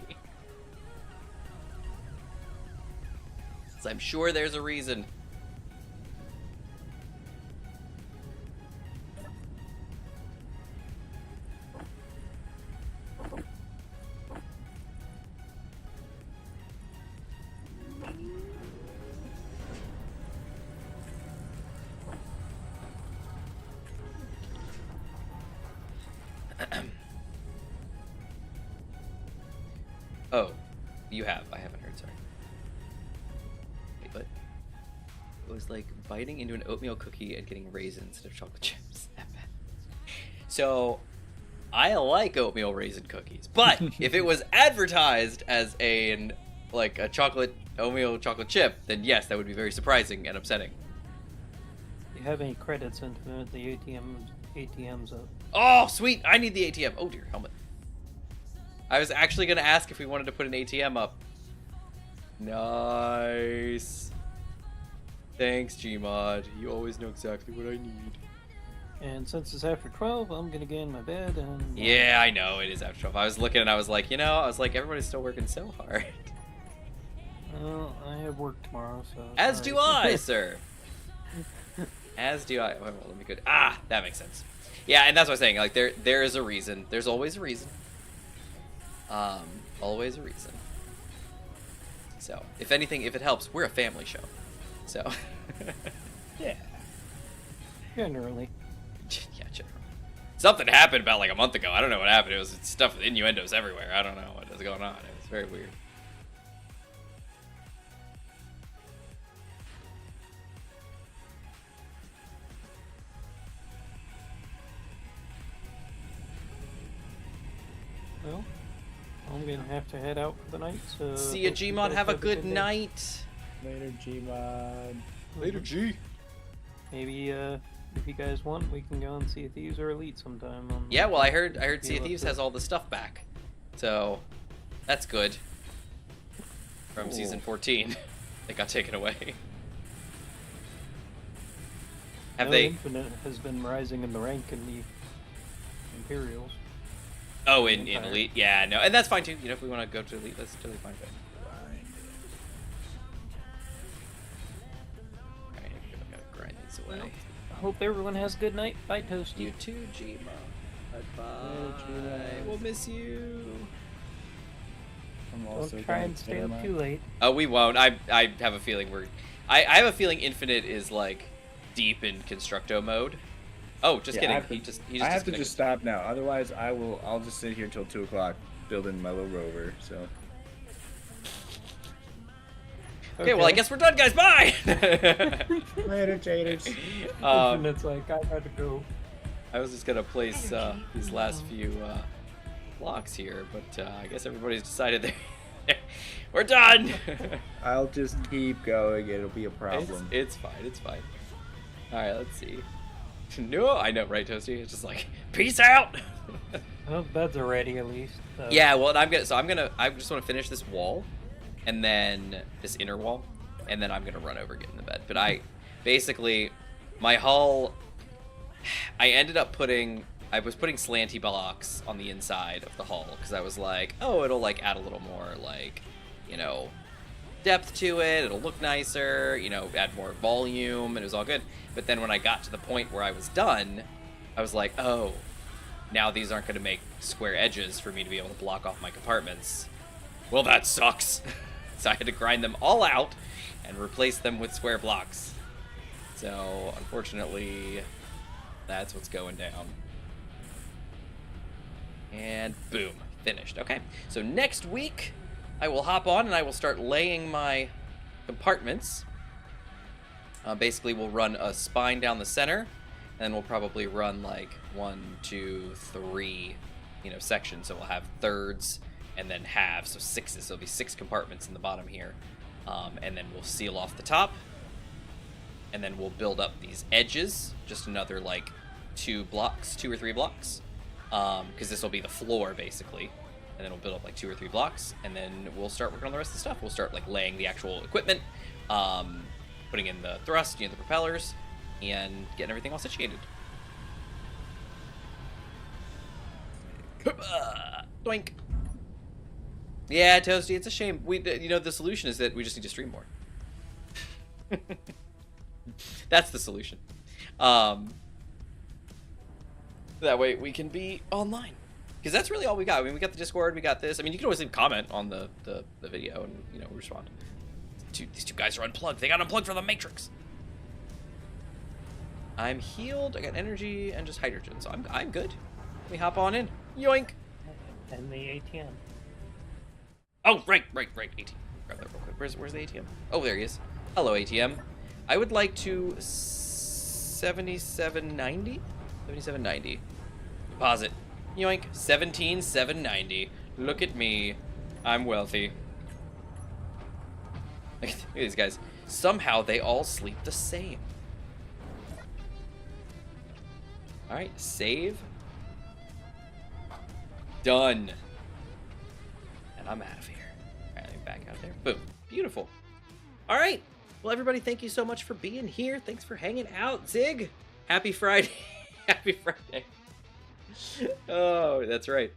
So I'm sure there's a reason. Oh, you have. I haven't heard, sorry. Wait, what? It was like biting into an oatmeal cookie and getting raisins instead of chocolate chips. So, I like oatmeal raisin cookies, but if it was advertised as a oatmeal chocolate chip, then yes, that would be very surprising and upsetting. Do you have any credits, Infinite? The ATM's up. Oh, sweet! I need the ATM. Oh dear, helmet. I was actually going to ask if we wanted to put an ATM up. Nice. Thanks, Gmod. You always know exactly what I need. And since it's after 12, I'm going to get in my bed and... Yeah, I know, it is after 12. I was looking and I was like, everybody's still working so hard. Well, I have work tomorrow, so... As do I, sir. As do I. Well, let me go. Ah, that makes sense. Yeah, and that's what I'm saying. Like there is a reason. There's always a reason. Always a reason. So, if anything, if it helps, we're a family show. So. Yeah. Generally. Yeah, generally. Something happened about like a month ago. I don't know what happened. It was stuff with innuendos everywhere. I don't know what was going on. It was very weird. Well, I'm gonna have to head out for the night. So See ya, hope you Gmod. guys Have a good day. night. Later, Gmod. Later, G. Maybe if you guys want, we can go and see a Thieves or Elite sometime. On Yeah, well, I heard Sea of love Thieves it. has all the stuff back, so that's good. From Cool. season 14, it got taken away. Have No, they? Infinite has been rising in the rank in the Imperials. Oh, in Empire. Elite, yeah, no, and that's fine too. You know, if we want to go to Elite, that's totally fine. Alright, I gotta grind this away. I hope everyone has a good night. Bye, Toasty. You too, Gmod. Bye. We'll miss you. I'm also Don't try going and to stay up Panama. too late. Oh, we won't. I have a feeling I have a feeling Infinite is like deep in Constructo mode. Oh, just Yeah, kidding. I have to, He just I have to disconnected. just stop now. Otherwise, I'll just sit here till 2 o'clock building my little rover. So Okay, well, I guess we're done, guys. Bye. later, Jaders. Infinite's like, I gotta go. I was just gonna place these last few blocks here, but I guess everybody's decided they we're done. I'll just keep going. It'll be a problem. It's fine. It's fine. All right, let's see. No, I know, right, Toasty? It's just like peace out. Well, bed's are ready at least. Yeah, well, I just want to finish this wall, and then this inner wall, and then I'm gonna run over, get in the bed. But basically, my hull, I ended up I was putting slanty blocks on the inside of the hull because I was like, oh, it'll like add a little more like, you know, depth to it. It'll look nicer, you know, add more volume, and it was all good. But then when I got to the point where I was done, I was like, oh, now these aren't going to make square edges for me to be able to block off my compartments. Well, that sucks. So I had to grind them all out and replace them with square blocks. So, unfortunately, that's what's going down. And boom, finished. Okay, so next week, I will hop on and I will start laying my compartments. Basically, we'll run a spine down the center, and then we'll probably run like 1, 2, 3, you know, sections. So we'll have thirds and then halves, so sixes. So there'll be 6 compartments in the bottom here, and then we'll seal off the top, and then we'll build up these edges, just another like 2 or 3 blocks, because this will be the floor basically. And then we'll build up like 2 or 3 blocks, and then we'll start working on the rest of the stuff. We'll start like laying the actual equipment, putting in the thrust, you know, the propellers, and getting everything all situated. Doink. Yeah, Toasty, it's a shame. You know, the solution is that we just need to stream more. That's the solution. That way we can be online. Because that's really all we got. I mean, we got the Discord, we got this. I mean, you can always leave a comment on the video and, you know, respond. These two guys are unplugged. They got unplugged from the Matrix. I'm healed. I got energy and just hydrogen, so I'm good. Let me hop on in. Yoink. And the ATM. Oh, right. ATM. Grab that real quick. Where's the ATM? Oh, there he is. Hello, ATM. I would like to 7790. 7790. Deposit. Yoink. 17,790. Look at me. I'm wealthy. Look at these guys. Somehow they all sleep the same. Alright, save. Done. And I'm out of here. Alright, let me back out there. Boom. Beautiful. Alright. Well, everybody, thank you so much for being here. Thanks for hanging out. Zig, happy Friday. Happy Friday. Oh, that's right.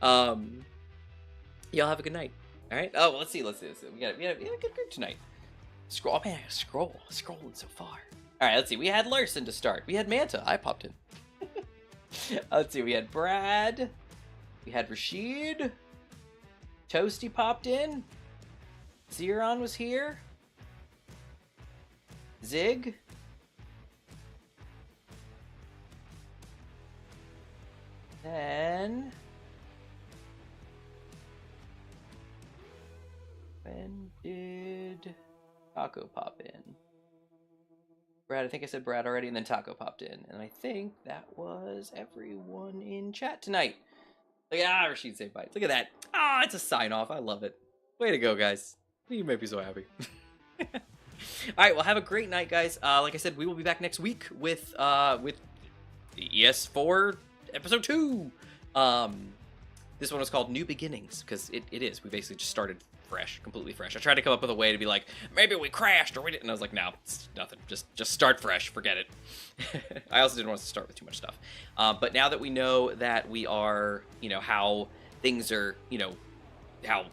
Y'all have a good night. All right. Oh, well, let's see. We got a good group tonight. Scroll. Oh man, scrolling so far. All right, let's see. We had Larson to start. We had Manta. I popped in. Let's see. We had Brad. We had Rashid. Toasty popped in. Zeron was here. Zig. Then... when did Taco pop in? Brad, I think I said Brad already, and then Taco popped in. And I think that was everyone in chat tonight. Look at Rashid say bye. Look at that. Ah, it's a sign off. I love it. Way to go, guys. You make me so happy. All right, well, have a great night, guys. Like I said, we will be back next week with the ES4 episode 2. This one was called New Beginnings because it is. We basically just started fresh, completely fresh. I tried to come up with a way to be like, maybe we crashed or we didn't. And I was like, no, it's nothing. Just start fresh. Forget it. I also didn't want us to start with too much stuff. But now that we know that we are, how things are, how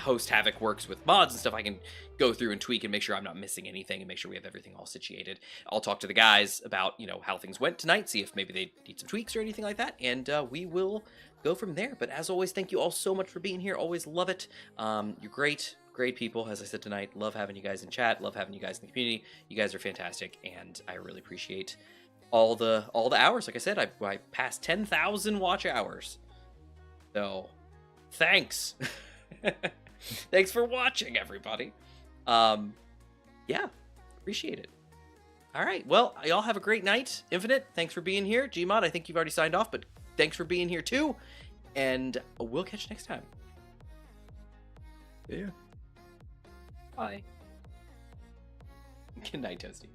Host Havoc works with mods and stuff, I can go through and tweak and make sure I'm not missing anything and make sure we have everything all situated. I'll talk to the guys about, how things went tonight, see if maybe they need some tweaks or anything like that, and we will go from there. But as always, thank you all so much for being here. Always love it. You're great people, as I said tonight. Love having you guys in chat. Love having you guys in the community. You guys are fantastic, and I really appreciate all the hours. Like I said, I passed 10,000 watch hours. So, thanks. Thanks for watching, everybody. Yeah, appreciate it. All right, well, y'all have a great night. Infinite, thanks for being here. Gmod, I think you've already signed off, but thanks for being here too, and we'll catch you next time. Yeah. Bye. Good night, Toasty.